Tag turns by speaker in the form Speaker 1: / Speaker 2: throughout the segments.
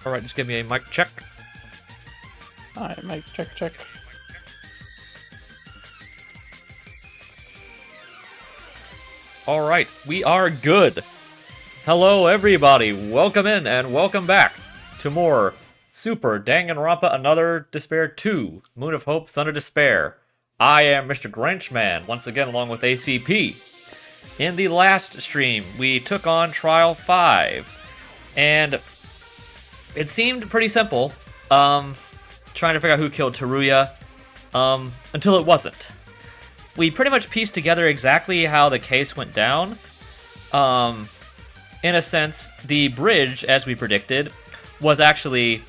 Speaker 1: Alright, just give me a mic check.
Speaker 2: Alright, mic check.
Speaker 1: Alright, we are good. Hello, everybody. Welcome in and welcome back to more Super Danganronpa Another Despair 2, Moon of Hope, Son of Despair. I am Mr. Grinchman, once again along with ACP. In the last stream, we took on Trial 5, and it seemed pretty simple, trying to figure out who killed Teruya, until it wasn't. We pretty much pieced together exactly how the case went down. In a sense, the bridge, as we predicted, was actually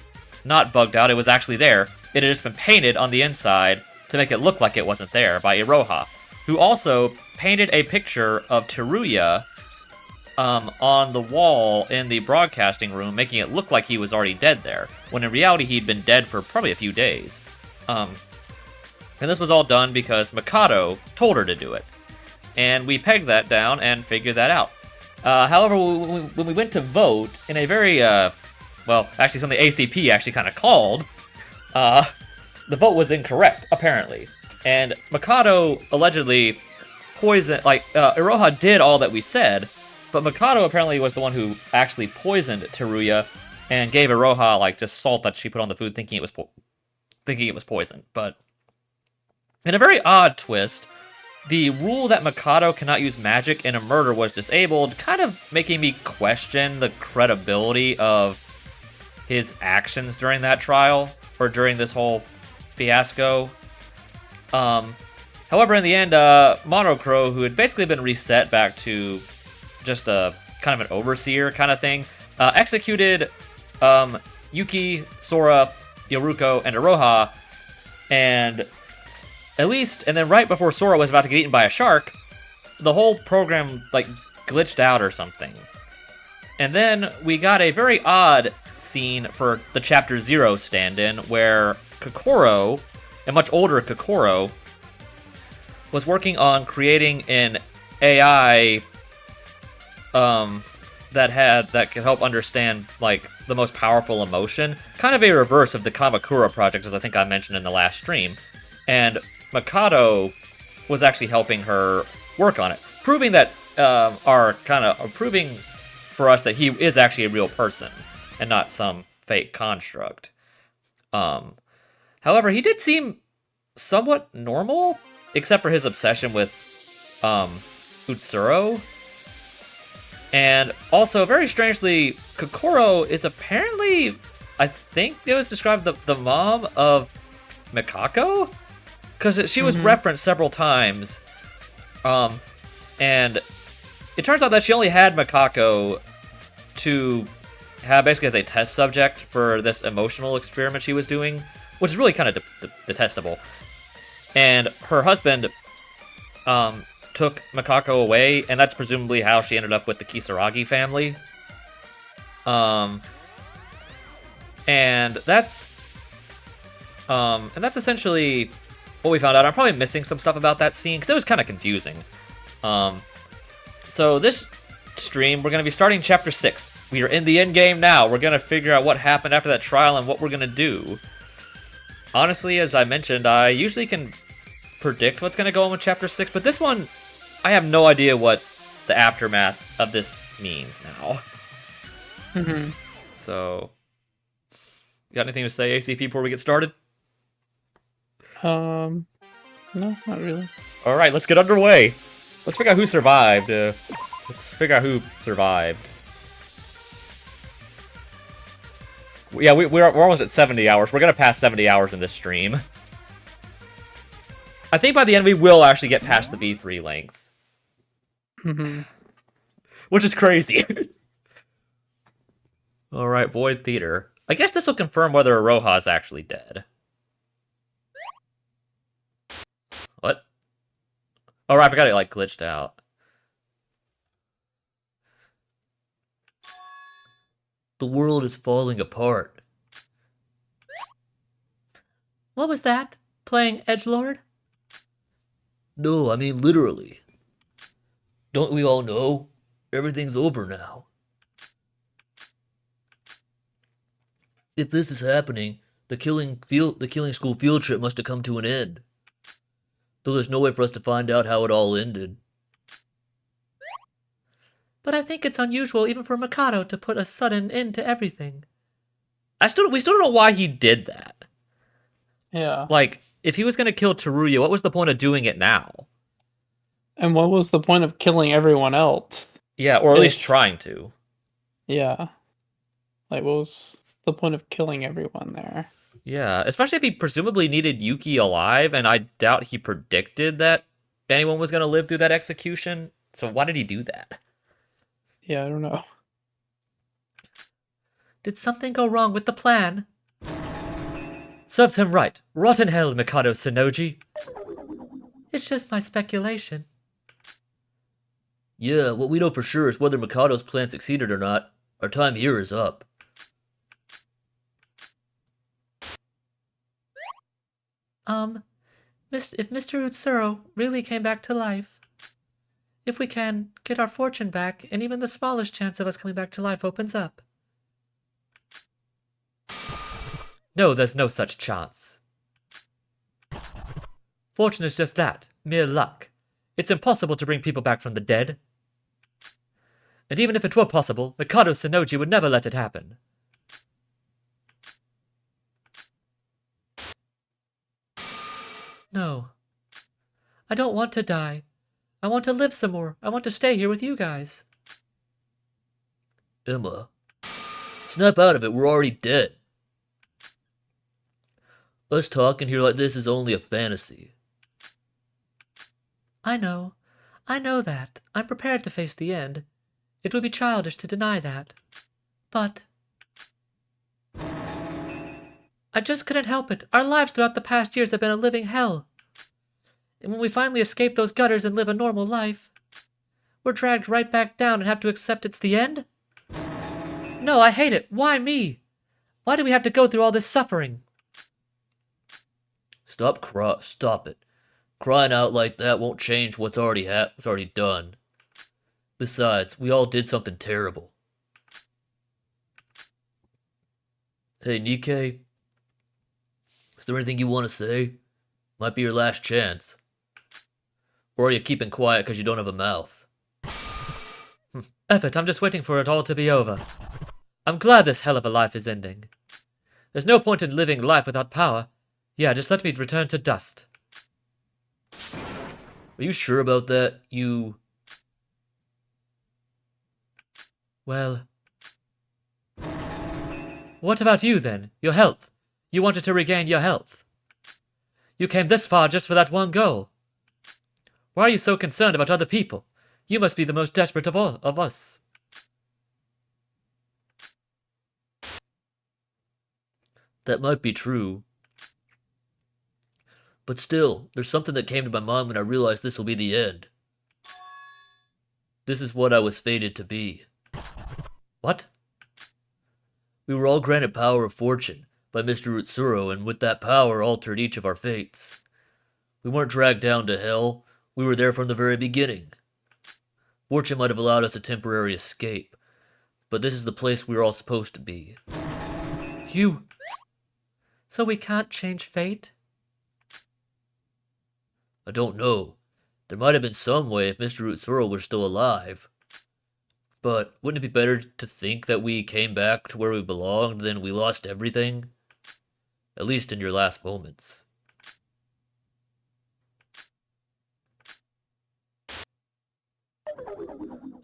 Speaker 1: not bugged out, it was actually there. It had just been painted on the inside to make it look like it wasn't there by Iroha, who also painted a picture of Teruya on the wall in the broadcasting room, making it look like he was already dead there, when in reality he'd been dead for probably a few days. And this was all done because Mikado told her to do it. And we pegged that down and figured that out. However, when we went to vote, in a very, well, actually something ACP actually kind of called, the vote was incorrect, apparently. And Mikado allegedly poisoned, Iroha did all that we said, but Mikado apparently was the one who actually poisoned Teruya and gave Iroha, just salt that she put on the food thinking it was poison. But in a very odd twist, the rule that Mikado cannot use magic in a murder was disabled, kind of making me question the credibility of his actions during that trial, or during this whole fiasco. However, in the end, Monocro, who had basically been reset back to just a kind of an overseer kind of thing, executed Yuki, Sora, Yoruko, and Iroha, and then right before Sora was about to get eaten by a shark, the whole program, glitched out or something. And then we got a very odd scene for the Chapter 0 stand-in, where Kokoro, a much older Kokoro, was working on creating an AI that could help understand, the most powerful emotion. Kind of a reverse of the Kamakura project, as I think I mentioned in the last stream. And Mikado was actually helping her work on it, proving for us that he is actually a real person and not some fake construct. However, he did seem somewhat normal, except for his obsession with Utsuro. And also, very strangely, Kokoro is apparently, I think it was described, the mom of Mikako? Because she was referenced several times, and it turns out that she only had Mikako to have basically as a test subject for this emotional experiment she was doing, which is really kind of detestable. And her husband took Mikako away, and that's presumably how she ended up with the Kisaragi family. And that's essentially what we found out. I'm probably missing some stuff about that scene because it was kind of confusing. So this stream, we're going to be starting Chapter 6. We are in the end game now. We're going to figure out what happened after that trial and what we're going to do. Honestly, as I mentioned, I usually can predict what's going to go on with Chapter 6, but this one, I have no idea what the aftermath of this means now. So, you got anything to say, ACP, before we get started?
Speaker 2: No, not really.
Speaker 1: Alright, let's get underway. Let's figure out who survived. Yeah, we're almost at 70 hours. We're going to pass 70 hours in this stream. I think by the end we will actually get past the V3 length. Which is crazy. Alright, Void Theater. I guess this will confirm whether Iroha is actually dead. What? Oh, right, I forgot it, glitched out. The world is falling apart. What was that? Playing Edgelord? No, I mean literally. Don't we all know? Everything's over now.
Speaker 3: If this is happening, the killing school field trip must have come to an end. Though there's no way for us to find out how it all ended.
Speaker 1: But I think it's unusual even for Mikado to put a sudden end to everything. We still don't know why he did that.
Speaker 2: Yeah.
Speaker 1: Like, if he was going to kill Teruya, what was the point of doing it now?
Speaker 2: And what was the point of killing everyone else?
Speaker 1: Yeah, or at least trying to.
Speaker 2: Yeah. Like, what was the point of killing everyone there?
Speaker 1: Yeah, especially if he presumably needed Yuki alive, and I doubt he predicted that anyone was going to live through that execution. So why did he do that?
Speaker 2: Yeah, I don't know.
Speaker 1: Did something go wrong with the plan? Serves him right. Rot in hell, Mikado Sonoji. It's just my speculation.
Speaker 3: Yeah, what we know for sure is whether Mikado's plan succeeded or not. Our time here is up.
Speaker 1: If Mr. Utsuro really came back to life, if we can get our fortune back, and even the smallest chance of us coming back to life opens up. No, there's no such chance. Fortune is just that, mere luck. It's impossible to bring people back from the dead. And even if it were possible, Mikado Sonoji would never let it happen. No. I don't want to die. I want to live some more. I want to stay here with you guys.
Speaker 3: Emma, snap out of it, we're already dead. Us talking here like this is only a fantasy.
Speaker 1: I know. I know that. I'm prepared to face the end. It would be childish to deny that. But I just couldn't help it. Our lives throughout the past years have been a living hell. And when we finally escape those gutters and live a normal life, we're dragged right back down and have to accept it's the end? No, I hate it. Why me? Why do we have to go through all this suffering?
Speaker 3: Stop it. Crying out like that won't change what's already done. Besides, we all did something terrible. Hey, Nikkei. Is there anything you want to say? Might be your last chance. Or are you keeping quiet because you don't have a mouth?
Speaker 1: F it, I'm just waiting for it all to be over. I'm glad this hell of a life is ending. There's no point in living life without power. Yeah, just let me return to dust.
Speaker 3: Are you sure about that?
Speaker 1: Well... What about you, then? Your health? You wanted to regain your health. You came this far just for that one goal. Why are you so concerned about other people? You must be the most desperate of all of us.
Speaker 3: That might be true. But still, there's something that came to my mind when I realized this will be the end. This is what I was fated to be.
Speaker 1: What?
Speaker 3: We were all granted power of fortune by Mr. Utsuro, and with that power altered each of our fates. We weren't dragged down to hell, we were there from the very beginning. Fortune might have allowed us a temporary escape, but this is the place we were all supposed to be.
Speaker 1: So we can't change fate?
Speaker 3: I don't know. There might have been some way if Mr. Utsuro were still alive. But wouldn't it be better to think that we came back to where we belonged than we lost everything? At least in your last moments.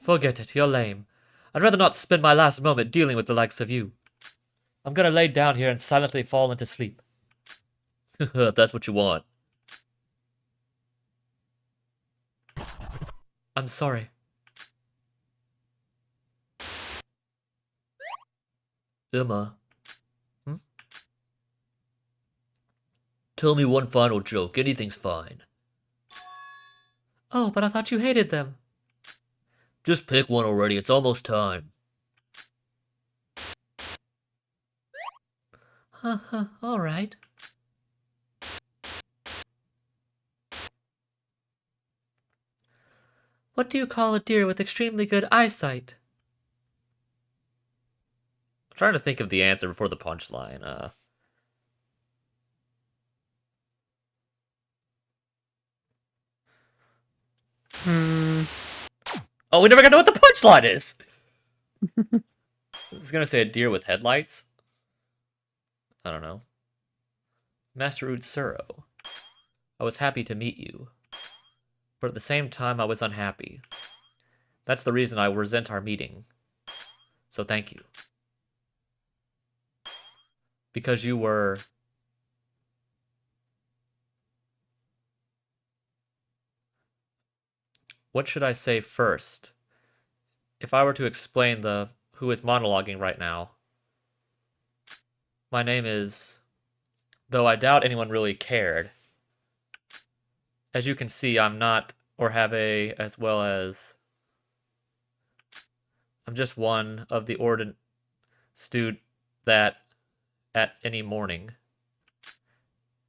Speaker 1: Forget it, you're lame. I'd rather not spend my last moment dealing with the likes of you. I'm gonna lay down here and silently fall into sleep.
Speaker 3: If that's what you want.
Speaker 1: I'm sorry.
Speaker 3: Emma. Tell me one final joke. Anything's fine.
Speaker 1: Oh, but I thought you hated them.
Speaker 3: Just pick one already. It's almost time.
Speaker 1: All right. What do you call a deer with extremely good eyesight? I'm trying to think of the answer before the punchline. Oh, we never got to know what the punchline is! I was gonna say a deer with headlights. I don't know. Master Utsuro, I was happy to meet you. But at the same time, I was unhappy. That's the reason I resent our meeting. So thank you. Because you were... What should I say first? If I were to explain who is monologuing right now. My name is... Though I doubt anyone really cared. As you can see, I'm not, or have a, as well as... I'm just one of the stewed that at any morning.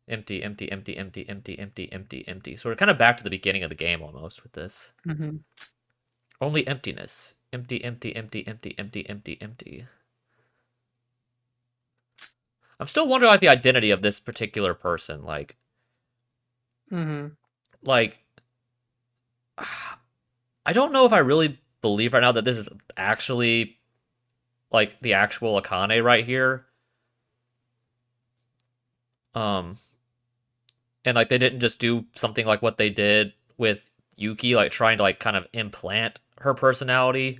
Speaker 1: Empty, empty, empty, empty, empty, empty, empty, empty. So we're kind of back to the beginning of the game almost with this. Only emptiness. Empty, empty, empty, empty, empty, empty, empty. I'm still wondering like the identity of this particular person. Like, like, I don't know if I really believe right now that this is actually like the actual Akane right here. And like they didn't just do something like what they did with Yuki, like trying to like kind of implant her personality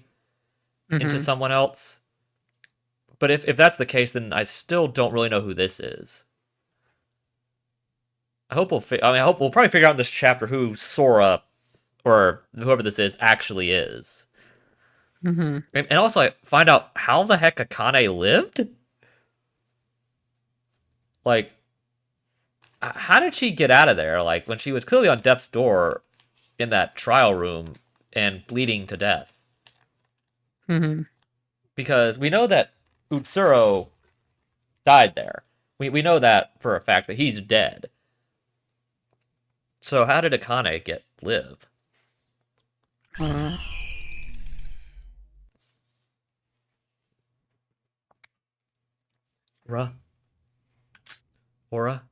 Speaker 1: into someone else. But if that's the case, then I still don't really know who this is. I hope I hope we'll probably figure out in this chapter who Sora or whoever this is actually is. And also like, find out how the heck Akane lived. Like, how did she get out of there? Like, when she was clearly on death's door in that trial room and bleeding to death. Because we know that Utsuro died there. We know that for a fact that he's dead. So how did Akane live? Aura?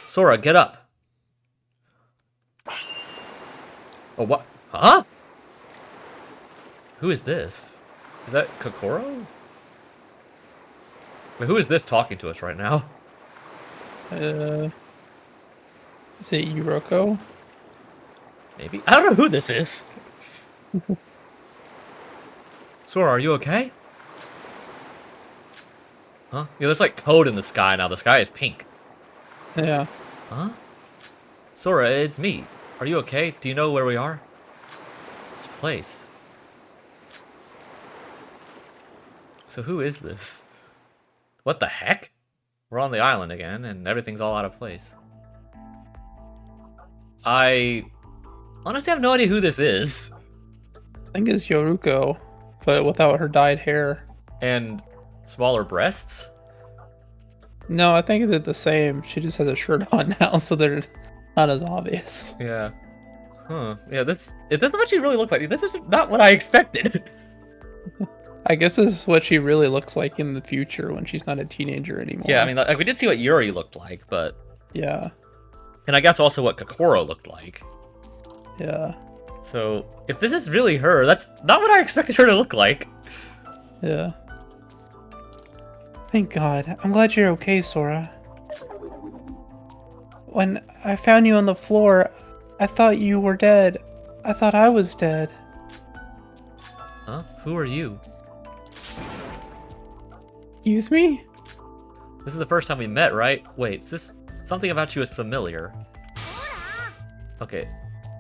Speaker 1: Sora, get up. Oh, what? Huh? Who is this? Is that Kokoro? Wait, who is this talking to us right now?
Speaker 2: Is it Yuroko?
Speaker 1: Maybe? I don't know who this is. Sora, are you okay? Huh? Yeah, there's like code in the sky now. The sky is pink.
Speaker 2: Yeah.
Speaker 1: Huh? Sora, it's me. Are you okay? Do you know where we are? This place. So who is this? What the heck? We're on the island again, and everything's all out of place. I honestly have no idea who this is.
Speaker 2: I think it's Yoruko, but without her dyed hair.
Speaker 1: And smaller breasts?
Speaker 2: No, I think they're the same. She just has a shirt on now, so they're not as obvious.
Speaker 1: Yeah. Huh. Yeah, it doesn't actually really look like... This is not what I expected.
Speaker 2: I guess this is what she really looks like in the future when she's not a teenager anymore.
Speaker 1: Yeah, I mean, like, we did see what Yuri looked like, but...
Speaker 2: Yeah.
Speaker 1: And I guess also what Kokoro looked like.
Speaker 2: Yeah.
Speaker 1: So, if this is really her, that's not what I expected her to look like.
Speaker 2: Yeah. Thank God. I'm glad you're okay, Sora. When I found you on the floor, I thought you were dead. I thought I was dead.
Speaker 1: Huh? Who are you?
Speaker 2: Excuse me?
Speaker 1: This is the first time we met, right? Wait, is this... Something about you is familiar. Okay.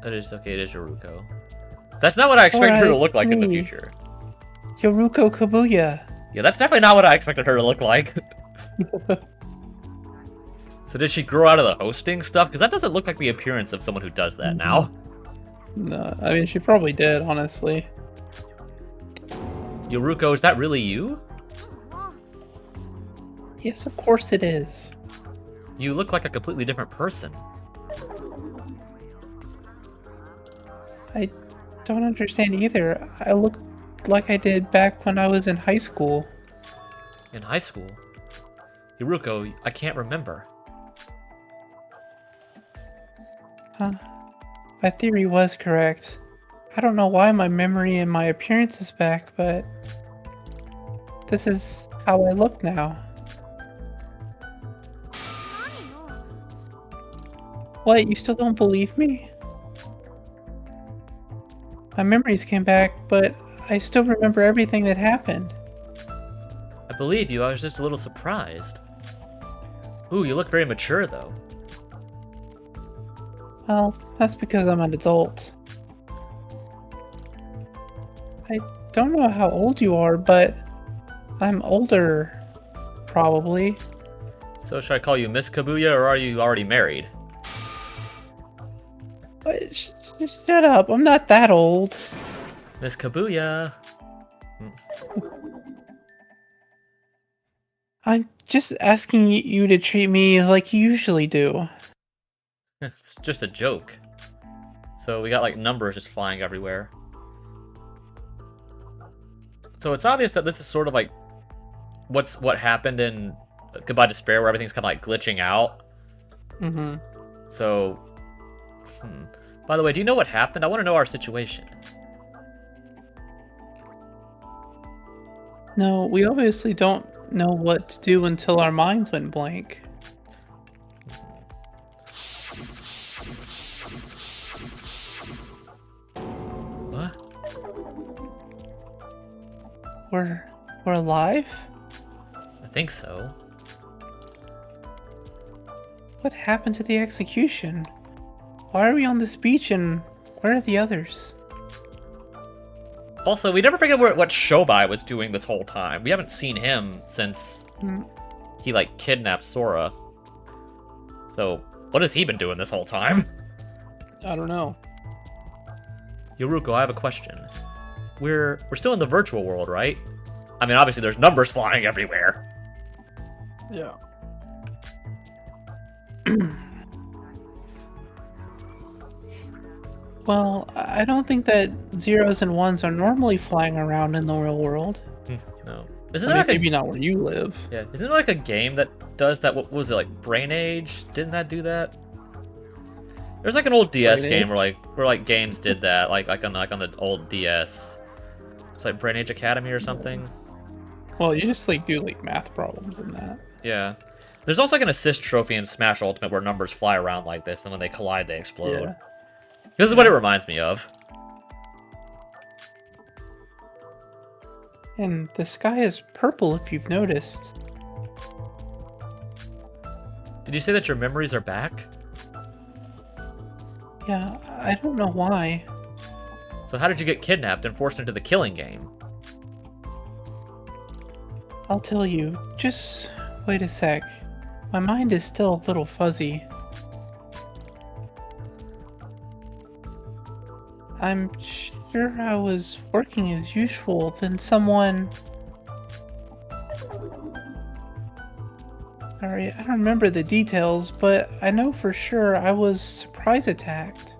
Speaker 1: It is Yoruko. That's not what I expected her to look like in the future.
Speaker 2: Yoruko Kabuya.
Speaker 1: Yeah, that's definitely not what I expected her to look like. So did she grow out of the hosting stuff? Because that doesn't look like the appearance of someone who does that now.
Speaker 2: No, I mean, she probably did, honestly.
Speaker 1: Yoruko, is that really you?
Speaker 2: Yes, of course it is.
Speaker 1: You look like a completely different person.
Speaker 2: I don't understand either. I look like I did back when I was in high school.
Speaker 1: In high school? Hiruko, I can't remember.
Speaker 2: Huh. My theory was correct. I don't know why my memory and my appearance is back, but this is how I look now. What, you still don't believe me? My memories came back, but I still remember everything that happened.
Speaker 1: I believe you, I was just a little surprised. Ooh, you look very mature, though.
Speaker 2: Well, that's because I'm an adult. I don't know how old you are, but I'm older, probably.
Speaker 1: So should I call you Miss Kabuya, or are you already married?
Speaker 2: But shut up, I'm not that old.
Speaker 1: Miss Kabuya.
Speaker 2: I'm just asking you to treat me like you usually do.
Speaker 1: It's just a joke. So we got like numbers just flying everywhere. So it's obvious that this is sort of like what happened in Goodbye Despair, where everything's kind of like glitching out.
Speaker 2: Mm-hmm.
Speaker 1: So, by the way, do you know what happened? I want to know our situation.
Speaker 2: No, we obviously don't know what to do until our minds went blank.
Speaker 1: What?
Speaker 2: We're alive?
Speaker 1: I think so.
Speaker 2: What happened to the execution? Why are we on this beach and where are the others?
Speaker 1: Also, we never figured out what Shobai was doing this whole time. We haven't seen him since he like kidnapped Sora. So, what has he been doing this whole time?
Speaker 2: I don't know.
Speaker 1: Yoruko, I have a question. We're still in the virtual world, right? I mean, obviously there's numbers flying everywhere.
Speaker 2: Yeah. Well, I don't think that zeros and ones are normally flying around in the real world.
Speaker 1: No.
Speaker 2: I
Speaker 1: Isn't
Speaker 2: mean,
Speaker 1: there like
Speaker 2: maybe not where you live.
Speaker 1: yeah, isn't there like a game that does that? What was it, like Brain Age? Didn't that do that? There's like an old DS
Speaker 2: Brain
Speaker 1: game
Speaker 2: Age?
Speaker 1: where like games did that, like on the old DS. It's like Brain Age Academy or something.
Speaker 2: Well, you just like do like math problems in that.
Speaker 1: Yeah. There's also like an assist trophy in Smash Ultimate where numbers fly around like this, and when they collide, they explode.
Speaker 2: Yeah.
Speaker 1: This is what it reminds me of.
Speaker 2: And the sky is purple if you've noticed.
Speaker 1: Did you say that your memories are back?
Speaker 2: Yeah, I don't know why.
Speaker 1: So how did you get kidnapped and forced into the killing game?
Speaker 2: I'll tell you. Just wait a sec. My mind is still a little fuzzy. I'm sure I was working as usual, then someone... Alright, I don't remember the details, but I know for sure I was surprise attacked.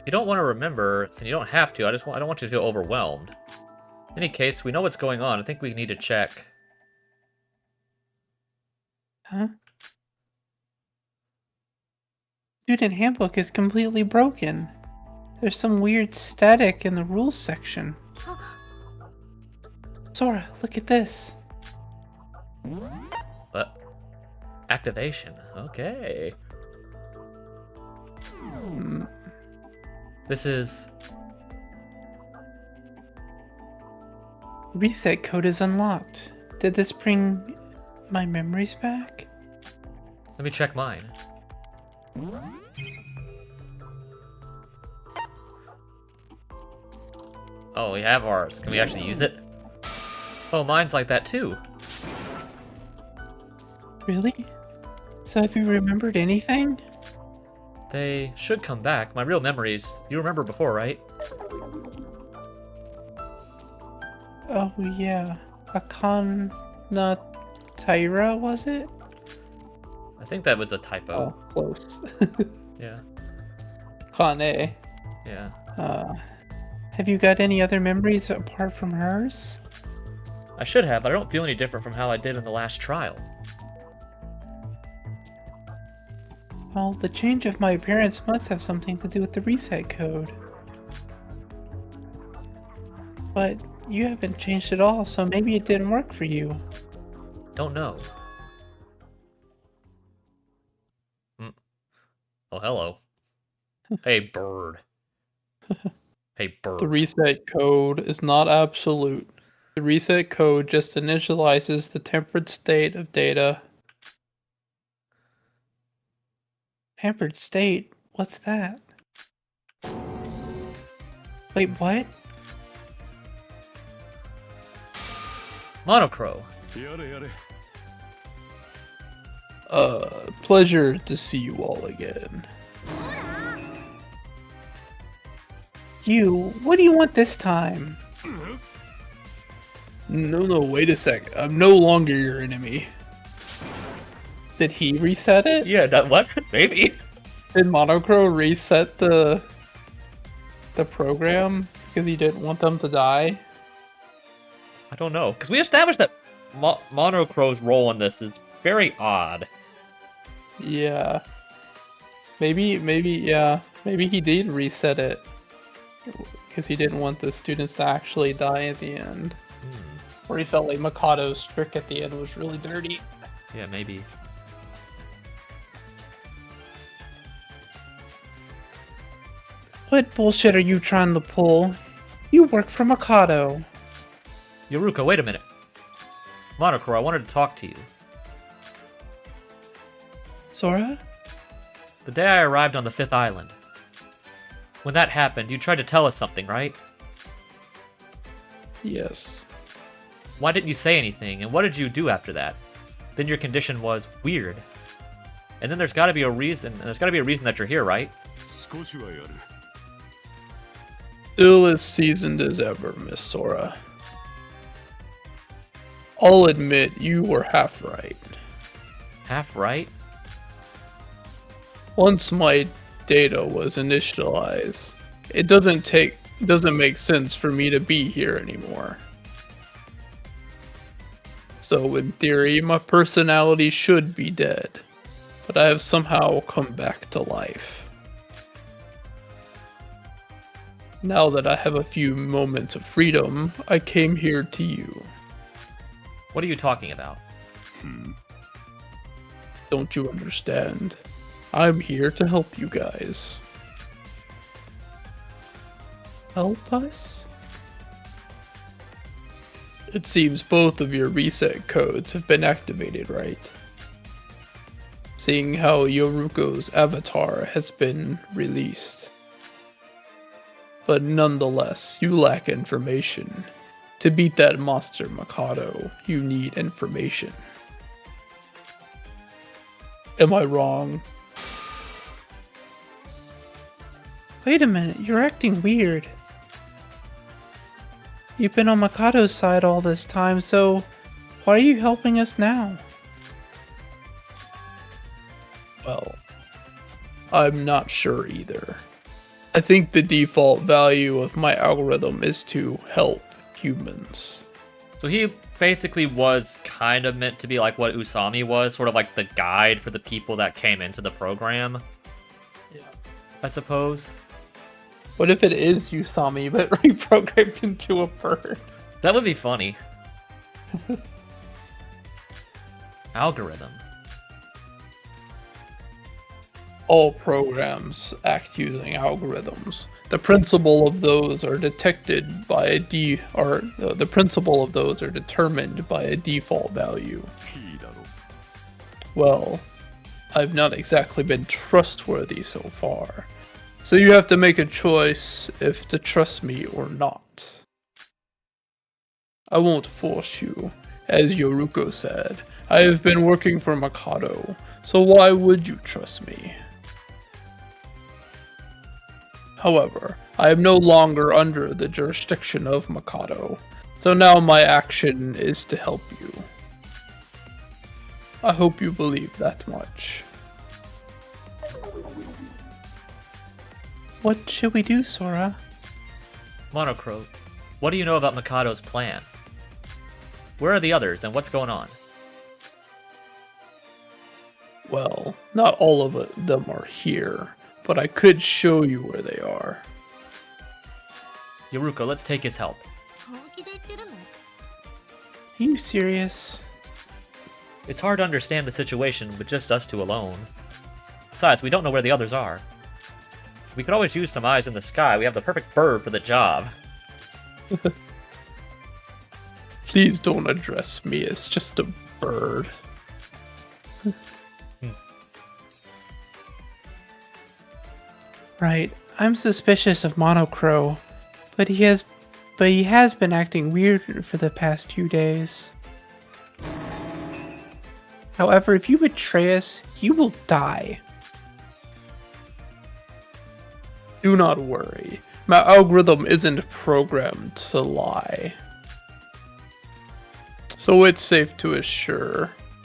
Speaker 1: You don't want to remember, and you don't have to. I don't want you to feel overwhelmed. In any case, we know what's going on. I think we need to check.
Speaker 2: Huh? Student handbook is completely broken. There's some weird static in the rules section. Sora, look at this.
Speaker 1: What? Activation. Okay. This is...
Speaker 2: Reset code is unlocked. Did this bring my memories back?
Speaker 1: Let me check mine. Oh, we have ours. Can we actually use it? Oh, mine's like that too.
Speaker 2: Really? So have you remembered anything?
Speaker 1: They should come back. My real memories, you remember before, right?
Speaker 2: Oh yeah. Akana Tyra, was it?
Speaker 1: I think that was a typo.
Speaker 2: Oh, close.
Speaker 1: Yeah.
Speaker 2: Kane.
Speaker 1: Yeah.
Speaker 2: Have you got any other memories apart from hers?
Speaker 1: I should have, but I don't feel any different from how I did in the last trial.
Speaker 2: Well, the change of my appearance must have something to do with the reset code. But you haven't changed at all, so maybe it didn't work for you.
Speaker 1: Don't know. Oh, hello. Hey, bird. Hey, bird.
Speaker 2: The reset code is not absolute. The reset code just initializes the tempered state of data. Tempered state? What's that? Wait, what?
Speaker 1: Monocro.
Speaker 2: Pleasure to see you all again. What do you want this time? No, wait a sec. I'm no longer your enemy. Did he reset it?
Speaker 1: Yeah, what? Maybe.
Speaker 2: Did Monocro reset the program because he didn't want them to die?
Speaker 1: I don't know. Because we established that Monocro's role in this is very odd.
Speaker 2: Yeah. Maybe, yeah. Maybe he did reset it. Because he didn't want the students to actually die at the end. Or he felt like Mikado's trick at the end was really dirty.
Speaker 1: Yeah, maybe.
Speaker 2: What bullshit are you trying to pull? You work for Mikado.
Speaker 1: Yoruko, wait a minute. Monocro, I wanted to talk to you.
Speaker 2: Sora?
Speaker 1: The day I arrived on the 5th island. When that happened, you tried to tell us something, right?
Speaker 2: Yes.
Speaker 1: Why didn't you say anything, and what did you do after that? Then your condition was weird. And then there's gotta be a reason, that you're here, right?
Speaker 2: Still as seasoned as ever, Miss Sora. I'll admit you were half right.
Speaker 1: Half right?
Speaker 2: Once my data was initialized, it doesn't make sense for me to be here anymore. So in theory, my personality should be dead, but I have somehow come back to life. Now that I have a few moments of freedom, I came here to you.
Speaker 1: What are you talking about?
Speaker 2: Don't you understand? I'm here to help you guys. Help us? It seems both of your reset codes have been activated, right? Seeing how Yoruko's avatar has been released. But nonetheless, you lack information. To beat that monster Mikado, you need information. Am I wrong? Wait a minute, you're acting weird. You've been on Mikado's side all this time, so why are you helping us now? Well, I'm not sure either. I think the default value of my algorithm is to help humans.
Speaker 1: So he basically was kind of meant to be like what Usami was, sort of like the guide for the people that came into the program.
Speaker 2: Yeah.
Speaker 1: I suppose.
Speaker 2: What if it is Usami, but reprogrammed into a bird?
Speaker 1: That would be funny. Algorithm.
Speaker 2: All programs act using algorithms. The principle of those are detected by the principle of those are determined by a default value. Well, I've not exactly been trustworthy so far. So you have to make a choice if to trust me or not. I won't force you. As Yoruko said, I have been working for Mikado, so why would you trust me? However, I am no longer under the jurisdiction of Mikado, so now my action is to help you. I hope you believe that much. What should we do, Sora?
Speaker 1: Monochrome, what do you know about Mikado's plan? Where are the others, and what's going on?
Speaker 2: Well, not all of them are here, but I could show you where they are.
Speaker 1: Yoruko, let's take his help.
Speaker 2: Are you serious?
Speaker 1: It's hard to understand the situation with just us two alone. Besides, we don't know where the others are. We could always use some eyes in the sky. We have the perfect bird for the job.
Speaker 2: Please don't address me as just a bird. Right, I'm suspicious of Monocro, but he has been acting weird for the past few days. However, if you betray us, you will die. Do not worry. My algorithm isn't programmed to lie. So it's safe to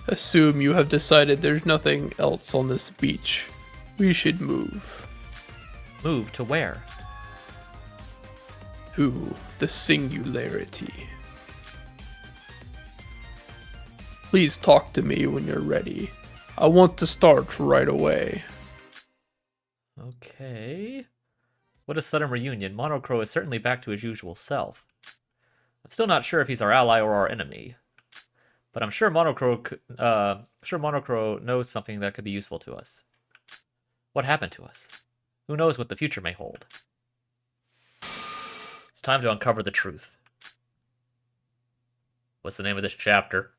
Speaker 2: assume you have decided there's nothing else on this beach. We should move.
Speaker 1: Move to where?
Speaker 2: To the singularity. Please talk to me when you're ready. I want to start right away.
Speaker 1: Okay. What a sudden reunion. Monocro is certainly back to his usual self. I'm still not sure if he's our ally or our enemy. But I'm sure Monocro knows something that could be useful to us. What happened to us? Who knows what the future may hold? It's time to uncover the truth. What's the name of this chapter?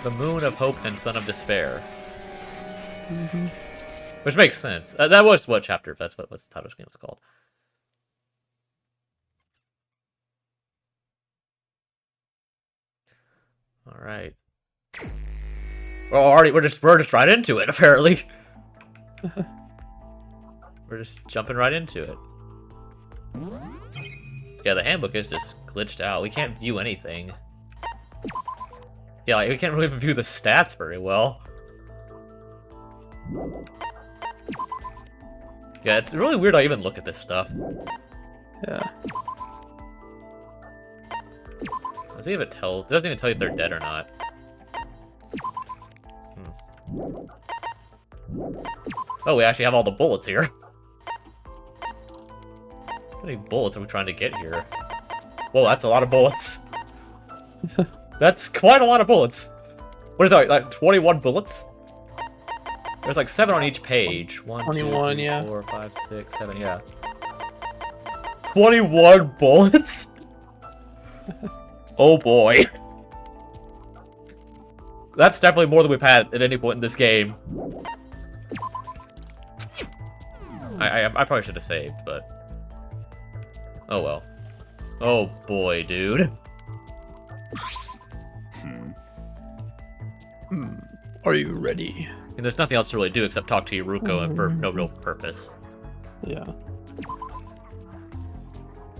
Speaker 1: The Moon of Hope and Sun of Despair.
Speaker 2: Mm-hmm.
Speaker 1: Which makes sense. That was what chapter, if that's what the title of this game was called. Alright. We're just right into it, apparently. We're just jumping right into it. Yeah, the handbook is just glitched out. We can't view anything. Yeah, like, we can't really view the stats very well. Yeah, it's really weird I even look at this stuff.
Speaker 2: Yeah.
Speaker 1: It doesn't even tell you if they're dead or not. Oh, we actually have all the bullets here. How many bullets are we trying to get here? Whoa, that's a lot of bullets. That's quite a lot of bullets. What is that, like 21 bullets? There's like 7 on each page. 1,
Speaker 2: 21,
Speaker 1: 2, 3,
Speaker 2: yeah.
Speaker 1: 4, 5, 6, 7, yeah. 21 bullets? Oh boy. That's definitely more than we've had at any point in this game. I probably should have saved, but... Oh well. Oh boy, dude.
Speaker 2: Are you ready?
Speaker 1: And there's nothing else to really do except talk to Yoruko and for no real purpose.
Speaker 2: Yeah.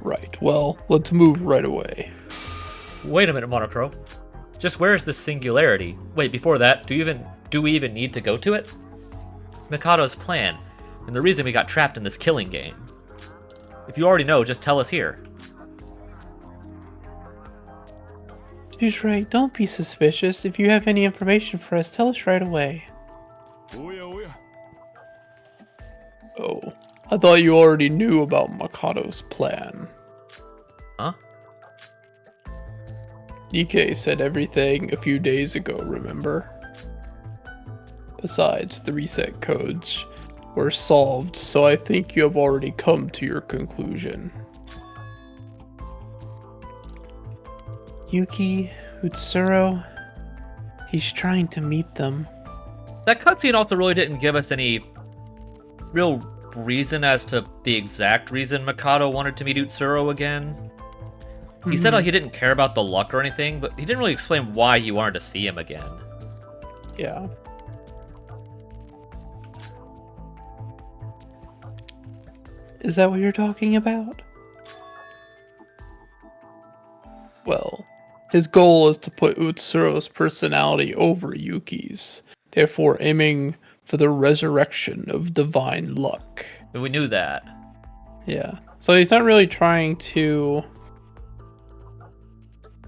Speaker 2: Right, well, let's move right away.
Speaker 1: Wait a minute, Monocro. Just where is this singularity? Wait, before that, do we even need to go to it? Mikado's plan, and the reason we got trapped in this killing game. If you already know, just tell us here.
Speaker 2: She's right, don't be suspicious. If you have any information for us, tell us right away. Oh, I thought you already knew about Mikado's plan.
Speaker 1: Huh?
Speaker 2: DK said everything a few days ago, remember? Besides, the reset codes were solved, so I think you have already come to your conclusion. Yuki, Utsuro, he's trying to meet them.
Speaker 1: That cutscene also really didn't give us any real reason as to the exact reason Mikado wanted to meet Utsuro again. He said like he didn't care about the luck or anything, but he didn't really explain why he wanted to see him again.
Speaker 2: Yeah. Is that what you're talking about? Well, his goal is to put Utsuro's personality over Yuki's, therefore aiming for the resurrection of divine luck.
Speaker 1: We knew that.
Speaker 2: Yeah. So he's not really trying to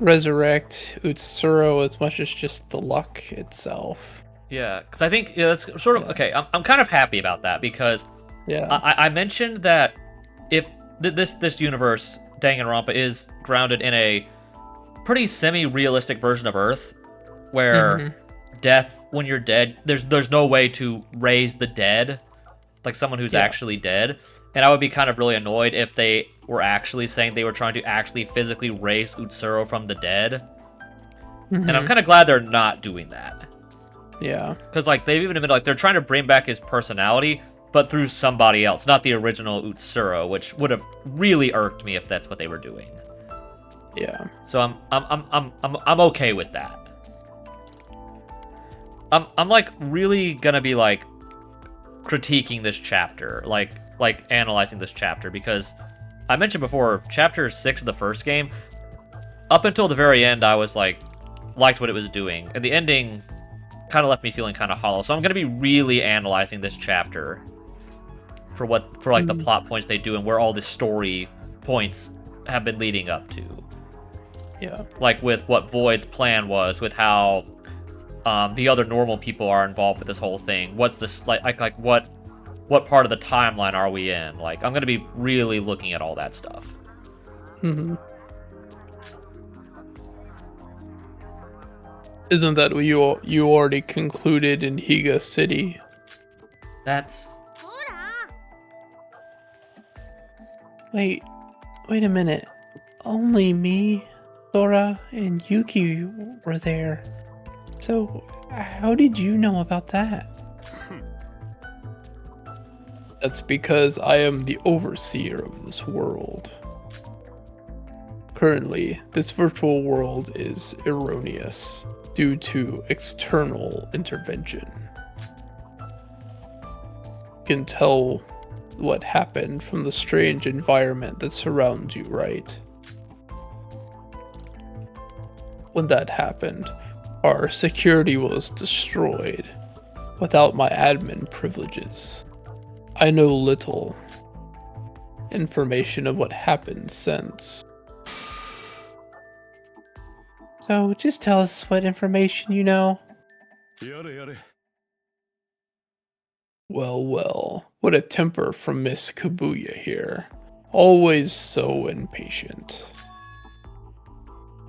Speaker 2: resurrect Utsuro as much as just the luck itself.
Speaker 1: Yeah, because I think that's sort of okay. I'm kind of happy about that because
Speaker 2: Yeah.
Speaker 1: I mentioned that if this universe Danganronpa is grounded in a pretty semi-realistic version of Earth, where death, when you're dead, there's no way to raise the dead, like someone who's actually dead. And I would be kind of really annoyed if they were actually saying they were trying to actually physically raise Utsuro from the dead. And I'm kind of glad they're not doing that.
Speaker 2: Yeah.
Speaker 1: Because, like, they've even admitted, like, they're trying to bring back his personality, but through somebody else, not the original Utsuro, which would have really irked me if that's what they were doing.
Speaker 2: Yeah.
Speaker 1: So I'm okay with that. I'm like really gonna be like critiquing this chapter, like analyzing this chapter, because I mentioned before, chapter 6 of the first game, up until the very end, I was like, liked what it was doing, and the ending kind of left me feeling kind of hollow. So I'm gonna be really analyzing this chapter for like the plot points they do and where all the story points have been leading up to.
Speaker 2: Yeah.
Speaker 1: Like with what Void's plan was, with how the other normal people are involved with this whole thing. What's this like what part of the timeline are we in? Like, I'm gonna be really looking at all that stuff.
Speaker 2: Isn't that what you already concluded in Higa City?
Speaker 1: That's
Speaker 2: Wait a minute. Only me, Sora, and Yuki were there. So, how did you know about that? That's because I am the overseer of this world. Currently, this virtual world is erroneous due to external intervention. You can tell what happened from the strange environment that surrounds you, right? When that happened, our security was destroyed without my admin privileges. I know little information of what happened since. So just tell us what information you know. Well, what a temper from Miss Kabuya here. Always so impatient.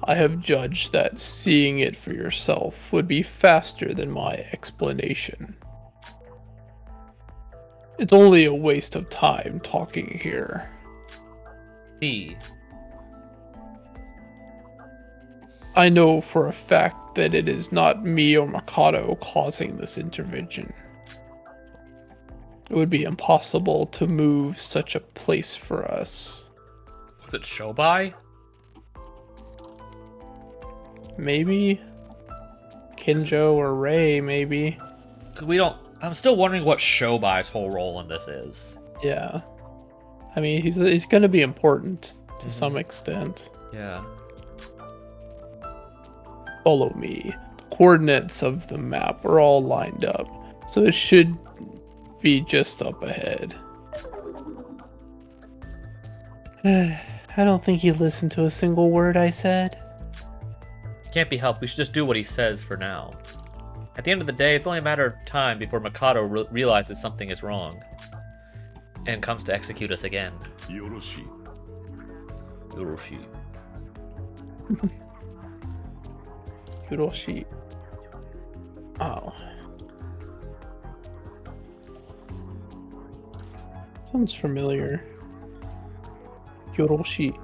Speaker 2: I have judged that seeing it for yourself would be faster than my explanation. It's only a waste of time talking here.
Speaker 1: me.
Speaker 2: I know for a fact that it is not me or Mikado causing this intervention. It would be impossible to move such a place for us.
Speaker 1: Was it Shobai?
Speaker 2: Maybe Kinjo or Rei, maybe.
Speaker 1: 'Cause we don't. I'm still wondering what Shobai's whole role in this is.
Speaker 2: Yeah. I mean, he's going to be important to some extent.
Speaker 1: Yeah.
Speaker 2: Follow me. The coordinates of the map are all lined up, so it should be just up ahead. I don't think he listened to a single word I said.
Speaker 1: Can't be helped. We should just do what he says for now. At the end of the day, it's only a matter of time before Mikado realizes something is wrong and comes to execute us again. Yoroshi.
Speaker 2: Hiroshi. Oh. Sounds familiar. Hiroshi.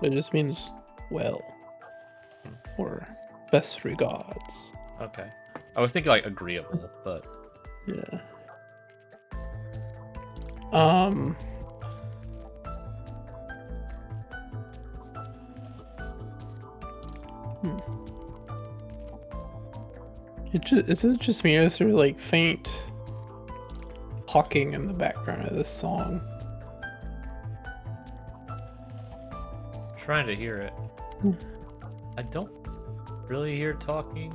Speaker 2: It just means well, or best regards.
Speaker 1: Okay. I was thinking like agreeable, but
Speaker 2: Yeah. Is it just me, or is there like faint talking in the background of this song?
Speaker 1: trying to hear it. I don't really hear talking.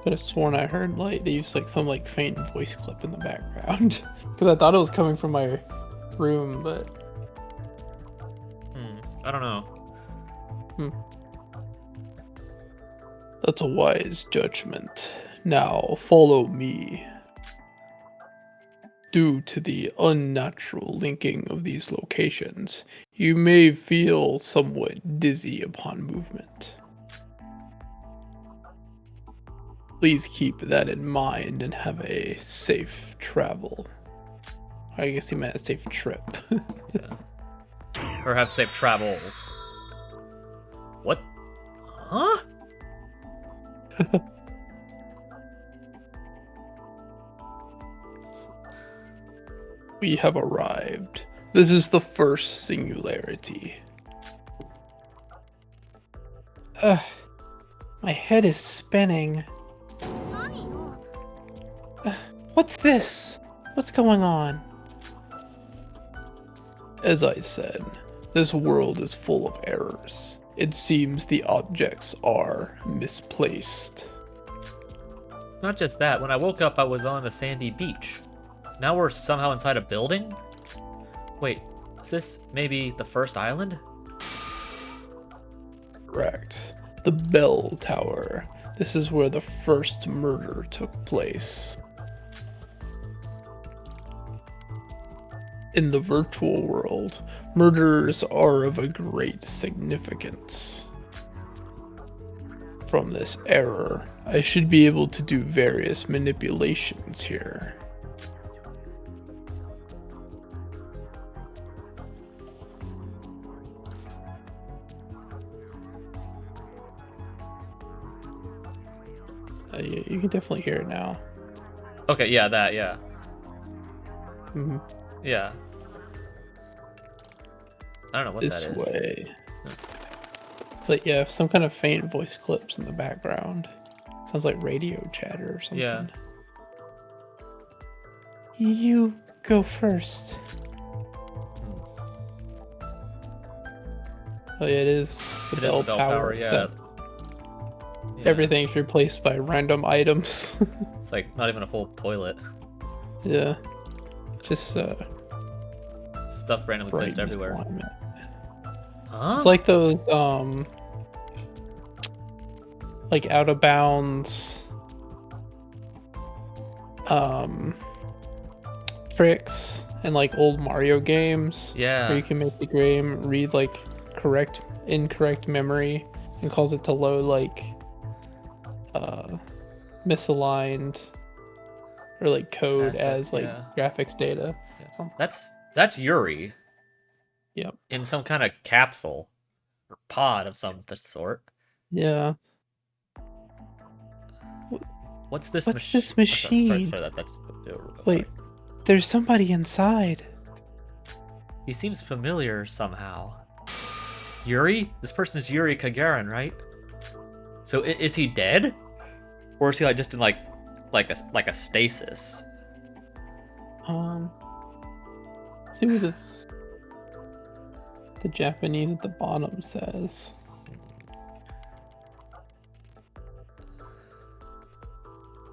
Speaker 2: Could have sworn I heard like they used like some like faint voice clip in the background because I thought it was coming from my room, but
Speaker 1: I don't know.
Speaker 2: That's a wise judgment. Now follow me. Due to the unnatural linking of these locations, you may feel somewhat dizzy upon movement. Please keep that in mind and have a safe travel. I guess he meant a safe trip.
Speaker 1: Yeah. Or have safe travels. What? Huh?
Speaker 2: We have arrived. This is the first singularity. My head is spinning. What's this? What's going on? As I said, this world is full of errors. It seems the objects are misplaced.
Speaker 1: Not just that, when I woke up I was on a sandy beach. Now we're somehow inside a building? Wait, is this maybe the first island?
Speaker 2: Correct. The bell tower. This is where the first murder took place. In the virtual world, murders are of a great significance. From this error, I should be able to do various manipulations here. You can definitely hear it now.
Speaker 1: Okay, yeah, that, yeah.
Speaker 2: Mm-hmm.
Speaker 1: Yeah. I don't know what
Speaker 2: This
Speaker 1: that is.
Speaker 2: way. It's like, yeah, some kind of faint voice clips in the background. Sounds like radio chatter or something.
Speaker 1: Yeah.
Speaker 2: You go first. Oh yeah, it is the
Speaker 1: It is
Speaker 2: bell
Speaker 1: the bell
Speaker 2: tower.
Speaker 1: tower, yeah.
Speaker 2: So
Speaker 1: Yeah.
Speaker 2: everything's replaced by random items.
Speaker 1: It's like not even a full toilet.
Speaker 2: Yeah. Just
Speaker 1: Stuff randomly placed
Speaker 2: brightness
Speaker 1: everywhere.
Speaker 2: alignment.
Speaker 1: Huh?
Speaker 2: It's like those like out of bounds tricks in like old Mario games.
Speaker 1: Yeah.
Speaker 2: Where you can make the game read like incorrect memory and cause it to load like misaligned or like code
Speaker 1: Assets,
Speaker 2: as like
Speaker 1: yeah.
Speaker 2: graphics data.
Speaker 1: Yeah. That's Yuri
Speaker 2: Yep.
Speaker 1: in some kind of capsule or pod of some sort.
Speaker 2: Yeah.
Speaker 1: What's this
Speaker 2: What's this machine?
Speaker 1: Sorry, that's
Speaker 2: Wait, there's somebody inside.
Speaker 1: He seems familiar somehow. Yuri? This person is Yuri Kagarin, right? So is he dead? Or is he like just in like a stasis?
Speaker 2: See what this the Japanese at the bottom says.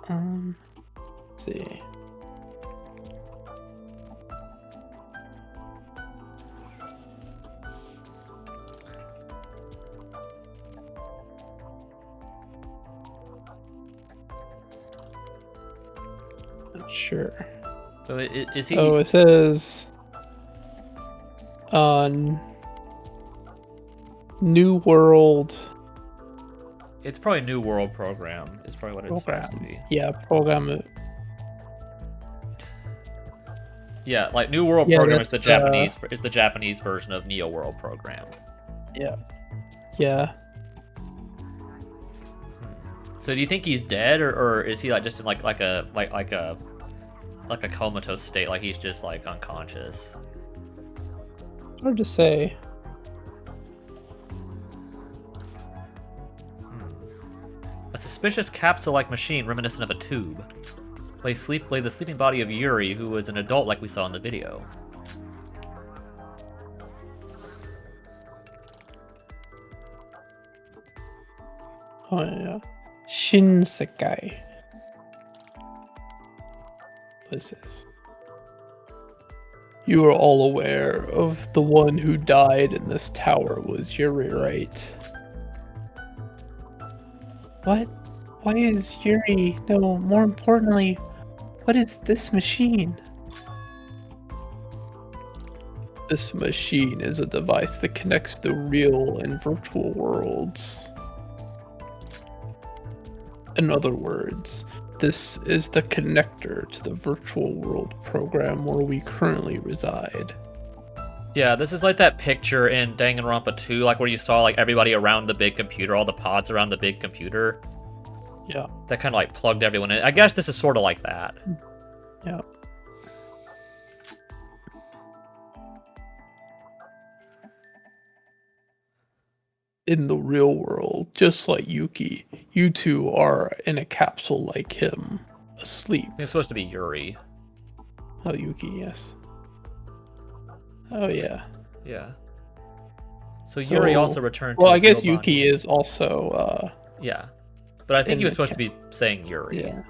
Speaker 2: Let's see. Not sure.
Speaker 1: So is he?
Speaker 2: Oh, it says New World
Speaker 1: It's probably New World Program. Is probably what it's supposed to be.
Speaker 2: Yeah, program.
Speaker 1: Yeah, like New World
Speaker 2: Yeah,
Speaker 1: Program is
Speaker 2: that's,
Speaker 1: the Japanese version of Neo World Program.
Speaker 2: Yeah. Yeah.
Speaker 1: So do you think he's dead, or is he like just in like a comatose state, like he's just like unconscious?
Speaker 2: Hard to say.
Speaker 1: A suspicious capsule-like machine reminiscent of a tube. Lay the sleeping body of Yuri, who was an adult like we saw in the video.
Speaker 2: Oh yeah. Shinsekai. What is this? You are all aware of the one who died in this tower was Yuri, right? What? Why is Yuri? No, more importantly, what is this machine? This machine is a device that connects the real and virtual worlds. In other words, this is the connector to the virtual world program where we currently reside.
Speaker 1: Yeah, this is like that picture in Danganronpa 2, like where you saw like everybody around the big computer, all the pods around the big computer.
Speaker 2: Yeah.
Speaker 1: That kind of like plugged everyone in. I guess this is sort of like that.
Speaker 2: Yeah. In the real world, just like Yuki, you two are in a capsule like him, asleep.
Speaker 1: It's supposed to be Yuri.
Speaker 2: Oh, Yuki, yes. Oh, yeah.
Speaker 1: Yeah. So Yuri also returned to
Speaker 2: Well, I
Speaker 1: his
Speaker 2: guess
Speaker 1: real
Speaker 2: Yuki
Speaker 1: body.
Speaker 2: is also,
Speaker 1: Yeah. But I think
Speaker 2: in
Speaker 1: he was
Speaker 2: the
Speaker 1: supposed to be saying Yuri.
Speaker 2: yeah.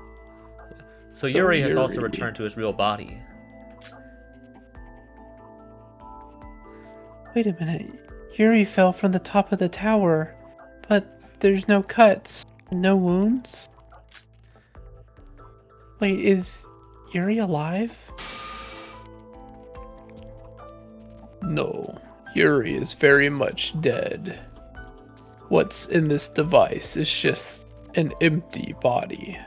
Speaker 1: So
Speaker 2: So
Speaker 1: Yuri has also
Speaker 2: Yuri-
Speaker 1: returned to his real body.
Speaker 2: Wait a minute. Yuri fell from the top of the tower, but there's no cuts, no wounds? Wait, is Yuri alive? No, Yuri is very much dead. What's in this device is just an empty body.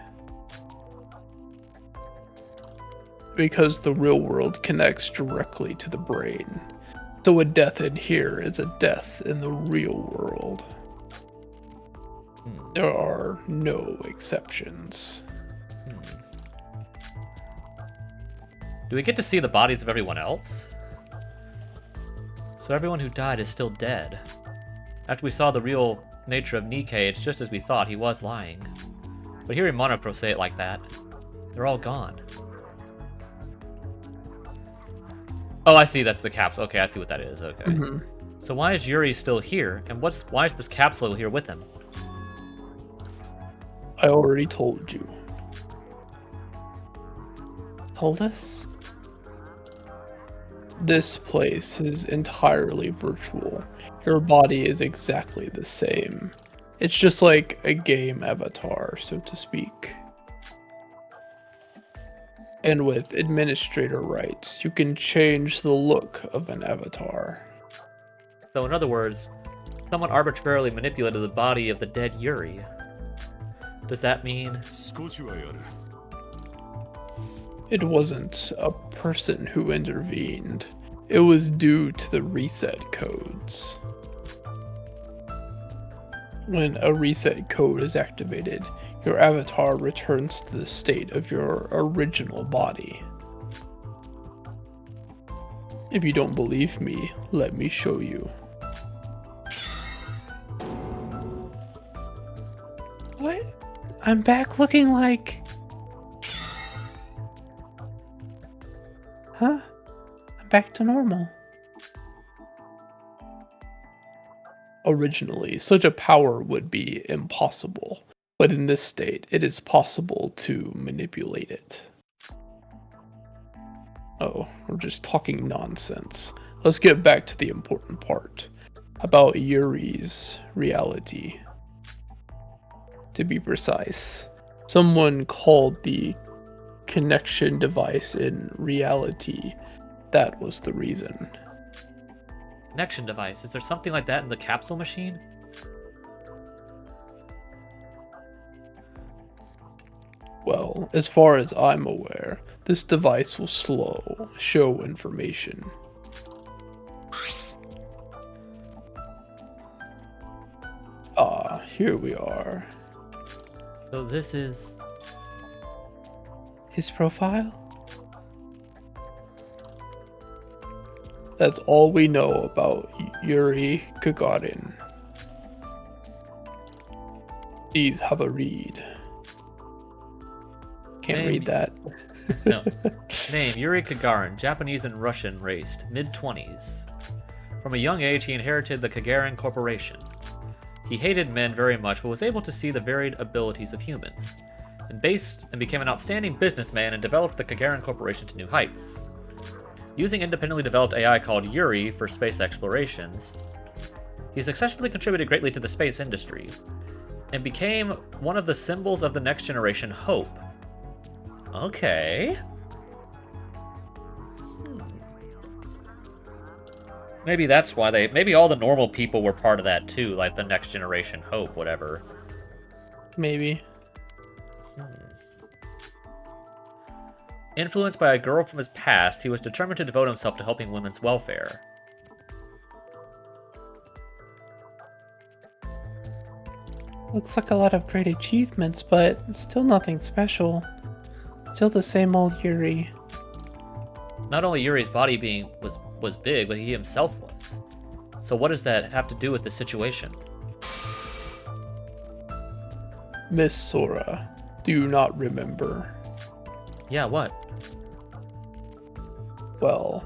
Speaker 2: Because the real world connects directly to the brain. So a death in here is a death in the real world. There are no exceptions.
Speaker 1: Do we get to see the bodies of everyone else? So everyone who died is still dead. After we saw the real nature of Nikkei, it's just as we thought, he was lying. But hearing Monocro say it like that, they're all gone. Oh, I see, that's the capsule. Okay, I see what that is, okay. So why is Yuri still here, and why is this capsule here with him?
Speaker 2: I already told you. Told us? This place is entirely virtual. Your body is exactly the same. It's just like a game avatar, so to speak. And with administrator rights, you can change the look of an avatar.
Speaker 1: So in other words, someone arbitrarily manipulated the body of the dead Yuri. Does that mean...
Speaker 2: It wasn't a person who intervened. It was due to the reset codes. When a reset code is activated, your avatar returns to the state of your original body. If you don't believe me, let me show you. What? I'm back looking like... Huh? I'm back to normal. Originally, such a power would be impossible, but in this state, it is possible to manipulate it. Oh, we're just talking nonsense. Let's get back to the important part. About Yuri's reality. To be precise, someone called the connection device in reality. That was the reason.
Speaker 1: Connection device. Is there something like that in the capsule machine?
Speaker 2: Well, as far as I'm aware, this device will show information. Ah, here we are.
Speaker 1: So this is...
Speaker 2: His profile? That's all we know about Yuri Gagarin. Please have a read. Can't read that.
Speaker 1: No. Name, Yuri Gagarin, Japanese and Russian raced, mid-20s. From a young age, he inherited the Gagarin Corporation. He hated men very much, but was able to see the varied abilities of humans, and became an outstanding businessman and developed the Gagarin Corporation to new heights. Using independently developed AI called Yuri for space explorations, he successfully contributed greatly to the space industry, and became one of the symbols of the next generation hope. Okay. Maybe that's why maybe all the normal people were part of that too, like the next generation hope, whatever.
Speaker 2: Maybe.
Speaker 1: Influenced by a girl from his past, he was determined to devote himself to helping women's welfare.
Speaker 2: Looks like a lot of great achievements, but still nothing special. Still the same old Yuri.
Speaker 1: Not only Yuri's body was big, but he himself was. So what does that have to do with the situation?
Speaker 2: Miss Sora, do you not remember?
Speaker 1: Yeah, what?
Speaker 2: Well,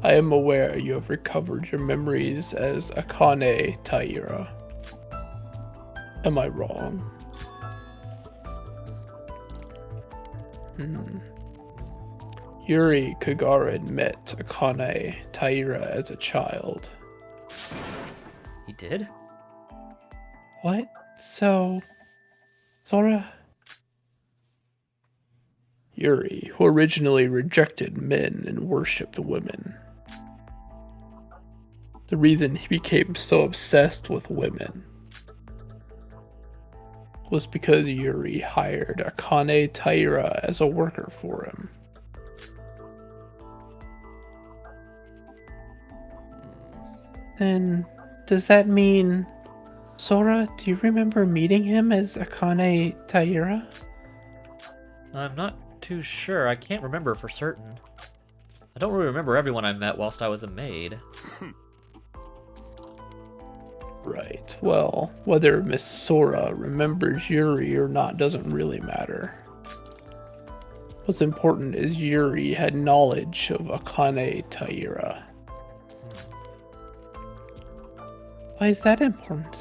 Speaker 2: I am aware you have recovered your memories as Akane Taira. Am I wrong? Yuri Kagarin met Akane Taira as a child.
Speaker 1: He did?
Speaker 2: What? So, Sora? Yuri, who originally rejected men and worshipped women. The reason he became so obsessed with women was because Yuri hired Akane Taira as a worker for him. Then, does that mean... Sora, do you remember meeting him as Akane Taira?
Speaker 1: I'm not too sure. I can't remember for certain. I don't really remember everyone I met whilst I was a maid.
Speaker 2: Right. Well, whether Miss Sora remembers Yuri or not doesn't really matter. What's important is Yuri had knowledge of Akane Taira. Why is that important?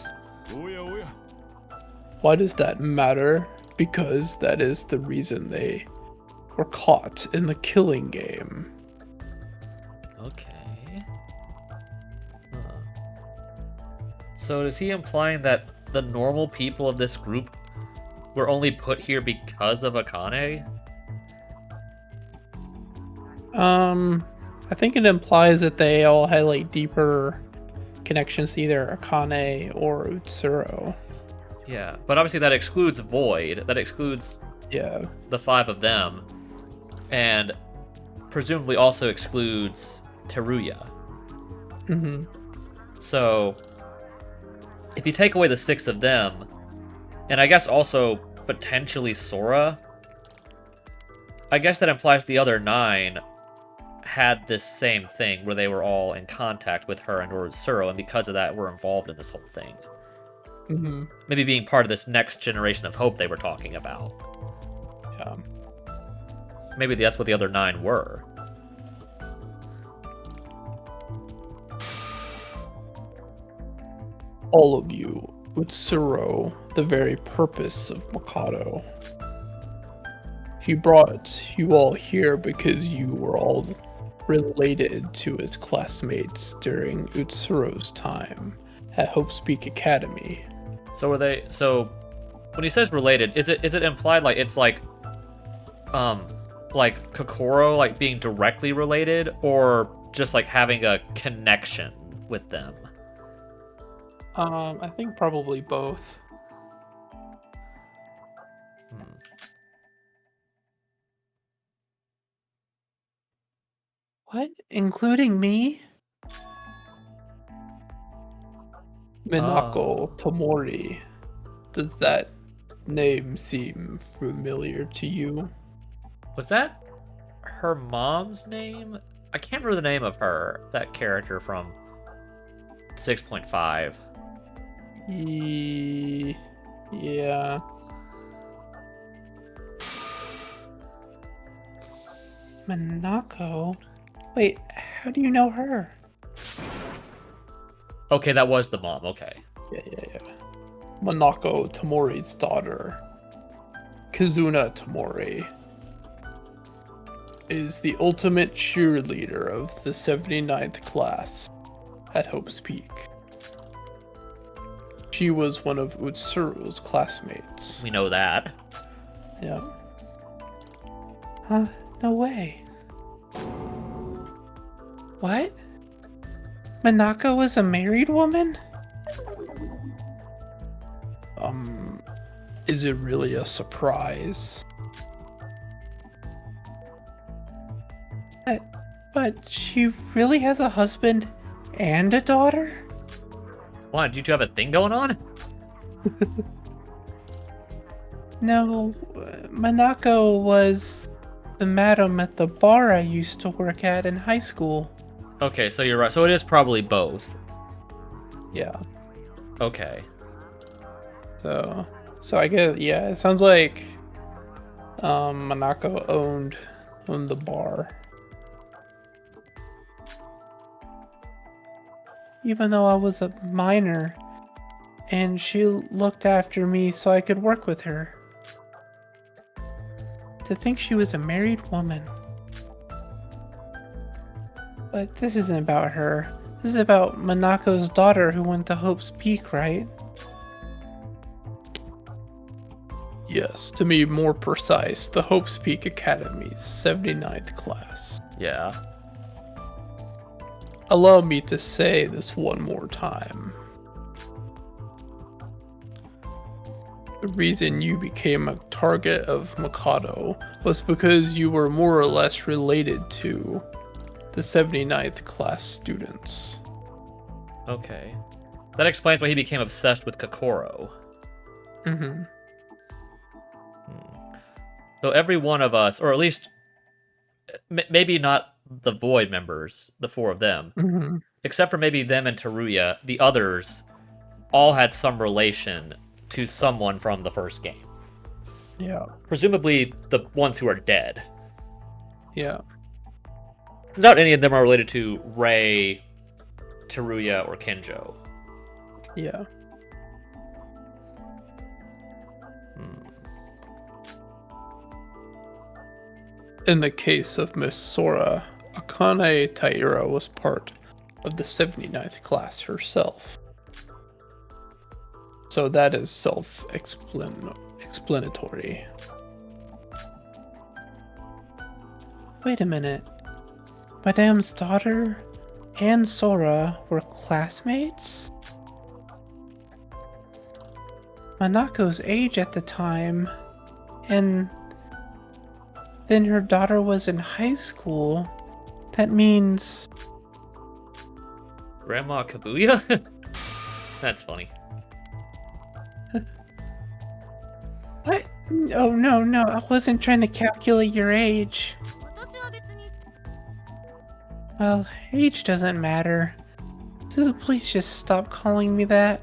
Speaker 2: Why does that matter? Because that is the reason they were caught in the killing game.
Speaker 1: Okay. So is he implying that the normal people of this group were only put here because of Akane?
Speaker 2: I think it implies that they all had like deeper connections to either Akane or Utsuro.
Speaker 1: Yeah, but obviously that excludes Void. That excludes the 5 of them. And presumably also excludes Teruya.
Speaker 2: Mm-hmm.
Speaker 1: So, if you take away the 6 of them, and I guess also potentially Sora, I guess that implies the other 9 had this same thing where they were all in contact with her and Utsuro, and because of that were involved in this whole thing.
Speaker 2: Mm-hmm.
Speaker 1: Maybe being part of this next generation of hope they were talking about.
Speaker 2: Yeah.
Speaker 1: Maybe that's what the other 9 were.
Speaker 2: All of you, Utsuro, the very purpose of Mikado. He brought you all here because you were all related to his classmates during Utsuro's time at Hope Speak Academy.
Speaker 1: So were they? So when he says related, is it implied like it's like Kokoro like being directly related, or just like having a connection with them?
Speaker 2: I think probably both. What? Including me? Minako Tomori. Does that name seem familiar to you?
Speaker 1: Was that her mom's name? I can't remember the name of that character from 6.5.
Speaker 2: Yeah. Minako? Wait, how do you know her?
Speaker 1: Okay, that was the mom. Okay.
Speaker 2: Yeah. Manako Tamori's daughter, Kizuna Tamori, is the ultimate cheerleader of the 79th class at Hope's Peak. She was one of Utsuru's classmates.
Speaker 1: We know that.
Speaker 2: Yeah. Huh? No way. What? Manako was a married woman? Is it really a surprise? But she really has a husband and a daughter?
Speaker 1: Why, did you two have a thing going on?
Speaker 2: No, Manako was the madam at the bar I used to work at in high school.
Speaker 1: Okay, so you're right. So it is probably both.
Speaker 2: Yeah.
Speaker 1: Okay.
Speaker 2: So I guess, yeah, it sounds like Manako owned the bar. Even though I was a minor, and she looked after me so I could work with her. To think she was a married woman. But this isn't about her. This is about Manako's daughter who went to Hope's Peak, right? Yes, to be more precise, the Hope's Peak Academy's 79th class.
Speaker 1: Yeah.
Speaker 2: Allow me to say this one more time. The reason you became a target of Mikado was because you were more or less related to the 79th class students.
Speaker 1: Okay. That explains why he became obsessed with Kokoro.
Speaker 2: Mm-hmm.
Speaker 1: So every one of us, or at least maybe not the Void members, the four of them,
Speaker 2: Mm-hmm.
Speaker 1: except for maybe them and Teruya, the others all had some relation to someone from the first game.
Speaker 2: Yeah.
Speaker 1: Presumably the ones who are dead.
Speaker 2: Yeah.
Speaker 1: So not any of them are related to Rei, Teruya, or Kenjo.
Speaker 2: Yeah. In the case of Miss Sora, Akane Taira was part of the 79th class herself. So that is self-explanatory. Wait a minute. Madame's daughter and Sora were classmates? Manako's age at the time, and then her daughter was in high school. That means...
Speaker 1: Grandma Kabuya? That's funny.
Speaker 2: What? Oh, no, I wasn't trying to calculate your age. Well, age doesn't matter. So please just stop calling me that.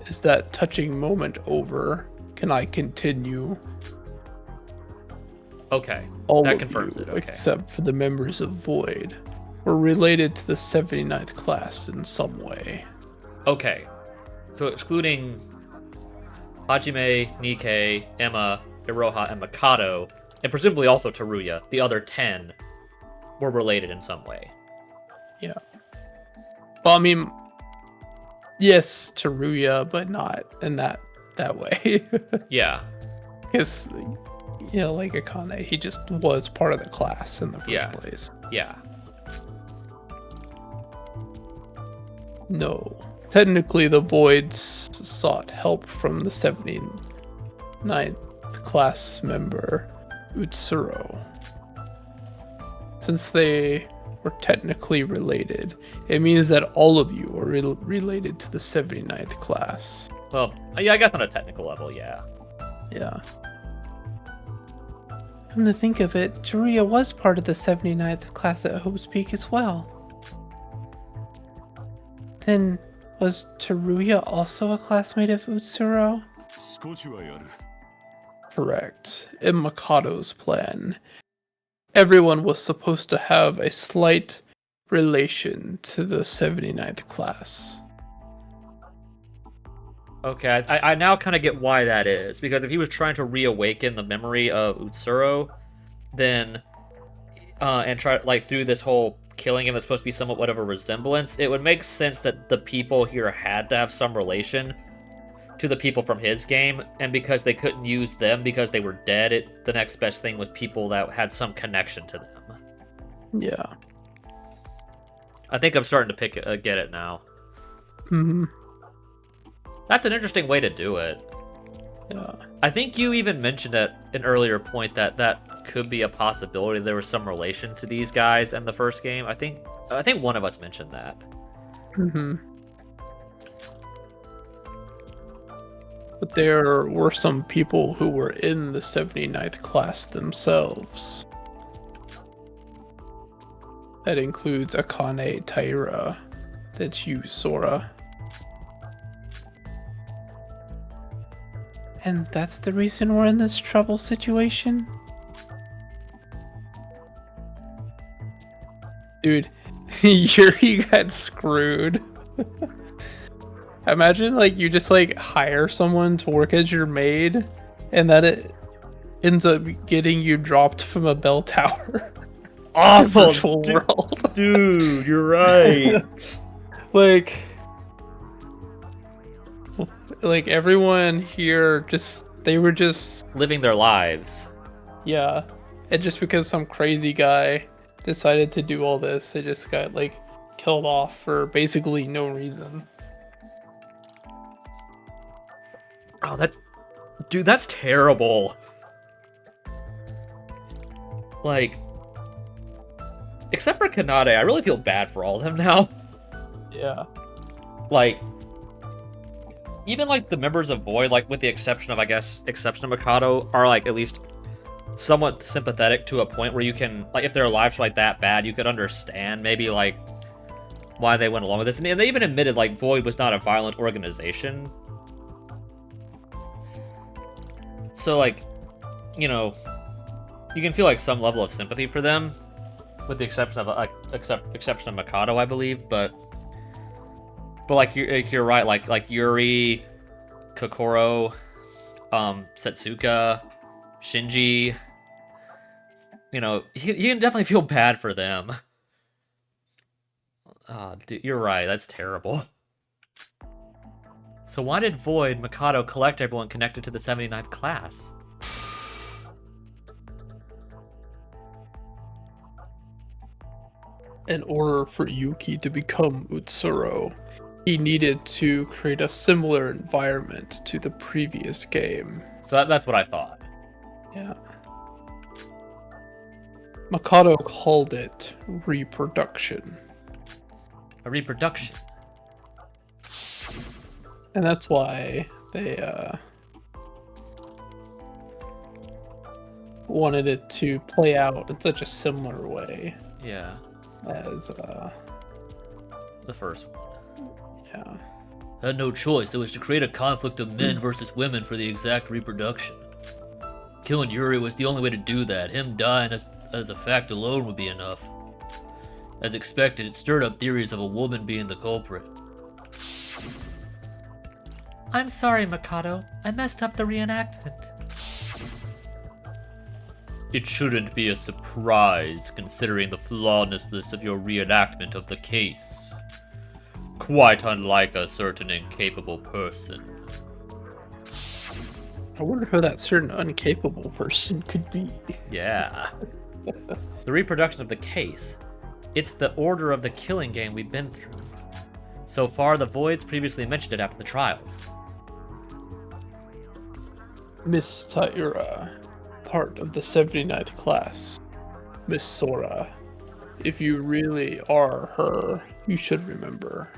Speaker 2: Is that touching moment over? Can I continue?
Speaker 1: Okay,
Speaker 2: All
Speaker 1: that
Speaker 2: of
Speaker 1: confirms
Speaker 2: you,
Speaker 1: it. Okay.
Speaker 2: except for the members of Void, were related to the 79th class in some way.
Speaker 1: Okay, so excluding Hajime, Nikkei, Emma, Iroha, and Mikado, and presumably also Teruya, the other 10 were related in some way.
Speaker 2: Yeah. Well, I mean, yes, Teruya, but not in that way.
Speaker 1: Yeah.
Speaker 2: Because, you know, like Akane, he just was part of the class in the first place.
Speaker 1: Yeah.
Speaker 2: No. Technically, the Voids sought help from the 79th class member, Utsuro. Since they were technically related, it means that all of you are related to the 79th class.
Speaker 1: Well, yeah, I guess on a technical level, yeah.
Speaker 2: Yeah. Come to think of it, Teruya was part of the 79th class at Hope's Peak as well. Then, was Teruya also a classmate of Utsuro? Correct. In Mikado's plan, everyone was supposed to have a slight relation to the 79th class.
Speaker 1: Okay, I now kind of get why that is, because if he was trying to reawaken the memory of Utsuro, then and try like through this whole killing him that's supposed to be somewhat of a resemblance, it would make sense that the people here had to have some relation to the people from his game, and because they couldn't use them because they were dead, the next best thing was people that had some connection to them.
Speaker 2: Yeah.
Speaker 1: I think I'm starting to get it now.
Speaker 2: Mm-hmm.
Speaker 1: That's an interesting way to do it.
Speaker 2: Yeah.
Speaker 1: I think you even mentioned at an earlier point that that could be a possibility. There was some relation to these guys in the first game. I think one of us mentioned that.
Speaker 2: Mm-hmm. But there were some people who were in the 79th class themselves. That includes Akane Taira. That's you, Sora. And that's the reason we're in this trouble situation? Dude, Yuri got screwed. Imagine, like, you just, like, hire someone to work as your maid, and that it ends up getting you dropped from a bell tower.
Speaker 1: Awful,
Speaker 2: virtual world.
Speaker 1: Dude, you're right.
Speaker 2: Like everyone here they were just
Speaker 1: living their lives.
Speaker 2: Yeah. And just because some crazy guy decided to do all this, they just got like killed off for basically no reason.
Speaker 1: Oh, that's terrible. Like, except for Kanade, I really feel bad for all of them now.
Speaker 2: Yeah.
Speaker 1: Like, even like the members of Void, like with the exception of Mikado, are like at least somewhat sympathetic to a point where you can, like, if their lives were like that bad, you could understand maybe like why they went along with this. And they even admitted like Void was not a violent organization. So like, you know, you can feel like some level of sympathy for them, with the exception of exception of Mikado, I believe. But like you're right, like Yuri, Kokoro, Setsuka, Shinji. You know, you can definitely feel bad for them. Dude, you're right. That's terrible. So why did Void Mikado collect everyone connected to the 79th class?
Speaker 2: In order for Yuki to become Utsuro, he needed to create a similar environment to the previous game.
Speaker 1: So that's what I thought.
Speaker 2: Yeah. Mikado called it reproduction.
Speaker 1: A reproduction.
Speaker 2: And that's why they wanted it to play out in such a similar way.
Speaker 1: Yeah.
Speaker 2: As
Speaker 1: the first one.
Speaker 2: Yeah.
Speaker 3: Had no choice. It was to create a conflict of men versus women for the exact reproduction. Killing Yuri was the only way to do that. Him dying as a fact alone would be enough. As expected, it stirred up theories of a woman being the culprit.
Speaker 1: I'm sorry, Mikado. I messed up the reenactment.
Speaker 3: It shouldn't be a surprise, considering the flawlessness of your reenactment of the case. Quite unlike a certain incapable person.
Speaker 2: I wonder who that certain incapable person could be.
Speaker 1: Yeah. The reproduction of the case. It's the order of the killing game we've been through. So far, the Voids previously mentioned it after the trials.
Speaker 2: Miss Taira, part of the 79th class. Miss Sora, if you really are her, you should remember.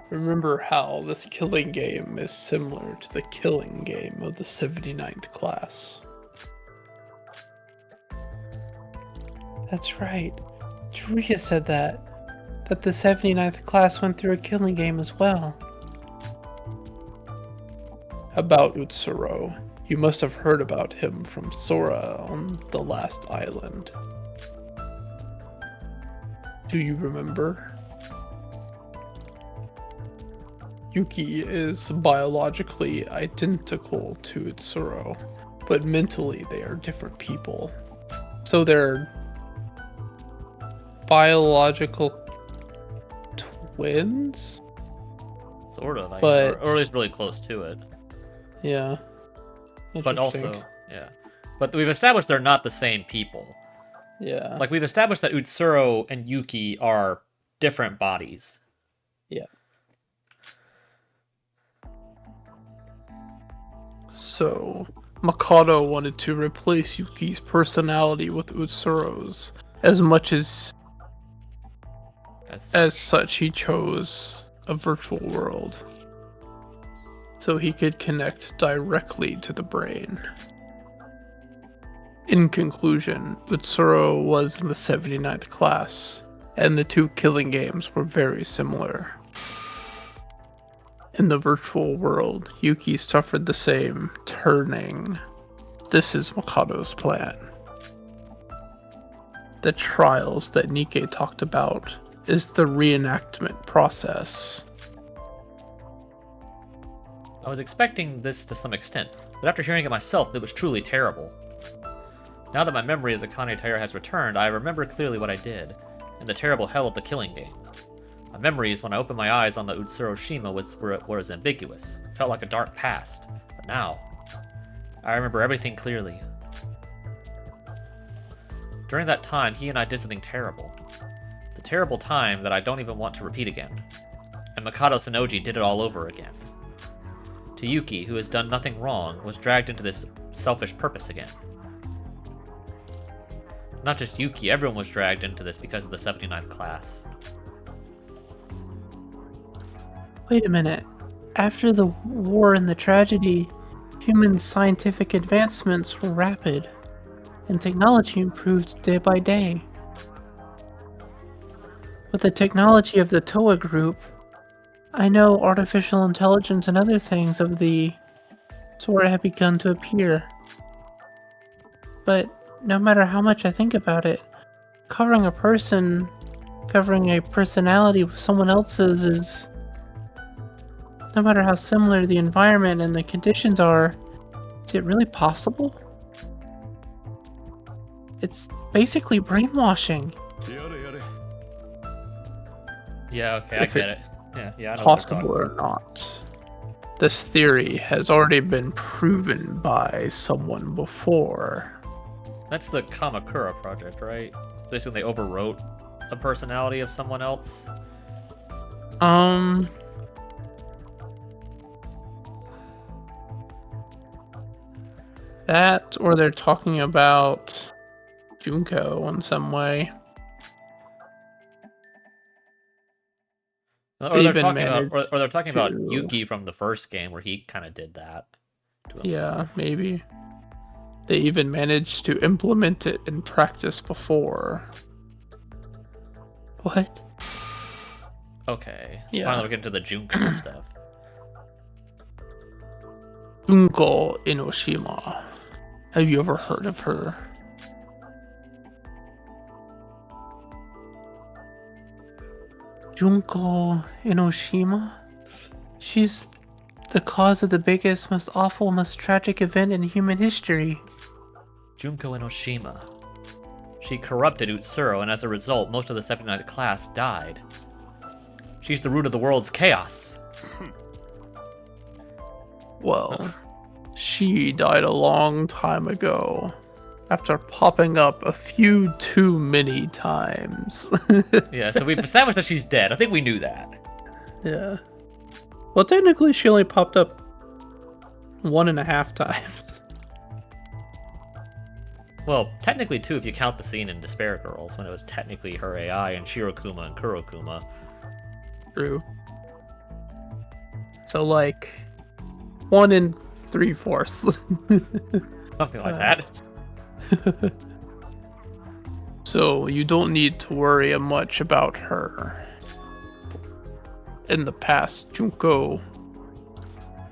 Speaker 2: Remember how this killing game is similar to the killing game of the 79th class. That's right. Juria said that the 79th class went through a killing game as well. About Utsuro. You must have heard about him from Sora on the last island. Do you remember? Yuki is biologically identical to Utsuro, but mentally they are different people. So they're biological twins?
Speaker 1: Sort of,
Speaker 2: But-
Speaker 1: or at least really close to it.
Speaker 2: Yeah.
Speaker 1: But
Speaker 2: Interesting.
Speaker 1: also, yeah. But we've established they're not the same people.
Speaker 2: Yeah.
Speaker 1: Like, we've established that Utsuro and Yuki are different bodies.
Speaker 2: Yeah. So, Mikado wanted to replace Yuki's personality with Utsuro's. As much as such, he chose a virtual world. So he could connect directly to the brain. In conclusion, Utsuro was in the 79th class, and the two killing games were very similar. In the virtual world, Yuki suffered the same turning. This is Mikado's plan. The trials that Nikke talked about is the reenactment process.
Speaker 1: I was expecting this to some extent, but after hearing it myself, it was truly terrible. Now that my memory as Akane Taira has returned, I remember clearly what I did, in the terrible hell of the killing game. My memories, when I opened my eyes on the Utsuro Shima, was ambiguous. It felt like a dark past. But now, I remember everything clearly. During that time, he and I did something terrible. It's a terrible time that I don't even want to repeat again. And Mikado Sonoji did it all over again. To Yuki, who has done nothing wrong, was dragged into this selfish purpose again. Not just Yuki, everyone was dragged into this because of the 79th class.
Speaker 2: Wait a minute. After the war and the tragedy, human scientific advancements were rapid, and technology improved day by day. With the technology of the Toa group, I know artificial intelligence and other things of the sort have begun to appear. But no matter how much I think about it, covering a personality with someone else's is... No matter how similar the environment and the conditions are, is it really possible? It's basically brainwashing.
Speaker 1: Yeah, okay, I
Speaker 2: If
Speaker 1: get it. Yeah, I know what they're
Speaker 2: Possible or not. This theory has already been proven by someone before.
Speaker 1: That's the Kamakura project, right? It's basically they overwrote a personality of someone else.
Speaker 2: That, or they're talking about Junko in some way.
Speaker 1: Or
Speaker 2: They
Speaker 1: they're
Speaker 2: even
Speaker 1: talking about,
Speaker 2: managed
Speaker 1: or they're talking about
Speaker 2: to-
Speaker 1: Yuki from the first game where he kind of did that to
Speaker 2: Yeah,
Speaker 1: himself.
Speaker 2: maybe. They even managed to implement it in practice before. What?
Speaker 1: Okay.
Speaker 2: Yeah.
Speaker 1: Finally, we're getting to the Junko stuff.
Speaker 2: Junko Enoshima. Have you ever heard of her? Junko Enoshima? She's the cause of the biggest, most awful, most tragic event in human history.
Speaker 1: Junko Enoshima. She corrupted Utsuro, and as a result, most of the 79th class died. She's the root of the world's chaos.
Speaker 2: Well, she died a long time ago, after popping up a few too many times.
Speaker 1: Yeah, so we've established that she's dead. I think we knew that.
Speaker 2: Yeah. Well, technically, she only popped up 1.5 times.
Speaker 1: Well, technically two if you count the scene in Despair Girls, when it was technically her AI and Shirokuma and Kurokuma.
Speaker 2: True. So, like, 1 and 3/4.
Speaker 1: Something like that.
Speaker 2: So, you don't need to worry much about her. In the past, Junko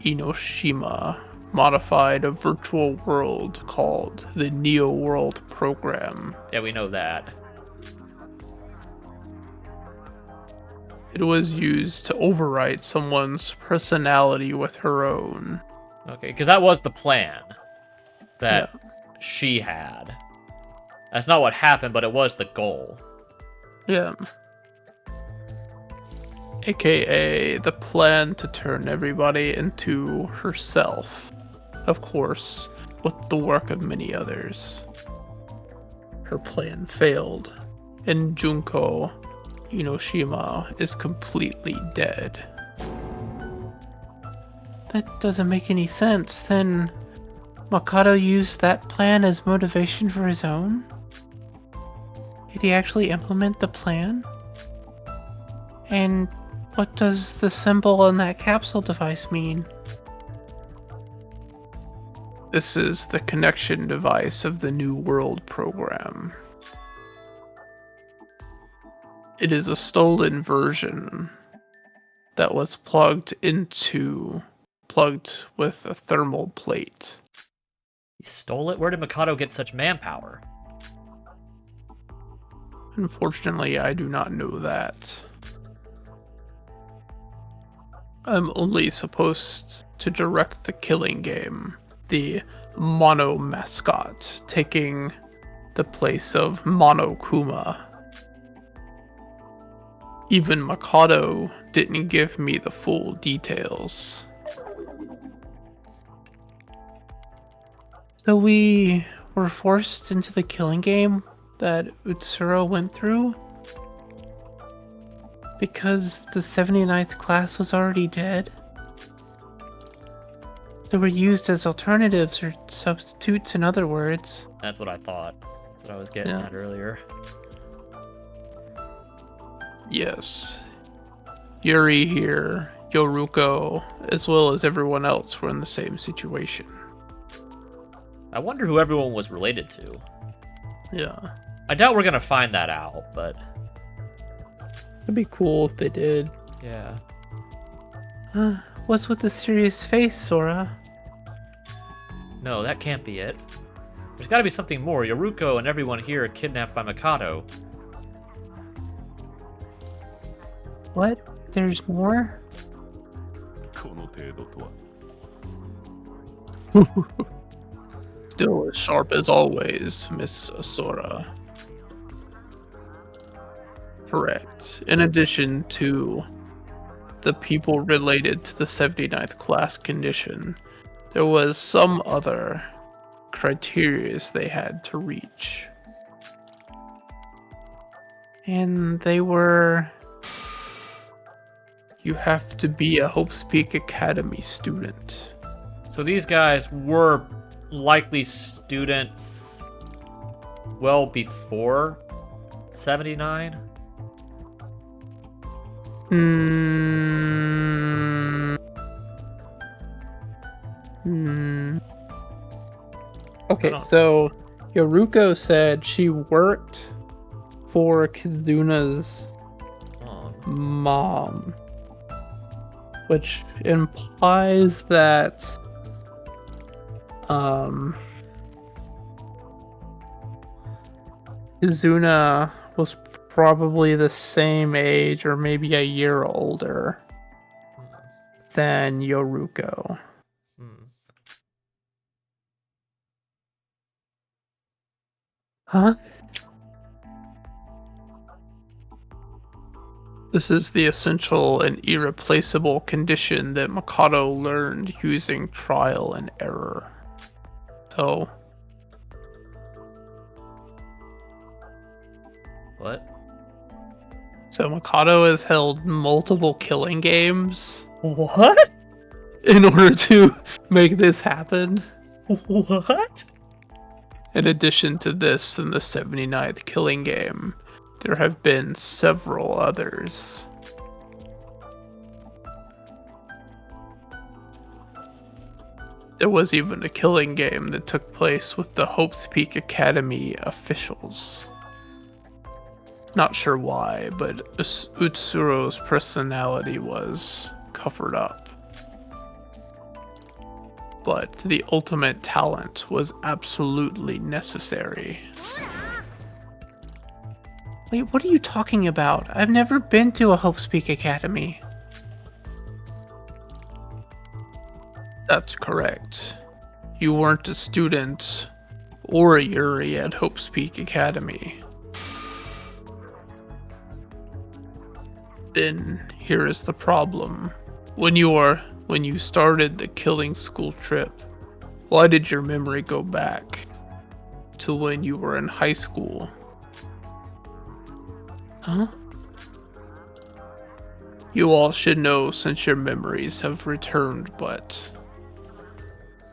Speaker 2: Enoshima modified a virtual world called the Neo World Program.
Speaker 1: Yeah, we know that.
Speaker 2: It was used to overwrite someone's personality with her own.
Speaker 1: Okay, because that was the plan that
Speaker 2: Yeah.
Speaker 1: she had. That's not what happened, but it was the goal.
Speaker 2: Yeah. AKA the plan to turn everybody into herself. Of course, with the work of many others. Her plan failed, and Junko Inoshima is completely dead. That doesn't make any sense. Then Makoto used that plan as motivation for his own? Did he actually implement the plan? And what does the symbol on that capsule device mean? This is the connection device of the New World program. It is a stolen version that was plugged with a thermal plate.
Speaker 1: He stole it? Where did Mikado get such manpower?
Speaker 2: Unfortunately, I do not know that. I'm only supposed to direct the killing game, the Mono mascot, taking the place of Monokuma. Even Mikado didn't give me the full details. So we were forced into the killing game that Utsuro went through? Because the 79th class was already dead? They were used as alternatives or substitutes, in other words.
Speaker 1: That's what I thought. That's what I was getting at earlier.
Speaker 2: Yes. Yuri here, Yoruko, as well as everyone else were in the same situation.
Speaker 1: I wonder who everyone was related to.
Speaker 2: Yeah.
Speaker 1: I doubt we're gonna find that out, but...
Speaker 2: It'd be cool if they did.
Speaker 1: yeah.
Speaker 2: What's with the serious face, Sora?
Speaker 1: No, that can't be it. There's gotta be something more. Yoruko and everyone here are kidnapped by Mikado.
Speaker 2: What? There's more? Still as sharp as always, Miss Sora. Correct. In addition to the people related to the 79th class condition, there was some other criteria they had to reach. And they were... You have to be a Hope's Peak Academy student.
Speaker 1: So these guys were likely students well before 79?
Speaker 2: Okay, so Yoruko said she worked for Kizuna's mom, which implies that Kizuna was probably the same age or maybe a year older than Yoruko. Huh? This is the essential and irreplaceable condition that Mikado learned using trial and error. So...
Speaker 1: What?
Speaker 2: So Mikado has held multiple killing games.
Speaker 1: What?
Speaker 2: In order to make this happen.
Speaker 1: What?
Speaker 2: In addition to this and the 79th killing game, there have been several others. There was even a killing game that took place with the Hope's Peak Academy officials. Not sure why, but Utsuro's personality was covered up. But the ultimate talent was absolutely necessary. Wait, what are you talking about? I've never been to a Hope Speak Academy. That's correct. You weren't a student or a Yuri at Hope Speak Academy. Then here is the problem. When you started the killing school trip, why did your memory go back to when you were in high school? Huh? You all should know since your memories have returned, but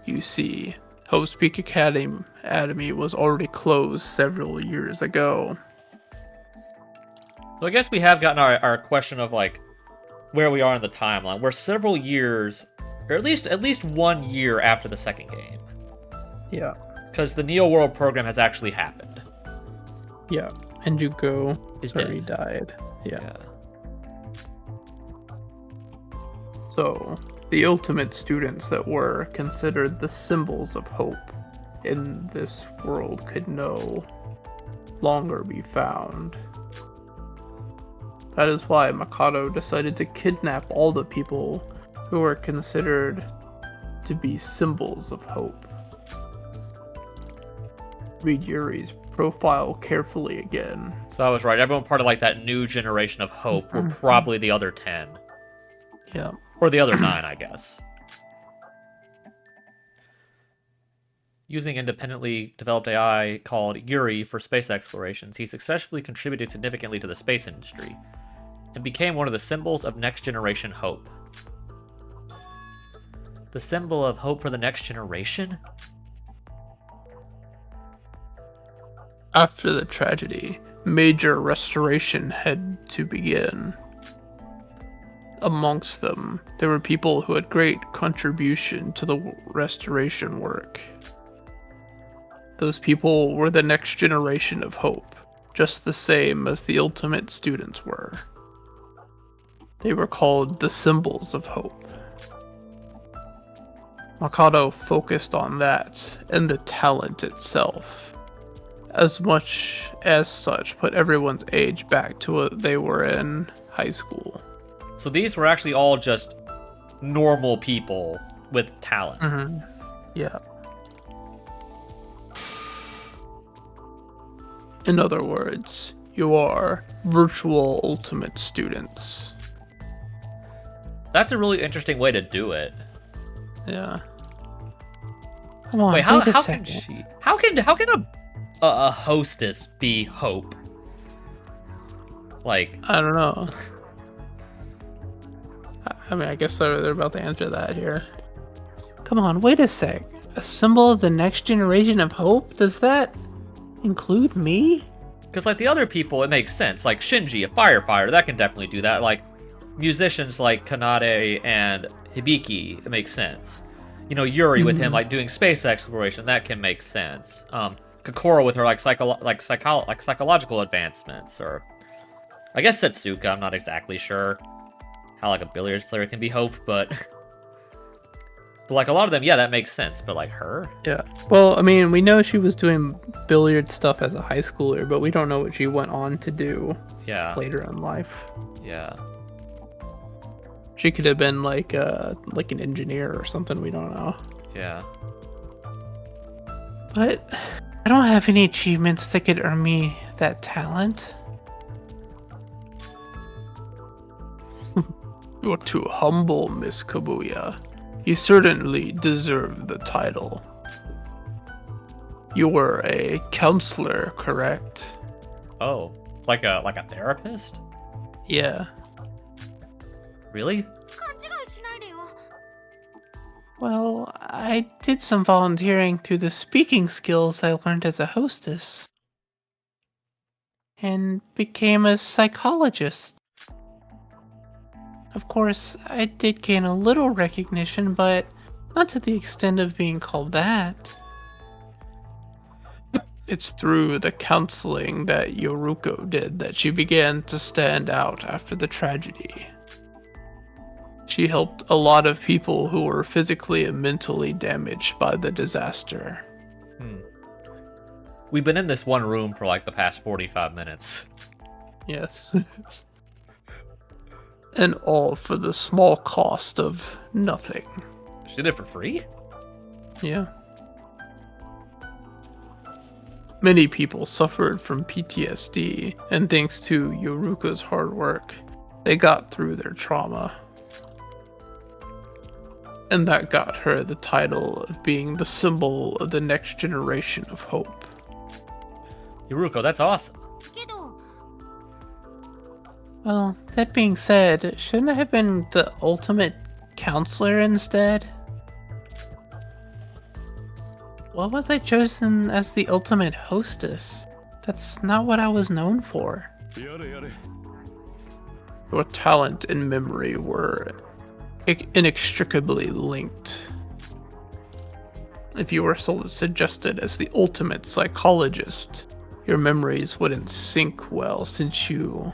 Speaker 2: you see, Hope Speak Academy was already closed several years ago.
Speaker 1: So I guess we have gotten our question of like where we are in the timeline. We're several years, or at least 1 year after the second game.
Speaker 2: Yeah.
Speaker 1: Because the Neo World program has actually happened.
Speaker 2: Yeah. And Yuko
Speaker 1: Is
Speaker 2: already
Speaker 1: dead.
Speaker 2: died. Yeah. So, the ultimate students that were considered the symbols of hope in this world could no longer be found. That is why Mikado decided to kidnap all the people who were considered to be symbols of hope. Read Yuri's profile carefully again.
Speaker 1: So I was right. Everyone part of like that new generation of hope were probably the other 10.
Speaker 2: Yeah.
Speaker 1: Or the other 9, I guess. Using independently developed AI called Yuri for space explorations, he successfully contributed significantly to the space industry and became one of the symbols of next generation hope. The symbol of hope for the next generation?
Speaker 2: After the tragedy, major restoration had to begin. Amongst them, there were people who had great contribution to the restoration work. Those people were the next generation of hope, just the same as the ultimate students were. They were called the symbols of hope. Mikado focused on that and the talent itself. As much as such, put everyone's age back to what they were in high school.
Speaker 1: So these were actually all just normal people with talent.
Speaker 2: Mm-hmm. Yeah. In other words, you are virtual ultimate students.
Speaker 1: That's a really interesting way to do it.
Speaker 2: Yeah. Come on,
Speaker 1: Wait, how
Speaker 2: a
Speaker 1: can
Speaker 2: second.
Speaker 1: she? How can a hostess be hope? Like,
Speaker 2: I don't know. I mean, I guess they're about to answer that here. Come on, wait a sec. A symbol of the next generation of hope? Does that include me?
Speaker 1: because like the other people, it makes sense. Like Shinji, a firefighter, that can definitely do that. Like musicians like Kanade and Hibiki, it makes sense. You know, Yuri with him like doing space exploration, that can make sense. Kokoro with her like psychological advancements, or I guess Setsuka, I'm not exactly sure how like a billiards player can be hope, but like a lot of them, yeah, that makes sense. But like her,
Speaker 2: Yeah. Well, I mean, we know she was doing billiard stuff as a high schooler, but we don't know what she went on to do
Speaker 1: yeah,
Speaker 2: later in life.
Speaker 1: yeah.
Speaker 2: She could have been like an engineer or something. We don't know.
Speaker 1: Yeah.
Speaker 2: But I don't have any achievements that could earn me that talent. You're too humble, Miss Kabuya. You certainly deserve the title. You were a counselor, correct?
Speaker 1: Oh, like a therapist?
Speaker 2: Yeah.
Speaker 1: Really?
Speaker 2: Well, I did some volunteering through the speaking skills I learned as a hostess. And became a psychologist. Of course, I did gain a little recognition, but not to the extent of being called that. It's through the counseling that Yoruko did that she began to stand out after the tragedy. She helped a lot of people who were physically and mentally damaged by the disaster.
Speaker 1: We've been in this one room for like the past 45 minutes.
Speaker 2: Yes. And all for the small cost of nothing.
Speaker 1: She did it for free?
Speaker 2: Yeah. Many people suffered from PTSD, and thanks to Yoruko's hard work, they got through their trauma. And that got her the title of being the symbol of the next generation of hope.
Speaker 1: Yuruko, that's awesome.
Speaker 2: Well, that being said, shouldn't I have been the ultimate counselor instead? Why was I chosen as the ultimate hostess? That's not what I was known for. Your talent and memory were inextricably linked. If you were suggested as the ultimate psychologist, your memories wouldn't sync well since you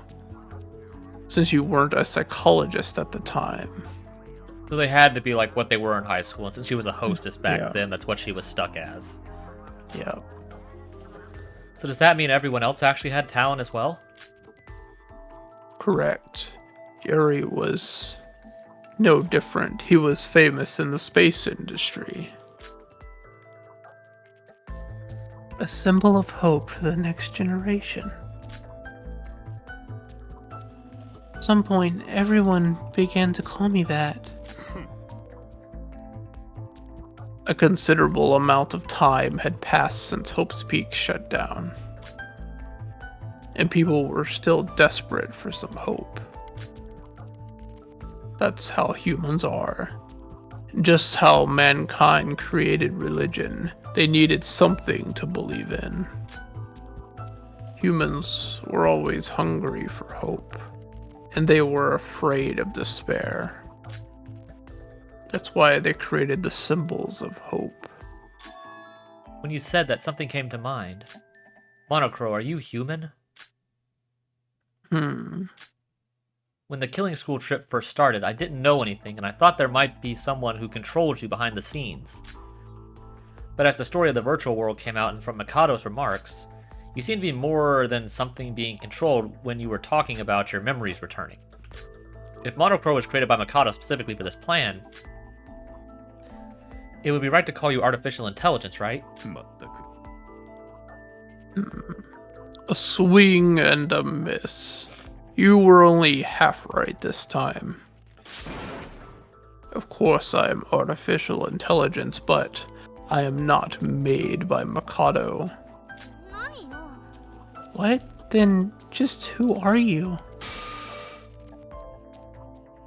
Speaker 2: weren't a psychologist at the time.
Speaker 1: So they had to be like what they were in high school, and since she was a hostess back then, that's what she was stuck as.
Speaker 2: Yeah.
Speaker 1: So does that mean everyone else actually had talent as well?
Speaker 2: Correct. Yuri was no different. He was famous in the space industry. A symbol of hope for the next generation. At some point, everyone began to call me that. A considerable amount of time had passed since Hope's Peak shut down, and people were still desperate for some hope. That's how humans are. Just how mankind created religion, they needed something to believe in. Humans were always hungry for hope, and they were afraid of despair. That's why they created the symbols of hope.
Speaker 1: When you said that, something came to mind. Monocro, are you human? When the killing school trip first started, I didn't know anything, and I thought there might be someone who controlled you behind the scenes. But as the story of the virtual world came out, and from Mikado's remarks, you seem to be more than something being controlled when you were talking about your memories returning. If Monocro was created by Mikado specifically for this plan, it would be right to call you artificial intelligence, right?
Speaker 2: A swing and a miss. You were only half right this time. Of course I am artificial intelligence, but I am not made by Mikado. What? Then just who are you?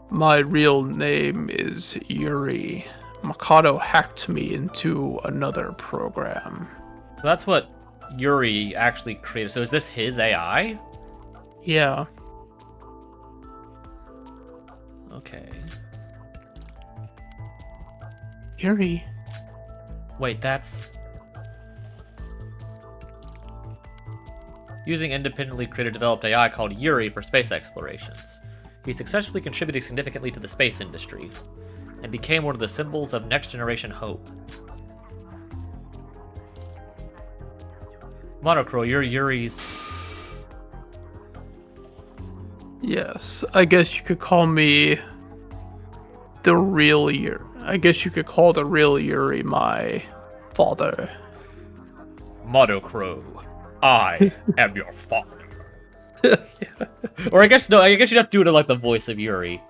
Speaker 2: My real name is Yuri. Mikado hacked me into another program.
Speaker 1: So that's what Yuri actually created. So is this his AI?
Speaker 2: Yeah.
Speaker 1: Okay.
Speaker 2: Yuri.
Speaker 1: Wait, that's... Using independently created developed AI called Yuri for space explorations. He successfully contributed significantly to the space industry, and became one of the symbols of next-generation hope. Monocro, you're Yuri's...
Speaker 2: Yes, I guess you could call me the real Yuri. I guess you could call the real Yuri my father.
Speaker 1: Monocro, I am your father. Or I guess you'd have to do it in like the voice of Yuri.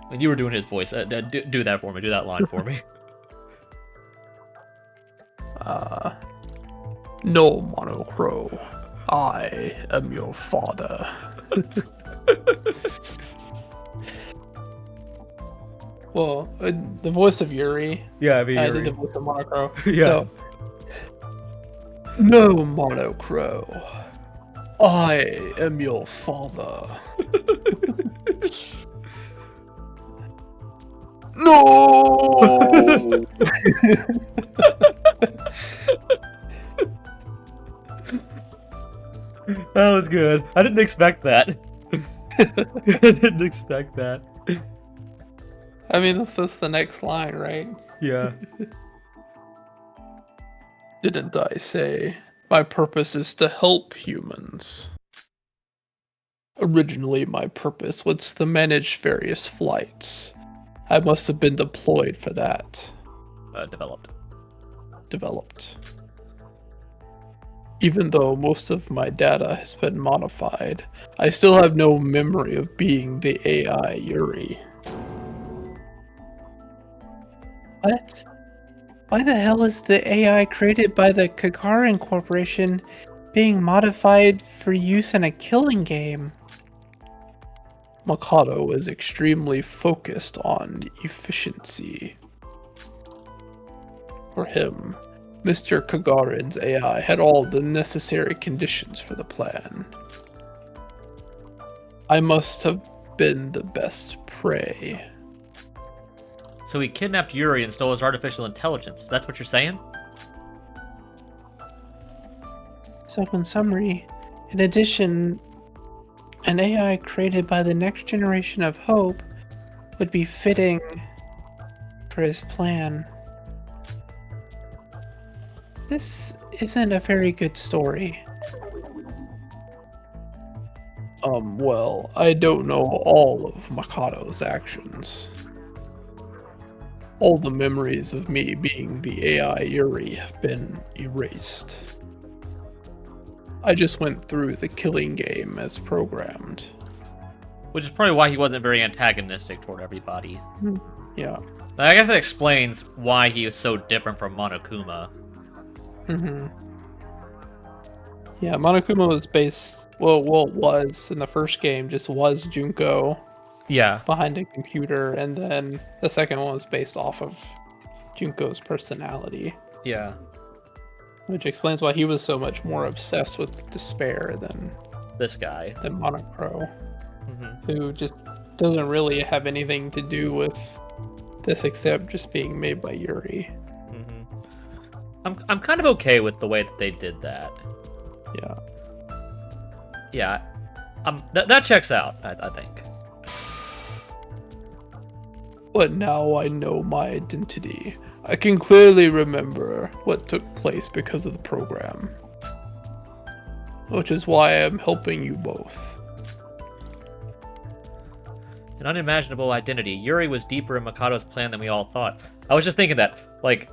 Speaker 1: When you were doing his voice, do that for me. Do that line for me.
Speaker 2: No, Monocro. I am your father. Well, the voice of Yuri.
Speaker 1: Yeah, I mean,
Speaker 2: I did the voice of Monocro.
Speaker 1: Yeah.
Speaker 2: So, no, Monocro. I am your father. No!
Speaker 1: That was good. I didn't expect that. I didn't expect that.
Speaker 2: I mean, that's the next line, right?
Speaker 1: Yeah.
Speaker 2: Didn't I say My purpose is to help humans. Originally, my purpose was to manage various flights. I must have been deployed for that. Developed. Even though most of my data has been modified, I still have no memory of being the AI Yuri. What? Why the hell is the AI created by the Kagarin Corporation being modified for use in a killing game? Mikado is extremely focused on efficiency. For him, Mr. Kagarin's AI had all the necessary conditions for the plan. I must have been the best prey.
Speaker 1: So he kidnapped Yuri and stole his artificial intelligence. That's what you're saying?
Speaker 2: So in summary, in addition, an AI created by the next generation of Hope would be fitting for his plan. This isn't a very good story. Well, I don't know all of Mikado's actions. All the memories of me being the AI Yuri have been erased. I just went through the killing game as programmed.
Speaker 1: Which is probably why he wasn't very antagonistic toward everybody.
Speaker 2: Yeah.
Speaker 1: I guess that explains why he is so different from Monokuma.
Speaker 2: Yeah, Monokuma was based... Well, was in the first game, just was Junko.
Speaker 1: Yeah.
Speaker 2: Behind a computer, and then the second one was based off of Junko's personality.
Speaker 1: Yeah.
Speaker 2: Which explains why he was so much more obsessed with despair than
Speaker 1: this guy.
Speaker 2: Than Monocro. Who just doesn't really have anything to do with this except just being made by Yuri.
Speaker 1: I'm kind of okay with the way that they did that.
Speaker 2: Yeah.
Speaker 1: Yeah. That checks out, I think.
Speaker 2: But now I know my identity. I can clearly remember what took place because of the program. Which is why I'm helping you both.
Speaker 1: An unimaginable identity. Yuri was deeper in Mikado's plan than we all thought. I was just thinking that, like,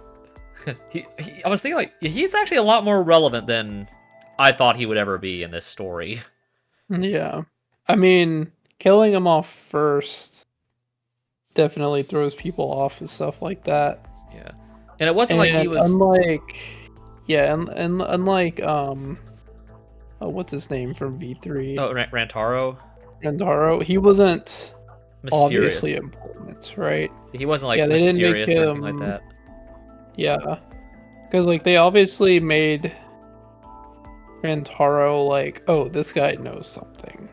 Speaker 1: I was thinking, like, he's actually a lot more relevant than I thought he would ever be in this story.
Speaker 2: Yeah. I mean, killing him off first definitely throws people off and stuff like that.
Speaker 1: Yeah. And it wasn't like he was...
Speaker 2: Unlike... Yeah, and unlike, what's his name from V3?
Speaker 1: Oh, Rantaro?
Speaker 2: Rantaro, he wasn't...
Speaker 1: Mysterious.
Speaker 2: Obviously important, right?
Speaker 1: He wasn't like
Speaker 2: they
Speaker 1: mysterious
Speaker 2: didn't make
Speaker 1: or anything like that.
Speaker 2: Yeah, because like they obviously made Rantaro like, oh, this guy knows something,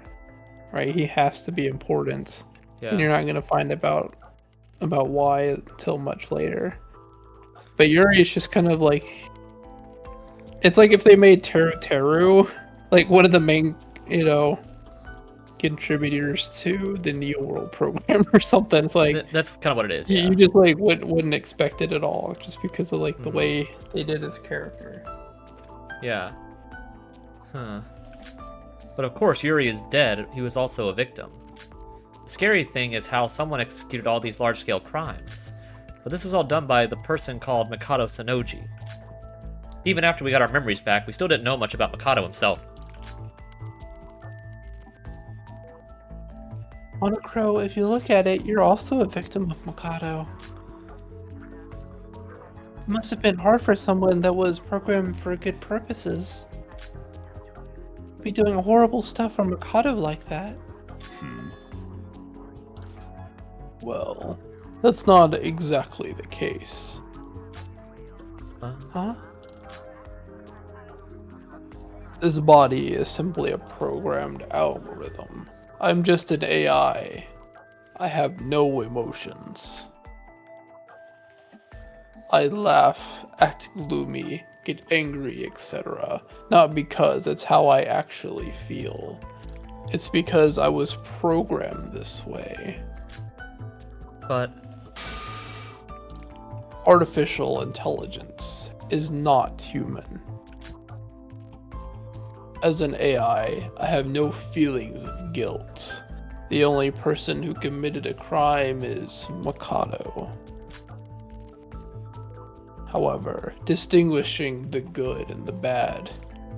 Speaker 2: right? He has to be important, and you're not gonna find about why until much later. But Yuri is just kind of like, it's like if they made Teru like one of the main, contributors to the Neo World program or something. It's like
Speaker 1: that's kind of what it is. Yeah.
Speaker 2: You just like wouldn't expect it at all, just because of like the way they did his character.
Speaker 1: Yeah. Huh. But of course, Yuri is dead. He was also a victim. The scary thing is how someone executed all these large-scale crimes. But this was all done by the person called Mikado Sonoji. Even after we got our memories back, we still didn't know much about Mikado himself.
Speaker 2: Monocro, if you look at it, you're also a victim of Mikado. It must have been hard for someone that was programmed for good purposes. Be doing horrible stuff for Mikado like that. Well, that's not exactly the case. Huh? This body is simply a programmed algorithm. I'm just an AI. I have no emotions. I laugh, act gloomy, get angry, etc. Not because it's how I actually feel. It's because I was programmed this way.
Speaker 1: But
Speaker 2: artificial intelligence is not human. As an AI, I have no feelings of guilt. The only person who committed a crime is Mikado. However, distinguishing the good and the bad,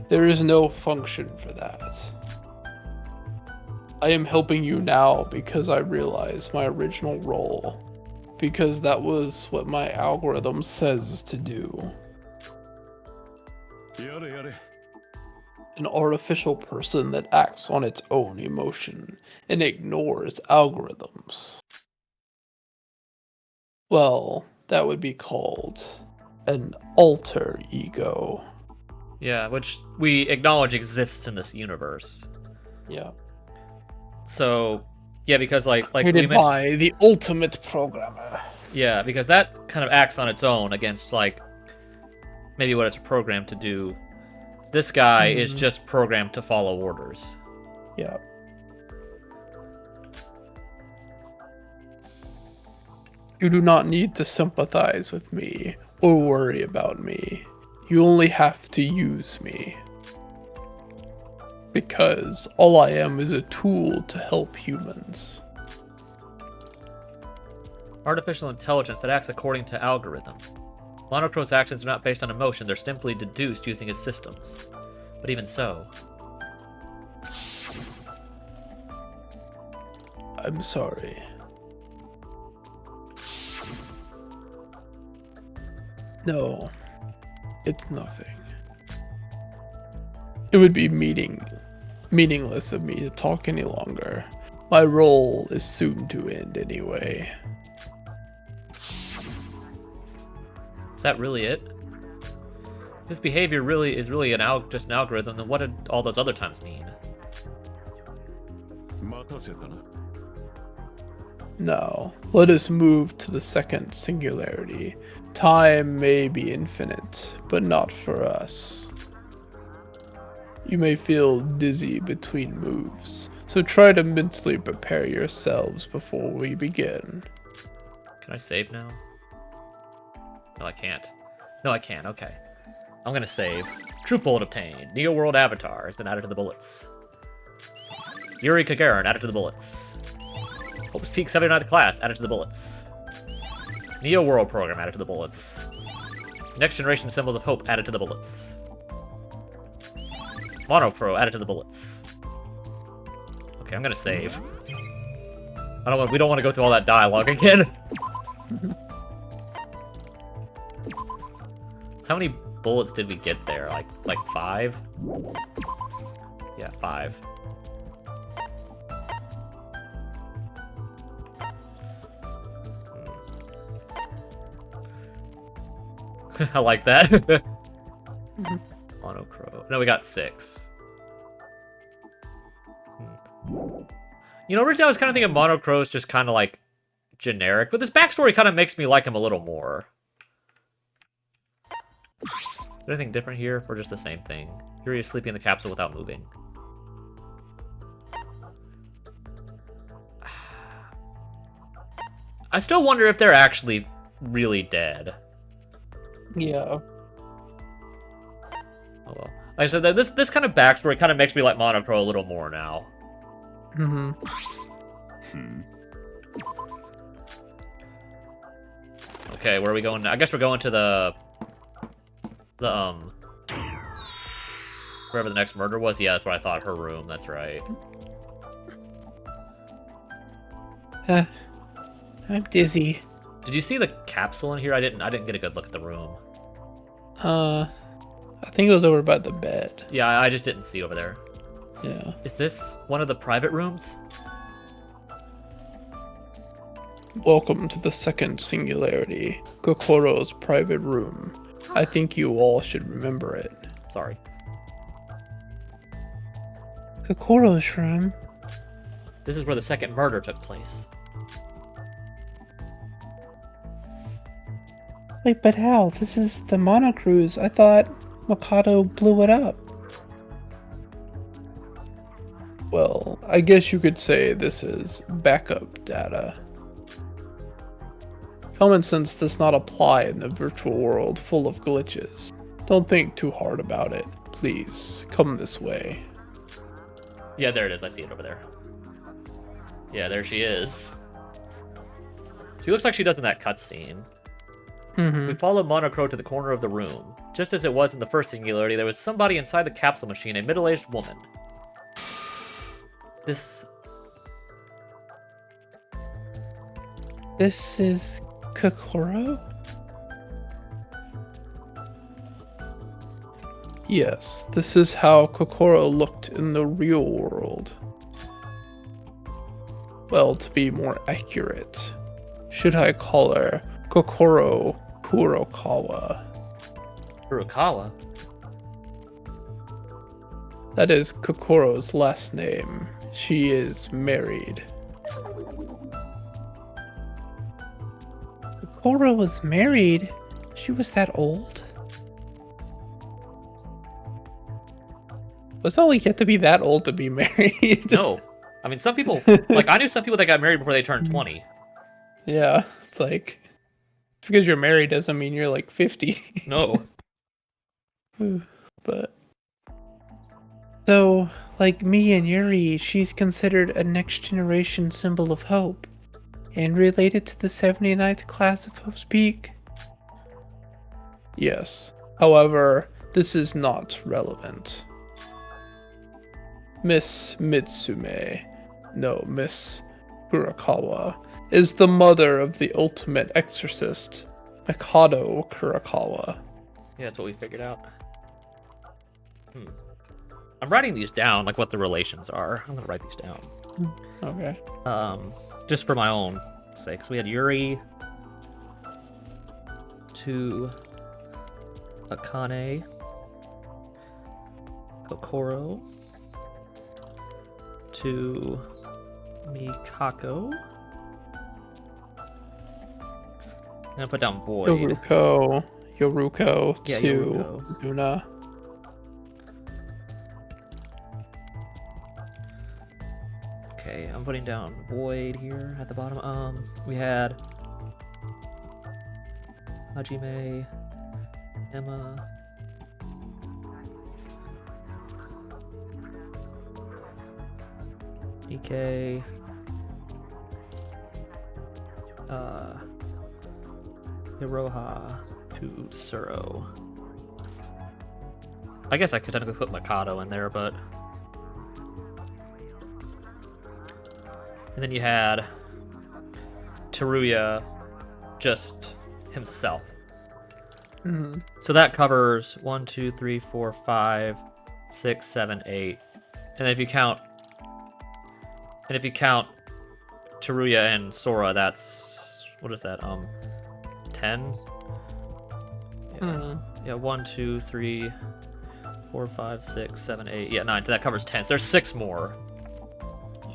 Speaker 2: there is no function for that. I am helping you now because I realize my original role, because that was what my algorithm says to do. An artificial person that acts on its own emotion and ignores algorithms. Well, that would be called an alter ego.
Speaker 1: Yeah, which we acknowledge exists in this universe.
Speaker 2: Yeah.
Speaker 1: So, yeah, because like we
Speaker 2: Created
Speaker 1: mentioned,
Speaker 2: by the ultimate programmer.
Speaker 1: yeah, because that kind of acts on its own against like maybe what it's programmed to do. This guy is just programmed to follow orders.
Speaker 2: Yeah. You do not need to sympathize with me or worry about me. You only have to use me. Because all I am is a tool to help humans.
Speaker 1: Artificial intelligence that acts according to algorithm. Monocro's actions are not based on emotion, they're simply deduced using his systems. But even so...
Speaker 2: I'm sorry. No, it's nothing. It would be meaningless of me to talk any longer. My role is soon to end anyway.
Speaker 1: Is that really it? If this behavior really is just an algorithm, then what did all those other times mean?
Speaker 2: Now, let us move to the second singularity. Time may be infinite, but not for us. You may feel dizzy between moves, so try to mentally prepare yourselves before we begin.
Speaker 1: Can I save now? No, I can't. No, I can. Okay. I'm gonna save. Troop bullet obtained. Neo World Avatar has been added to the bullets. Yuri Kagarin added to the bullets. Opus Peak 79th class added to the bullets. Neo World program added to the bullets. Next generation symbols of hope added to the bullets. Monocro added to the bullets. Okay, I'm gonna save. We don't want to go through all that dialogue again. So how many bullets did we get there? Like 5? Yeah, 5. I like that. Monocro. No, we got 6. You know, originally I was kind of thinking Monocro's just kind of like generic, but this backstory kind of makes me like him a little more. Is there anything different here, or just the same thing? Yuri is sleeping in the capsule without moving. I still wonder if they're actually really dead.
Speaker 2: Yeah.
Speaker 1: Oh well. Like I said, this kind of backstory kind of makes me like Monocro a little more now. Okay, where are we going now? I guess we're going to the wherever the next murder was. Yeah, that's what I thought. Her room. That's right.
Speaker 2: I'm dizzy.
Speaker 1: Did you see the capsule in here? I didn't get a good look at the room.
Speaker 2: I think it was over by the bed.
Speaker 1: Yeah, I just didn't see over there.
Speaker 2: Yeah.
Speaker 1: Is this one of the private rooms?
Speaker 2: Welcome to the second singularity, Kokoro's private room. I think you all should remember it.
Speaker 1: Sorry.
Speaker 2: Kokoro's room?
Speaker 1: This is where the second murder took place.
Speaker 2: Wait, but how? This is the Monocruise. I thought Mikado blew it up. Well, I guess you could say this is backup data. Common sense does not apply in the virtual world full of glitches. Don't think too hard about it. Please, come this way.
Speaker 1: Yeah, there it is. I see it over there. Yeah, there she is. She looks like she does in that cutscene.
Speaker 2: Mm-hmm.
Speaker 1: We followed Monochrome to the corner of the room. Just as it was in the first Singularity, there was somebody inside the capsule machine, a middle-aged woman. This
Speaker 2: is Kokoro? Yes, this is how Kokoro looked in the real world. Well, to be more accurate, should I call her Kokoro Kurokawa?
Speaker 1: Kurokawa?
Speaker 2: That is Kokoro's last name. She is married. Kokoro was married? She was that old? It's not like you have to be that old to be married.
Speaker 1: No. I mean, some people... Like, I knew some people that got married before they turned 20.
Speaker 2: Yeah, it's like... Because you're married doesn't mean you're like 50.
Speaker 1: No.
Speaker 2: But... So, like me and Yuri, she's considered a next-generation symbol of hope. And related to the 79th class of Hope's Peak? Yes. However, this is not relevant. Miss Mitsume, no, Miss Kurokawa, is the mother of the ultimate exorcist, Mikado Kurokawa.
Speaker 1: Yeah, that's what we figured out. I'm writing these down, like what the relations are. I'm gonna write these down.
Speaker 2: Okay.
Speaker 1: Just for my own sake. So we had Yuri to Akane, Kokoro to Mikako. I'm gonna put down Void.
Speaker 2: Yoruko
Speaker 1: Yeah,
Speaker 2: to
Speaker 1: Yoruko.
Speaker 2: Yuna.
Speaker 1: Okay, I'm putting down Void here at the bottom. We had Hajime, Emma, DK, Hiroha to Tsuro. I guess I could technically put Mikado in there, but... And then you had Teruya just himself.
Speaker 2: Mm-hmm.
Speaker 1: So that covers 1, 2, 3, 4, 5, 6, 7, 8. And then if you count Teruya and Sora, that's, what is that? 10? Yeah.
Speaker 2: Mm-hmm.
Speaker 1: Yeah, 1, 2, 3, 4, 5, 6, 7, 8. Yeah, 9. So that covers 10. So there's 6 more.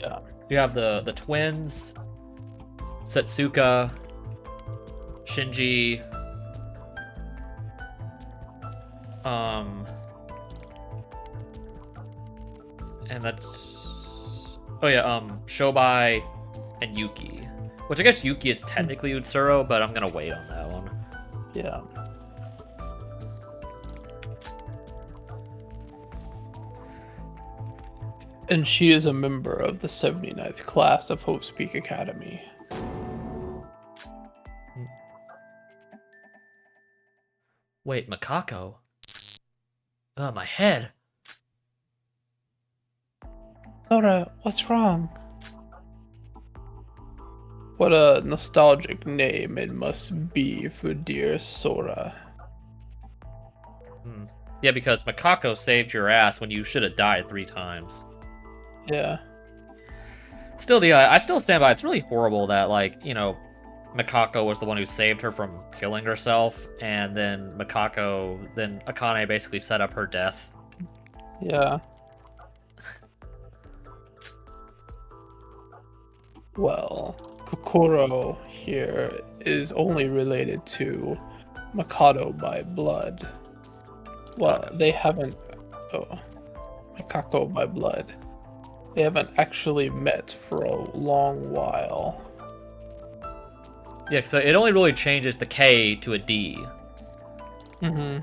Speaker 2: Yeah.
Speaker 1: You have the twins, Setsuka, Shinji, and that's, oh yeah, Shobai and Yuki, which I guess Yuki is technically Utsuro, but I'm gonna wait on that one.
Speaker 2: Yeah. And she is a member of the 79th class of Hope's Peak Academy.
Speaker 1: Wait, Makako? My head.
Speaker 2: Sora, what's wrong? What a nostalgic name it must be for dear Sora.
Speaker 1: Yeah, because Makako saved your ass when you should have died 3 times.
Speaker 2: Yeah.
Speaker 1: Still, I still stand by. It's really horrible that, like, you know, Mikako was the one who saved her from killing herself, and then Akane basically set up her death.
Speaker 2: Yeah. Well, Kokoro here is only related to Mikado by blood. Well, they haven't... Oh. Mikako by blood. They haven't actually met for a long while.
Speaker 1: Yeah, so it only really changes the K to a D.
Speaker 2: Mm-hmm.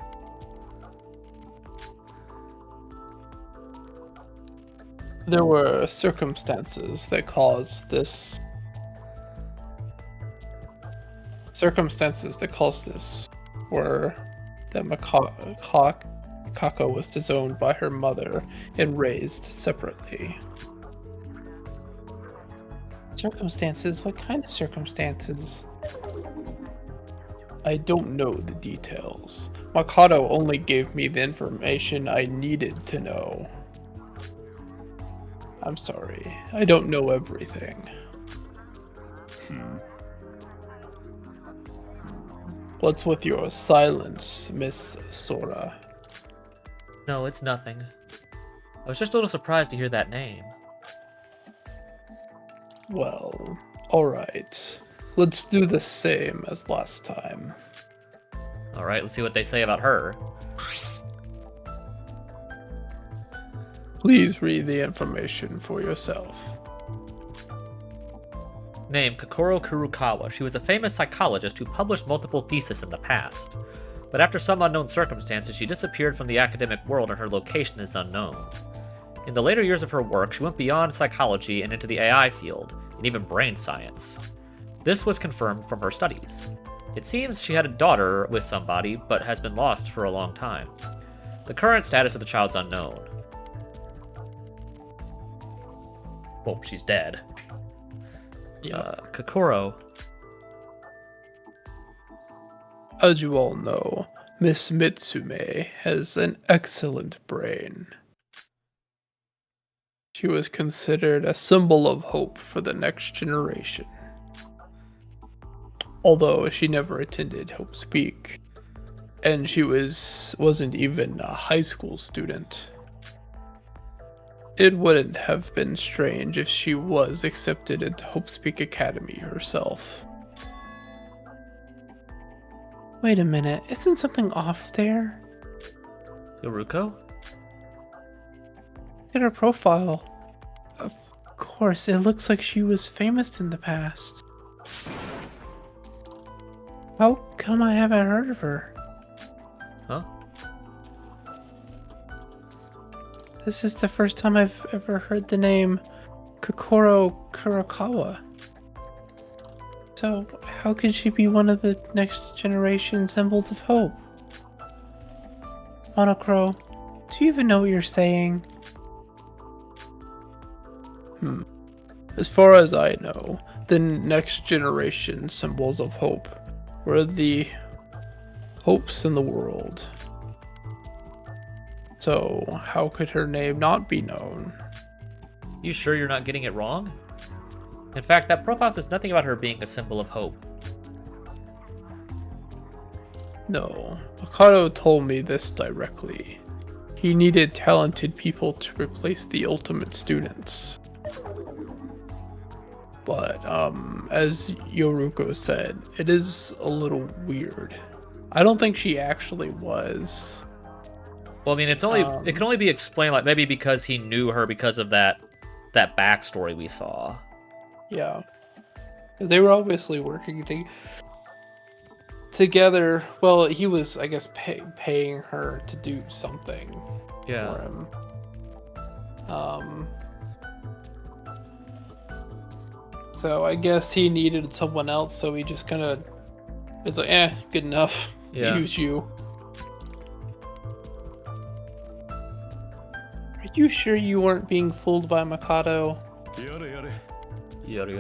Speaker 2: There were circumstances that caused this. Circumstances that caused this were that Kako was disowned by her mother and raised separately. Circumstances? What kind of circumstances? I don't know the details. Makoto only gave me the information I needed to know. I'm sorry, I don't know everything. What's with your silence, Miss Sora?
Speaker 1: No, it's nothing. I was just a little surprised to hear that name.
Speaker 2: Well, alright. Let's do the same as last time.
Speaker 1: Alright, let's see what they say about her.
Speaker 2: Please read the information for yourself.
Speaker 1: Name, Kokoro Kurukawa. She was a famous psychologist who published multiple theses in the past. But after some unknown circumstances, she disappeared from the academic world and her location is unknown. In the later years of her work, she went beyond psychology and into the AI field, and even brain science. This was confirmed from her studies. It seems she had a daughter with somebody, but has been lost for a long time. The current status of the child's unknown. Well, she's dead. Kokoro.
Speaker 2: As you all know, Miss Mitsume has an excellent brain. She was considered a symbol of hope for the next generation. Although she never attended Hope Speak, and she wasn't even a high school student. It wouldn't have been strange if she was accepted into Hope Speak Academy herself. Wait a minute, isn't something off there?
Speaker 1: Yoruko?
Speaker 2: Look at her profile. Of course, it looks like she was famous in the past. How come I haven't heard of her?
Speaker 1: Huh?
Speaker 2: This is the first time I've ever heard the name Kokoro Kurokawa. So, how can she be one of the next generation symbols of hope? Monocro, do you even know what you're saying? As far as I know, the next generation symbols of hope were the hopes in the world. So, how could her name not be known?
Speaker 1: You sure you're not getting it wrong? In fact, that profile says nothing about her being a symbol of hope.
Speaker 2: No, Makoto told me this directly. He needed talented people to replace the ultimate students. But, as Yoruko said, it is a little weird. I don't think she actually was.
Speaker 1: Well, I mean, it's only it can only be explained like maybe because he knew her because of that backstory we saw.
Speaker 2: Yeah. 'Cause they were obviously working together. Well, he was, I guess, paying her to do something for him. So I guess he needed someone else, so he just kind of was like, good enough.
Speaker 1: Yeah.
Speaker 2: Use you. Are you sure you weren't being fooled by Makoto?
Speaker 1: Yada yada.
Speaker 2: Yada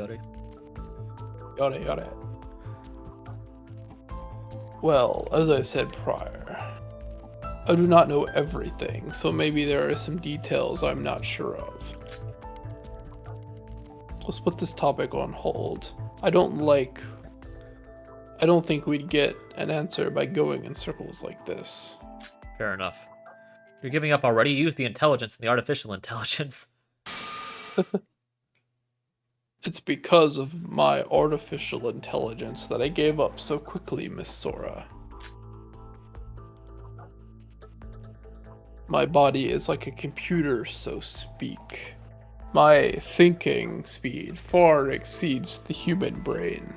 Speaker 2: yada. Well, as I said prior, I do not know everything, so maybe there are some details I'm not sure of. Let's put this topic on hold. I don't think we'd get an answer by going in circles like this.
Speaker 1: Fair enough. You're giving up already? Use the intelligence and the artificial intelligence.
Speaker 2: It's because of my artificial intelligence that I gave up so quickly, Miss Sora. My body is like a computer, so speak. My thinking speed far exceeds the human brain.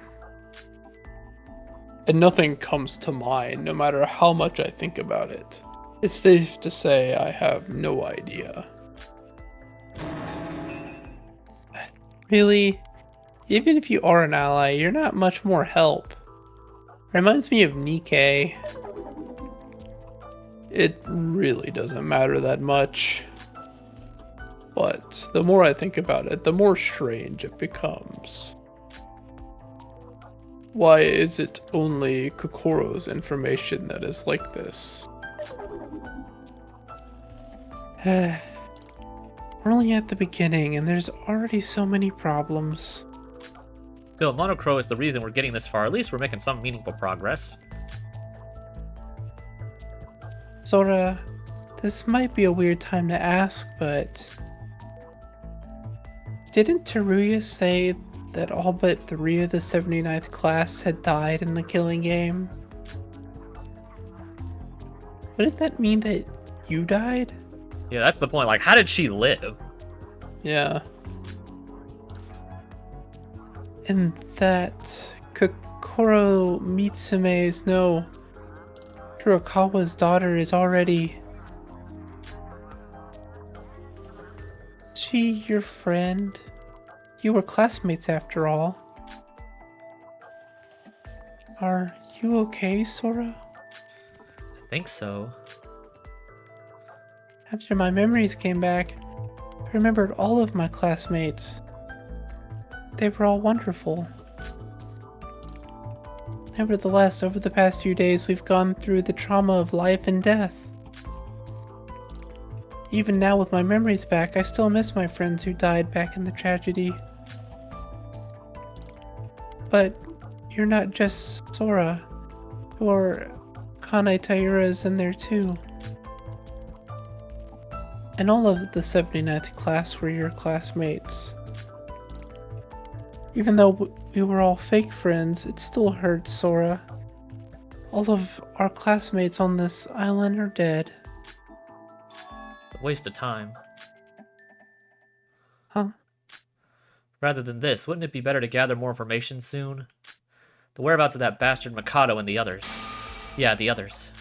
Speaker 2: And nothing comes to mind, no matter how much I think about it. It's safe to say I have no idea. Really? Even if you are an ally, you're not much more help. Reminds me of Nikkei. It really doesn't matter that much. But the more I think about it, the more strange it becomes. Why is it only Kokoro's information that is like this? We're only at the beginning, and there's already so many problems.
Speaker 1: Bill, Monochrome is the reason we're getting this far. At least we're making some meaningful progress.
Speaker 2: Sora, this might be a weird time to ask, but didn't Teruya say that all but 3 of the 79th class had died in the killing game? Wouldn't that mean that you died?
Speaker 1: Yeah, that's the point. Like, how did she live?
Speaker 2: Yeah. And that Kokoro Mitsume's no Kurokawa's daughter is already... Is she your friend? You were classmates after all. Are you okay, Sora?
Speaker 1: I think so.
Speaker 2: After my memories came back, I remembered all of my classmates. They were all wonderful. Nevertheless, over the past few days, we've gone through the trauma of life and death. Even now, with my memories back, I still miss my friends who died back in the tragedy. But you're not just Sora. Your Kane Taira's in there too. And all of the 79th class were your classmates. Even though we were all fake friends, it still hurts, Sora. All of our classmates on this island are dead.
Speaker 1: A waste of time.
Speaker 2: Huh?
Speaker 1: Rather than this, wouldn't it be better to gather more information soon? The whereabouts of that bastard Mikado and the others. Yeah, the others.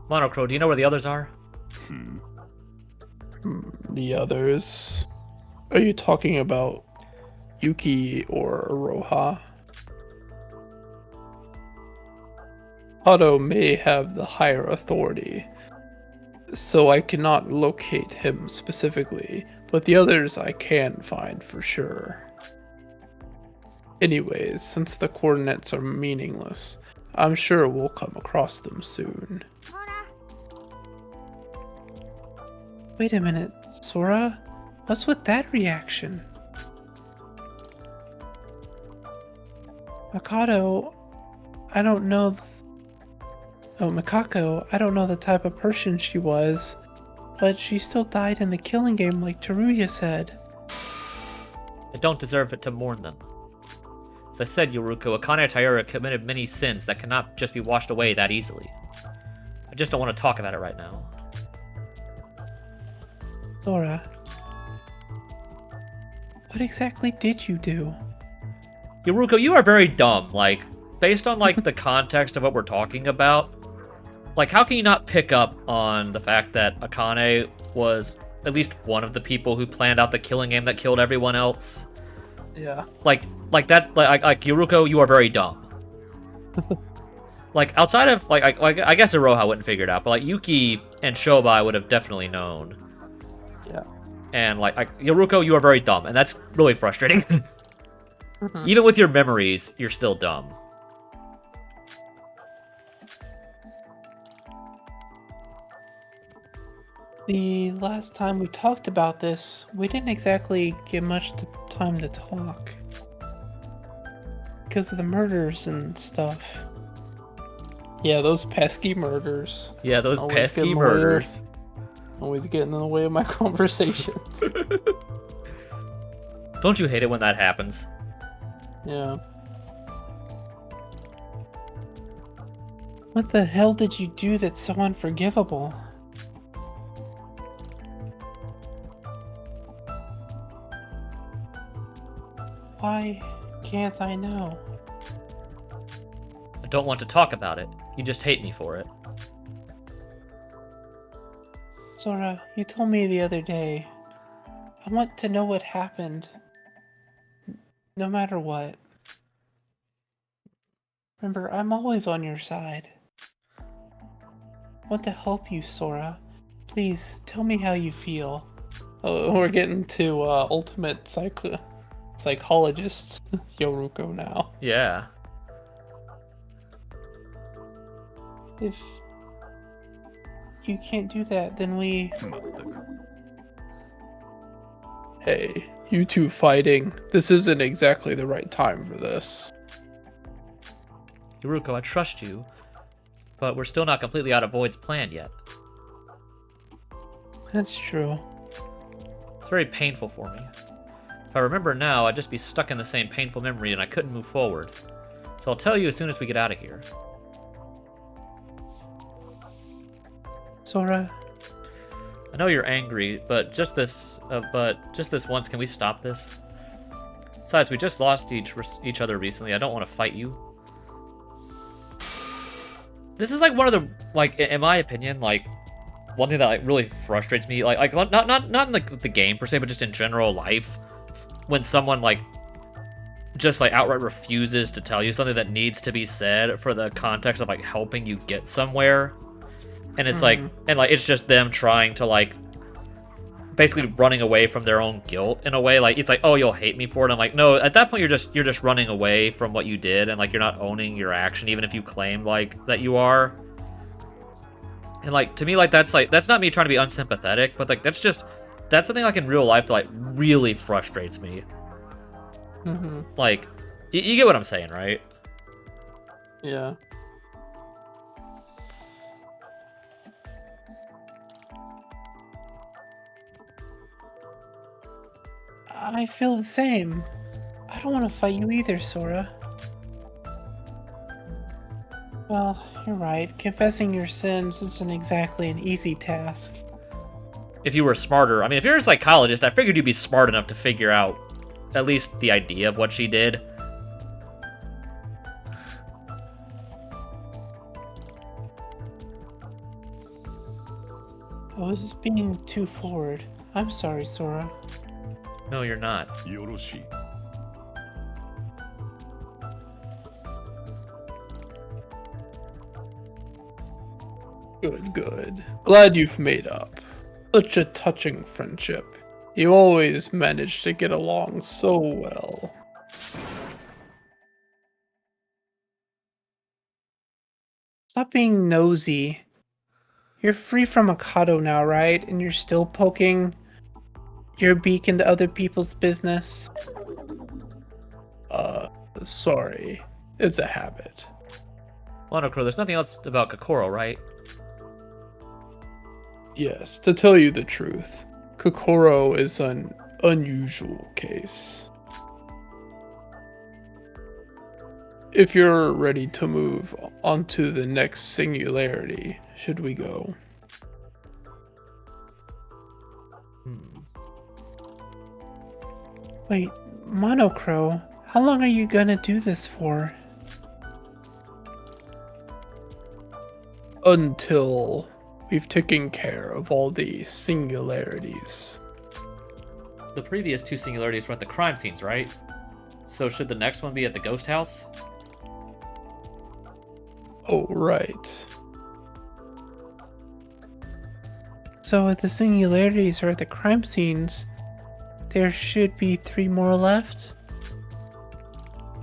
Speaker 1: Monochrome, do you know where the others are?
Speaker 2: The others? Are you talking about Yuki or Aroha? Otto may have the higher authority, so I cannot locate him specifically, but the others I can find for sure. Anyways, since the coordinates are meaningless, I'm sure we'll come across them soon. Wait a minute, Sora? What's with that reaction? Mikado, I don't know... Mikako, I don't know the type of person she was, but she still died in the killing game like Teruya said.
Speaker 1: I don't deserve it to mourn them. As I said, Yoruko, Akane Taira committed many sins that cannot just be washed away that easily. I just don't want to talk about it right now.
Speaker 2: Sora, what exactly did you do?
Speaker 1: Yoruko, you are very dumb. Like, based on, like, the context of what we're talking about, like, how can you not pick up on the fact that Akane was at least one of the people who planned out the killing game that killed everyone else?
Speaker 2: Yeah.
Speaker 1: Like Yoruko, you are very dumb. Like, outside of, I guess Iroha wouldn't figure it out, but, like, Yuki and Shobai would have definitely known.
Speaker 2: Yeah.
Speaker 1: And, like Yoruko, you are very dumb, and that's really frustrating. Even with your memories, you're still dumb.
Speaker 2: The last time we talked about this, we didn't exactly get much time to talk. Because of the murders and stuff. Yeah, those pesky murders.
Speaker 1: Yeah, those
Speaker 2: Always
Speaker 1: pesky
Speaker 2: getting
Speaker 1: murders.
Speaker 2: Always getting in the way of my conversations.
Speaker 1: Don't you hate it when that happens?
Speaker 2: Yeah. What the hell did you do that's so unforgivable? Why can't I know?
Speaker 1: I don't want to talk about it. You just hate me for it.
Speaker 2: Sora, you told me the other day. I want to know what happened. no matter what. Remember, I'm always on your side. I want to help you, Sora. Please, tell me how you feel. Oh, we're getting to ultimate psychologist Yoruko now.
Speaker 1: Yeah.
Speaker 2: If you can't do that, then we... Hey, you two fighting. This isn't exactly the right time for this.
Speaker 1: Yoruko, I trust you, but we're still not completely out of Void's plan yet.
Speaker 2: That's true.
Speaker 1: It's very painful for me. If I remember now, I'd just be stuck in the same painful memory and I couldn't move forward. So I'll tell you as soon as we get out of here.
Speaker 2: Sora,
Speaker 1: I know you're angry, but just this once, can we stop this? Besides, we just lost each other recently. I don't want to fight you. This is like one of the, like, in my opinion, like, one thing that like really frustrates me, like not in like the game per se, but just in general life, when someone like just like outright refuses to tell you something that needs to be said for the context of like helping you get somewhere, and it's like, and like it's just them trying to like basically running away from their own guilt in a way. Like it's like, oh, you'll hate me for it. I'm like, no, at that point you're just running away from what you did, and like you're not owning your action, even if you claim like that you are. And like to me, like that's not me trying to be unsympathetic, but like that's something like in real life that like really frustrates me. Like you get what I'm saying, right?
Speaker 2: yeah. I feel the same. I don't want to fight you either, Sora. Well, you're right. Confessing your sins isn't exactly an easy task.
Speaker 1: If you were smarter, I mean, if you're a psychologist, I figured you'd be smart enough to figure out at least the idea of what she did.
Speaker 2: I was being too forward. I'm sorry, Sora.
Speaker 1: No, you're not.
Speaker 2: Good. Glad you've made up. Such a touching friendship. You always manage to get along so well. Stop being nosy. You're free from Mikado now, right? And you're still poking your beak into other people's business? Sorry. It's a habit.
Speaker 1: Monocro, there's nothing else about Kokoro, right?
Speaker 2: Yes, to tell you the truth, Kokoro is an unusual case. If you're ready to move on to the next singularity, should we go? Wait, Monocro, how long are you gonna do this for? Until we've taken care of all the singularities.
Speaker 1: The previous two singularities were at the crime scenes, right? So should the next one be at the ghost house?
Speaker 2: Oh, right. So if the singularities are at the crime scenes, there should be 3 more left?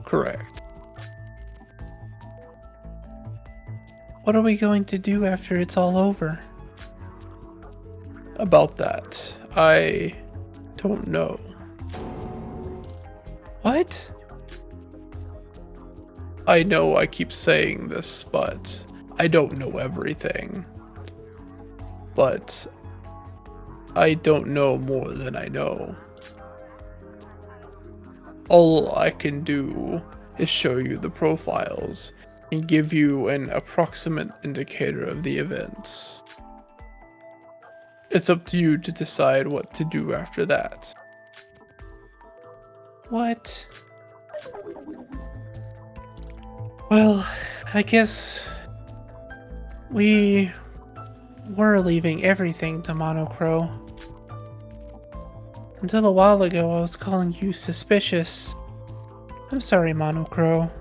Speaker 2: Correct. What are we going to do after it's all over? About that, I don't know. What? I know I keep saying this, but I don't know everything. But I don't know more than I know. All I can do is show you the profiles and give you an approximate indicator of the events. It's up to you to decide what to do after that. What? Well, I guess we were leaving everything to Monocro. Until a while ago, I was calling you suspicious. I'm sorry, Monocro.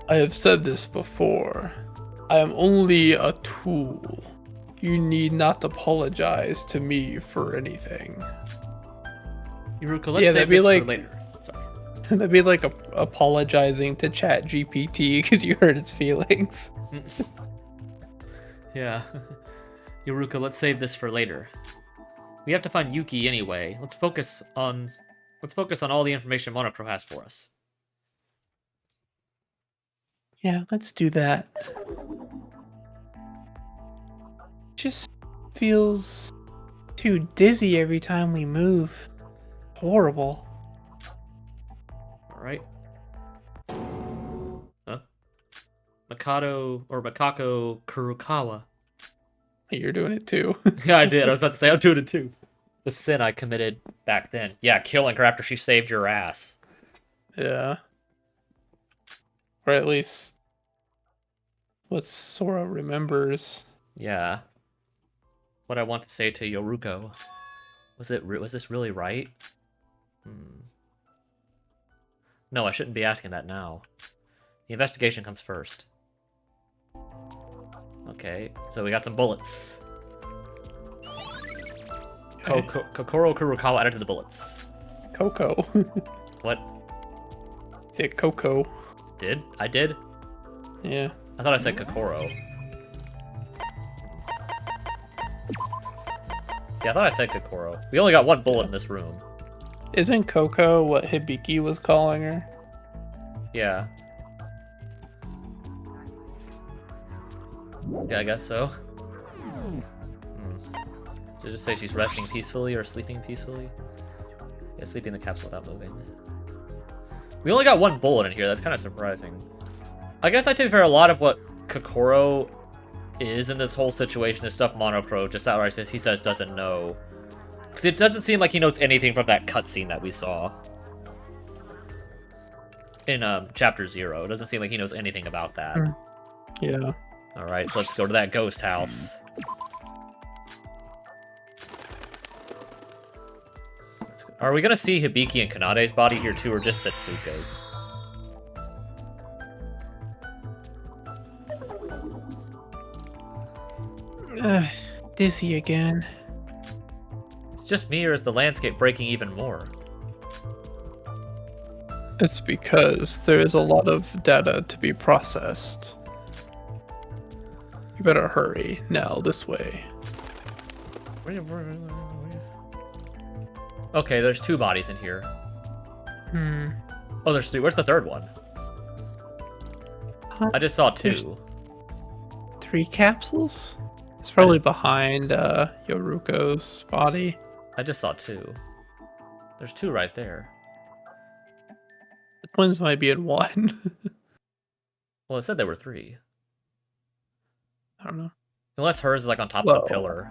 Speaker 2: I have said this before. I am only a tool. You need not apologize to me for anything.
Speaker 1: Yuruka, let's
Speaker 2: Yeah,
Speaker 1: save
Speaker 2: that'd be
Speaker 1: this
Speaker 2: like-
Speaker 1: for later. Sorry.
Speaker 2: That'd be like apologizing to Chat GPT because you hurt its feelings.
Speaker 1: Yeah. Yuruka, let's save this for later. We have to find Yuki anyway. Let's focus on all the information Monocro has for us.
Speaker 2: Yeah, let's do that. Just feels too dizzy every time we move. Horrible.
Speaker 1: Alright. Huh? Makako Kurukawa.
Speaker 2: You're doing it too.
Speaker 1: Yeah, I did. I was about to say, I'm doing it too. The sin I committed back then. Yeah, killing her after she saved your ass.
Speaker 2: Yeah. Or at least what Sora remembers.
Speaker 1: Yeah. What I want to say to Yoruko. Was this really right? No, I shouldn't be asking that now. The investigation comes first. Okay, so we got some bullets. Kokoro Kurokawa added to the bullets.
Speaker 2: Coco.
Speaker 1: What?
Speaker 2: Is it Coco?
Speaker 1: Did? I did?
Speaker 2: Yeah.
Speaker 1: I thought I said Kokoro. Yeah, I thought I said Kokoro. We only got one bullet in this room.
Speaker 2: Isn't Coco what Hibiki was calling her?
Speaker 1: Yeah. Yeah, I guess so. Did it just say she's resting peacefully or sleeping peacefully? Yeah, sleeping in the capsule without moving. We only got one bullet in here. That's kind of surprising. I guess I take fair a lot of what Kokoro is in this whole situation is stuff Monocro just outright says he says doesn't know. Because it doesn't seem like he knows anything from that cutscene that we saw in chapter 0. It doesn't seem like he knows anything about that.
Speaker 2: Yeah.
Speaker 1: All right, so let's go to that ghost house. Are we gonna see Hibiki and Kanade's body here too, or just Setsuka's?
Speaker 2: Dizzy again.
Speaker 1: It's just me, or is the landscape breaking even more?
Speaker 2: It's because there is a lot of data to be processed. You better hurry. Now, this way.
Speaker 1: Okay, there's 2 bodies in here.
Speaker 2: Hmm.
Speaker 1: Oh, there's 3. Where's the third one?
Speaker 2: Huh?
Speaker 1: I just saw 2.
Speaker 2: There's 3 capsules? It's probably behind Yoruko's body.
Speaker 1: I just saw 2. There's 2 right there.
Speaker 2: The twins might be in 1.
Speaker 1: Well, it said there were 3.
Speaker 2: I don't know.
Speaker 1: Unless hers is like on top
Speaker 2: Well,
Speaker 1: of the pillar.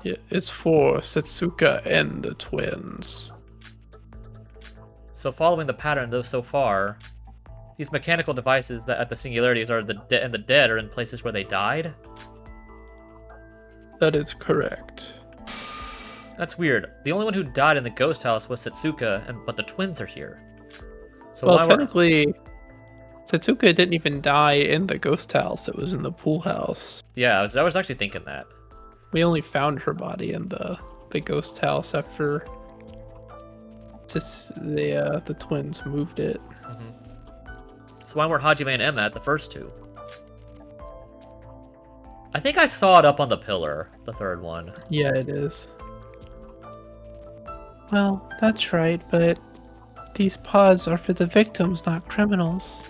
Speaker 2: Yeah, it's for Setsuka and the twins.
Speaker 1: So following the pattern though so far, these mechanical devices that at the singularities are the dead are in places where they died?
Speaker 2: That is correct.
Speaker 1: That's weird. The only one who died in the ghost house was Setsuka, but the twins are here. So
Speaker 2: Well,
Speaker 1: why were...
Speaker 2: technically, Setsuka didn't even die in the ghost house. It was in the pool house.
Speaker 1: Yeah, I was actually thinking that.
Speaker 2: We only found her body in the ghost house after the twins moved it.
Speaker 1: So why weren't Hajime and Emma at the first 2? I think I saw it up on the pillar, the third one.
Speaker 2: Yeah, it is. Well, that's right, but these pods are for the victims, not criminals.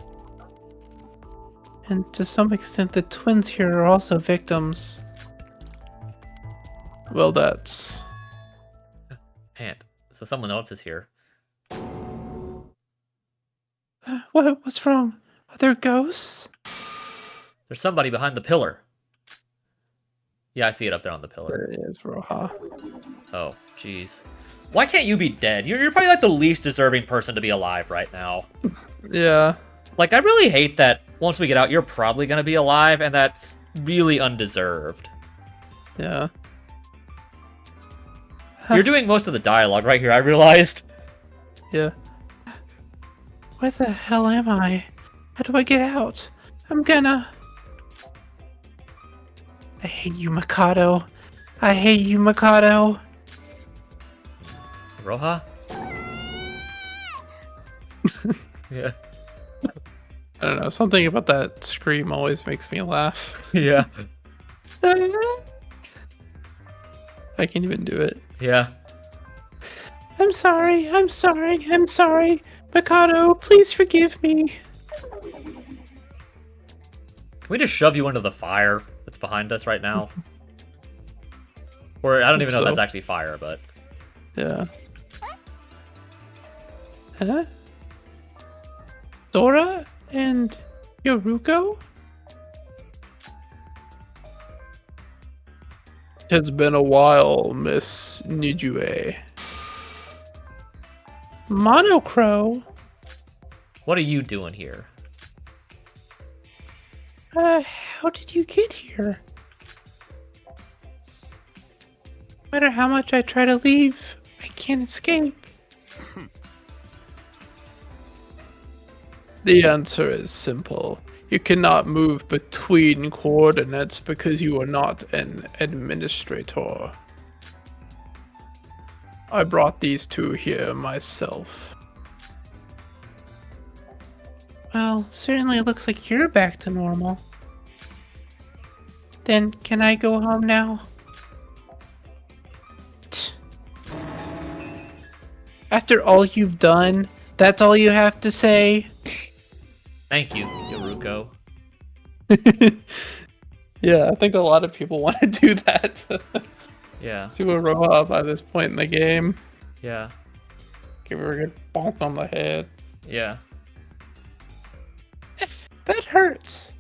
Speaker 2: And to some extent, the twins here are also victims. Well, that's...
Speaker 1: Pant. So someone else is here.
Speaker 2: What's wrong? Are there ghosts?
Speaker 1: There's somebody behind the pillar. Yeah, I see it up there on the pillar.
Speaker 2: There it is, Roha.
Speaker 1: Oh, jeez. Why can't you be dead? You're probably like the least deserving person to be alive right now.
Speaker 2: Yeah.
Speaker 1: Like, I really hate that once we get out, you're probably gonna be alive, and that's really undeserved.
Speaker 2: Yeah.
Speaker 1: You're doing most of the dialogue right here, I realized.
Speaker 2: Yeah. Where the hell am I? How do I get out? I hate you, Mikado. I hate you, Mikado.
Speaker 1: Roha? Yeah.
Speaker 2: I don't know, something about that scream always makes me laugh.
Speaker 1: Yeah.
Speaker 2: I can't even do it.
Speaker 1: Yeah.
Speaker 2: I'm sorry. Mikado, please forgive me.
Speaker 1: Can we just shove you into the fire that's behind us right now? Or I don't even know if that's actually fire, but...
Speaker 2: Yeah. Huh? Dora and Yoruko? It's been a while, Miss Nijue. Monocro?
Speaker 1: What are you doing here?
Speaker 2: How did you get here? No matter how much I try to leave, I can't escape. The answer is simple. You cannot move between coordinates because you are not an administrator. I brought these two here myself. Well, certainly it looks like you're back to normal. Then, can I go home now? After all you've done, that's all you have to say?
Speaker 1: Thank you, Yoruko.
Speaker 2: Yeah, I think a lot of people want to do that
Speaker 1: Yeah.
Speaker 2: to Aroha by this point in the game.
Speaker 1: Yeah.
Speaker 2: Give her a good bonk on the head.
Speaker 1: Yeah.
Speaker 2: That hurts.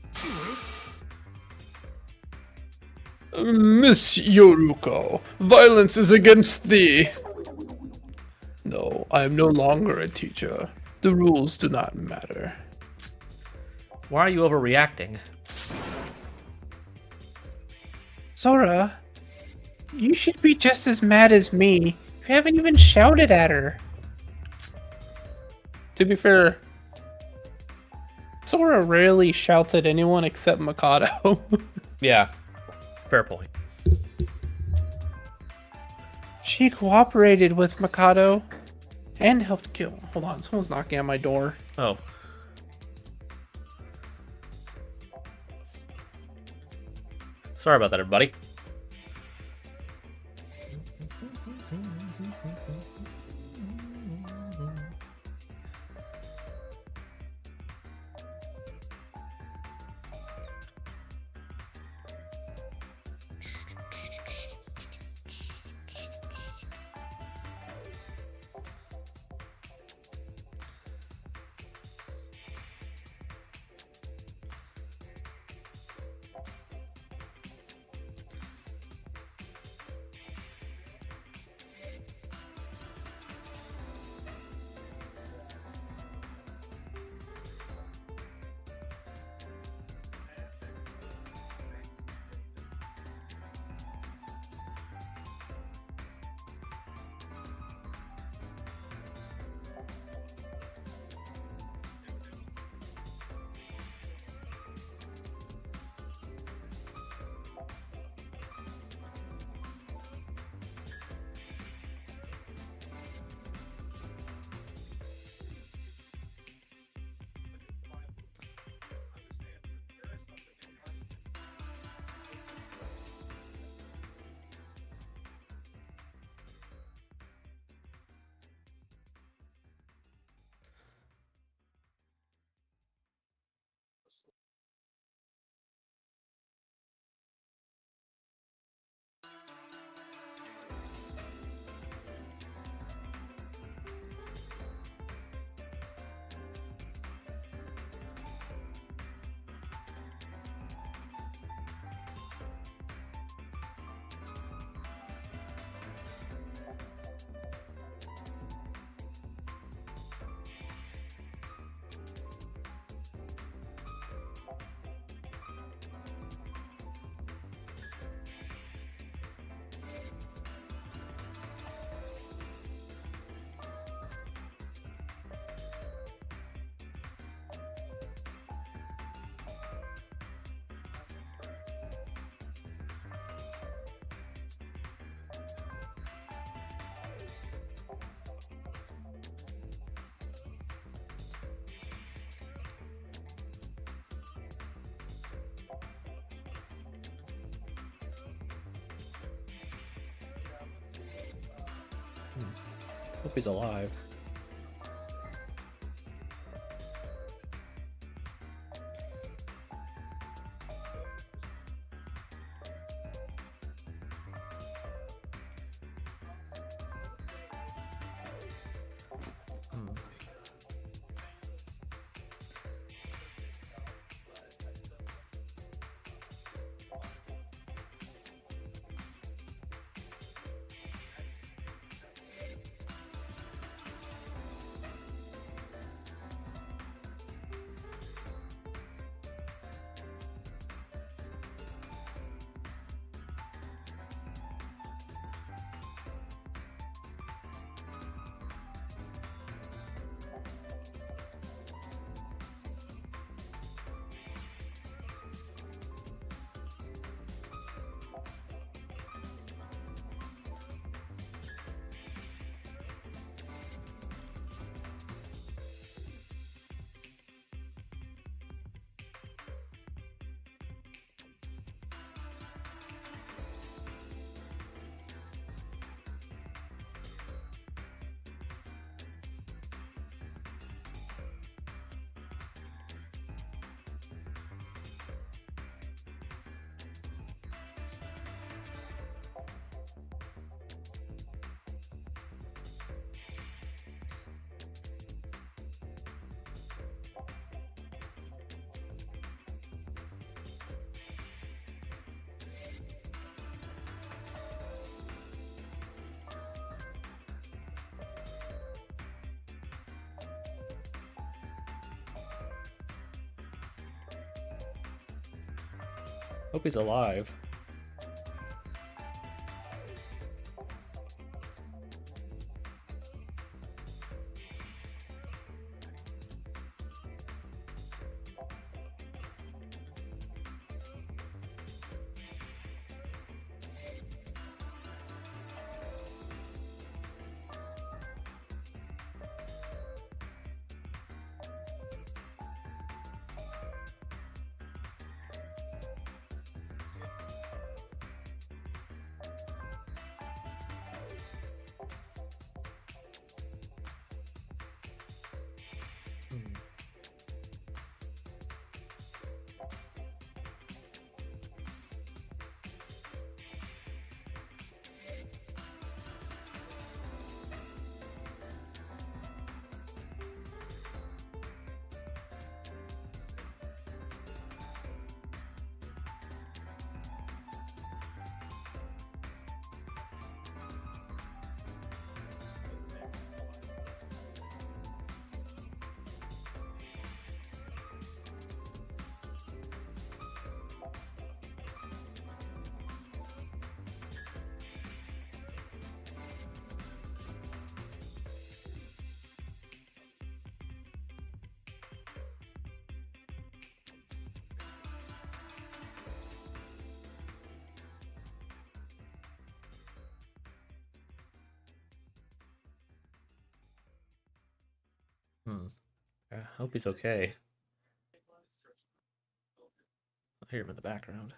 Speaker 2: Miss Yoruko, violence is against thee. No, I am no longer a teacher. The rules do not matter.
Speaker 1: Why are you overreacting?
Speaker 2: Sora, you should be just as mad as me. You haven't even shouted at her. To be fair, Sora rarely shouts at anyone except Mikado.
Speaker 1: Yeah. Fair point.
Speaker 2: She cooperated with Mikado and helped kill. Hold on, someone's knocking at my door.
Speaker 1: Oh. Sorry about that, everybody. Hope he's alive. Hope he's alive. I hope he's okay. I hear him in the background.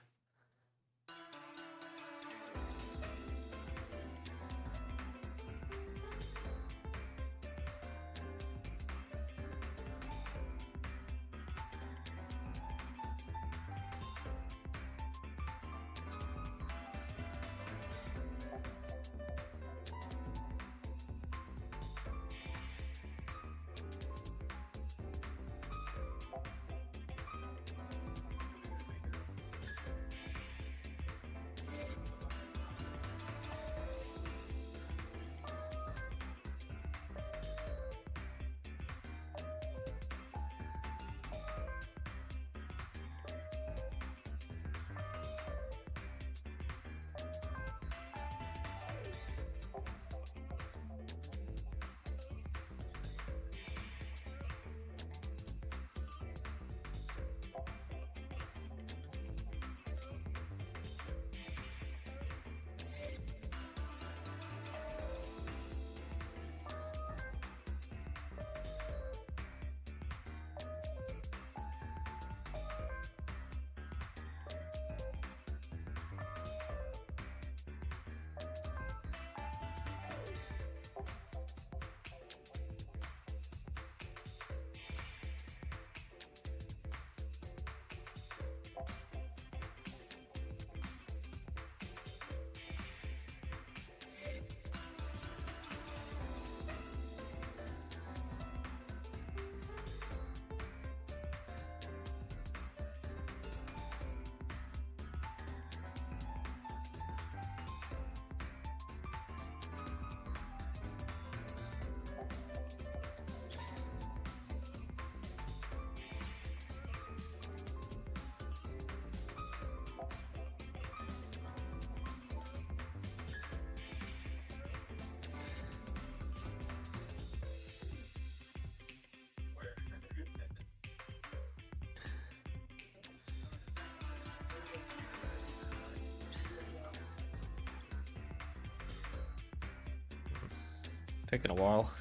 Speaker 1: taking a while.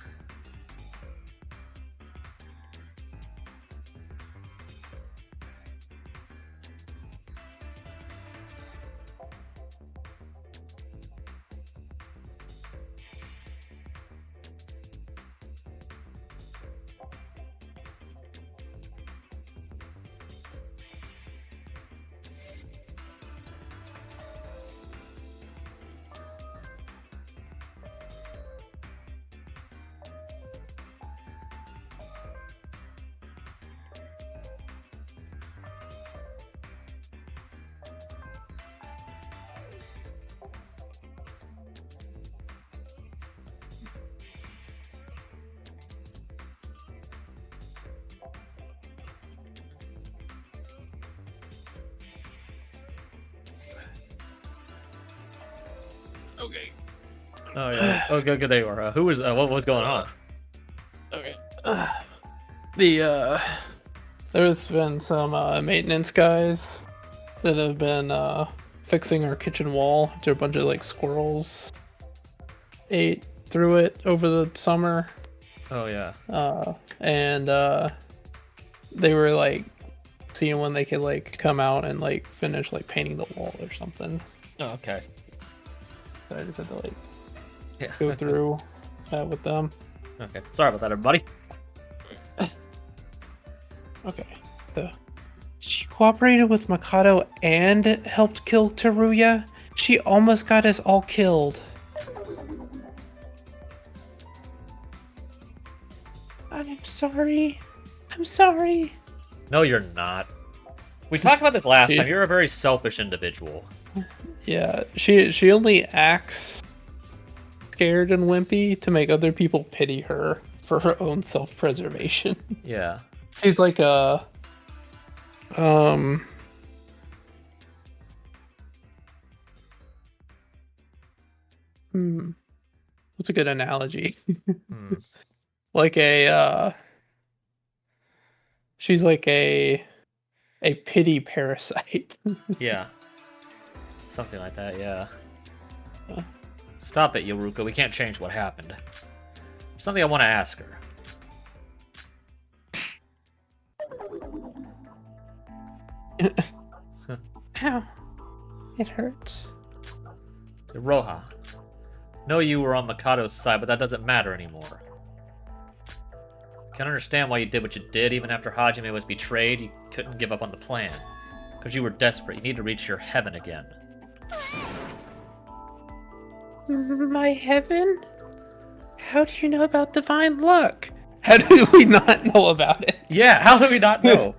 Speaker 2: Okay.
Speaker 1: Oh yeah. Oh, good. There you are. Who was? What was going on?
Speaker 2: Okay. There's been some maintenance guys that have been fixing our kitchen wall. There are a bunch of like squirrels ate through it over the summer.
Speaker 1: Oh yeah.
Speaker 2: And they were like seeing when they could like come out and like finish like painting the wall or something.
Speaker 1: Oh, okay.
Speaker 2: So I just had to like
Speaker 1: Yeah.
Speaker 2: go through that with them.
Speaker 1: Okay. Sorry about that, everybody.
Speaker 2: Okay. She cooperated with Mikado and helped kill Teruya. She almost got us all killed. I'm sorry. I'm sorry.
Speaker 1: No, you're not. We talked about this last time. You're a very selfish individual.
Speaker 2: Yeah, she only acts scared and wimpy to make other people pity her for her own self-preservation.
Speaker 1: Yeah.
Speaker 2: She's like a what's a good analogy? Like a she's like a pity parasite.
Speaker 1: Yeah. Something like that, yeah. Stop it, Yoruka. We can't change what happened. Something I want to ask her.
Speaker 2: Ow. It hurts.
Speaker 1: Roha. Know you were on Mikado's side, but that doesn't matter anymore. Can't understand why you did what you did. Even after Hajime was betrayed, you couldn't give up on the plan. Because you were desperate. You need to reach your heaven again.
Speaker 2: My heaven? How do you know about divine luck? How do we not know about it?
Speaker 1: Yeah, how do we not know?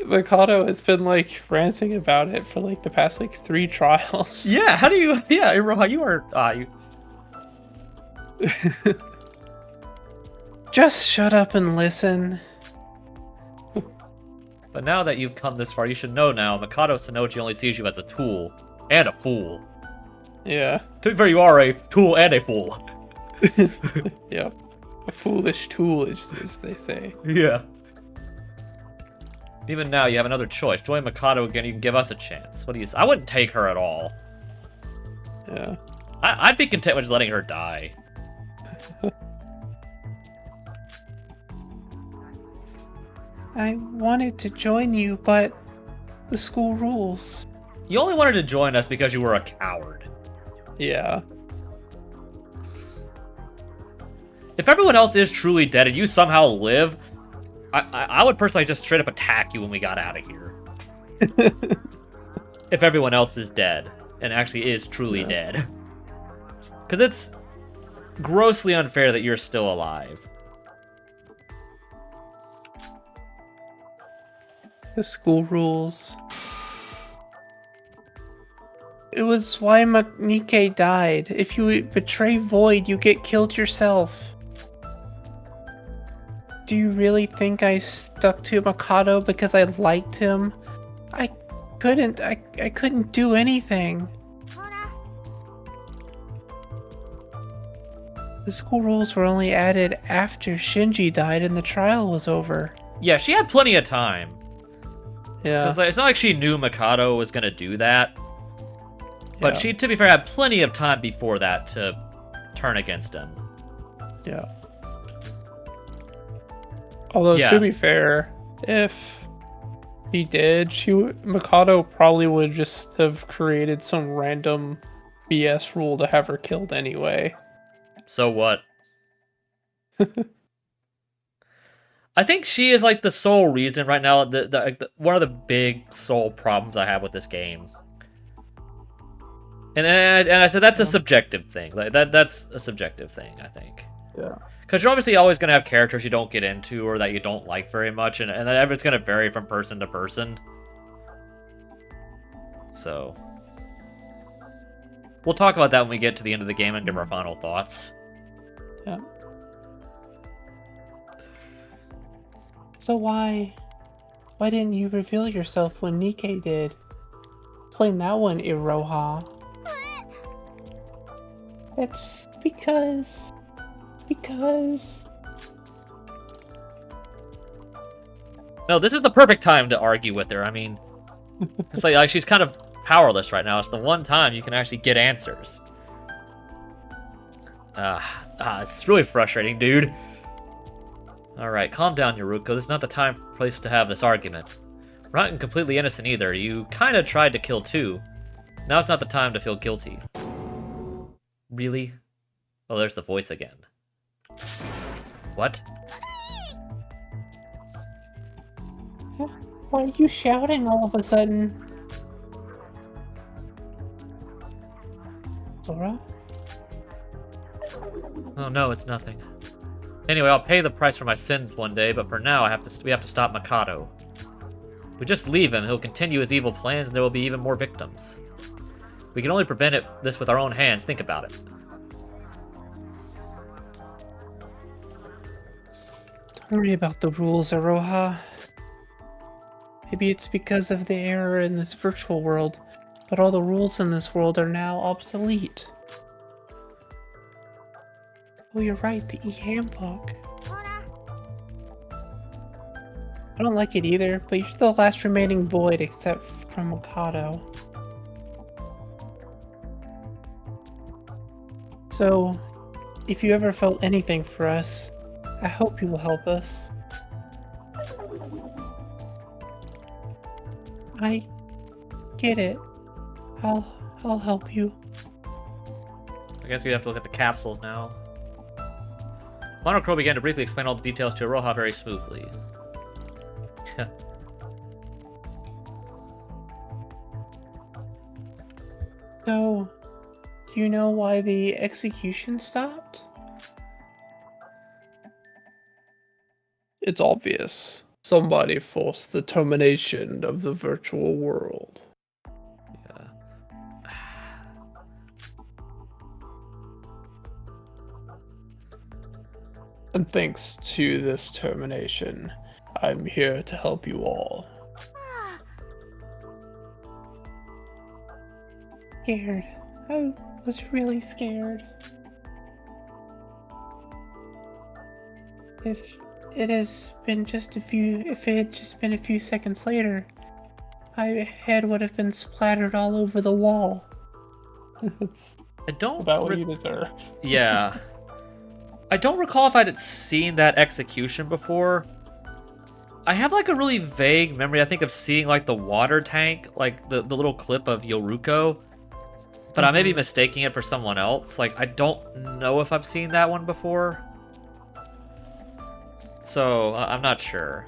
Speaker 2: Mikado has been like ranting about it for like the past like 3 trials.
Speaker 1: Yeah, how do you... Yeah, Roha, you are...
Speaker 2: Just shut up and listen.
Speaker 1: But now that you've come this far, you should know now, Mikado Sonochi only sees you as a tool. And a fool.
Speaker 2: Yeah.
Speaker 1: To be fair, you are a tool and a fool.
Speaker 2: Yep. A foolish tool, as they say.
Speaker 1: Yeah. Even now, you have another choice. Join Mikado again, you can give us a chance. What do you say? I wouldn't take her at all.
Speaker 2: Yeah.
Speaker 1: I'd be content with just letting her die.
Speaker 2: I wanted to join you, but the school rules.
Speaker 1: You only wanted to join us because you were a coward.
Speaker 2: Yeah.
Speaker 1: If everyone else is truly dead and you somehow live, I would personally just straight up attack you when we got out of here. If everyone else is dead and actually is truly dead. Because it's grossly unfair that you're still alive.
Speaker 2: The school rules. It was why Nike died. If you betray Void, you get killed yourself. Do you really think I stuck to Mikado because I liked him? I couldn't do anything. The school rules were only added after Shinji died and the trial was over.
Speaker 1: Yeah, she had plenty of time.
Speaker 2: Yeah.
Speaker 1: Because it's not like she knew Mikado was going to do that. But
Speaker 2: Yeah.
Speaker 1: she, to be fair, had plenty of time before that to turn against him.
Speaker 2: Yeah. Although,
Speaker 1: Yeah.
Speaker 2: to be fair, if he did, Mikado probably would just have created some random BS rule to have her killed anyway.
Speaker 1: So what? I think she is like the sole reason right now. One of the big sole problems I have with this game. And I said that's a subjective thing. Like that's a subjective thing, I think.
Speaker 2: Yeah.
Speaker 1: Because you're obviously always going to have characters you don't get into or that you don't like very much, and it's going to vary from person to person. So we'll talk about that when we get to the end of the game and give our final thoughts.
Speaker 2: Yeah. So why didn't you reveal yourself when Nikkei did? Explain that one, Iroha. It's because...
Speaker 1: No, this is the perfect time to argue with her. I mean, it's like she's kind of powerless right now. It's the one time you can actually get answers. It's really frustrating, dude. Alright, calm down, Yoruko. This is not the time or place to have this argument. We're not completely innocent either. You kind of tried to kill too. Now it's not the time to feel guilty. Really? Oh, there's the voice again. What?
Speaker 2: Why are you shouting all of a sudden? Sora?
Speaker 1: Oh no, it's nothing. Anyway, I'll pay the price for my sins one day, but for now we have to stop Mikado. If we just leave him, he'll continue his evil plans and there will be even more victims. We can only prevent this with our own hands. Think about it.
Speaker 2: Don't worry about the rules, Aroha. Maybe it's because of the error in this virtual world, but all the rules in this world are now obsolete. Oh, you're right, the e-handbook. I don't like it either, but you're the last remaining void except from Mikado. So, if you ever felt anything for us, I hope you will help us. I get it. I'll help you.
Speaker 1: I guess we have to look at the capsules now. Monochrome began to briefly explain all the details to Aroha very smoothly.
Speaker 2: So, do you know why the execution stopped? It's obvious. Somebody forced the termination of the virtual world.
Speaker 1: Yeah.
Speaker 2: And thanks to this termination, I'm here to help you all. Scared. I was really scared. If it had just been a few seconds later, my head would have been splattered all over the wall.
Speaker 1: I don't
Speaker 2: About what you deserve.
Speaker 1: Yeah. I don't recall if I'd seen that execution before. I have like a really vague memory, I think, of seeing like the water tank, like the little clip of Yoruko. But I may be mistaking it for someone else. Like, I don't know if I've seen that one before. So, I'm not sure.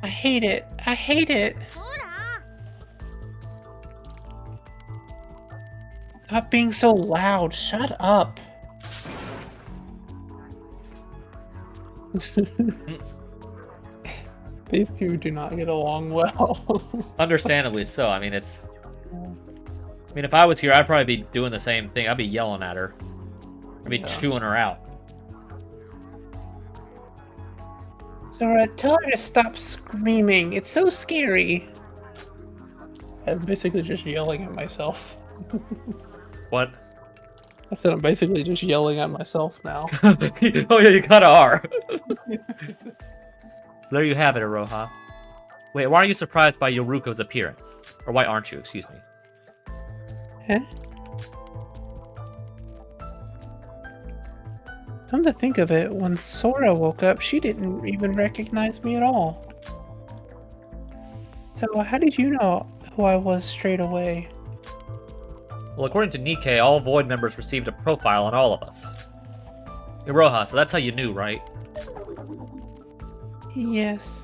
Speaker 2: I hate it. I hate it. Stop being so loud. Shut up. These two do not get along well.
Speaker 1: Understandably so. I mean, if I was here, I'd probably be doing the same thing. I'd be yelling at her. I'd be chewing her out.
Speaker 2: Sora, tell her to stop screaming. It's so scary. I'm basically just yelling at myself.
Speaker 1: What?
Speaker 2: I said I'm basically just yelling at myself now.
Speaker 1: Oh yeah, you kinda are. So there you have it, Aroha. Wait, why are you surprised by Yoruko's appearance? Or why aren't you? Excuse me.
Speaker 2: Huh? Come to think of it, when Sora woke up, she didn't even recognize me at all. So how did you know who I was straight away?
Speaker 1: Well, according to Nikkei, all Void members received a profile on all of us. Iroha, so that's how you knew, right?
Speaker 2: Yes.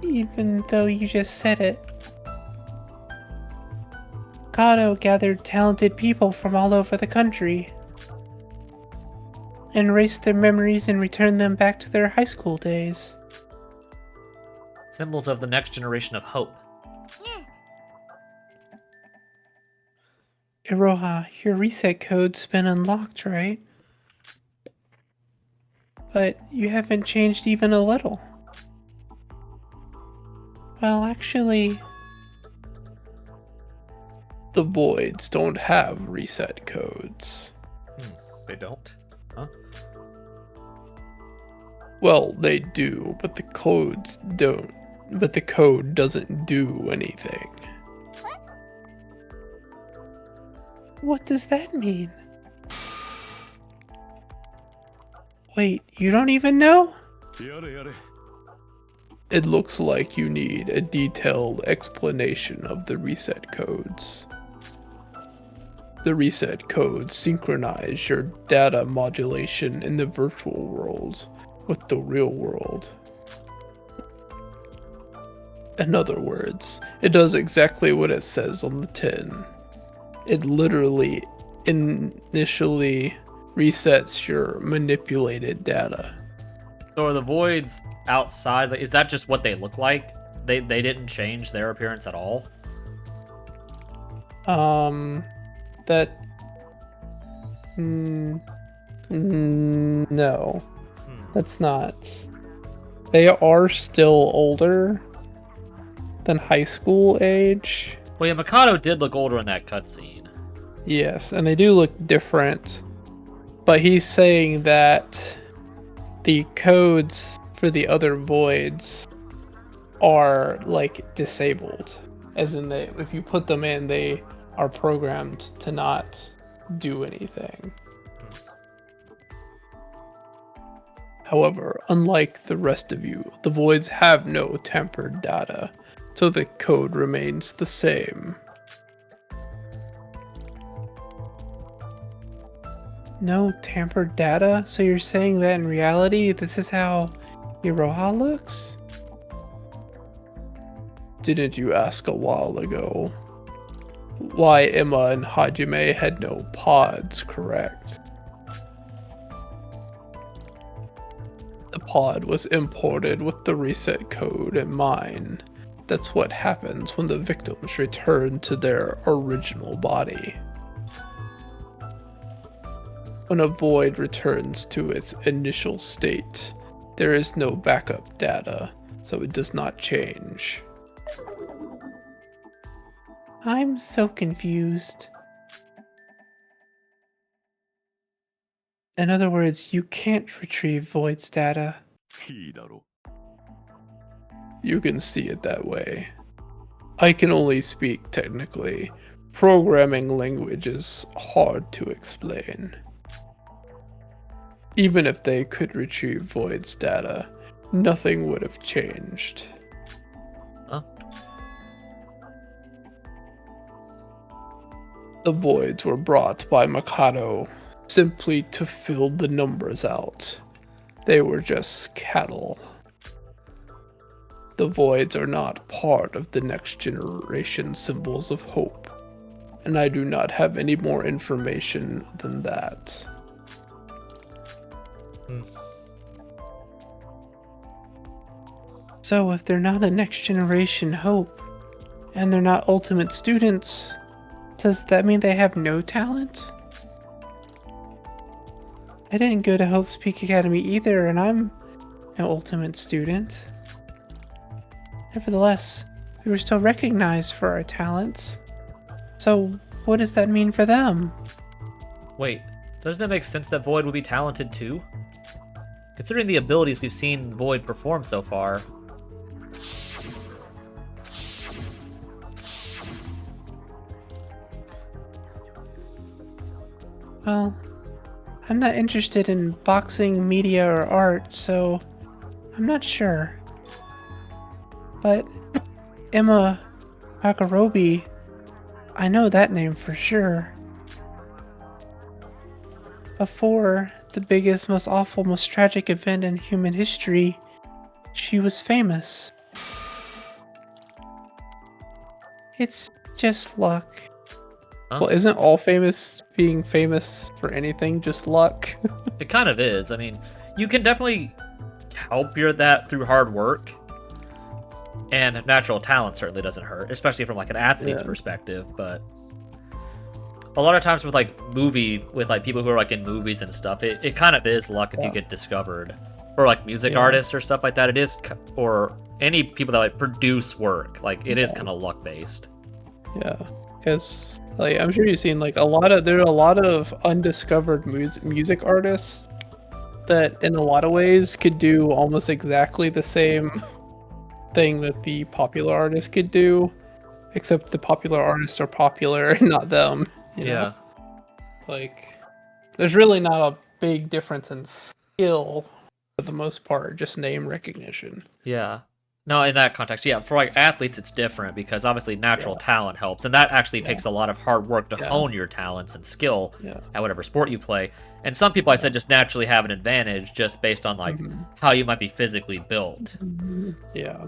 Speaker 2: Even though you just said it. Kato gathered talented people from all over the country and erased their memories and returned them back to their high school days.
Speaker 1: Symbols of the next generation of hope.
Speaker 2: Iroha, your reset code's been unlocked, right? But you haven't changed even a little. Well, actually, the Voids don't have reset codes.
Speaker 1: They don't? Huh?
Speaker 2: Well, they do, but the codes don't. But the code doesn't do anything. What does that mean? Wait, you don't even know? It looks like you need a detailed explanation of the reset codes. The reset codes synchronize your data modulation in the virtual world with the real world. In other words, it does exactly what it says on the tin. It literally initially resets your manipulated data.
Speaker 1: So are the Voids outside? Is that just what they look like? They didn't change their appearance at all?
Speaker 2: No. That's not. They are still older than high school age.
Speaker 1: Well, yeah, Mikado did look older in that cutscene.
Speaker 2: Yes, and they do look different. But he's saying that the codes for the other Voids are like disabled. As in, if you put them in, they are programmed to not do anything. However, unlike the rest of you, the Voids have no tampered data, so the code remains the same. No tampered data? So you're saying that in reality, this is how Iroha looks? Didn't you ask a while ago why Emma and Hajime had no pods, correct? The pod was imported with the reset code in mind. That's what happens when the victims return to their original body. When a void returns to its initial state, there is no backup data, so it does not change. I'm so confused. In other words, you can't retrieve Void's data. You can see it that way. I can only speak technically. Programming language is hard to explain. Even if they could retrieve Void's data, nothing would have changed.
Speaker 1: Huh?
Speaker 2: The Voids were brought by Mikado simply to fill the numbers out. They were just cattle. The Voids are not part of the next generation symbols of hope, and I do not have any more information than that. So if they're not a next generation hope, and they're not ultimate students, does that mean they have no talent? I didn't go to Hope's Peak Academy either, and I'm no ultimate student. Nevertheless, we were still recognized for our talents. So what does that mean for them?
Speaker 1: Wait, doesn't it make sense that Void would be talented too? Considering the abilities we've seen Void perform so far.
Speaker 2: Well, I'm not interested in boxing, media, or art, so I'm not sure. But Emma Akarobi, I know that name for sure. Before the biggest, most awful, most tragic event in human history, she was famous. It's just luck.
Speaker 1: Huh?
Speaker 2: Well, isn't all being famous for anything just luck?
Speaker 1: It kind of is. I mean, you can definitely help that through hard work. And natural talent certainly doesn't hurt, especially from like an athlete's perspective, but a lot of times with like people who are like in movies and stuff, it kind of is luck if you get discovered. Or like music artists or stuff like that, it is, or any people that like produce work, like it is kind of luck based.
Speaker 2: Yeah, because like I'm sure you've seen like there are a lot of undiscovered music artists that in a lot of ways could do almost exactly the same thing that the popular artists could do, except the popular artists are popular and not them. You know? Like there's really not a big difference in skill for the most part, just name recognition.
Speaker 1: Yeah. No, in that context, yeah. For like athletes, it's different because obviously natural talent helps, and that actually takes a lot of hard work to hone your talents and skill at whatever sport you play. And some people, I said, just naturally have an advantage just based on like how you might be physically built.
Speaker 2: Yeah.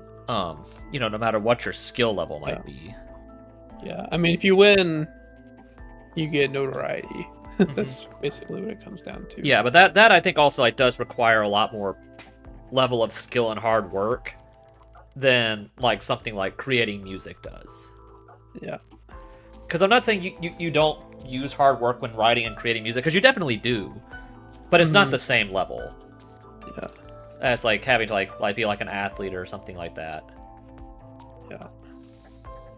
Speaker 1: You know, no matter what your skill level might be.
Speaker 2: Yeah. I mean, if you win, you get notoriety. That's basically what it comes down to.
Speaker 1: Yeah, but that I think also like does require a lot more level of skill and hard work than like something like creating music does.
Speaker 2: Yeah.
Speaker 1: Because I'm not saying you don't use hard work when writing and creating music, because you definitely do, but it's not the same level.
Speaker 2: Yeah.
Speaker 1: As like having to like be like an athlete or something like that.
Speaker 2: Yeah.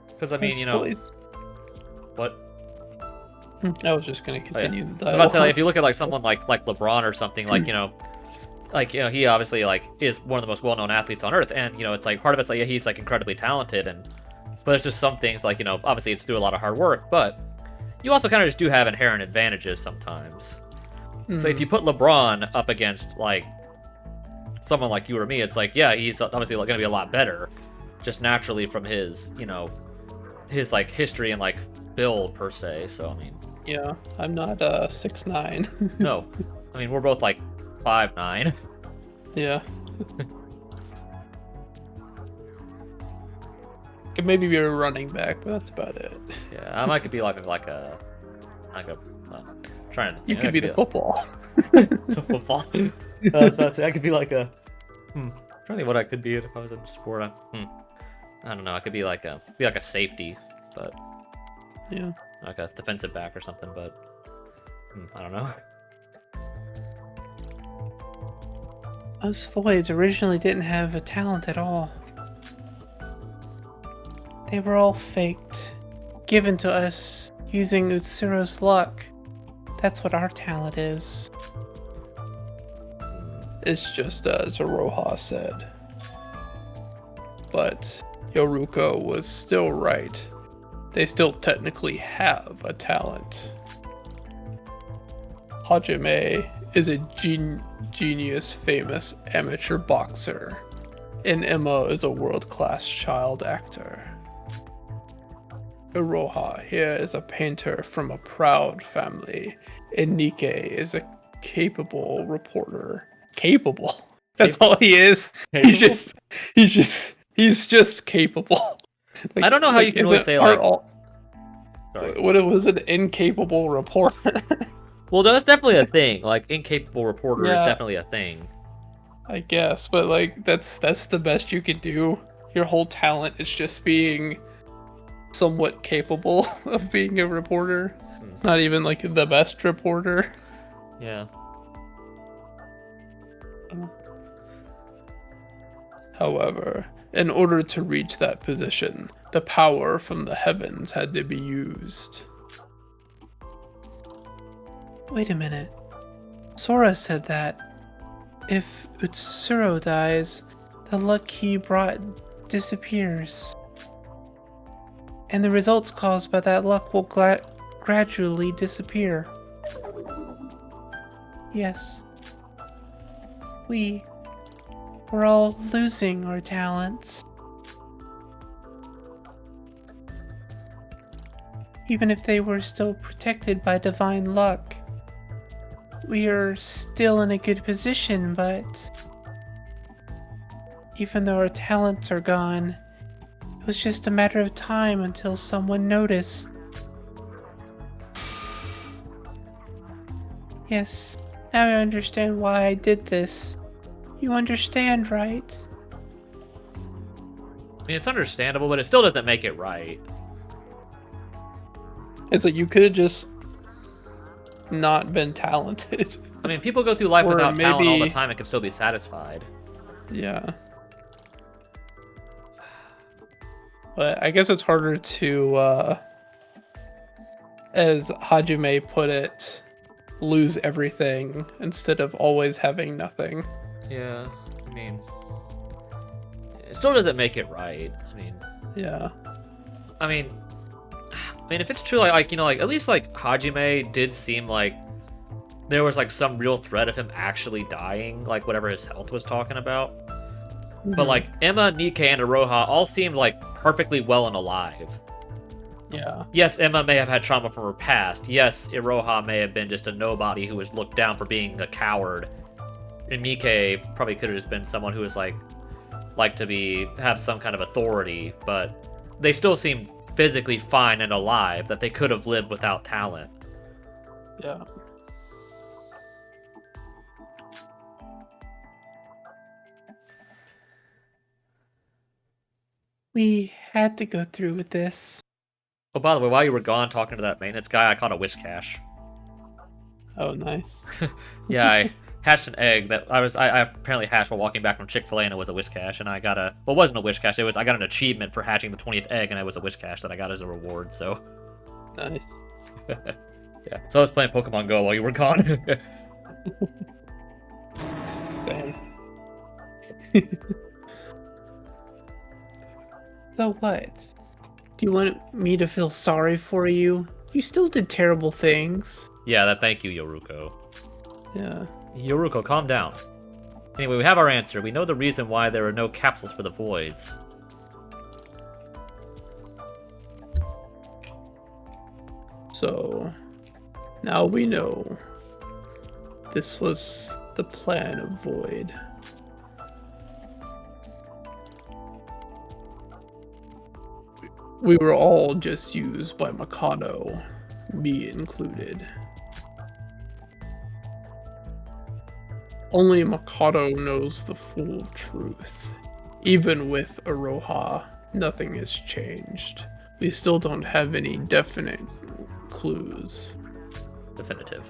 Speaker 1: Because I mean, you know, what?
Speaker 2: I was just gonna continue the dialogue.
Speaker 1: So about to say, like, if you look at like someone like LeBron or something, like you know, he obviously like is one of the most well-known athletes on earth, and you know, it's like part of it's like he's like incredibly talented, but it's just some things like, you know, obviously it's through a lot of hard work, but you also kind of just do have inherent advantages sometimes. So if you put LeBron up against like someone like you or me, it's like, yeah, he's obviously going to be a lot better, just naturally from his, you know, his like history and like build per se. So I mean,
Speaker 2: yeah, I'm not 6'9".
Speaker 1: No, I mean we're both like 5'9".
Speaker 2: Yeah. Could maybe be a running back, but that's about it.
Speaker 1: Yeah, I could be like a trying to.
Speaker 2: You could be the football.
Speaker 1: The football. I was about to say, I could be like a. Trying to think what I could be if I was in sport. I don't know. I could be like a safety, but
Speaker 2: yeah,
Speaker 1: like a defensive back or something. But I don't know.
Speaker 2: Us Voids originally didn't have a talent at all. They were all faked, given to us using Utsuro's luck. That's what our talent is. It's just as Aroha said. But Yoruko was still right. They still technically have a talent. Hajime is a genius famous amateur boxer, and Emma is a world-class child actor. Iroha here is a painter from a proud family, and Nikke is a capable reporter. Capable? That's all he is.
Speaker 1: Capable?
Speaker 2: He's just capable. Like,
Speaker 1: I don't know how you can really say like.
Speaker 2: Sorry. What it was, an incapable reporter.
Speaker 1: Well, no, that's definitely a thing. Like, incapable reporter is definitely a thing.
Speaker 2: I guess, but like that's the best you can do. Your whole talent is just being somewhat capable of being a reporter. Not even like the best reporter.
Speaker 1: Yeah.
Speaker 2: However, in order to reach that position, the power from the heavens had to be used. Wait a minute. Sora said that If Utsuro dies, the luck he brought disappears. And the results caused by that luck will gradually disappear. Yes. We're all losing our talents. Even if they were still protected by divine luck. We are still in a good position, but even though our talents are gone, it was just a matter of time until someone noticed. Yes, now I understand why I did this. You understand, right?
Speaker 1: I mean, it's understandable, but it still doesn't make it right.
Speaker 2: It's like you could have just not been talented.
Speaker 1: I mean, people go through life
Speaker 2: Or
Speaker 1: without talent all the
Speaker 2: maybe-
Speaker 1: time and can still be satisfied.
Speaker 2: Yeah. But I guess it's harder to, as Hajime put it, lose everything instead of always having nothing.
Speaker 1: Yeah, I mean, it still doesn't make it right.
Speaker 2: Yeah.
Speaker 1: I mean, if it's true, like at least like Hajime did seem like there was like some real threat of him actually dying, like whatever his health was talking about. But like Emma, Nikke, and Iroha all seemed like perfectly well and alive.
Speaker 2: Yeah.
Speaker 1: Yes, Emma may have had trauma from her past. Yes, Iroha may have been just a nobody who was looked down for being a coward. And Nikke probably could have just been someone who was like to have some kind of authority, but they still seemed physically fine and alive, that they could have lived without talent.
Speaker 2: Yeah. We had to go through with this.
Speaker 1: Oh, by the way, while you were gone talking to that maintenance guy, I caught a wish cache.
Speaker 2: Oh, nice.
Speaker 1: Yeah, I hatched an egg that I apparently hatched while walking back from Chick-fil-A, and it was a wish cache, and I got a, well, it wasn't a wish cache, I got an achievement for hatching the 20th egg, and it was a wish cache that I got as a reward, so.
Speaker 2: Nice.
Speaker 1: Yeah, so I was playing Pokemon Go while you were gone.
Speaker 2: Same. So what? Do you want me to feel sorry for you? You still did terrible things.
Speaker 1: Yeah, thank you, Yoruko.
Speaker 2: Yeah.
Speaker 1: Yoruko, calm down. Anyway, we have our answer. We know the reason why there are no capsules for the voids.
Speaker 2: So, now we know. This was the plan of Void. We were all just used by Mikado, me included. Only Mikado knows the full truth. Even with Aroha, nothing has changed. We still don't have any definite clues.
Speaker 1: Definitive.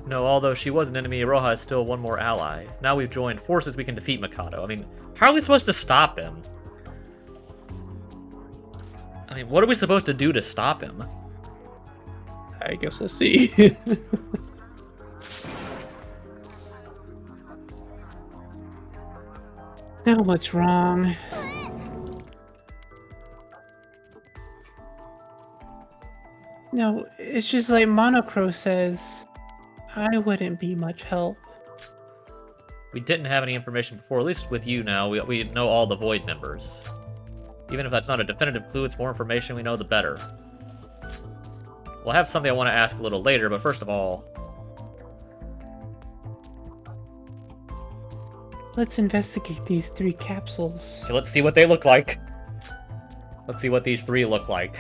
Speaker 1: No, although she was an enemy, Iroha is still one more ally. Now we've joined forces, we can defeat Mikado. I mean, how are we supposed to stop him? I mean, what are we supposed to do to stop him?
Speaker 2: I guess we'll see. Now what's wrong? No, it's just like Monocro says. I wouldn't be much help.
Speaker 1: We didn't have any information before, at least with you now. We know all the Void members. Even if that's not a definitive clue, it's more information we know, the better. We'll have something I want to ask a little later, but first of all...
Speaker 2: Let's investigate these 3 capsules.
Speaker 1: Okay, let's see what they look like. Let's see what these 3 look like.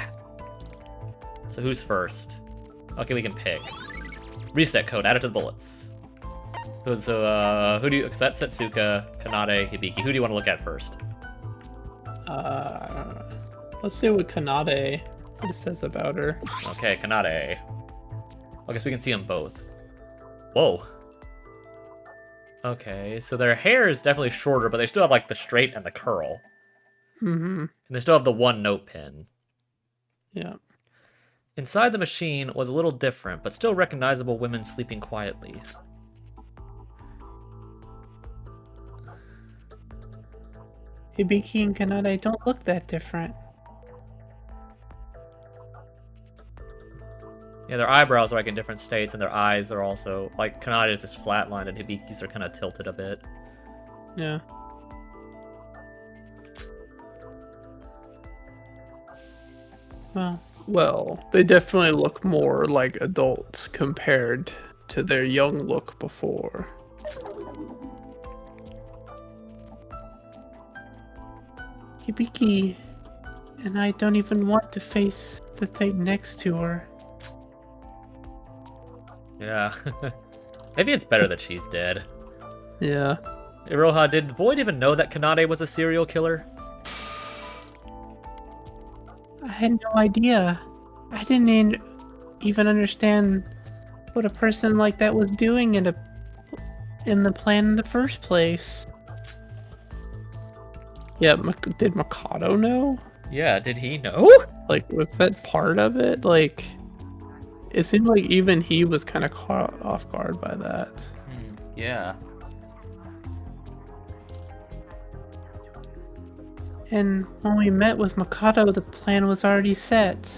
Speaker 1: So who's first? Okay, we can pick. Reset code, add it to the bullets. So, who do you... That's Setsuka, Kanade, Hibiki. Who do you want to look at first?
Speaker 2: I don't know. Let's see what Kanade what it says about her.
Speaker 1: Okay, Kanade. I guess we can see them both. Whoa. Okay, so their hair is definitely shorter, but they still have, like, the straight and the curl.
Speaker 2: Mm-hmm.
Speaker 1: And they still have the 1 note pin.
Speaker 2: Yeah.
Speaker 1: Inside the machine was a little different, but still recognizable women sleeping quietly.
Speaker 2: Hibiki and Kanade don't look that different.
Speaker 1: Yeah, their eyebrows are like in different states, and their eyes are also like Kanade's is flatlined, and Hibiki's are kind of tilted a bit.
Speaker 2: Yeah. Well, they definitely look more like adults compared to their young look before. Hibiki and I don't even want to face the thing next to her.
Speaker 1: Yeah. Maybe it's better that she's dead.
Speaker 2: Yeah.
Speaker 1: Iroha, did Void even know that Kanade was a serial killer?
Speaker 2: I had no idea. I didn't even understand what a person like that was doing in the plan in the first place. Yeah, did Mikado know?
Speaker 1: Yeah, did he know?
Speaker 2: Like, was that part of it? Like, it seemed like even he was kind of caught off guard by that.
Speaker 1: Yeah.
Speaker 2: And when we met with Mikado, the plan was already set.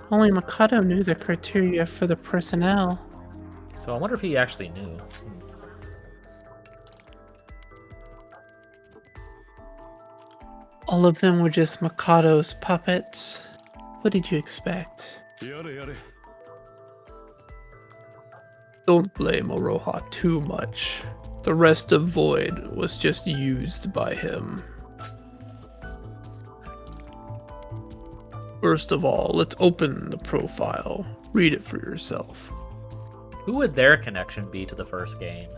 Speaker 2: Only Mikado knew the criteria for the personnel.
Speaker 1: So I wonder if he actually knew.
Speaker 2: All of them were just Mikado's puppets. What did you expect? Don't blame Oroha too much. The rest of Void was just used by him. First of all, let's open the profile. Read it for yourself.
Speaker 1: Who would their connection be to the first game?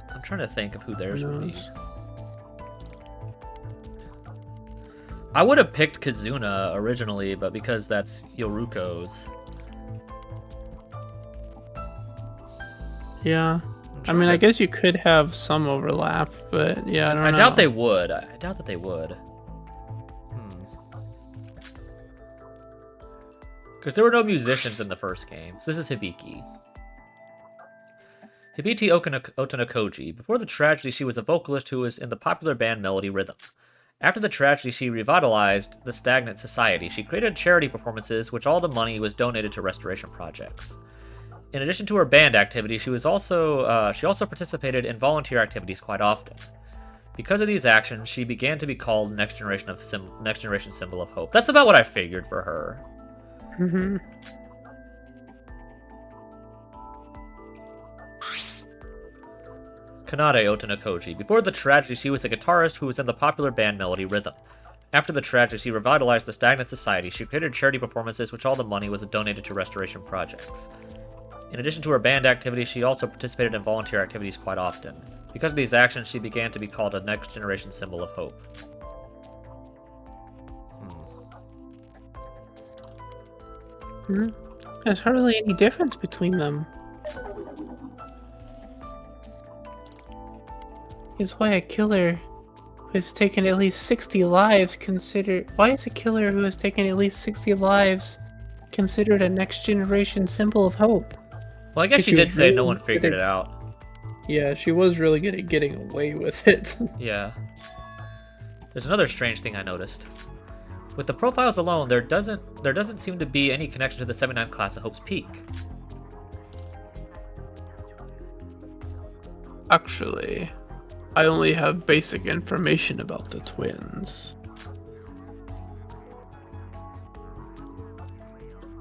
Speaker 1: I'm trying to think of who theirs would be. I would have picked Kazuna originally, but because that's Yoruko's.
Speaker 2: Yeah. I mean, I guess you could have some overlap, but yeah, I don't know.
Speaker 1: I doubt they would. I doubt that they would. Because there were no musicians in the first game. So this is Hibiki. Hibiki Otonokoji. Before the tragedy, she was a vocalist who was in the popular band Melody Rhythm. After the tragedy, she revitalized the stagnant society. She created charity performances, which all the money was donated to restoration projects. In addition to her band activity, she also participated in volunteer activities quite often. Because of these actions, she began to be called Next Generation Symbol of Hope. That's about what I figured for her.
Speaker 2: Mm-hmm.
Speaker 1: Kanade Otonokoji. Before the tragedy, she was a guitarist who was in the popular band Melody Rhythm. After the tragedy, she revitalized the stagnant society. She created charity performances, which all the money was donated to restoration projects. In addition to her band activities, she also participated in volunteer activities quite often. Because of these actions, she began to be called a Next Generation Symbol of Hope.
Speaker 2: There's hardly any difference between them. Is why a killer who has taken at least 60 lives Why is a killer who has taken at least 60 lives considered a next generation symbol of hope?
Speaker 1: Well, I guess she did say no one figured it out.
Speaker 2: Yeah, she was really good at getting away with it.
Speaker 1: Yeah. There's another strange thing I noticed. With the profiles alone, there doesn't seem to be any connection to the 79th class at Hope's Peak.
Speaker 2: Actually, I only have basic information about the twins.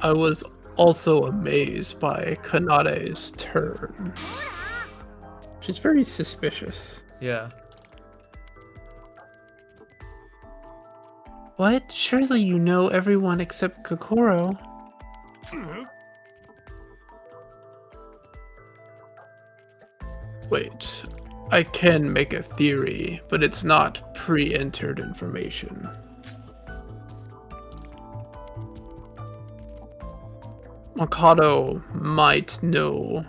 Speaker 2: I was also amazed by Kanade's turn. She's very suspicious.
Speaker 1: Yeah.
Speaker 2: What? Surely you know everyone except Kokoro. Wait, I can make a theory, but it's not pre-entered information. Mikado Mikado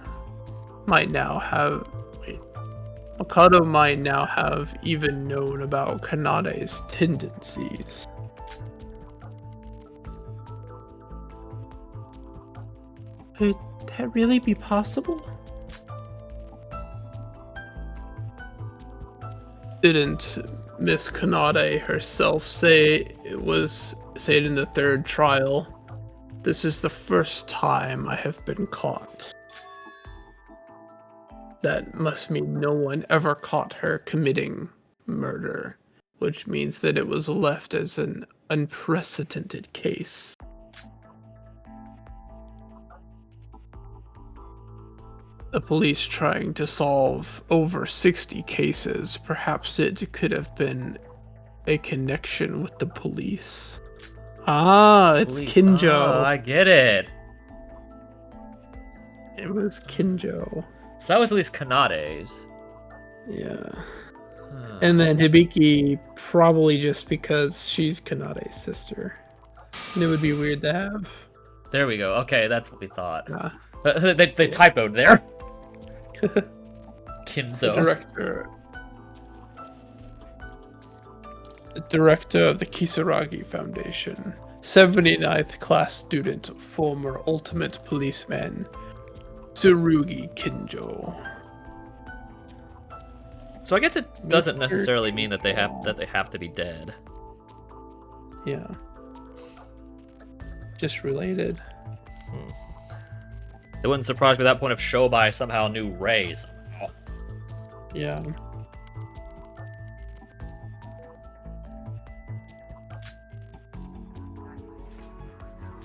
Speaker 2: might now have even known about Kanade's tendencies. that really be possible? Didn't Miss Kanade herself say it in the third trial? This is the first time I have been caught. That must mean no one ever caught her committing murder, which means that it was left as an unprecedented case. The police trying to solve over 60 cases, perhaps it could have been a connection with the police. Ah, it's
Speaker 1: Police.
Speaker 2: Kinjo.
Speaker 1: Oh, I get it.
Speaker 2: It was Kinjo.
Speaker 1: So that was at least Kanade's.
Speaker 2: Yeah. And then Hibiki, probably just because she's Kanade's sister. And it would be weird to have.
Speaker 1: There we go. Okay, that's what we thought.
Speaker 2: Yeah.
Speaker 1: They typoed there.
Speaker 2: The
Speaker 1: Kinzo.
Speaker 2: director of the Kisaragi Foundation. 79th class student, former ultimate policeman, Tsurugi Kinjo.
Speaker 1: So I guess it doesn't necessarily mean that they have to be dead.
Speaker 2: Yeah. Just related.
Speaker 1: It wouldn't surprise me at that point if Shobai somehow knew Ray's. Oh.
Speaker 2: Yeah.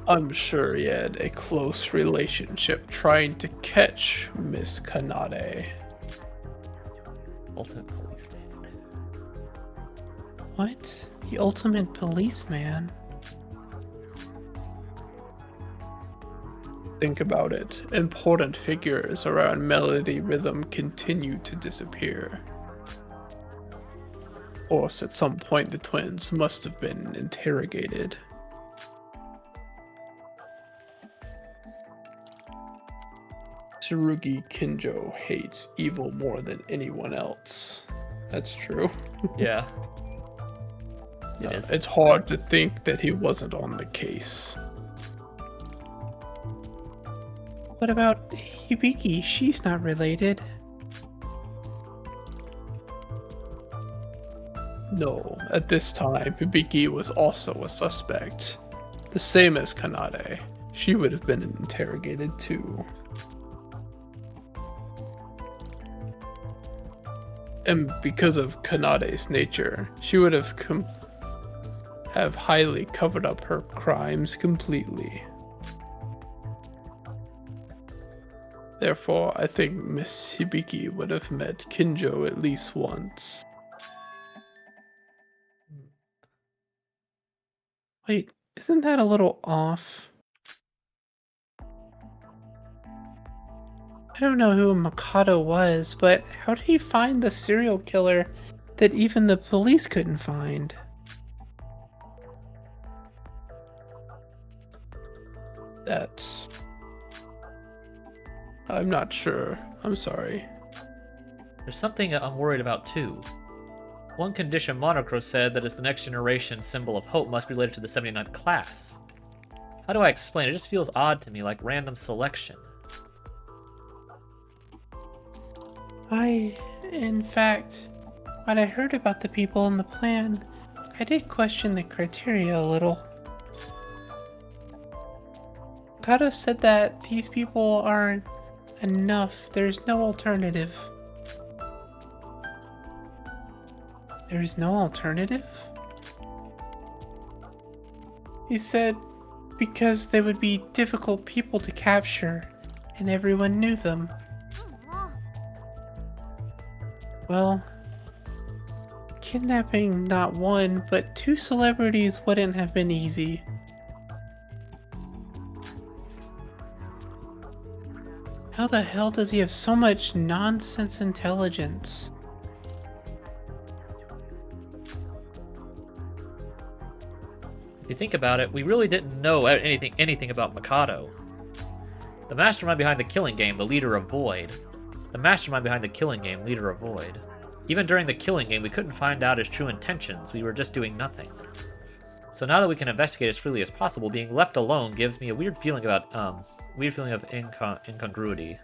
Speaker 2: I'm sure he had a close relationship trying to catch Miss Kanade.
Speaker 1: Ultimate policeman.
Speaker 2: What? The ultimate policeman? Think about it. Important figures around melody rhythm continue to disappear. Of course, at some point the twins must have been interrogated. Tsurugi Kinjo hates evil more than anyone else. That's true.
Speaker 1: Yeah. It is.
Speaker 2: It's hard to think that he wasn't on the case. What about Hibiki? She's not related. No, at this time, Hibiki was also a suspect. The same as Kanade. She would have been interrogated too. And because of Kanade's nature, she would have highly covered up her crimes completely. Therefore, I think Miss Hibiki would have met Kinjo at least once. Wait, isn't that a little off? I don't know who Mikado was, but how did he find the serial killer that even the police couldn't find? That's... I'm not sure. I'm sorry.
Speaker 1: There's something I'm worried about too. One condition Monocro said that is the next generation symbol of hope must be related to the 79th class. How do I explain? It just feels odd to me, like random selection.
Speaker 2: In fact, when I heard about the people in the plan, I did question the criteria a little. Kato said that these people aren't enough. There's no alternative. There's no alternative? He said because they would be difficult people to capture, and everyone knew them. Well, kidnapping not one, but two celebrities wouldn't have been easy. How the hell does he have so much nonsense intelligence?
Speaker 1: If you think about it, we really didn't know anything about Mikado. The mastermind behind the Killing Game, the leader of Void. The mastermind behind the Killing Game, leader of Void. Even during the Killing Game, we couldn't find out his true intentions. We were just doing nothing. So now that we can investigate as freely as possible, being left alone gives me a weird feeling of incongruity.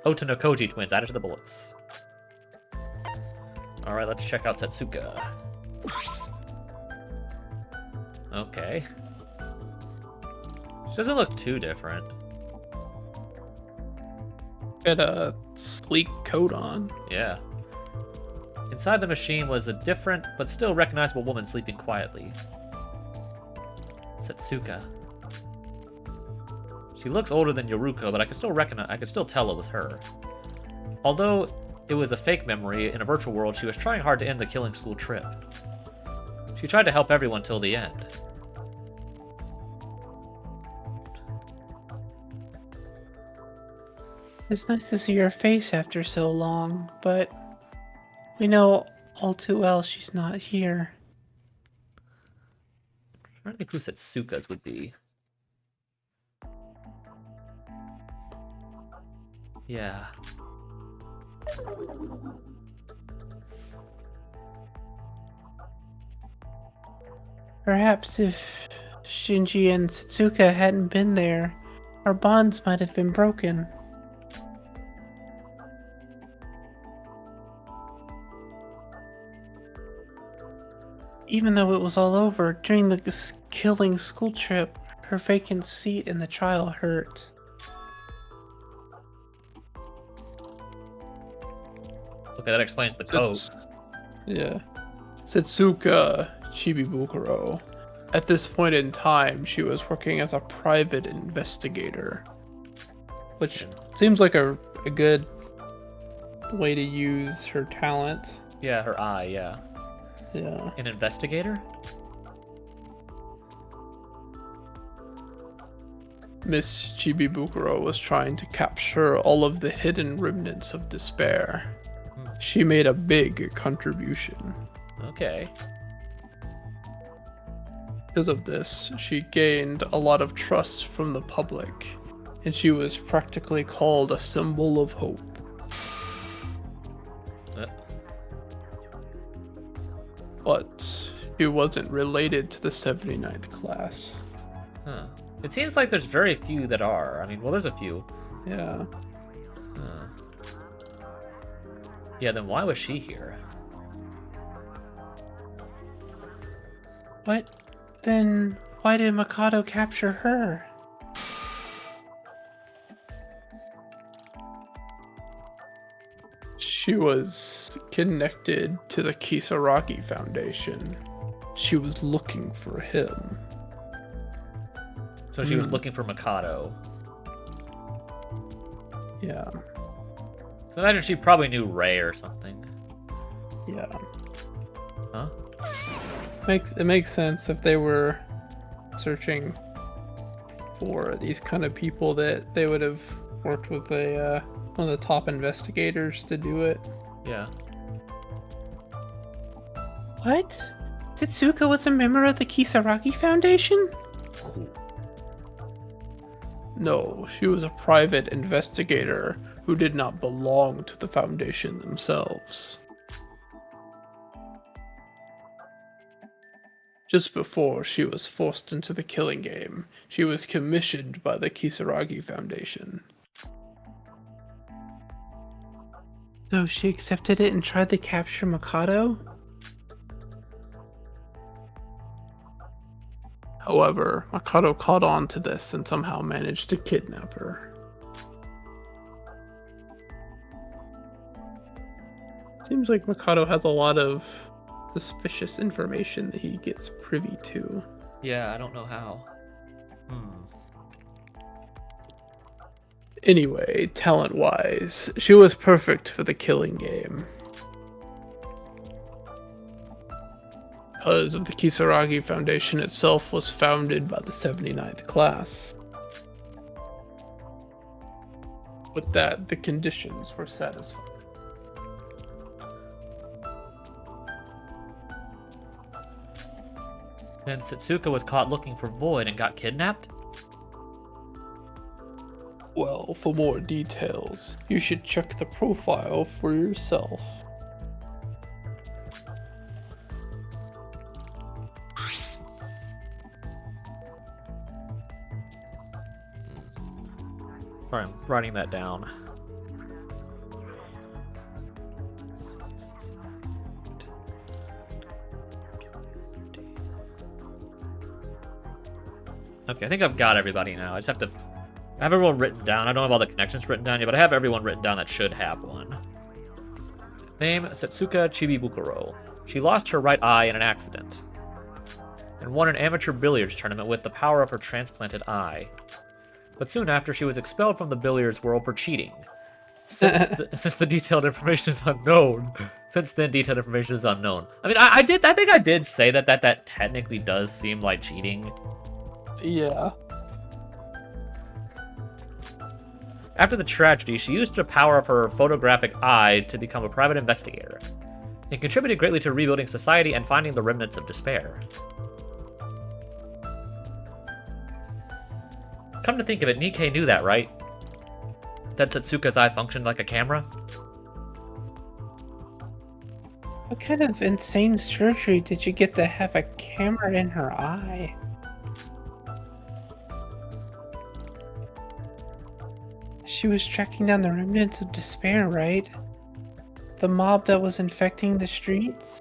Speaker 1: Otonokoji twins added to the bullets. Alright, let's check out Setsuka. Okay. She doesn't look too different.
Speaker 2: Got a sleek coat on.
Speaker 1: Yeah. Inside the machine was a different, but still recognizable woman sleeping quietly. Setsuka. She looks older than Yoruko, but I could still tell it was her. Although it was a fake memory in a virtual world, she was trying hard to end the killing school trip. She tried to help everyone till the end.
Speaker 2: It's nice to see her face after so long, but we know all too well she's not here.
Speaker 1: I'm trying to think who Setsuka's would be. Yeah.
Speaker 2: Perhaps if Shinji and Setsuka hadn't been there, our bonds might have been broken. Even though it was all over, during the killing school trip, her vacant seat in the trial hurt.
Speaker 1: Okay, that explains the coat.
Speaker 2: Yeah. Setsuka Chibibukuro. At this point in time, she was working as a private investigator. Which seems like a good way to use her talent.
Speaker 1: Yeah, her eye, yeah.
Speaker 2: Yeah.
Speaker 1: An investigator?
Speaker 2: Miss Chibibukuro was trying to capture all of the hidden remnants of despair. She made a big contribution.
Speaker 1: Okay.
Speaker 2: Because of this, she gained a lot of trust from the public, and she was practically called a symbol of hope. But she wasn't related to the 79th class.
Speaker 1: Huh. It seems like there's very few that are. I mean, well, there's a few.
Speaker 2: Yeah.
Speaker 1: Huh. Yeah, then why was she here?
Speaker 2: But then why did Mikado capture her? She was connected to the Kisaragi Foundation. She was looking for him.
Speaker 1: So she was looking for Mikado.
Speaker 2: Yeah.
Speaker 1: So imagine she probably knew Ray or something.
Speaker 2: Yeah.
Speaker 1: Huh?
Speaker 2: It makes sense if they were searching for these kind of people that they would have worked with a one of the top investigators to do it.
Speaker 1: Yeah.
Speaker 2: What? Setsuka was a member of the Kisaragi Foundation?
Speaker 1: Cool.
Speaker 2: No, she was a private investigator who did not belong to the Foundation themselves. Just before she was forced into the killing game, she was commissioned by the Kisaragi Foundation. So she accepted it and tried to capture Mikado? However, Mikado caught on to this and somehow managed to kidnap her. Seems like Mikado has a lot of suspicious information that he gets privy to.
Speaker 1: Yeah, I don't know how.
Speaker 2: Anyway, talent-wise, she was perfect for the killing game. Because of the Kisaragi Foundation itself was founded by the 79th class. With that, the conditions were satisfied.
Speaker 1: Then Setsuka was caught looking for Void and got kidnapped?
Speaker 2: Well, for more details, you should check the profile for yourself.
Speaker 1: Sorry, I'm writing that down. Okay, I think I've got everybody now. I just have to... I have everyone written down. I don't have all the connections written down yet, but I have everyone written down that should have one. Name, Setsuka Chibibukuro. She lost her right eye in an accident and won an amateur billiards tournament with the power of her transplanted eye. But soon after, she was expelled from the billiards world for cheating. Since the detailed information is unknown. Since then, detailed information is unknown. I mean, I think I did say that technically does seem like cheating.
Speaker 2: Yeah.
Speaker 1: After the tragedy, she used the power of her photographic eye to become a private investigator. It contributed greatly to rebuilding society and finding the remnants of despair. Come to think of it, Nikkei knew that, right? That Setsuka's eye functioned like a camera?
Speaker 2: What kind of insane surgery did you get to have a camera in her eye? She was tracking down the remnants of despair, right? The mob that was infecting the streets?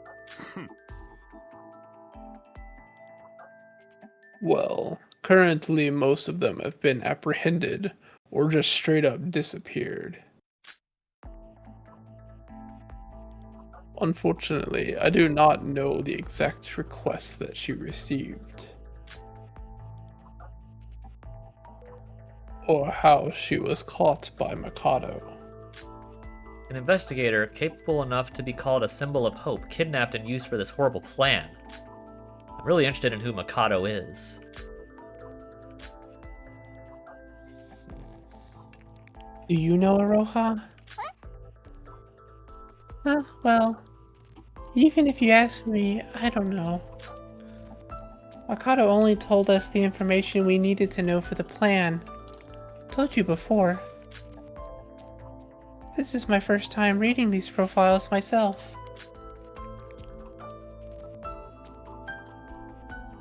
Speaker 2: Well, currently most of them have been apprehended or just straight up disappeared. Unfortunately, I do not know the exact request that she received, or how she was caught by Mikado.
Speaker 1: An investigator capable enough to be called a symbol of hope, kidnapped and used for this horrible plan. I'm really interested in who Mikado is.
Speaker 2: Do you know Aroha? Well, even if you ask me, I don't know. Mikado only told us the information we needed to know for the plan. Told you before. This is my first time reading these profiles myself.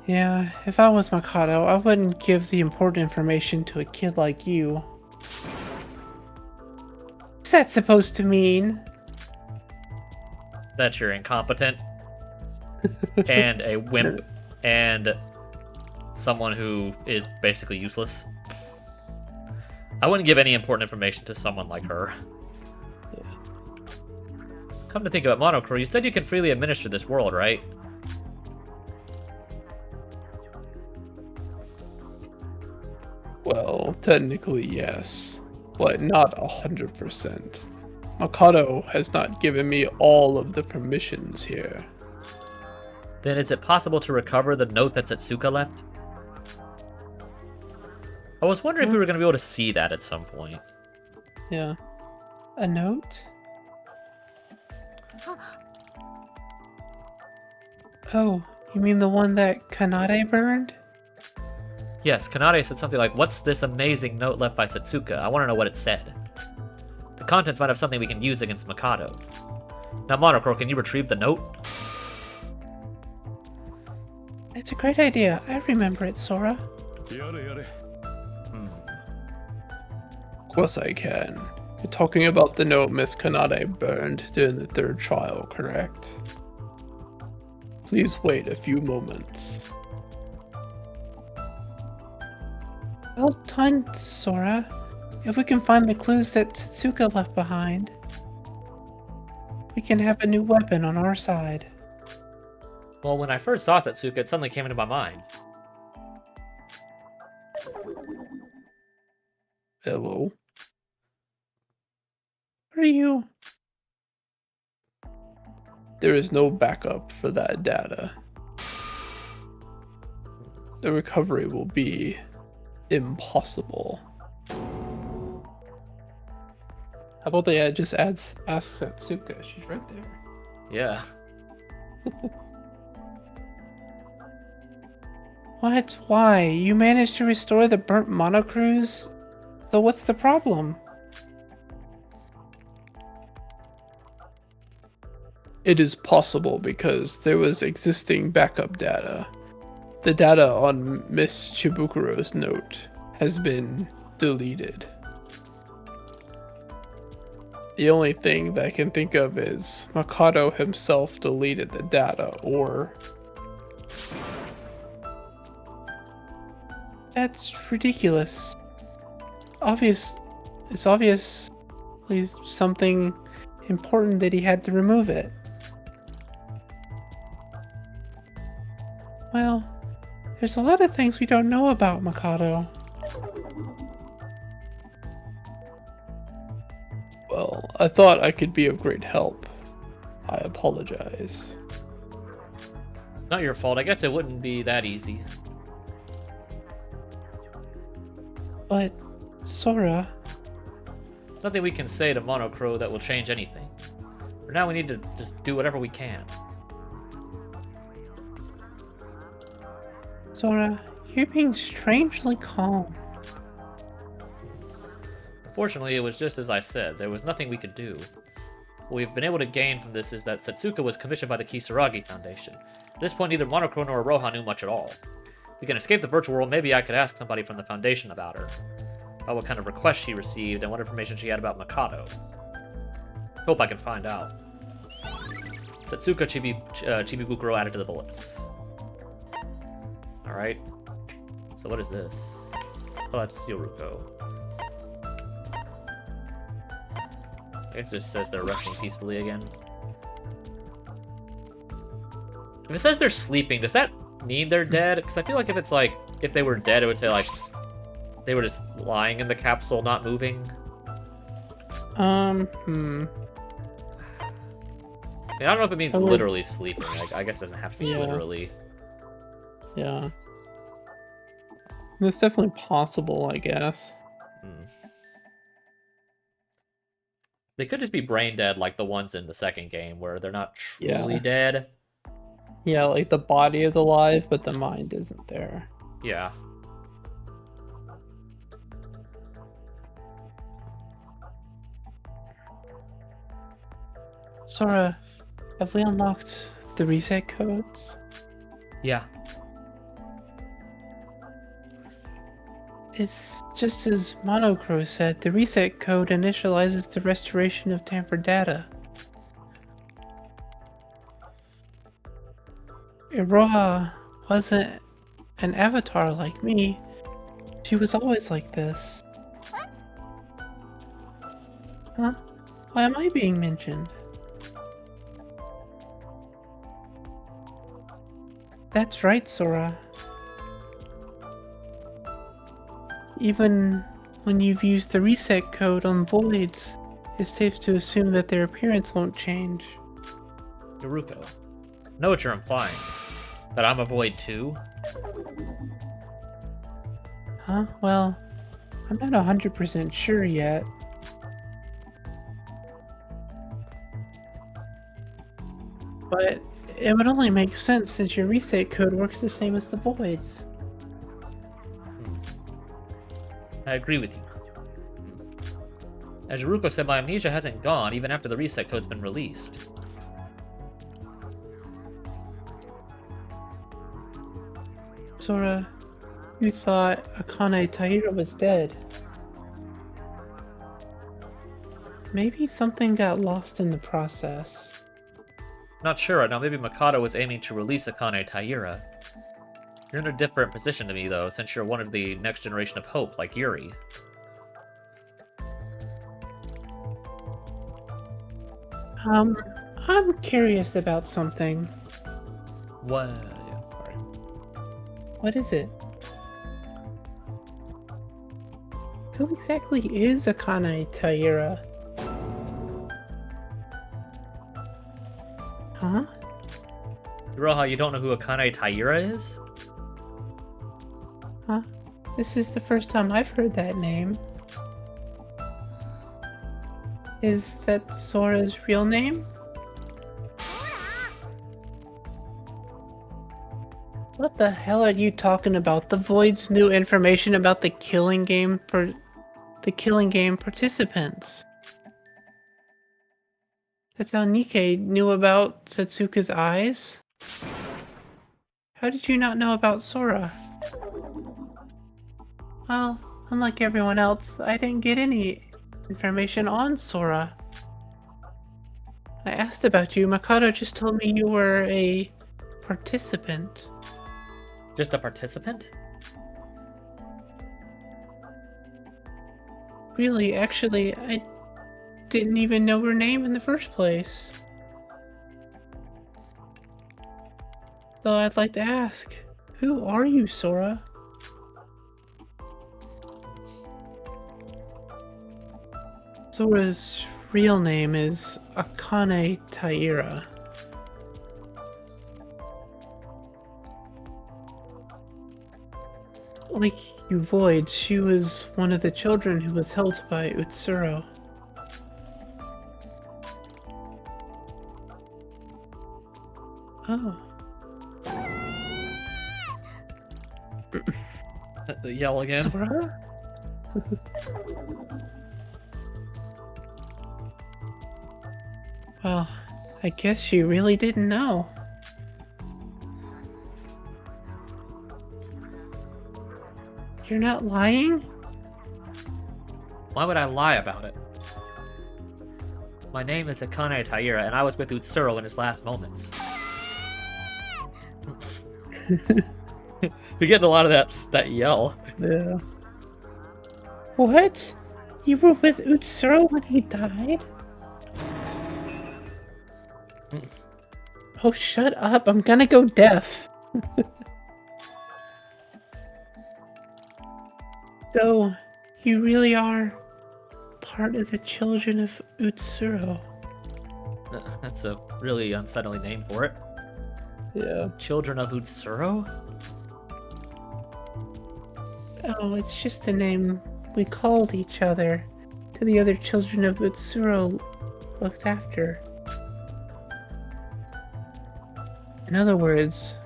Speaker 2: Yeah, if I was Mikado, I wouldn't give the important information to a kid like you. What's that supposed to mean?
Speaker 1: That you're incompetent and a wimp and someone who is basically useless. I wouldn't give any important information to someone like her. Come to think of it, Monocro, you said you can freely administer this world, right?
Speaker 2: Well, technically yes, but not 100%. Mikado has not given me all of the permissions here.
Speaker 1: Then is it possible to recover the note that Setsuka left? I was wondering if we were going to be able to see that at some point.
Speaker 2: Yeah. A note? Oh, you mean the one that Kanade burned?
Speaker 1: Yes, Kanade said something like, "What's this amazing note left by Setsuka? I want to know what it said." The contents might have something we can use against Mikado. Now, Monocro, can you retrieve the note?
Speaker 2: It's a great idea. I remember it, Sora. Of course I can. You're talking about the note Miss Kanade burned during the third trial, correct? Please wait a few moments. Well done, Sora. If we can find the clues that Setsuka left behind, we can have a new weapon on our side.
Speaker 1: Well, when I first saw Setsuka, it suddenly came into my mind.
Speaker 2: Hello? What are you? There is no backup for that data. The recovery will be impossible. How about they just ask Setsuka? She's right there.
Speaker 1: Yeah.
Speaker 2: What? Why? You managed to restore the burnt monocruise? So what's the problem? It is possible because there was existing backup data. The data on Miss Chibukuro's note has been deleted. The only thing that I can think of is Mikado himself deleted the data, or... That's ridiculous. It's obviously something important that he had to remove it. Well, there's a lot of things we don't know about Mikado. Well, I thought I could be of great help. I apologize.
Speaker 1: Not your fault. I guess it wouldn't be that easy.
Speaker 2: But, Sora...
Speaker 1: There's nothing we can say to Monocro that will change anything. For now, we need to just do whatever we can.
Speaker 2: Sora, you're being strangely calm.
Speaker 1: Fortunately, it was just as I said. There was nothing we could do. What we've been able to gain from this is that Setsuka was commissioned by the Kisaragi Foundation. At this point, neither Monocro nor Roha knew much at all. If we can escape the virtual world, maybe I could ask somebody from the Foundation about her. About what kind of requests she received and what information she had about Mikado. Hope I can find out. Setsuka Chibibukuro added to the bullets. Alright. So what is this? Oh, that's Yoruko. I guess it just says they're resting peacefully again. If it says they're sleeping, does that mean they're dead? Because I feel like if it's like, if they were dead, it would say like, they were just lying in the capsule, not moving. I mean, I don't know if it means literally sleeping. I guess it doesn't have to be literally.
Speaker 2: Yeah. It's definitely possible, I guess.
Speaker 1: They could just be brain dead like the ones in the second game, where they're not truly dead.
Speaker 2: Yeah, like the body is alive, but the mind isn't there.
Speaker 1: Yeah.
Speaker 2: Sora, have we unlocked the reset codes?
Speaker 1: Yeah.
Speaker 2: It's just as Monocro said, the reset code initializes the restoration of tampered data. Iroha wasn't an avatar like me. She was always like this. Huh? Why am I being mentioned? That's right, Sora. Even when you've used the reset code on voids, it's safe to assume that their appearance won't change.
Speaker 1: Yoruko. I know what you're implying. That I'm a void too?
Speaker 2: Huh? Well, I'm not 100% sure yet. But it would only make sense since your reset code works the same as the voids.
Speaker 1: I agree with you. As Yoruko said, my amnesia hasn't gone even after the reset code's been released.
Speaker 2: Sora, you thought Akane Taira was dead. Maybe something got lost in the process.
Speaker 1: Not sure right now, maybe Mikado was aiming to release Akane Taira. You're in a different position to me, though, since you're one of the next generation of hope, like Yuri.
Speaker 2: I'm curious about something.
Speaker 1: What? Sorry.
Speaker 2: What is it? Who exactly is Akane Taira? Huh?
Speaker 1: Roha, you don't know who Akane Taira is?
Speaker 2: Huh? This is the first time I've heard that name. Is that Sora's real name? What the hell are you talking about? The Void's new information about the killing game participants. That's how Nikkei knew about Setsuka's eyes? How did you not know about Sora? Well, unlike everyone else, I didn't get any information on Sora. I asked about you. Makoto just told me you were a participant.
Speaker 1: Just a participant?
Speaker 2: Really, actually, I didn't even know her name in the first place. So I'd like to ask, who are you, Sora? Sora's real name is Akane Taira. Like you Void, she was one of the children who was held by Utsuro. Oh.
Speaker 1: Yell again.
Speaker 2: Sora? Well, I guess you really didn't know. You're not lying?
Speaker 1: Why would I lie about it? My name is Akane Taira, and I was with Utsuro in his last moments. We're getting a lot of that yell.
Speaker 2: Yeah. What? You were with Utsuro when he died? Oh, shut up. I'm gonna go deaf. So, you really are part of the children of Utsuro.
Speaker 1: That's a really unsettling name for it.
Speaker 2: Yeah.
Speaker 1: Children of Utsuro?
Speaker 2: Oh, it's just a name we called each other to the other children of Utsuro looked after. In other words,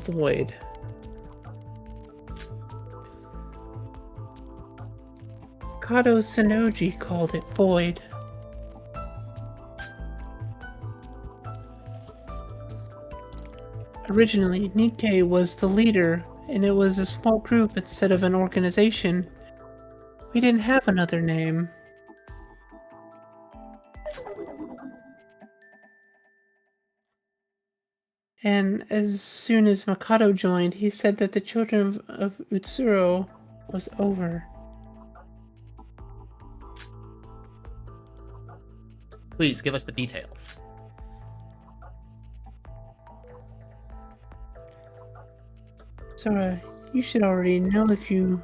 Speaker 2: Void. Kato Sanoji called it Void. Originally, Nikkei was the leader, and it was a small group instead of an organization. We didn't have another name. And as soon as Makoto joined, he said that the children of Utsuro was over.
Speaker 1: Please give us the details.
Speaker 2: Sora, you should already know if you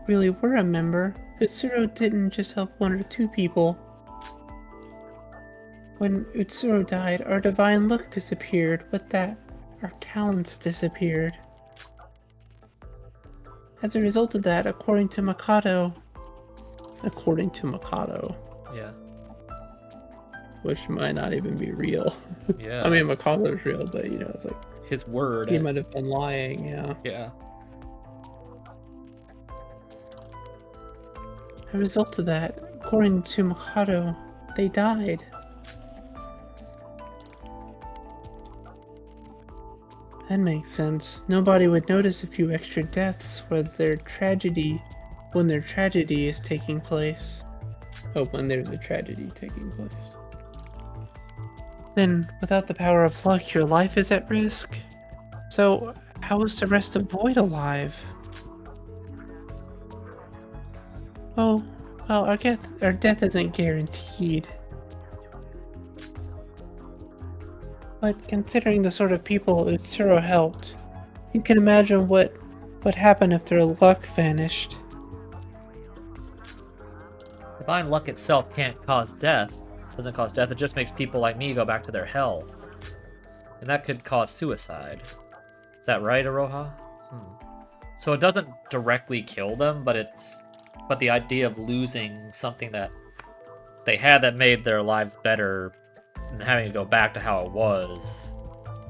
Speaker 2: really were a member. Utsuro didn't just help one or two people. When Utsuro died, our divine look disappeared. With that, our talents disappeared. As a result of that, according to Makoto,
Speaker 1: Yeah.
Speaker 2: which might not even be real.
Speaker 1: Yeah.
Speaker 2: I mean, Makoto's real, but you know, it's like
Speaker 1: his word.
Speaker 2: he might have been lying. Yeah.
Speaker 1: Yeah.
Speaker 2: As a result of that, according to Makoto, they died. That makes sense. Nobody would notice a few extra deaths when their tragedy is taking place. Oh, when there's a tragedy taking place. Then, without the power of luck, your life is at risk. So, how is the rest of Void alive? Oh, well, our death isn't guaranteed. But considering the sort of people Utsuro helped, you can imagine what would happen if their luck vanished.
Speaker 1: Divine luck itself can't cause death. Doesn't cause death, it just makes people like me go back to their hell. And that could cause suicide. Is that right, Aroha? So it doesn't directly kill them, but the idea of losing something that they had that made their lives better and having to go back to how it was.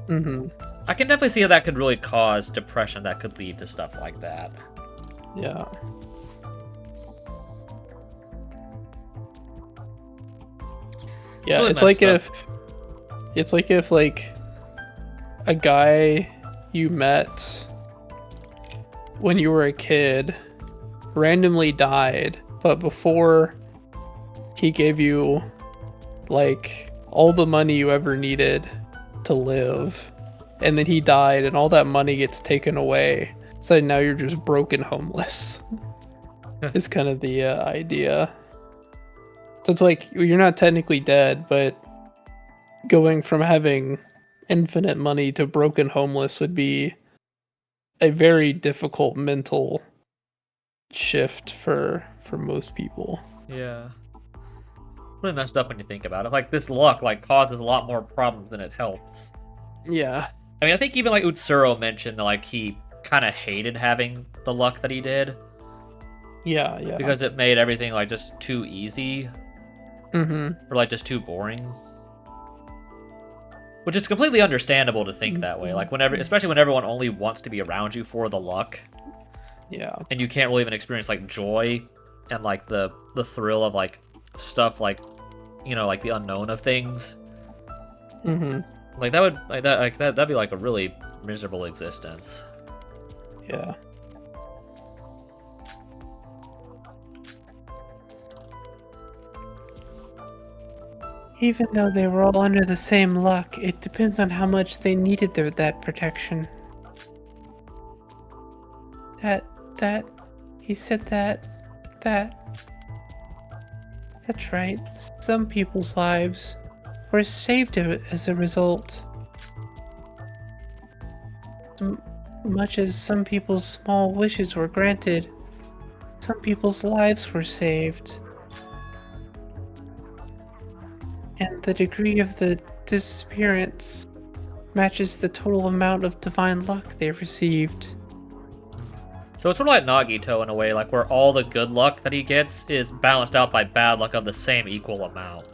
Speaker 2: Mm-hmm.
Speaker 1: I can definitely see how that could really cause depression that could lead to stuff like that.
Speaker 2: Yeah. Yeah,
Speaker 1: really
Speaker 2: it's like
Speaker 1: messed
Speaker 2: if like a guy you met when you were a kid randomly died, but before he gave you like all the money you ever needed to live, and then he died, and all that money gets taken away. So now you're just broke and homeless. It's kind of the idea. So it's like you're not technically dead, but going from having infinite money to broken homeless would be a very difficult mental shift for most people.
Speaker 1: Yeah. Really messed up when you think about it. Like, this luck, like, causes a lot more problems than it helps.
Speaker 2: Yeah.
Speaker 1: I mean, I think even, like, Utsuro mentioned that, like, he kind of hated having the luck that he did.
Speaker 2: Yeah.
Speaker 1: Because it made everything, like, just too easy.
Speaker 2: Mm-hmm.
Speaker 1: Or, like, just too boring. Which is completely understandable to think that way. Like, especially when everyone only wants to be around you for the luck.
Speaker 2: Yeah.
Speaker 1: And you can't really even experience, like, joy and, like, the thrill of, like, stuff like, you know, like the unknown of things.
Speaker 2: Mm-hmm.
Speaker 1: Like, that would, that'd be, like, a really miserable existence.
Speaker 2: Yeah.
Speaker 4: Even though they were all under the same luck, it depends on how much they needed that protection. He said that. That's right. Some people's lives were saved as a result. Much as some people's small wishes were granted, some people's lives were saved. And the degree of the disappearance matches the total amount of divine luck they received.
Speaker 1: So it's sort of like Nagito in a way, like, where all the good luck that he gets is balanced out by bad luck of the same equal amount.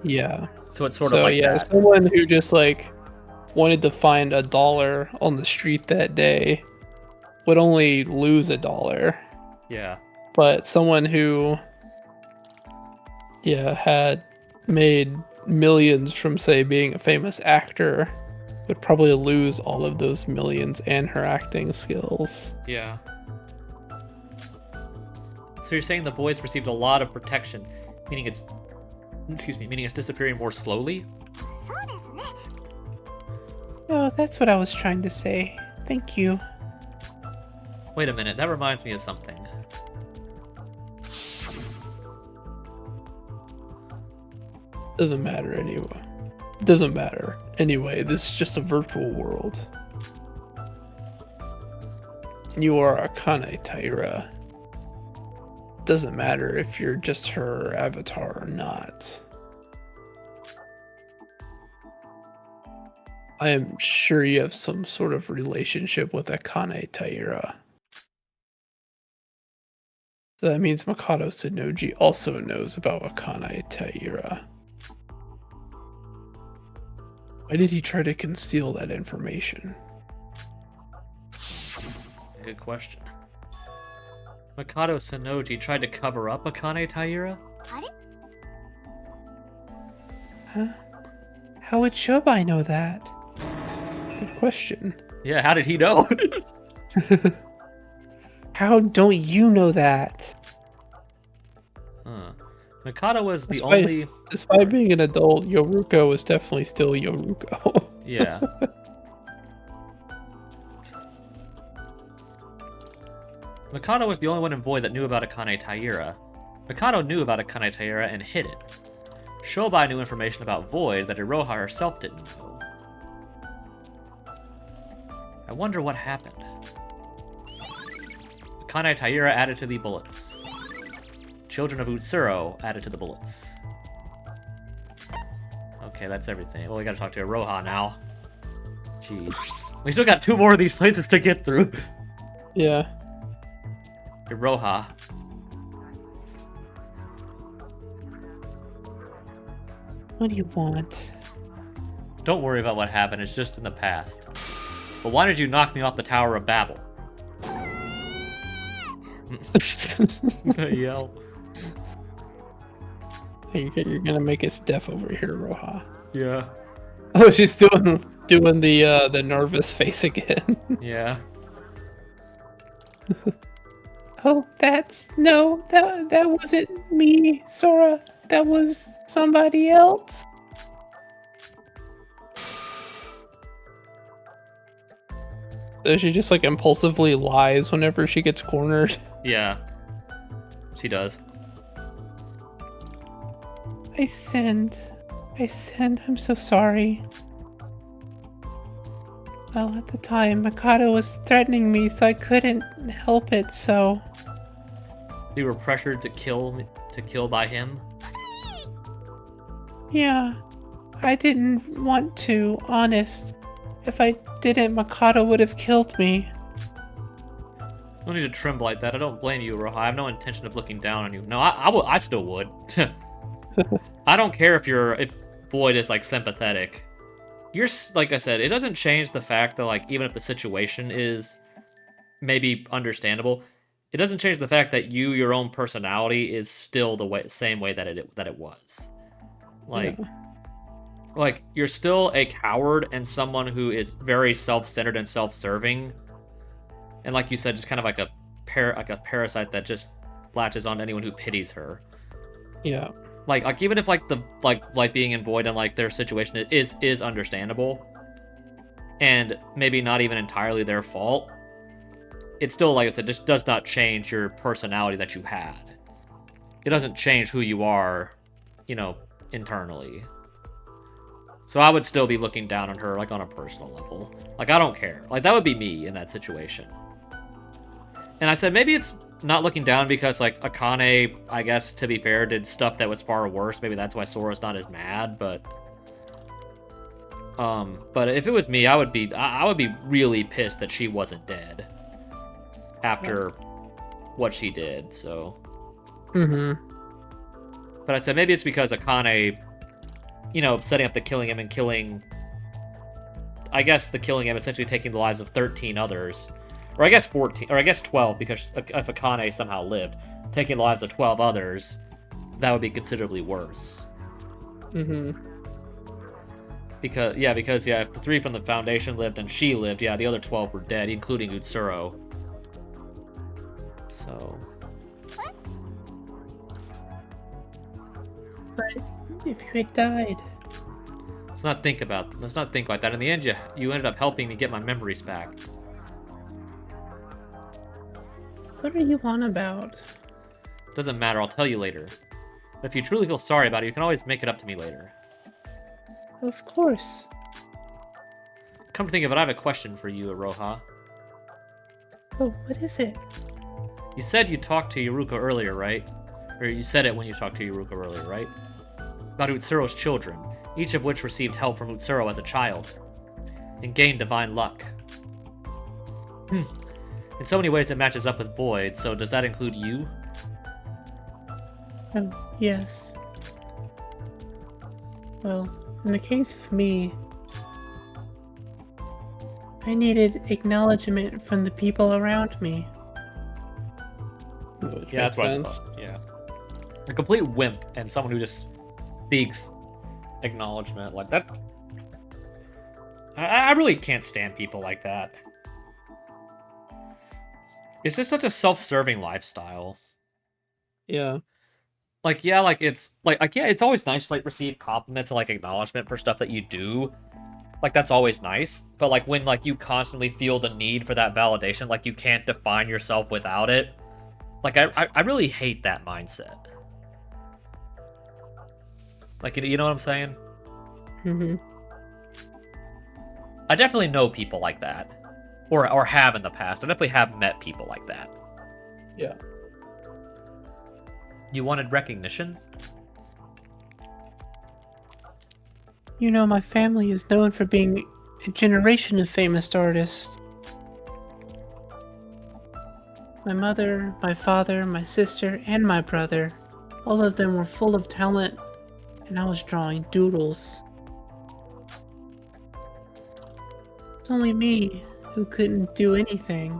Speaker 2: Yeah.
Speaker 1: So it's sort of like that.
Speaker 2: Someone who just, like, wanted to find $1 on the street that day would only lose $1.
Speaker 1: Yeah.
Speaker 2: But someone who, had made millions from, say, being a famous actor would probably lose all of those millions and her acting skills.
Speaker 1: Yeah. So you're saying the void's received a lot of protection, meaning it's disappearing more slowly?
Speaker 4: Oh, that's what I was trying to say. Thank you.
Speaker 1: Wait a minute, that reminds me of something.
Speaker 2: Doesn't matter anyway. Doesn't matter. Anyway, this is just a virtual world. You are Akane Taira. Doesn't matter if you're just her avatar or not. I am sure you have some sort of relationship with Akane Taira. So that means Makoto Tsunoji also knows about Akane Taira. Why did he try to conceal that information?
Speaker 1: Good question. Makoto Tsunoji tried to cover up Akane Taira?
Speaker 4: Huh? How would Shobai know that?
Speaker 2: Good question.
Speaker 1: Yeah, how did he know?
Speaker 4: How don't you know that?
Speaker 1: Huh. Makoto was the only...
Speaker 2: Despite being an adult, Yoruko is definitely still Yoruko.
Speaker 1: Yeah. Makoto was the only one in Void that knew about Akane Taira. Makoto knew about Akane Taira and hid it. Shobai knew information about Void that Iroha herself didn't know. I wonder what happened. Akane Taira added to the bullets. Children of Utsuro added to the bullets. Okay, that's everything. Well, we gotta talk to Iroha now. Jeez. We still got 2 more of these places to get through.
Speaker 2: Yeah.
Speaker 1: Iroha.
Speaker 4: What do you want?
Speaker 1: Don't worry about what happened, it's just in the past. But why did you knock me off the Tower of Babel? Yell.
Speaker 2: You're gonna make us deaf over here, Roha.
Speaker 1: Yeah.
Speaker 2: Oh, she's doing the nervous face again.
Speaker 1: Yeah.
Speaker 4: Oh, that wasn't me, Sora. That was somebody else.
Speaker 2: She just like impulsively lies whenever she gets cornered.
Speaker 1: Yeah, she does.
Speaker 4: I sinned. I'm so sorry. Well, at the time, Mikado was threatening me, so I couldn't help it, so...
Speaker 1: You were pressured to kill by him?
Speaker 4: Yeah. I didn't want to, honest. If I didn't, Mikado would have killed me.
Speaker 1: No need to tremble like that. I don't blame you, Roha. I have no intention of looking down on you. No, I still would. I don't care if Void is, like, sympathetic. Like I said, it doesn't change the fact that, like, even if the situation is maybe understandable, it doesn't change the fact that your own personality is still the same way that it was. Like,
Speaker 2: Yeah.
Speaker 1: like, you're still a coward and someone who is very self-centered and self-serving. And like you said, just kind of like a parasite that just latches on to anyone who pities her.
Speaker 2: Yeah.
Speaker 1: Like even if like being in Void and like their situation is understandable, and maybe not even entirely their fault, it still, like I said, just does not change your personality that you had. It doesn't change who you are, internally. So I would still be looking down on her, like, on a personal level. Like, I don't care. Like, that would be me in that situation. And I said, maybe it's not looking down because, like, Akane, I guess, to be fair, did stuff that was far worse. Maybe that's why Sora's not as mad, but if it was me, I would be really pissed that she wasn't dead after what she did, so.
Speaker 2: Mm-hmm.
Speaker 1: But I said, maybe it's because Akane, setting up the killing him and killing... I guess the killing him, essentially taking the lives of 13 others. Or I guess 14, or I guess 12, because if Akane somehow lived, taking the lives of 12 others, that would be considerably worse.
Speaker 2: Mm-hmm.
Speaker 1: Because if the 3 from the Foundation lived and she lived, the other 12 were dead, including Utsuro. So...
Speaker 4: But if you had died...
Speaker 1: Let's not think like that. In the end, you ended up helping me get my memories back.
Speaker 4: What are you on about?
Speaker 1: Doesn't matter, I'll tell you later. But if you truly feel sorry about it, you can always make it up to me later.
Speaker 4: Of course.
Speaker 1: Come to think of it, I have a question for you, Aroha.
Speaker 4: Oh, what is it?
Speaker 1: You said you talked to Yuruka earlier, right? Or you said it when you talked to Yuruka earlier, right? About Utsuro's children, each of which received help from Utsuro as a child, and gained divine luck. In so many ways it matches up with Void, so does that include you?
Speaker 4: Oh, yes. Well, in the case of me, I needed acknowledgement from the people around me.
Speaker 1: Yeah, that's what I thought. Yeah. A complete wimp and someone who just seeks acknowledgement. Like, that's... I really can't stand people like that. It's just such a self-serving lifestyle.
Speaker 2: Yeah.
Speaker 1: Like, yeah, like, it's... yeah, it's always nice to, like, receive compliments and, like, acknowledgement for stuff that you do. Like, that's always nice. But, like, when, like, you constantly feel the need for that validation, like, you can't define yourself without it. Like, I really hate that mindset. Like, you know what I'm saying?
Speaker 4: Mm-hmm.
Speaker 1: I definitely know people like that. Or have in the past. I definitely have met people like that.
Speaker 2: Yeah.
Speaker 1: You wanted recognition?
Speaker 4: You know, my family is known for being a generation of famous artists. My mother, my father, my sister, and my brother, all of them were full of talent, and I was drawing doodles. It's only me who couldn't do anything.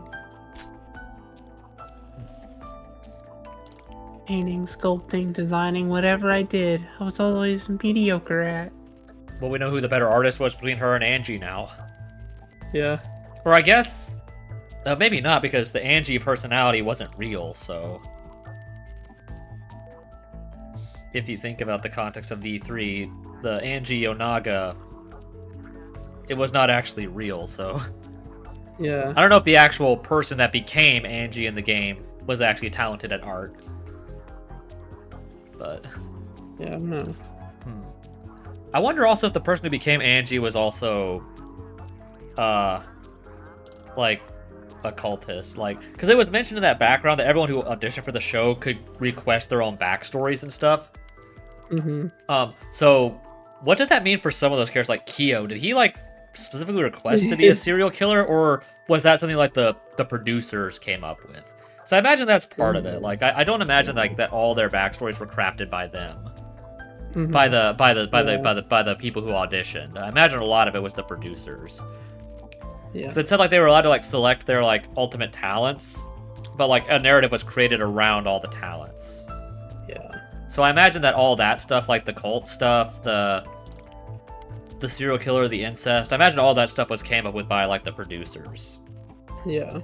Speaker 4: Painting, sculpting, designing, whatever I did, I was always mediocre at.
Speaker 1: Well, we know who the better artist was between her and Angie now.
Speaker 2: Yeah.
Speaker 1: Or I guess... maybe not, because the Angie personality wasn't real, so... If you think about the context of V3, the Angie Yonaga... It was not actually real, so...
Speaker 2: Yeah.
Speaker 1: I don't know if the actual person that became Angie in the game was actually talented at art. But
Speaker 2: Yeah, I don't know.
Speaker 1: I wonder also if the person who became Angie was also, like, a cultist. Like, because it was mentioned in that background that everyone who auditioned for the show could request their own backstories and stuff. So what did that mean for some of those characters, like Kyo? Did he, like, specifically request to be a serial killer, or was that something like the producers came up with? So I imagine that's part of it. Like, I don't imagine like that all their backstories were crafted by them, by the people who auditioned. I imagine a lot of it was the producers.
Speaker 2: Yeah.
Speaker 1: So it said like they were allowed to like select their like ultimate talents, but like a narrative was created around all the talents.
Speaker 2: Yeah.
Speaker 1: So I imagine that all that stuff, like the cult stuff, the serial killer, the incest, I imagine all that stuff was came up with by like the producers.
Speaker 2: Yeah.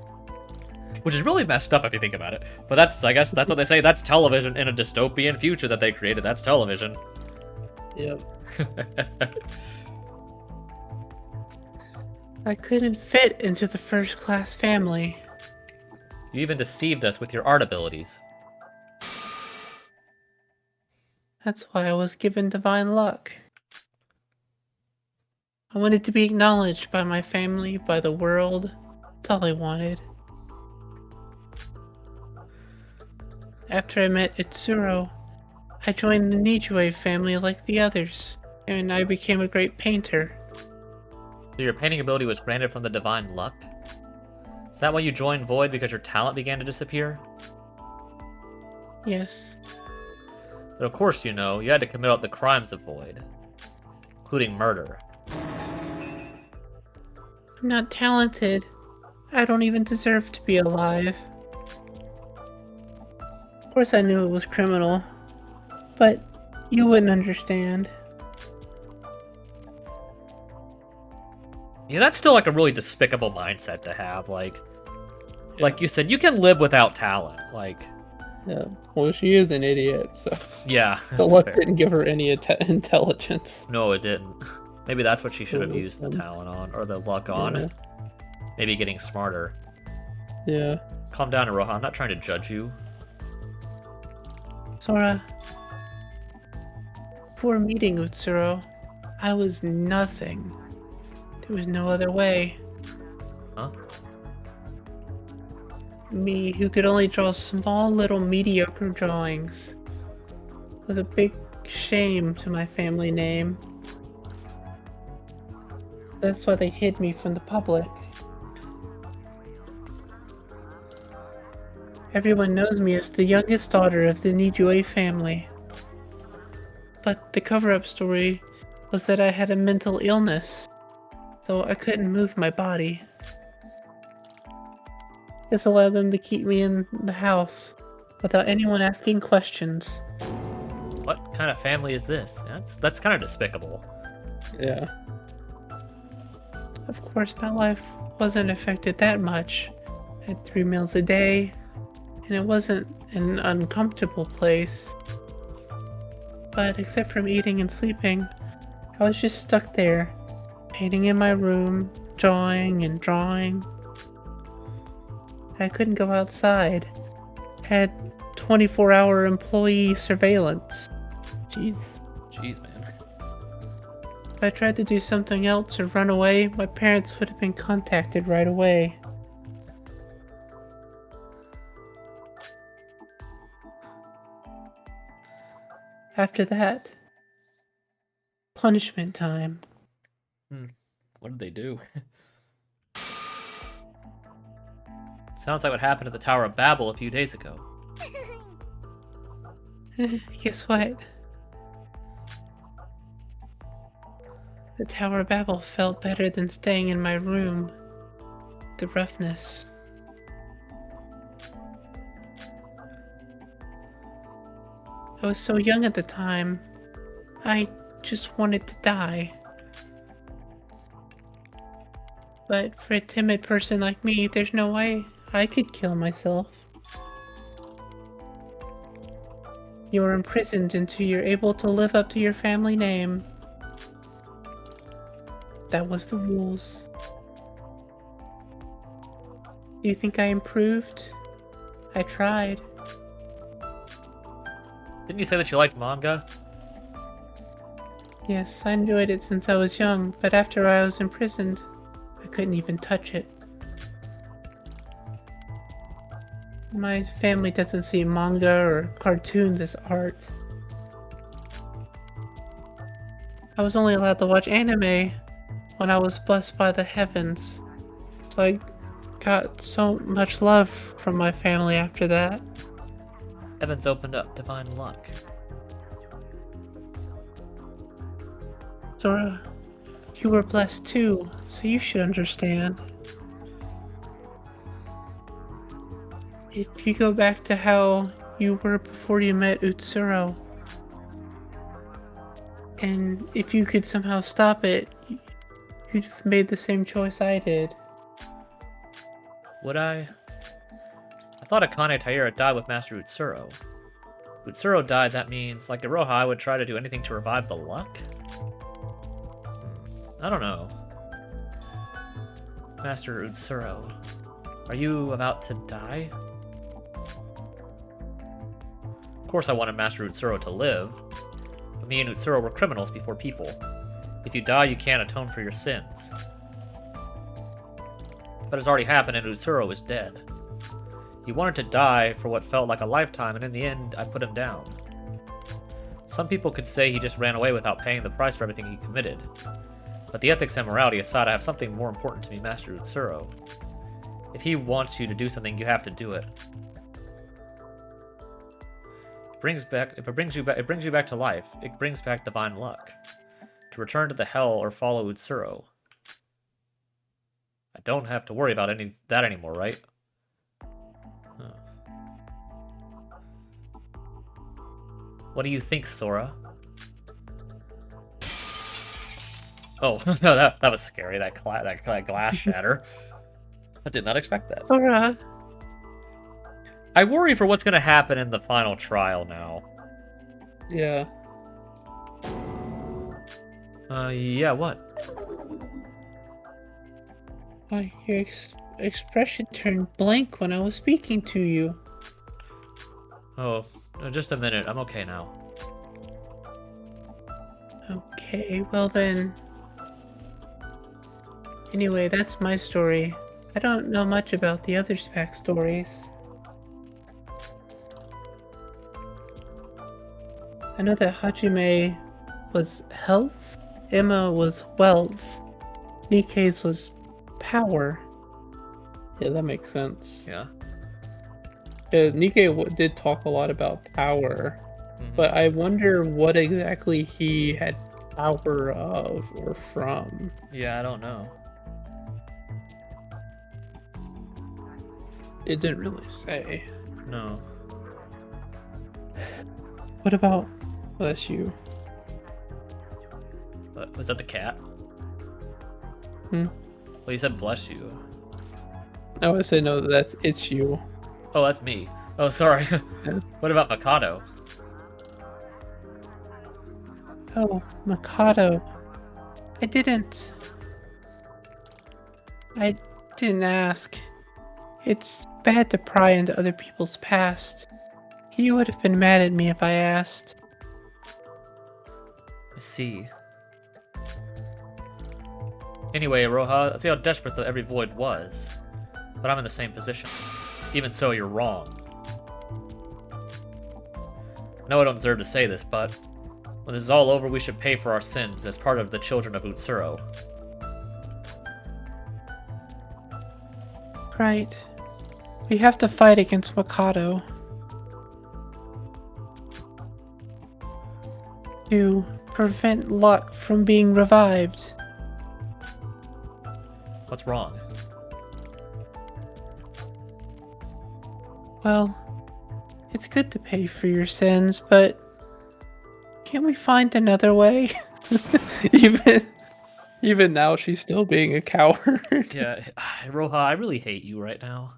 Speaker 1: Which is really messed up if you think about it. But that's, I guess that's what they say. That's television in a dystopian future that they created. That's television.
Speaker 2: Yep.
Speaker 4: I couldn't fit into the first-class family.
Speaker 1: You even deceived us with your art abilities.
Speaker 4: That's why I was given divine luck. I wanted to be acknowledged by my family, by the world. That's all I wanted. After I met Itsuro, I joined the Nijue family like the others, and I became a great painter.
Speaker 1: So your painting ability was granted from the divine luck? Is that why you joined Void, because your talent began to disappear?
Speaker 4: Yes.
Speaker 1: But of course you know, you had to commit out the crimes of Void, including murder.
Speaker 4: I'm not talented. I don't even deserve to be alive. Of course I knew it was criminal, but you wouldn't understand.
Speaker 1: Yeah, that's still like a really despicable mindset to have. Like you said, you can live without talent. Like,
Speaker 2: Yeah. Well, she is an idiot, so
Speaker 1: yeah,
Speaker 2: the
Speaker 1: that's
Speaker 2: luck
Speaker 1: fair.
Speaker 2: didn't give her any intelligence.
Speaker 1: No, it didn't. Maybe that's what she should have
Speaker 2: Well,
Speaker 1: used the
Speaker 2: some-
Speaker 1: talent on, or the luck on.
Speaker 2: Yeah.
Speaker 1: Maybe getting smarter.
Speaker 2: Yeah.
Speaker 1: Calm down, Iroha. I'm not trying to judge you.
Speaker 4: Sora, before meeting Utsuro, I was nothing. There was no other way.
Speaker 1: Huh?
Speaker 4: Me, who could only draw small little mediocre drawings, was a big shame to my family name. That's why they hid me from the public. Everyone knows me as the youngest daughter of the Nijue family. But the cover-up story was that I had a mental illness, so I couldn't move my body. This allowed them to keep me in the house without anyone asking questions.
Speaker 1: What kind of family is this? That's kind of despicable.
Speaker 2: Yeah.
Speaker 4: Of course, my life wasn't affected that much. I had 3 meals a day, and it wasn't an uncomfortable place. But except from eating and sleeping, I was just stuck there, painting in my room, drawing and drawing. I couldn't go outside. I had 24-hour employee surveillance. Jeez.
Speaker 1: Jeez, man.
Speaker 4: If I tried to do something else or run away, my parents would have been contacted right away. After that, punishment time.
Speaker 1: What did they do? Sounds like what happened at the Tower of Babel a few days ago.
Speaker 4: Guess what? The Tower of Babel felt better than staying in my room. The roughness. I was so young at the time. I just wanted to die. But for a timid person like me, there's no way I could kill myself. You are imprisoned until you're able to live up to your family name. That was the rules. Do you think I improved? I tried.
Speaker 1: Didn't you say that you liked manga?
Speaker 4: Yes, I enjoyed it since I was young, but after I was imprisoned, I couldn't even touch it. My family doesn't see manga or cartoons as art. I was only allowed to watch anime when I was blessed by the heavens. So I got so much love from my family after that.
Speaker 1: Heavens opened up, divine luck.
Speaker 4: Sora, you were blessed too, so you should understand. If you go back to how you were before you met Utsuro, and if you could somehow stop it, you'd have made the same choice I did.
Speaker 1: Would I? I thought Akane Taira died with Master Utsuro. If Utsuro died, that means, like Iroha, I would try to do anything to revive the luck? I don't know. Master Utsuro, are you about to die? Of course I wanted Master Utsuro to live, but me and Utsuro were criminals before people. If you die, you can't atone for your sins. But it's already happened and Utsuro is dead. He wanted to die for what felt like a lifetime, and in the end, I put him down. Some people could say he just ran away without paying the price for everything he committed. But the ethics and morality aside, I have something more important to me, Master Utsuro. If he wants you to do something, you have to do it. If it brings you back to life. It brings back divine luck. To return to the hell or follow Utsuro. I don't have to worry about that anymore, right? Huh. What do you think, Sora? Oh, no, that was scary. That glass shatter. I did not expect that.
Speaker 4: Sora,
Speaker 1: I worry for what's going to happen in the final trial now.
Speaker 2: Yeah.
Speaker 1: Yeah, what?
Speaker 4: why, your expression turned blank when I was speaking to you.
Speaker 1: Oh, just a minute. I'm okay now.
Speaker 4: Okay, well then. Anyway, that's my story. I don't know much about the others' backstories. I know that Hajime was health, Emma was wealth, Nikkei's was power.
Speaker 2: Yeah, that makes sense.
Speaker 1: Yeah.
Speaker 2: Nikkei did talk a lot about power, but I wonder what exactly he had power of or from.
Speaker 1: Yeah, I don't know.
Speaker 2: It didn't really say.
Speaker 1: No.
Speaker 2: What about... Bless you.
Speaker 1: What, was that the cat?
Speaker 2: Hmm?
Speaker 1: Well, you said bless you.
Speaker 2: No, I say no, it's you.
Speaker 1: Oh, that's me. Oh, sorry.
Speaker 2: Yeah.
Speaker 1: What about Mikado?
Speaker 4: Oh, Mikado. I didn't ask. It's bad to pry into other people's past. He would have been mad at me if I asked.
Speaker 1: I see. Anyway, Roha, see how desperate every void was. But I'm in the same position. Even so, you're wrong. I know I don't deserve to say this, but when this is all over, we should pay for our sins as part of the children of Utsuro.
Speaker 4: Right. We have to fight against Mikado. To prevent luck from being revived.
Speaker 1: What's wrong?
Speaker 4: Well, it's good to pay for your sins, but can't we find another way?
Speaker 2: Even now, she's still being a coward.
Speaker 1: Yeah, Roha, I really hate you right now.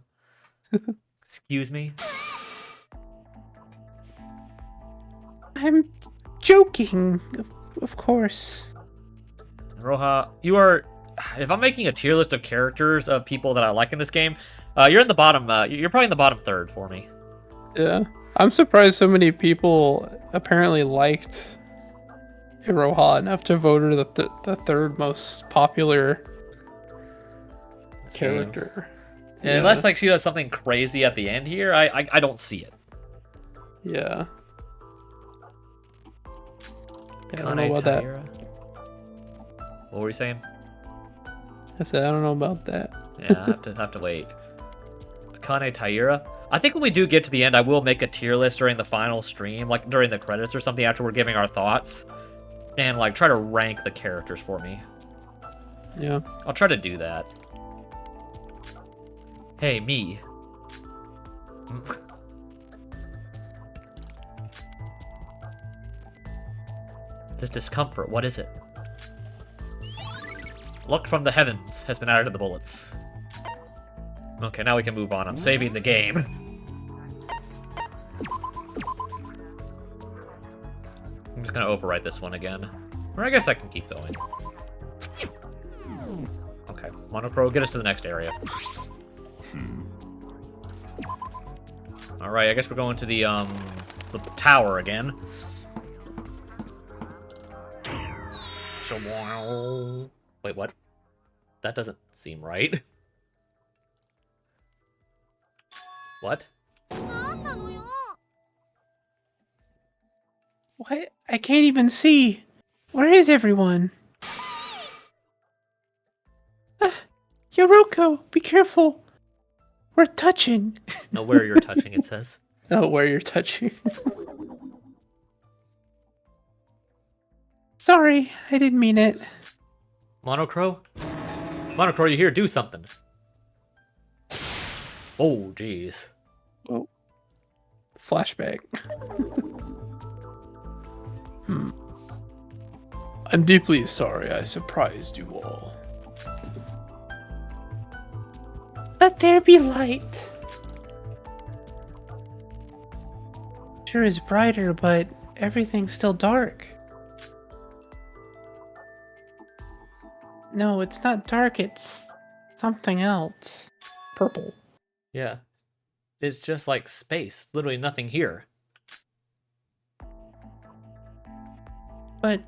Speaker 1: Excuse me?
Speaker 4: I'm joking, of course.
Speaker 1: Roha, you are... If I'm making a tier list of characters of people that I like in this game, You're in the bottom. You're probably in the bottom third for me.
Speaker 2: Yeah. I'm surprised so many people apparently liked Iroha enough to vote her the third most popular character.
Speaker 1: Yeah. Unless like she does something crazy at the end here, I don't see it.
Speaker 2: Yeah. I don't
Speaker 1: Kane
Speaker 2: know about that.
Speaker 1: Taira? What were you saying?
Speaker 2: I said I don't know about that.
Speaker 1: Yeah, I have to wait. Akane Taira. I think when we do get to the end, I will make a tier list during the final stream, like during the credits or something after we're giving our thoughts, and like try to rank the characters for me.
Speaker 2: Yeah.
Speaker 1: I'll try to do that. Hey, me. This discomfort, what is it? Luck from the heavens has been added to the bullets. Okay, now we can move on. I'm saving the game. I'm just gonna overwrite this one again. Or I guess I can keep going. Okay, Monocro, get us to the next area. Alright, I guess we're going to the tower again. Wait, what? That doesn't seem right. What?
Speaker 4: What? I can't even see. Where is everyone? Yoroko, be careful. We're touching.
Speaker 1: No, where you're touching, it says.
Speaker 2: Oh, where you're touching.
Speaker 4: Sorry, I didn't mean it.
Speaker 1: Monocro? Monocro, you here? Do something. Oh, jeez.
Speaker 2: Oh. Flashback. I'm deeply sorry I surprised you all.
Speaker 4: Let there be light. Sure is brighter, but everything's still dark. No, it's not dark, it's something else.
Speaker 2: Purple.
Speaker 1: Yeah. It's just like space. Literally nothing here.
Speaker 4: But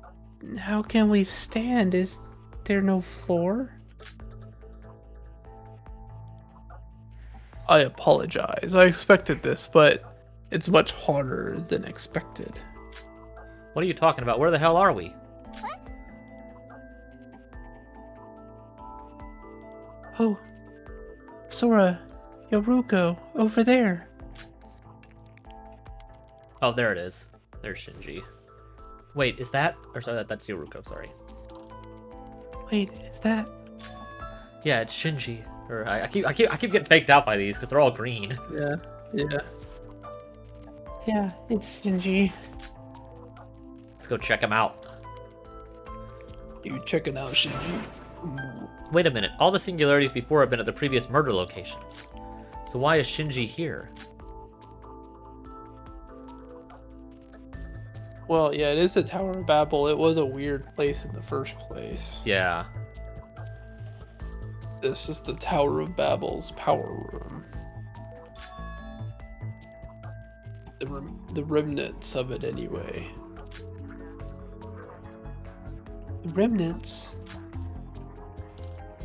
Speaker 4: how can we stand? Is there no floor?
Speaker 2: I apologize. I expected this, but it's much harder than expected.
Speaker 1: What are you talking about? Where the hell are we?
Speaker 4: Oh, Sora, Yoruko, over there.
Speaker 1: Oh, there it is. There's Shinji. Wait, is that? Or sorry, that's Yoruko, sorry.
Speaker 4: Wait, is that?
Speaker 1: Yeah, it's Shinji. Or I keep getting faked out by these because they're all green.
Speaker 2: Yeah. Yeah.
Speaker 4: Yeah, it's Shinji.
Speaker 1: Let's go check him out.
Speaker 2: You checking out Shinji?
Speaker 1: Wait a minute. All the singularities before have been at the previous murder locations. So why is Shinji here?
Speaker 2: Well, yeah, it is the Tower of Babel. It was a weird place in the first place.
Speaker 1: Yeah.
Speaker 2: This is the Tower of Babel's power room. The remnants of it, anyway.
Speaker 4: The remnants?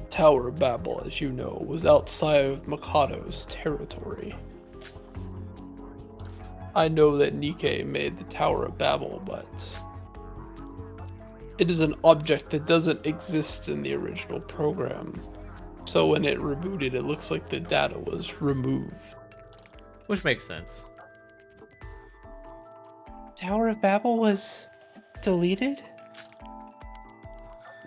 Speaker 2: Tower of Babel, as you know, was outside of Mikado's territory. I know that Nikkei made the Tower of Babel, but it is an object that doesn't exist in the original program. So when it rebooted, it looks like the data was removed.
Speaker 1: Which makes sense.
Speaker 4: Tower of Babel was deleted?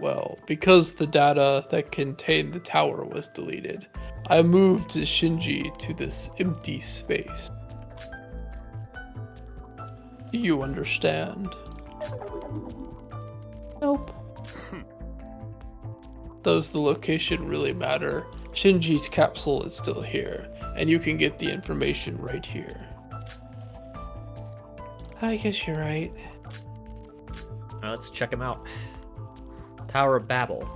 Speaker 2: Well, because the data that contained the tower was deleted, I moved Shinji to this empty space. Do you understand?
Speaker 4: Nope.
Speaker 2: Does the location really matter? Shinji's capsule is still here, and you can get the information right here.
Speaker 4: I guess you're right.
Speaker 1: Now let's check him out. Tower of Babel.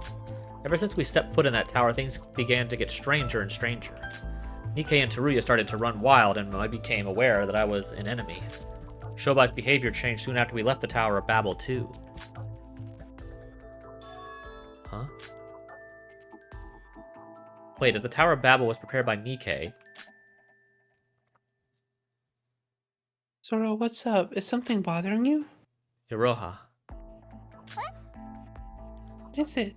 Speaker 1: Ever since we stepped foot in that tower, things began to get stranger and stranger. Nikkei and Teruya started to run wild, and I became aware that I was an enemy. Shobai's behavior changed soon after we left the Tower of Babel, too. Huh? Wait, if the Tower of Babel was prepared by Nikkei...
Speaker 4: Sora, what's up? Is something bothering you?
Speaker 1: Iroha,
Speaker 4: What is it?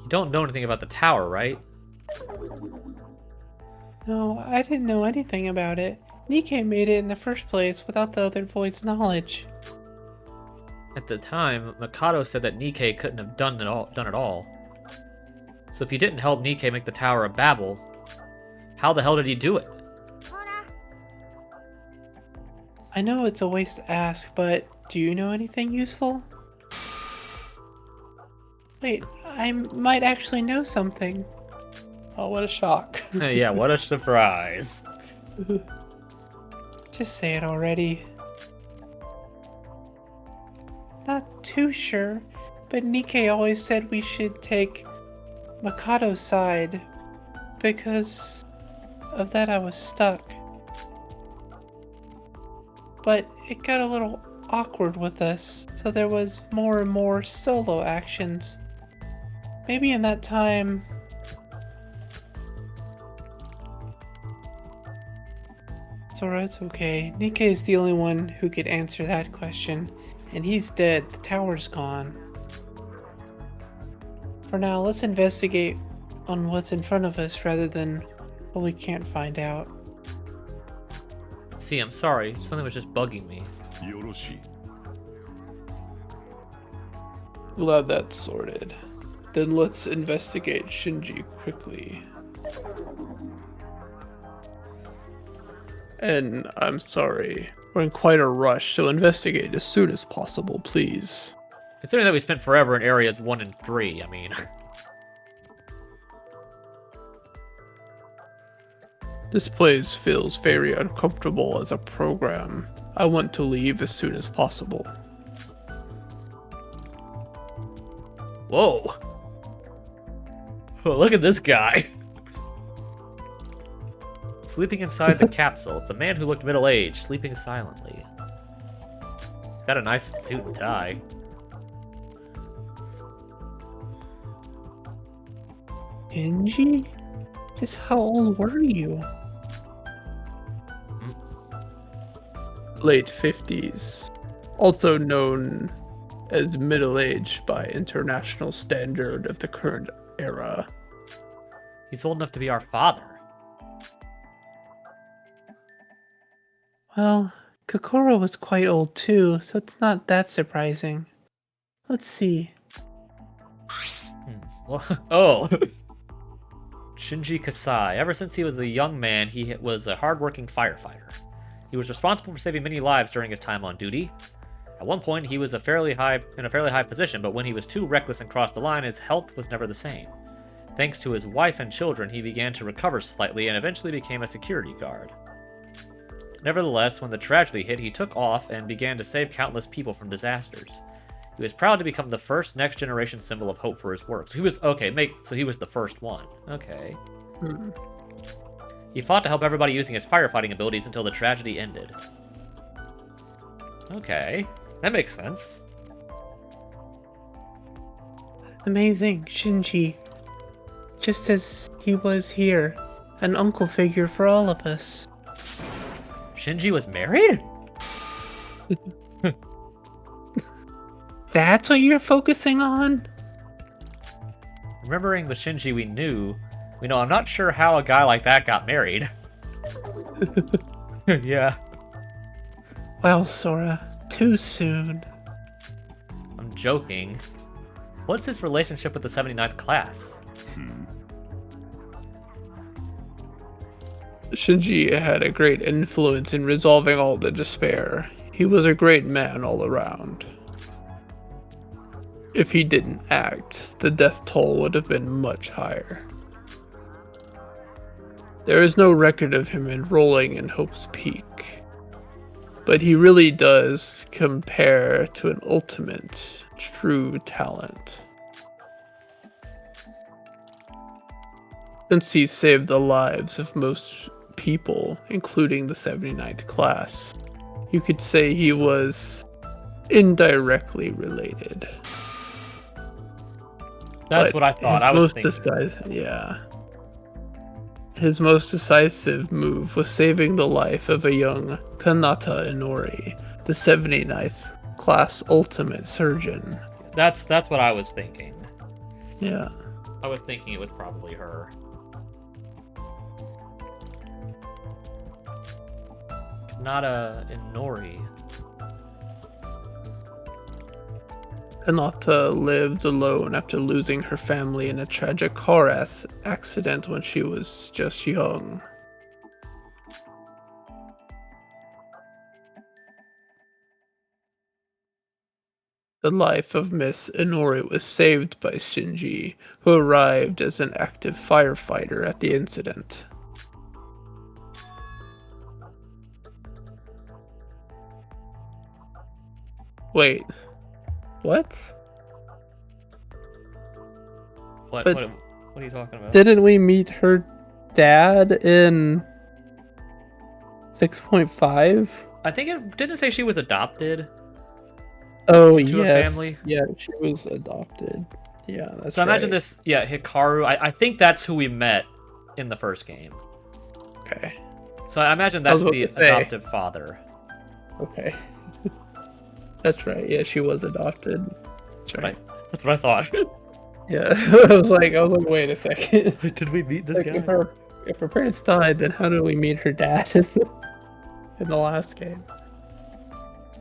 Speaker 1: you don't know anything about the tower, right?
Speaker 4: No, I didn't know anything about it. Nikkei made it in the first place without the other void's knowledge.
Speaker 1: At the time, Mikado said that Nikkei couldn't have done it all. So if he didn't help Nikkei make the Tower of Babel, how the hell did he do it?
Speaker 4: I know it's a waste to ask, but do you know anything useful? Wait, I might actually know something.
Speaker 2: Oh, what a shock.
Speaker 1: Yeah, what a surprise.
Speaker 4: Just say it already. Not too sure, but Nikkei always said we should take Mikado's side. Because of that I was stuck. But it got a little awkward with us, so there was more and more solo actions. Maybe in that time... Sora, it's okay. Nikkei is the only one who could answer that question, and he's dead. The tower's gone. For now, let's investigate on what's in front of us rather than what we can't find out.
Speaker 1: See, I'm sorry. Something was just bugging me.
Speaker 2: Glad that's sorted. Then let's investigate Shinji quickly. And I'm sorry. We're in quite a rush, so investigate as soon as possible, please.
Speaker 1: Considering that we spent forever in areas 1 and 3, I mean...
Speaker 2: This place feels very uncomfortable as a program. I want to leave as soon as possible.
Speaker 1: Whoa! Oh, look at this guy! Sleeping inside the capsule. It's a man who looked middle-aged, sleeping silently. He's got a nice suit and tie.
Speaker 4: Shinji? Just how old were you?
Speaker 2: Late 50s. Also known as middle-aged by international standard of the current era.
Speaker 1: He's old enough to be our father.
Speaker 4: Well, Kokoro was quite old too, so it's not that surprising. Let's see.
Speaker 1: Oh! Shinji Kasai. Ever since he was a young man, he was a hard-working firefighter. He was responsible for saving many lives during his time on duty. At one point, he was in a fairly high position, but when he was too reckless and crossed the line, his health was never the same. Thanks to his wife and children, he began to recover slightly and eventually became a security guard. Nevertheless, when the tragedy hit, he took off and began to save countless people from disasters. He was proud to become the first next-generation symbol of hope for his work. So he was, so he was the first one. Okay. He fought to help everybody using his firefighting abilities until the tragedy ended. Okay, that makes sense.
Speaker 4: Amazing, Shinji. Just as he was here, an uncle figure for all of us.
Speaker 1: Shinji was married?
Speaker 4: That's what you're focusing on?
Speaker 1: Remembering the Shinji we know, I'm not sure how a guy like that got married. Yeah.
Speaker 4: Well, Sora, too soon.
Speaker 1: I'm joking. What's his relationship with the 79th class?
Speaker 2: Shinji had a great influence in resolving all the despair. He was a great man all around. If he didn't act, the death toll would have been much higher. There is no record of him enrolling in Hope's Peak, but he really does compare to an ultimate, true talent. Since he saved the lives of most people, including the 79th class, you could say he was indirectly related.
Speaker 1: That's
Speaker 2: But
Speaker 1: what I thought.
Speaker 2: his
Speaker 1: I was
Speaker 2: most
Speaker 1: thinking.
Speaker 2: His most decisive move was saving the life of a young Kanata Inori, the 79th class ultimate surgeon.
Speaker 1: That's what I was thinking.
Speaker 2: Yeah.
Speaker 1: I was thinking it was probably her. Kanata Inori.
Speaker 2: Kanata lived alone after losing her family in a tragic car accident when she was just young. The life of Miss Inori was saved by Shinji, who arrived as an active firefighter at the incident. Wait, what?
Speaker 1: What?
Speaker 2: But-
Speaker 1: What are you talking about?
Speaker 2: Didn't we meet her dad in 6.5?
Speaker 1: I think it didn't say she was adopted.
Speaker 2: Oh,
Speaker 1: To a
Speaker 2: yes.
Speaker 1: family?
Speaker 2: Yeah, she was adopted. Yeah, that's
Speaker 1: So
Speaker 2: right.
Speaker 1: imagine this. Yeah, Hikaru. I think that's who we met in the first game.
Speaker 2: Okay.
Speaker 1: So I imagine
Speaker 2: I was
Speaker 1: that's
Speaker 2: about
Speaker 1: the
Speaker 2: to say.
Speaker 1: adoptive father.
Speaker 2: Okay. That's right. Yeah, she was adopted. That's right.
Speaker 1: That's what I thought.
Speaker 2: Yeah. I was like, wait a second.
Speaker 1: Did we meet this
Speaker 2: Like,
Speaker 1: guy?
Speaker 2: if her parents died, then how did we meet her dad in the last game?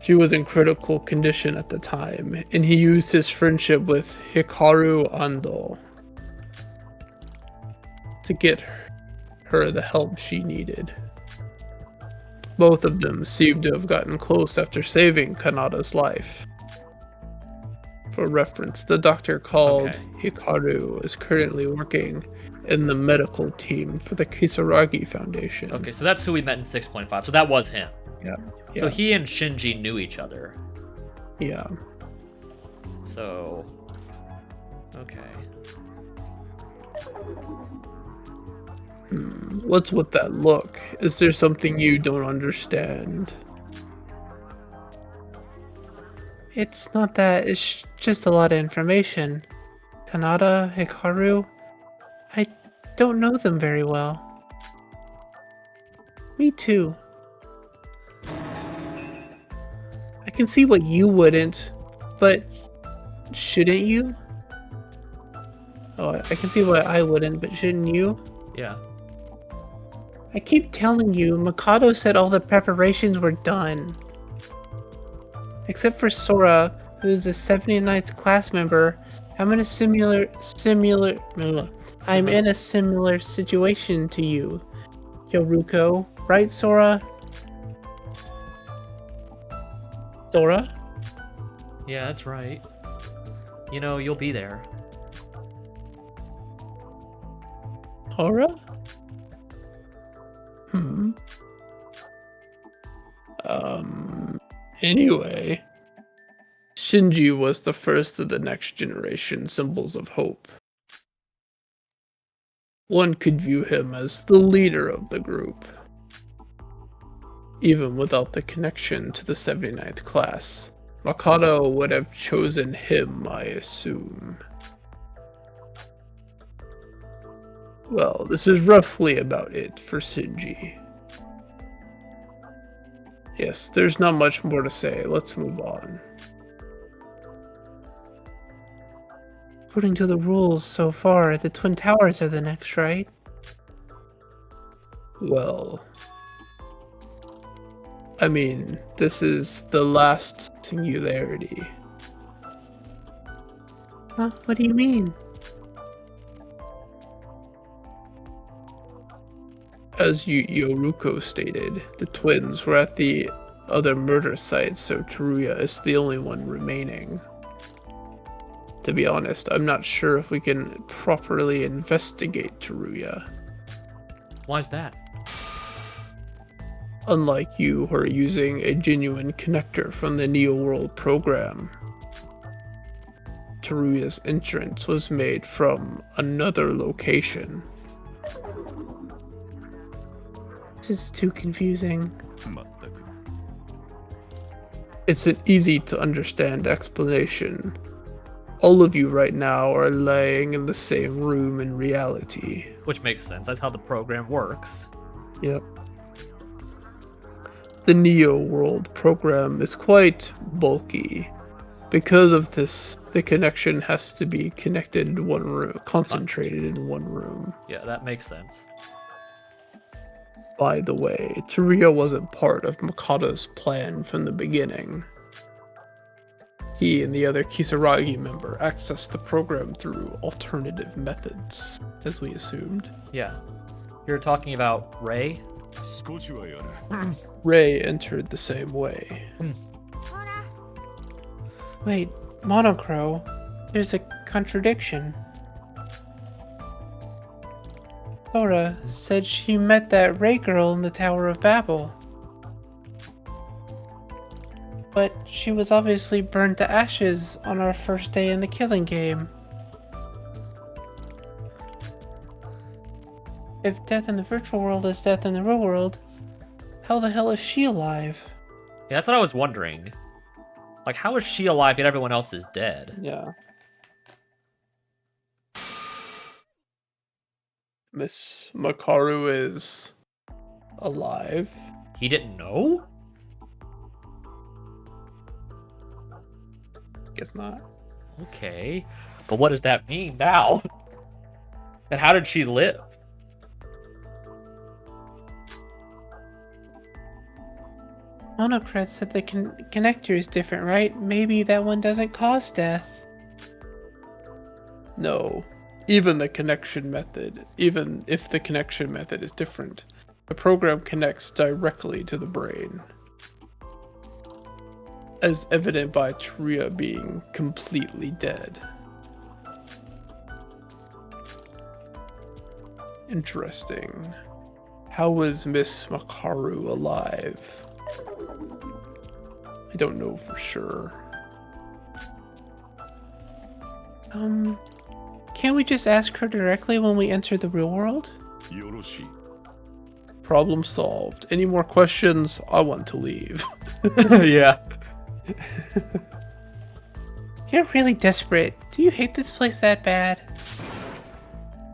Speaker 2: She was in critical condition at the time, and he used his friendship with Hikaru Ando to get her the help she needed. Both of them seem to have gotten close after saving Kanata's life. For reference, the doctor called
Speaker 1: Okay.
Speaker 2: Hikaru is currently working in the medical team for the Kisaragi Foundation.
Speaker 1: Okay, so that's who we met in 6.5. So that was him.
Speaker 2: Yeah.
Speaker 1: So
Speaker 2: Yeah.
Speaker 1: he and Shinji knew each other.
Speaker 2: Yeah.
Speaker 1: So, okay.
Speaker 2: What's with that look? Is there something you don't understand?
Speaker 4: It's not that, it's just a lot of information. Kanata, Hikaru, I don't know them very well. Me too. I can see what you wouldn't, but shouldn't you? Oh, I can see what I wouldn't, but shouldn't you?
Speaker 1: Yeah.
Speaker 4: I keep telling you, Mikado said all the preparations were done. Except for Sora, who's a 79th class member, I'm in a similar situation to you, Yoruko. Right, Sora? Sora?
Speaker 1: Yeah, that's right. You know, you'll be there.
Speaker 2: Sora? Anyway, Shinji was the first of the next generation symbols of hope. One could view him as the leader of the group, even without the connection to the 79th class. Makoto would have chosen him, I assume. Well, this is roughly about it for Shinji. Yes, there's not much more to say. Let's move on.
Speaker 4: According to the rules so far, the Twin Towers are the next, right?
Speaker 2: Well, I mean, this is the last singularity.
Speaker 4: Huh? What do you mean?
Speaker 2: As Yoruko stated, the twins were at the other murder site, so Teruya is the only one remaining. To be honest, I'm not sure if we can properly investigate Teruya.
Speaker 1: Why's that?
Speaker 2: Unlike you, who are using a genuine connector from the Neo World program, Teruya's entrance was made from another location.
Speaker 4: This is too confusing.
Speaker 2: It's an easy to understand explanation. All of you right now are laying in the same room in reality.
Speaker 1: Which makes sense. That's how the program works.
Speaker 2: Yep. The Neo World program is quite bulky. Because of this, the connection has to be connected in one room, concentrated in one room.
Speaker 1: Yeah, that makes sense.
Speaker 2: By the way, Teruya wasn't part of Makoto's plan from the beginning. He and the other Kisaragi member accessed the program through alternative methods, as we assumed.
Speaker 1: Yeah. You're talking about Ray?
Speaker 2: Ray entered the same way.
Speaker 4: Wait, Monocro, there's a contradiction. Sora said she met that Ray girl in the Tower of Babel. But she was obviously burned to ashes on our first day in the killing game. If death in the virtual world is death in the real world, how the hell is she alive?
Speaker 1: Yeah, that's what I was wondering. Like, how is she alive yet everyone else is dead?
Speaker 2: Yeah. Miss Makaru is alive.
Speaker 1: He didn't know?
Speaker 2: Guess not.
Speaker 1: Okay. But what does that mean now? And how did she live?
Speaker 4: Monocrat said the connector is different, right? Maybe that one doesn't cause death.
Speaker 2: No. Even if the connection method is different, the program connects directly to the brain. As evident by Teruya being completely dead. Interesting. How was Miss Makaru alive? I don't know for sure.
Speaker 4: Can't we just ask her directly when we enter the real world?
Speaker 2: Problem solved. Any more questions? I want to leave.
Speaker 1: Yeah.
Speaker 4: You're really desperate. Do you hate this place that bad?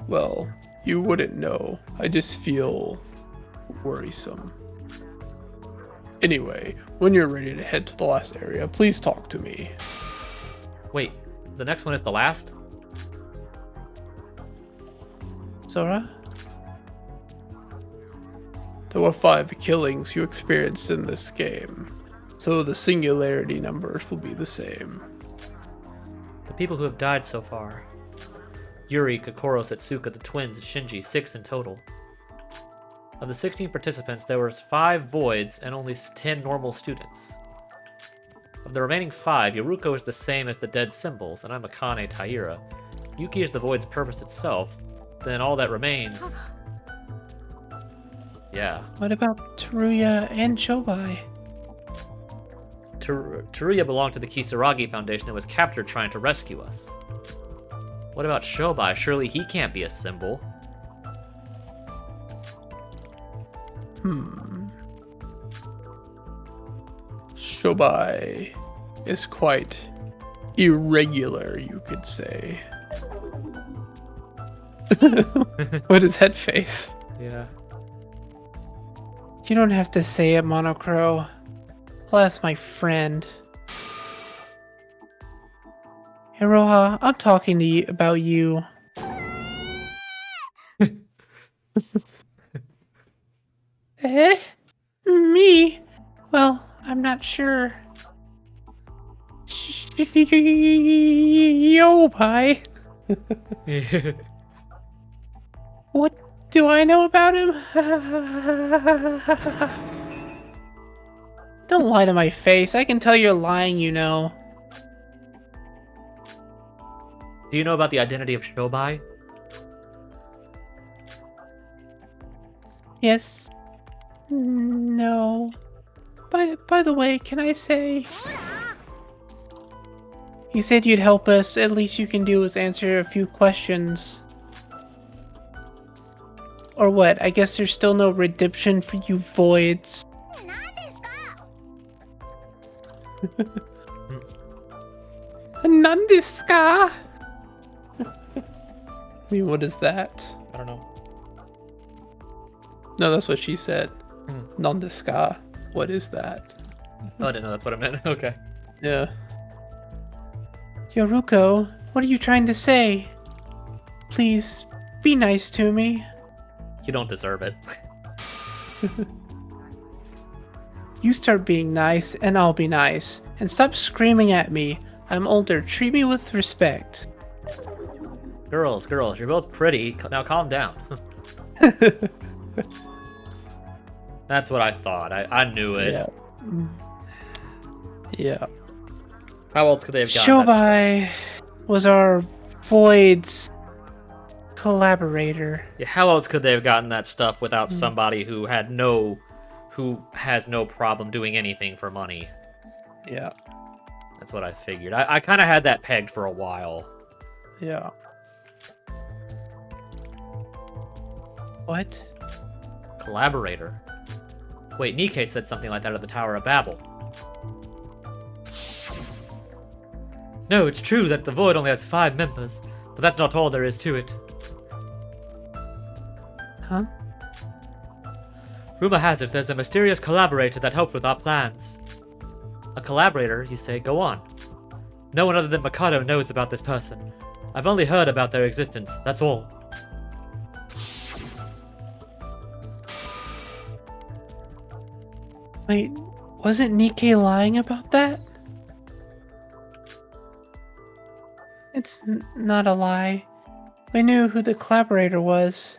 Speaker 2: Well, you wouldn't know. I just feel worrisome. Anyway, when you're ready to head to the last area, please talk to me.
Speaker 1: Wait, the next one is the last?
Speaker 4: Sora?
Speaker 2: There were 5 killings you experienced in this game, so the singularity numbers will be the same.
Speaker 1: The people who have died so far. Yuri, Kokoro, Setsuka, the twins, Shinji, 6 in total. Of the 16 participants, there were 5 voids and only 10 normal students. Of the remaining 5, Yoruko is the same as the dead symbols, and I'm Akane Taira. Yuki is the void's purpose itself, then all that remains... Yeah.
Speaker 4: What about Teruya and Chobai?
Speaker 1: Teruya belonged to the Kisaragi Foundation and was captured trying to rescue us. What about Shobai? Surely he can't be a symbol.
Speaker 2: Shobai is quite irregular, you could say. With his head face.
Speaker 1: Yeah.
Speaker 4: You don't have to say it, Monocro. I'll ask my friend. Hiroha, I'm talking to you about you. Eh? Me? Well, I'm not sure. Yo, bye. What do I know about him? Don't lie to my face. I can tell you're lying, you know.
Speaker 1: Do you know about the identity of Shobai?
Speaker 4: Yes. No. By the way, can I say... You said you'd help us. At least you can do is answer a few questions. Or what? I guess there's still no redemption for you voids. Nandiska? I mean, what is that?
Speaker 1: I don't know.
Speaker 2: No, that's what she said. Nandiska. What is that?
Speaker 1: Oh, I didn't know that's what I meant. Okay.
Speaker 2: Yeah.
Speaker 4: Yoruko, what are you trying to say? Please, be nice to me.
Speaker 1: You don't deserve it.
Speaker 4: You start being nice, and I'll be nice. And stop screaming at me. I'm older. Treat me with respect.
Speaker 1: Girls, you're both pretty. Now calm down. That's what I thought. I knew it.
Speaker 2: Yeah. Yeah.
Speaker 1: How else could they have gotten that
Speaker 4: Shobai was our void's collaborator.
Speaker 1: Yeah, how else could they have gotten that stuff without somebody who has no problem doing anything for money?
Speaker 2: Yeah.
Speaker 1: That's what I figured. I kind of had that pegged for a while.
Speaker 2: Yeah.
Speaker 4: What?
Speaker 1: Collaborator. Wait, Nikkei said something like that at the Tower of Babel. No, it's true that the Void only has 5 members, but that's not all there is to it.
Speaker 4: Huh?
Speaker 1: Rumor has it there's a mysterious collaborator that helped with our plans. A collaborator, you say? Go on. No one other than Mikado knows about this person. I've only heard about their existence, that's all.
Speaker 4: Wait, wasn't Nikkei lying about that? It's not a lie. We knew who the collaborator was.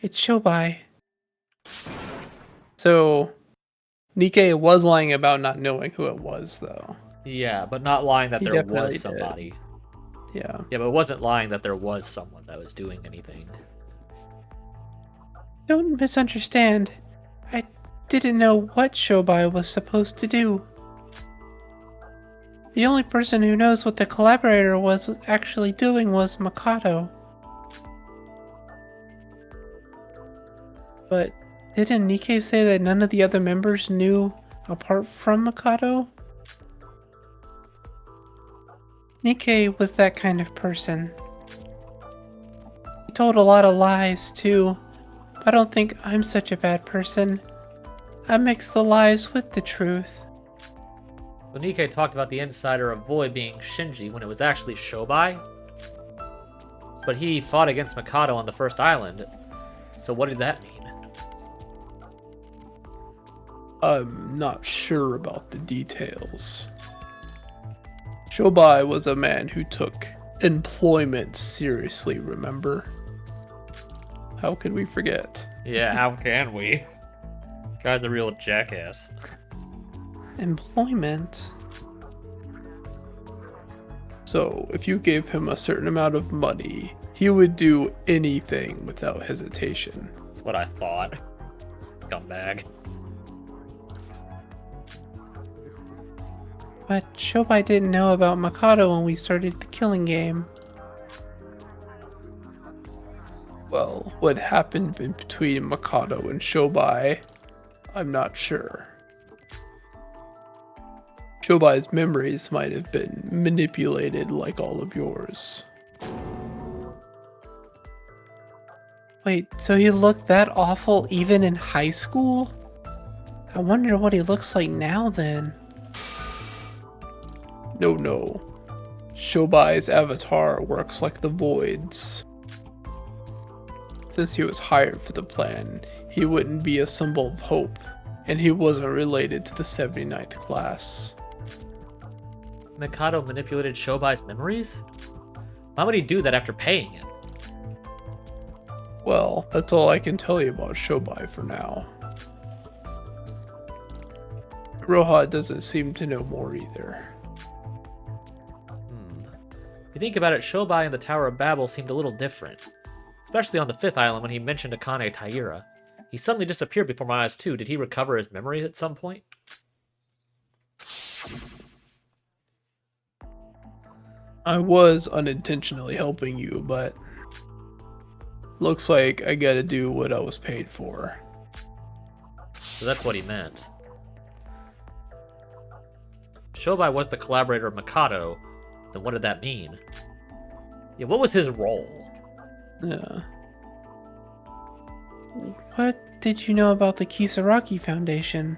Speaker 4: It's Shobai.
Speaker 2: So, Nikkei was lying about not knowing who it was, though.
Speaker 1: Yeah, but not lying that
Speaker 2: He
Speaker 1: there
Speaker 2: definitely
Speaker 1: was
Speaker 2: did.
Speaker 1: somebody.
Speaker 2: Yeah.
Speaker 1: Yeah, but it wasn't lying that there was someone that was doing anything.
Speaker 4: Don't misunderstand. I didn't know what Shobai was supposed to do. The only person who knows what the collaborator was actually doing was Mikado. But didn't Nikkei say that none of the other members knew apart from Mikado? Nikkei was that kind of person. He told a lot of lies too, but I don't think I'm such a bad person. I mix the lies with the truth.
Speaker 1: So Nikkei talked about the insider of Void being Shinji when it was actually Shobai. But he fought against Mikado on the first island. So what did that mean?
Speaker 2: I'm not sure about the details. Shobai was a man who took employment seriously, remember? How could we forget?
Speaker 1: Yeah, how can we? Guy's a real jackass.
Speaker 4: Employment?
Speaker 2: So, if you gave him a certain amount of money, he would do anything without hesitation.
Speaker 1: That's what I thought. Scumbag.
Speaker 4: But Shobai didn't know about Mikado when we started the killing game.
Speaker 2: Well, what happened in between Mikado and Shobai, I'm not sure. Shobai's memories might have been manipulated like all of yours.
Speaker 4: Wait, so he looked that awful even in high school? I wonder what he looks like now then.
Speaker 2: No. Shobai's avatar works like the Void's. Since he was hired for the plan, he wouldn't be a symbol of hope, and he wasn't related to the 79th class.
Speaker 1: Mikado manipulated Shobai's memories? Why would he do that after paying him?
Speaker 2: Well, that's all I can tell you about Shobai for now. Roha doesn't seem to know more either.
Speaker 1: If you think about it, Shobai and the Tower of Babel seemed a little different. Especially on the 5th island when he mentioned Akane Taira. He suddenly disappeared before my eyes too. Did he recover his memories at some point?
Speaker 2: I was unintentionally helping you, but Looks like I gotta do what I was paid for.
Speaker 1: So that's what he meant. Shobai was the collaborator of Mikado. Then what did that mean? Yeah, what was his role?
Speaker 2: Yeah.
Speaker 4: What did you know about the Kisaragi Foundation?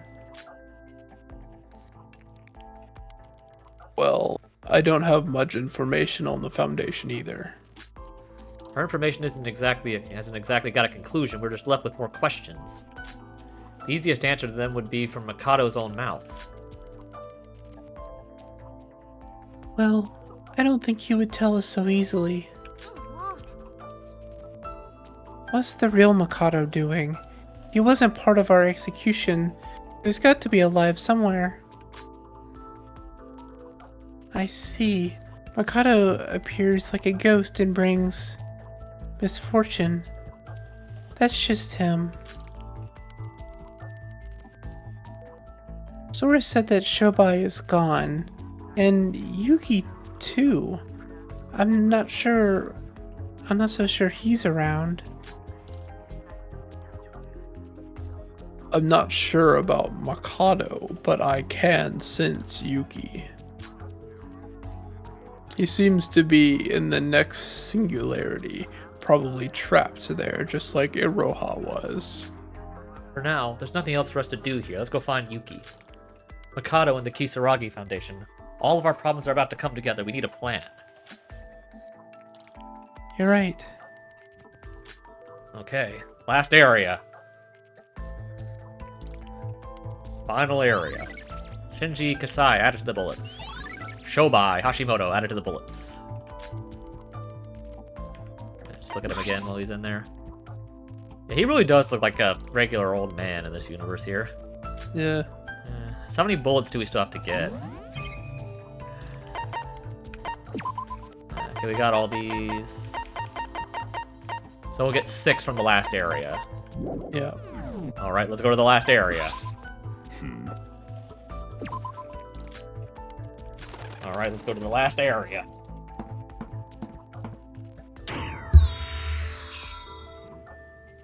Speaker 2: Well, I don't have much information on the foundation either.
Speaker 1: Our information hasn't exactly got a conclusion. We're just left with more questions. The easiest answer to them would be from Mikado's own mouth.
Speaker 4: Well, I don't think he would tell us so easily. What's the real Mikado doing? He wasn't part of our execution. There's got to be alive somewhere. I see. Mikado appears like a ghost and brings misfortune. That's just him. Sora said that Shobai is gone, and Yuki too. I'm not so sure he's around.
Speaker 2: I'm not sure about Mikado, but I can sense Yuki. He seems to be in the next singularity, probably trapped there, just like Iroha was.
Speaker 1: For now, there's nothing else for us to do here. Let's go find Yuki. Mikado and the Kisaragi Foundation. All of our problems are about to come together. We need a plan.
Speaker 4: You're right.
Speaker 1: Okay, last area. Final area. Shinji Kasai added to the bullets. Shobai Hashimoto added to the bullets. Just look at him again while he's in there. Yeah, he really does look like a regular old man in this universe here.
Speaker 2: Yeah.
Speaker 1: So how many bullets do we still have to get? Okay, we got all these. So we'll get 6 from the last area.
Speaker 2: Yeah.
Speaker 1: Alright, let's go to the last area. Alright, let's go to the last area.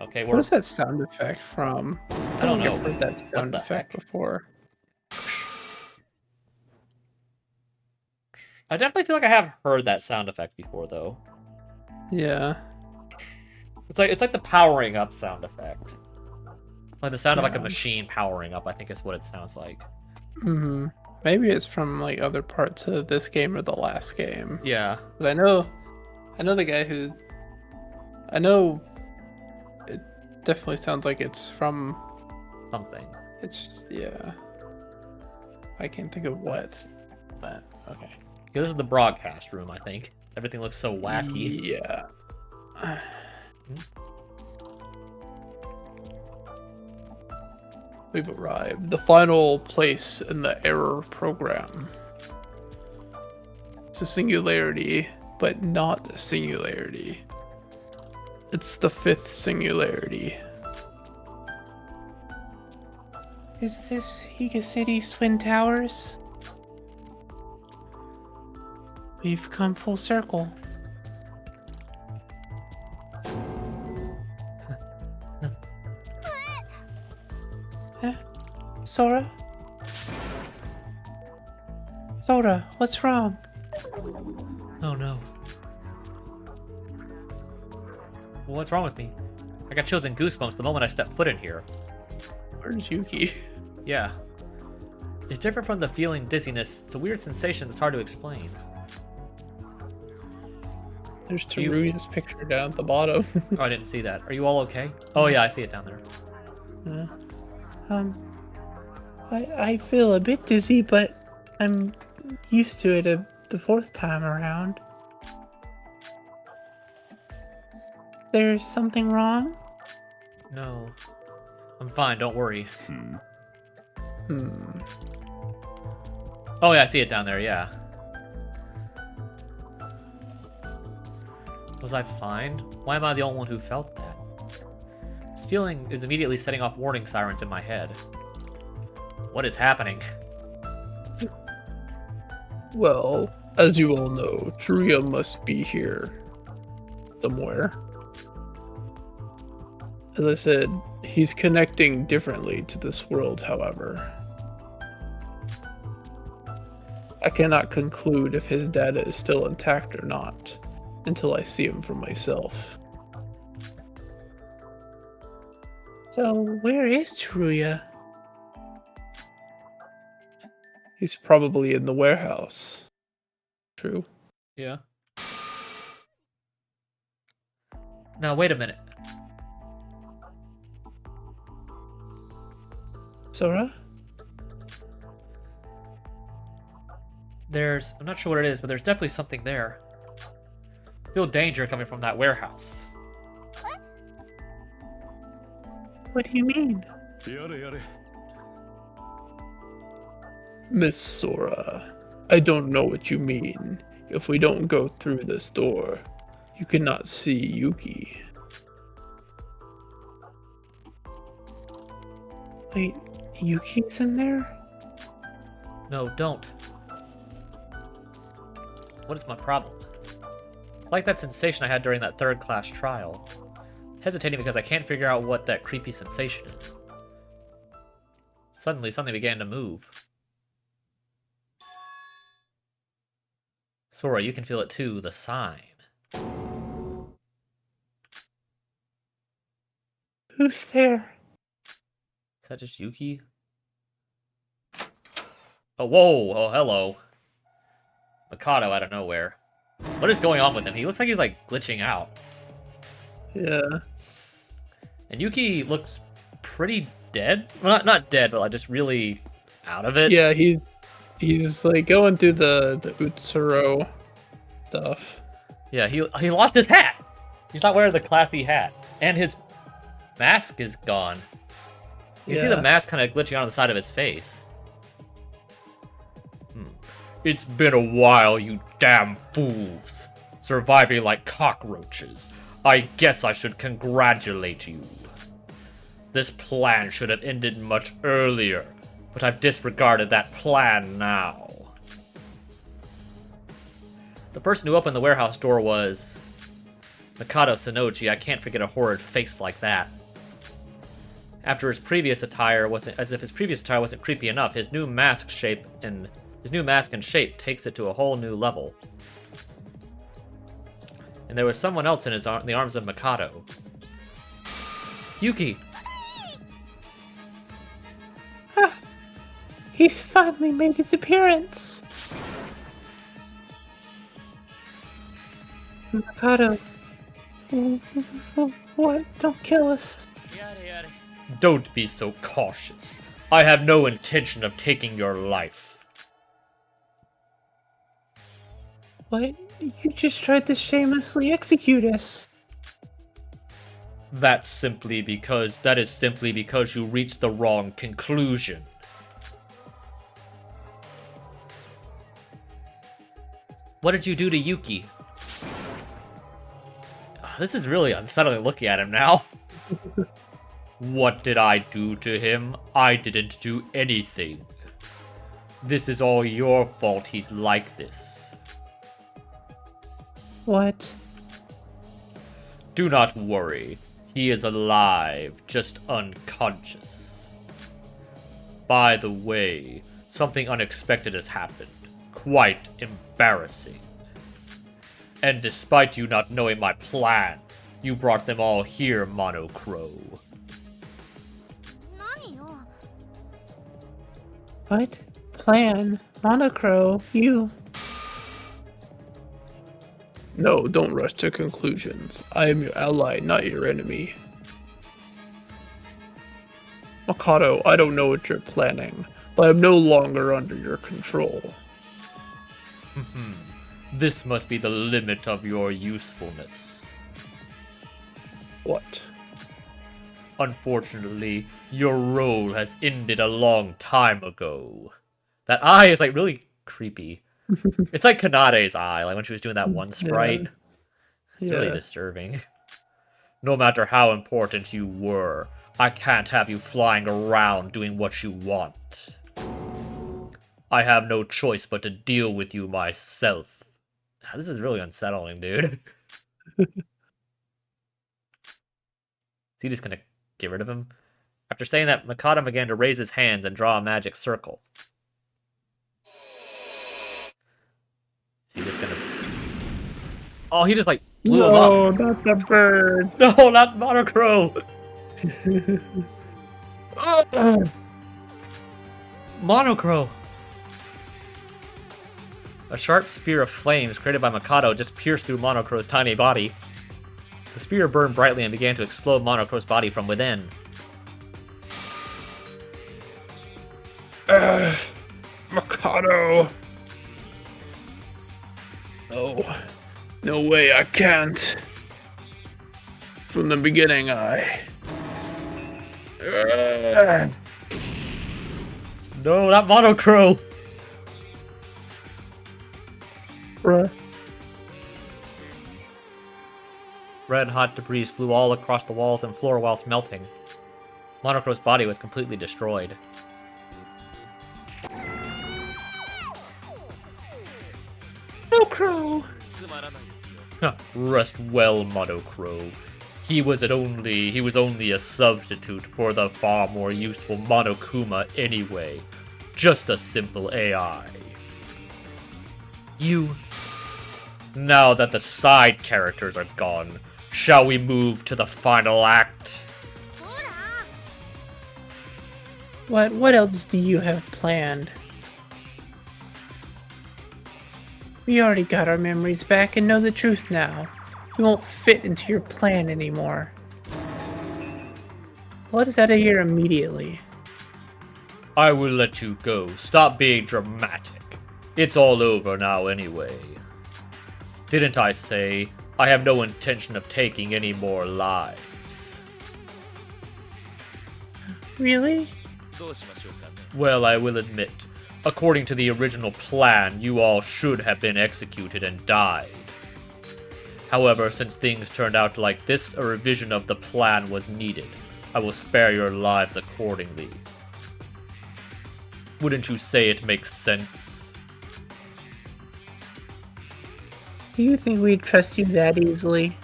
Speaker 1: Okay,
Speaker 2: What is that sound effect from?
Speaker 1: I don't know.
Speaker 2: I've heard that sound
Speaker 1: the
Speaker 2: effect
Speaker 1: heck?
Speaker 2: before.
Speaker 1: I definitely feel like I have heard that sound effect before, though.
Speaker 2: Yeah.
Speaker 1: It's like the powering up sound effect. Like the sound of like a
Speaker 2: Yeah.
Speaker 1: machine powering up, I think is what it sounds like.
Speaker 2: Mm-hmm. Maybe it's from like other parts of this game or the last game.
Speaker 1: Yeah.
Speaker 2: But I know the guy who. I know. It definitely sounds like it's from.
Speaker 1: Something.
Speaker 2: It's yeah. I can't think of what. But okay.
Speaker 1: This is the broadcast room, I think. Everything looks so wacky.
Speaker 2: Yeah. We've arrived. The final place in the error program. It's a singularity, but not a singularity. It's the 5th singularity.
Speaker 4: Is this Higa City's Twin Towers? We've come full circle. Huh? Sora? Sora, what's wrong?
Speaker 1: Oh no. Well, what's wrong with me? I got chills and goosebumps the moment I stepped foot in here.
Speaker 2: Where's Yuki?
Speaker 1: Yeah. It's different from the feeling dizziness. It's a weird sensation that's hard to explain.
Speaker 2: There's Teruya's picture down at the bottom.
Speaker 1: Oh, I didn't see that. Are you all okay? Oh yeah, I see it down there.
Speaker 4: I feel a bit dizzy, but I'm used to it the 4th time around. There's something wrong?
Speaker 1: No. I'm fine, don't worry. Oh yeah, I see it down there, yeah. Was I fine? Why am I the only one who felt that? This feeling is immediately setting off warning sirens in my head. What is happening?
Speaker 2: Well, as you all know, Teruya must be here somewhere. As I said, he's connecting differently to this world, however. I cannot conclude if his data is still intact or not until I see him for myself.
Speaker 4: So, where is Tsuruya?
Speaker 2: He's probably in the warehouse. True.
Speaker 1: Yeah. Now, wait a minute.
Speaker 4: Sora?
Speaker 1: I'm not sure what it is, but there's definitely something there. I feel danger coming from that warehouse.
Speaker 4: What do you mean?
Speaker 2: Miss Sora, I don't know what you mean. If we don't go through this door, you cannot see Yuki.
Speaker 4: Wait, Yuki's in there?
Speaker 1: No, don't. What is my problem? It's like that sensation I had during that third class trial. Hesitating because I can't figure out what that creepy sensation is. Suddenly, something began to move. Sora, you can feel it too, the sign.
Speaker 4: Who's there?
Speaker 1: Is that just Yuki? Oh, whoa! Oh, hello. Mikado out of nowhere. What is going on with him? He looks like he's, like, glitching out.
Speaker 2: Yeah.
Speaker 1: And Yuki looks pretty dead? Well, not dead, but like just really out of it.
Speaker 2: Yeah, he's like going through the Utsuro stuff.
Speaker 1: Yeah, he lost his hat! He's not wearing the classy hat. And his mask is gone. You can see the
Speaker 2: Yeah.
Speaker 1: mask kind of glitching out on the side of his face. It's been a while, you damn fools. Surviving like cockroaches. I guess I should congratulate you. This plan should have ended much earlier, but I've disregarded that plan now. The person who opened the warehouse door was Mikado Sonoji. I can't forget a horrid face like that. After his previous attire wasn't, as if his previous attire wasn't creepy enough, his new mask and shape takes it to a whole new level. And there was someone else in the arms of Mikado. Yuki!
Speaker 4: He's finally made his appearance! Mikado. What? Don't kill us.
Speaker 1: Don't be so cautious. I have no intention of taking your life.
Speaker 4: What? You just tried to shamelessly execute us.
Speaker 1: That is simply because you reached the wrong conclusion. What did you do to Yuki? This is really unsettling looking at him now. What did I do to him? I didn't do anything. This is all your fault he's like this.
Speaker 4: What?
Speaker 1: Do not worry. He is alive, just unconscious. By the way, something unexpected has happened. Quite embarrassing. And despite you not knowing my plan, you brought them all here, Monocro.
Speaker 4: What? Plan? Monocro? You?
Speaker 2: No, don't rush to conclusions. I am your ally, not your enemy. Mikado, I don't know what you're planning, but I'm no longer under your control.
Speaker 1: This must be the limit of your usefulness.
Speaker 2: What?
Speaker 1: Unfortunately, your role has ended a long time ago. That eye is like really creepy. It's like Kanade's eye, like when she was doing that one sprite. It's really disturbing. No matter how important you were, I can't have you flying around doing what you want. I have no choice but to deal with you myself. This is really unsettling, dude. Is he just gonna get rid of him? After saying that, Mikado began to raise his hands and draw a magic circle. Is he just gonna... Oh, he just, like, blew him up.
Speaker 2: No, not the bird.
Speaker 1: No, not Monocro! Monocro! A sharp spear of flames created by Mikado just pierced through Monocro's tiny body. The spear burned brightly and began to explode Monocro's body from within.
Speaker 2: Mikado. Oh, no way, I can't. From the beginning,
Speaker 1: No, not Monocro!
Speaker 2: Bruh.
Speaker 1: Red hot debris flew all across the walls and floor whilst melting. Monocro's body was completely destroyed.
Speaker 2: Monocro.
Speaker 1: Rest well, Monocro. He was only a substitute for the far more useful Monokuma anyway. Just a simple AI. Now that the side characters are gone, shall we move to the final act?
Speaker 4: What else do you have planned? We already got our memories back and know the truth now. We won't fit into your plan anymore. Let us out of here immediately.
Speaker 1: I will let you go. Stop being dramatic. It's all over now anyway. Didn't I say I have no intention of taking any more lives?
Speaker 4: Really?
Speaker 1: Well, I will admit, according to the original plan, you all should have been executed and died. However, since things turned out like this, a revision of the plan was needed. I will spare your lives accordingly. Wouldn't you say it makes sense?
Speaker 4: Do you think we'd trust you that easily?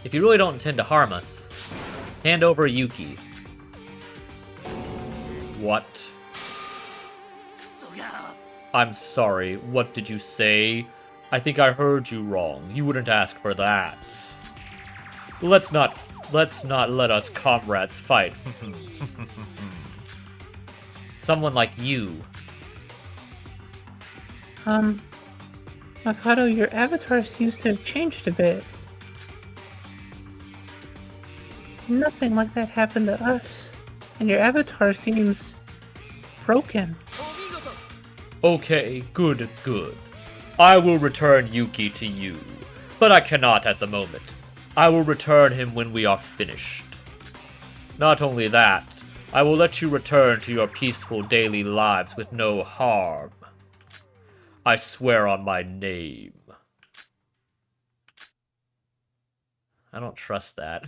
Speaker 1: If you really don't intend to harm us, hand over Yuki. What? I'm sorry, what did you say? I think I heard you wrong. You wouldn't ask for that. Let's not let us comrades fight. Someone like you.
Speaker 4: Mikado, your avatar seems to have changed a bit. Nothing like that happened to us. And your avatar seems broken.
Speaker 1: Okay, good. I will return Yuki to you, but I cannot at the moment. I will return him when we are finished. Not only that, I will let you return to your peaceful daily lives with no harm. I swear on my name. I don't trust that.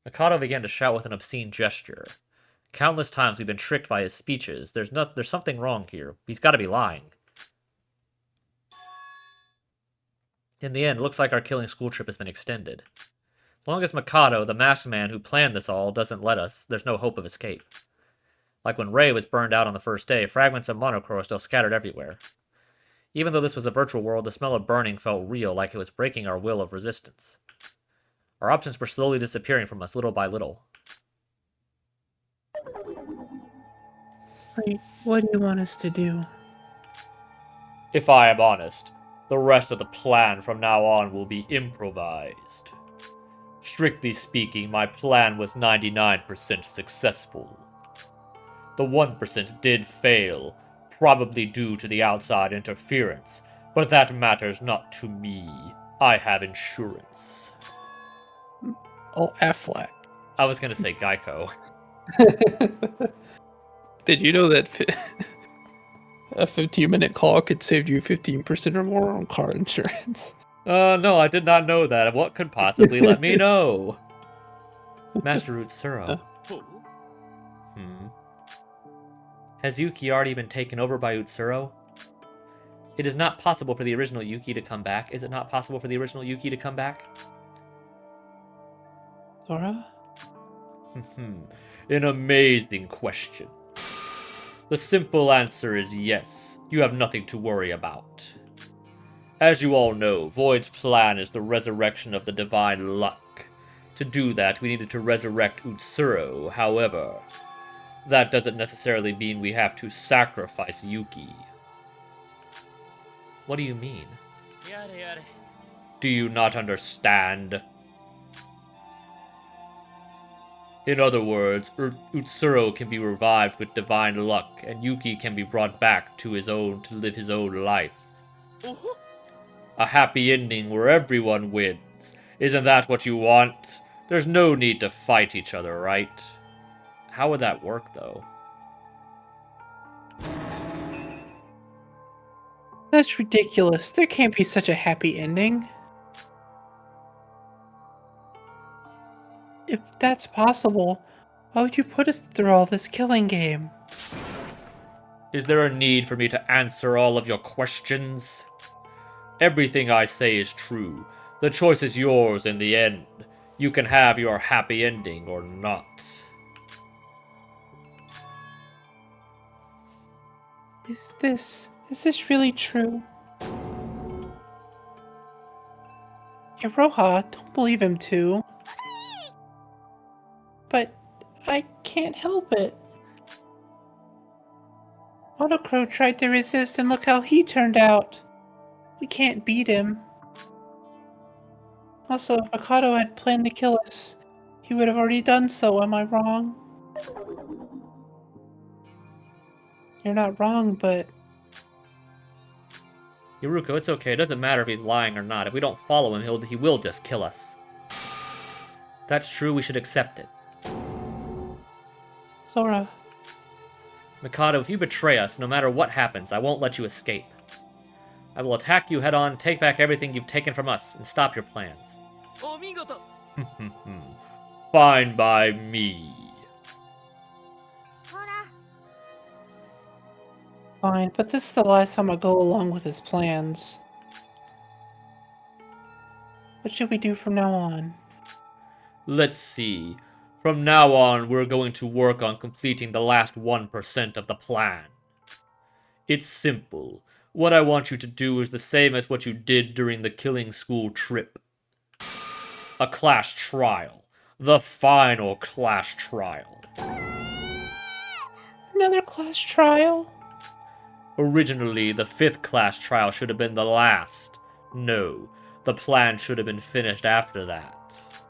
Speaker 1: Mikado began to shout with an obscene gesture. Countless times we've been tricked by his speeches. There's something wrong here. He's got to be lying. In the end, it looks like our killing school trip has been extended. As long as Mikado, the masked man who planned this all, doesn't let us, there's no hope of escape. Like when Rei was burned out on the first day, fragments of Monocro are still scattered everywhere. Even though this was a virtual world, the smell of burning felt real, like it was breaking our will of resistance. Our options were slowly disappearing from us little by little.
Speaker 4: Wait, what do you want us to do?
Speaker 1: If I am honest, the rest of the plan from now on will be improvised. Strictly speaking, my plan was 99% successful. The 1% did fail, probably due to the outside interference, but that matters not to me. I have insurance.
Speaker 2: Oh, Affleck.
Speaker 1: I was gonna say Geico.
Speaker 2: Did you know that a 15-minute call could save you 15% or more on car insurance?
Speaker 1: No, I did not know that. What could possibly let me know? Master Utsuro. Has Yuki already been taken over by Utsuro? It is not possible for the original Yuki to come back. Is it not possible for the original Yuki to come back?
Speaker 2: Sora?
Speaker 3: An amazing question. The simple answer is yes. You have nothing to worry about. As you all know, Void's plan is the resurrection of the divine luck. To do that, we needed to resurrect Utsuro. However, that doesn't necessarily mean we have to sacrifice Yuki. What do you mean? Do you not understand? In other words, Utsuro can be revived with divine luck, and Yuki can be brought back to live his own life. A happy ending where everyone wins. Isn't that what you want? There's no need to fight each other, right? How would that work, though?
Speaker 4: That's ridiculous. There can't be such a happy ending. If that's possible, why would you put us through all this killing game?
Speaker 3: Is there a need for me to answer all of your questions? Everything I say is true. The choice is yours in the end. You can have your happy ending or not.
Speaker 4: Is this really true? Iroha, don't believe him too. But I can't help it. Monocro tried to resist and look how he turned out. We can't beat him. Also, if Mikado had planned to kill us, he would have already done so, am I wrong? You're not wrong, but...
Speaker 1: Yuruko, it's okay. It doesn't matter if he's lying or not. If we don't follow him, he will just kill us. If that's true, we should accept it.
Speaker 4: Sora,
Speaker 1: Mikado, if you betray us, no matter what happens, I won't let you escape. I will attack you head on, take back everything you've taken from us, and stop your plans.
Speaker 3: Fine by me.
Speaker 4: fine, but this is the last time I go along with his plans. What should we do from now on?
Speaker 3: Let's see. From now on, we're going to work on completing the last 1% of the plan. It's simple. What I want you to do is the same as what you did during the killing school trip. A class trial. The final class trial.
Speaker 4: Another class trial?
Speaker 3: Originally, the 5th class trial should have been the last. No, the plan should have been finished after that.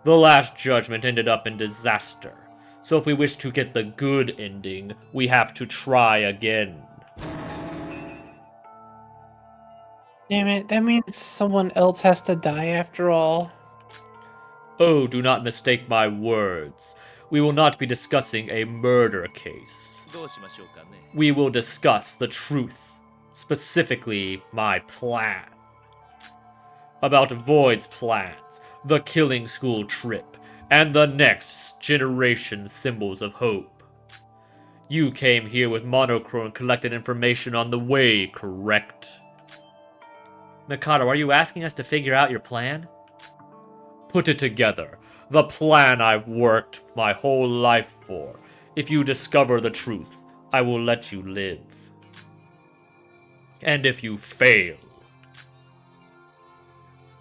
Speaker 3: The last judgment ended up in disaster, so if we wish to get the good ending, we have to try again.
Speaker 4: Damn it, that means someone else has to die after all.
Speaker 3: Oh, do not mistake my words. We will not be discussing a murder case. We will discuss the truth, specifically my plan. About Void's plans, the killing school trip, and the next generation symbols of hope. You came here with Monochrome and collected information on the way, correct?
Speaker 1: Mikado, are you asking us to figure out your plan?
Speaker 3: Put it together. The plan I've worked my whole life for. If you discover the truth, I will let you live. And if you fail...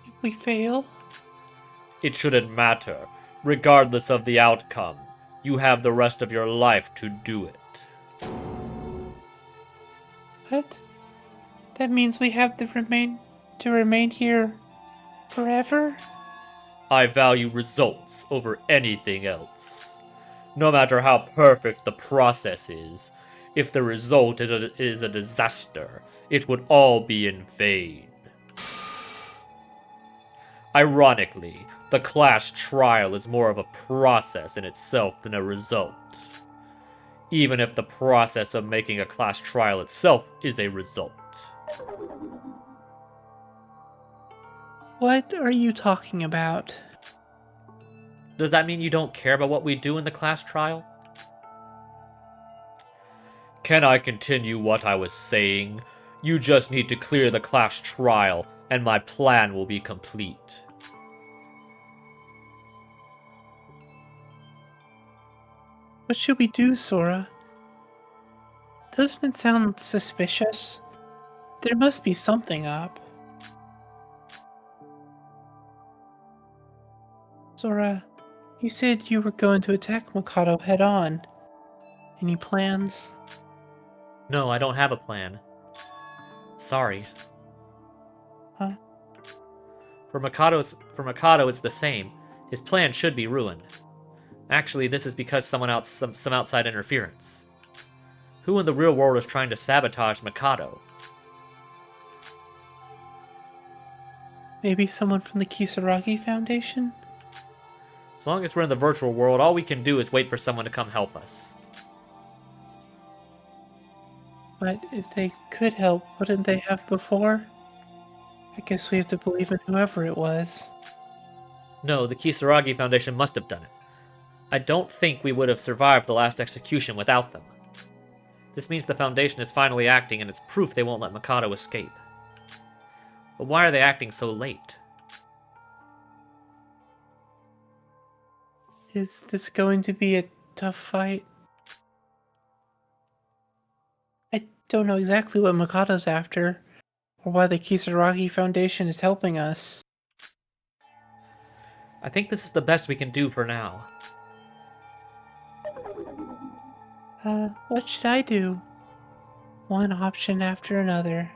Speaker 4: If we fail?
Speaker 3: It shouldn't matter. Regardless of the outcome, you have the rest of your life to do it.
Speaker 4: What? That means we have to remain here forever?
Speaker 3: I value results over anything else. No matter how perfect the process is, if the result is a disaster, it would all be in vain. Ironically, the class trial is more of a process in itself than a result. Even if the process of making a class trial itself is a result.
Speaker 4: What are you talking about?
Speaker 1: Does that mean you don't care about what we do in the class trial?
Speaker 3: Can I continue what I was saying? You just need to clear the class trial, and my plan will be complete.
Speaker 4: What should we do, Sora? Doesn't it sound suspicious? There must be something up. Sora, you said you were going to attack Mikado head-on. Any plans?
Speaker 1: No, I don't have a plan. Sorry.
Speaker 4: Huh?
Speaker 1: For Mikado, it's the same. His plan should be ruined. Actually, this is because some outside interference. Who in the real world is trying to sabotage Mikado?
Speaker 4: Maybe someone from the Kisaragi Foundation?
Speaker 1: As long as we're in the virtual world, all we can do is wait for someone to come help us.
Speaker 4: But if they could help, wouldn't they have before? I guess we have to believe in whoever it was.
Speaker 1: No, the Kisaragi Foundation must have done it. I don't think we would have survived the last execution without them. This means the Foundation is finally acting, and it's proof they won't let Mikado escape. But why are they acting so late?
Speaker 4: Is this going to be a tough fight? I don't know exactly what Mikado's after, or why the Kisaragi Foundation is helping us.
Speaker 1: I think this is the best we can do for now.
Speaker 4: What should I do? One option after another.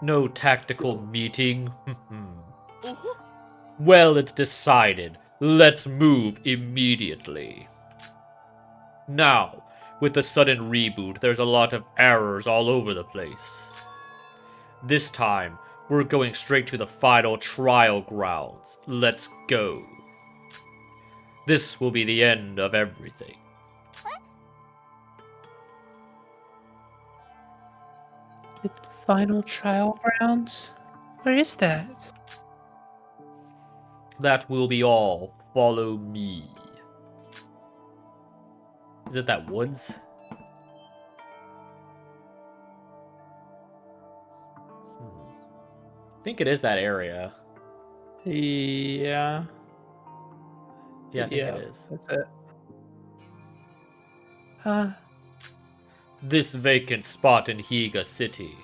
Speaker 1: No tactical meeting? Well, it's decided. Let's move immediately. Now, with the sudden reboot, there's a lot of errors all over the place. This time, we're going straight to the final trial grounds. Let's go. This will be the end of everything.
Speaker 4: The final trial grounds? Where is that?
Speaker 1: That will be all. Follow me. Is it that woods? I think it is that area.
Speaker 2: Yeah.
Speaker 1: Yeah, I think it is.
Speaker 2: That's it.
Speaker 1: This vacant spot in Higa City,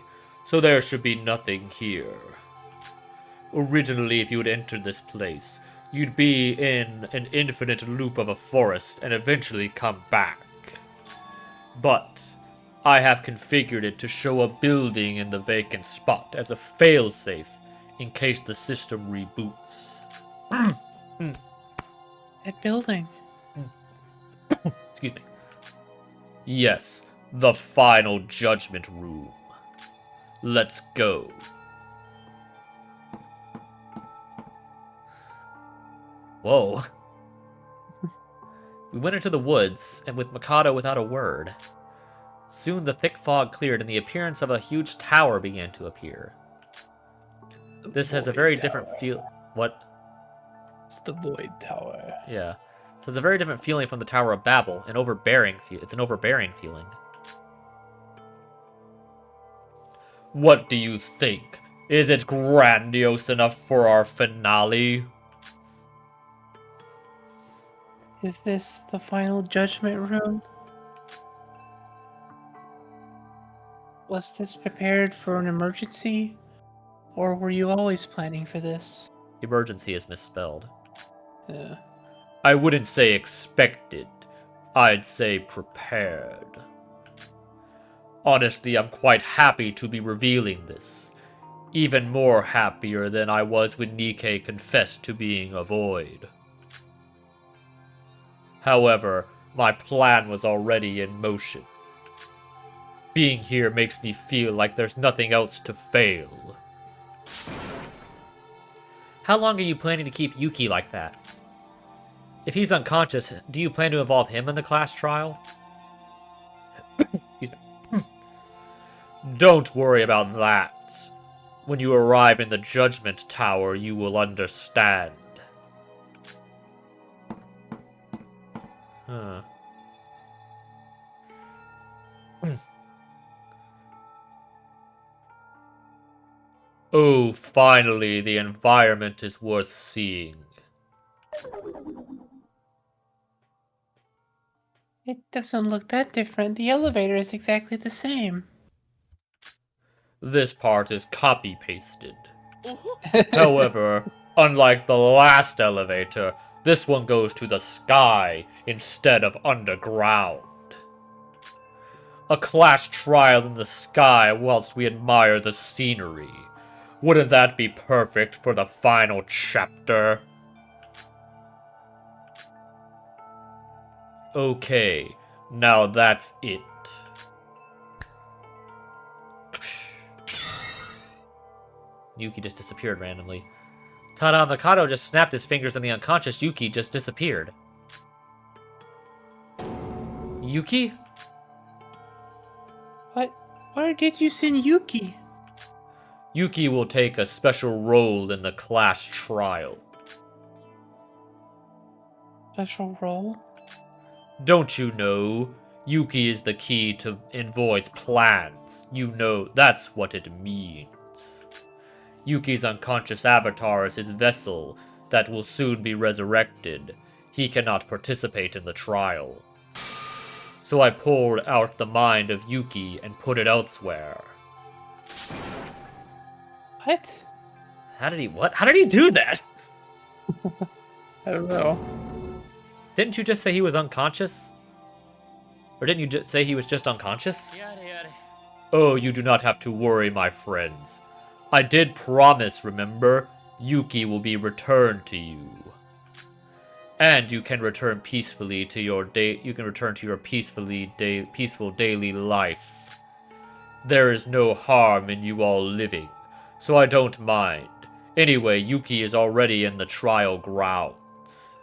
Speaker 1: so there should be nothing here. Originally, if you had entered this place, you'd be in an infinite loop of a forest and eventually come back. But I have configured it to show a building in the vacant spot as a failsafe in case the system reboots.
Speaker 4: That building.
Speaker 1: Excuse me. Yes, the final judgment room. Let's go. Whoa. We went into the woods, and with Mikado without a word. Soon the thick fog cleared, and the appearance of a huge tower began to appear. This has a very different feel. What?
Speaker 2: It's the Void Tower.
Speaker 1: Yeah. So it's a very different feeling from the Tower of Babel. It's an overbearing feeling. What do you think? Is it grandiose enough for our finale?
Speaker 4: Is this the final judgment room? Was this prepared for an emergency? Or were you always planning for this?
Speaker 1: Emergency is misspelled.
Speaker 2: Yeah.
Speaker 1: I wouldn't say expected. I'd say prepared. Honestly, I'm quite happy to be revealing this. Even more happier than I was when Nikke confessed to being a void. However, my plan was already in motion. Being here makes me feel like there's nothing else to fail. How long are you planning to keep Yuki like that? If he's unconscious, do you plan to involve him in the class trial? Don't worry about that. When you arrive in the Judgment Tower, you will understand. Huh. Oh, finally, the environment is worth seeing.
Speaker 4: It doesn't look that different. The elevator is exactly the same.
Speaker 3: This part is copy-pasted. However, unlike the last elevator, this one goes to the sky instead of underground. A class trial in the sky whilst we admire the scenery. Wouldn't that be perfect for the final chapter? Okay, now that's it. Yuki just disappeared randomly. Tada Avocado just snapped his fingers and the unconscious Yuki just disappeared. Yuki?
Speaker 4: What? Where did you send Yuki?
Speaker 3: Yuki will take a special role in the class trial.
Speaker 4: Special role?
Speaker 3: Don't you know? Yuki is the key to Envoy's plans. You know, that's what it means. Yuki's unconscious avatar is his vessel that will soon be resurrected. He cannot participate in the trial. So I pulled out the mind of Yuki and put it elsewhere.
Speaker 4: What?
Speaker 3: How did he do that?
Speaker 2: I don't know.
Speaker 3: Didn't you just say he was unconscious? Or didn't you just say he was just unconscious? Oh, you do not have to worry, my friends. I did promise, remember? Yuki will be returned to you. And you can return peacefully to your peaceful daily life. There is no harm in you all living, so I don't mind. Anyway, Yuki is already in the trial grounds,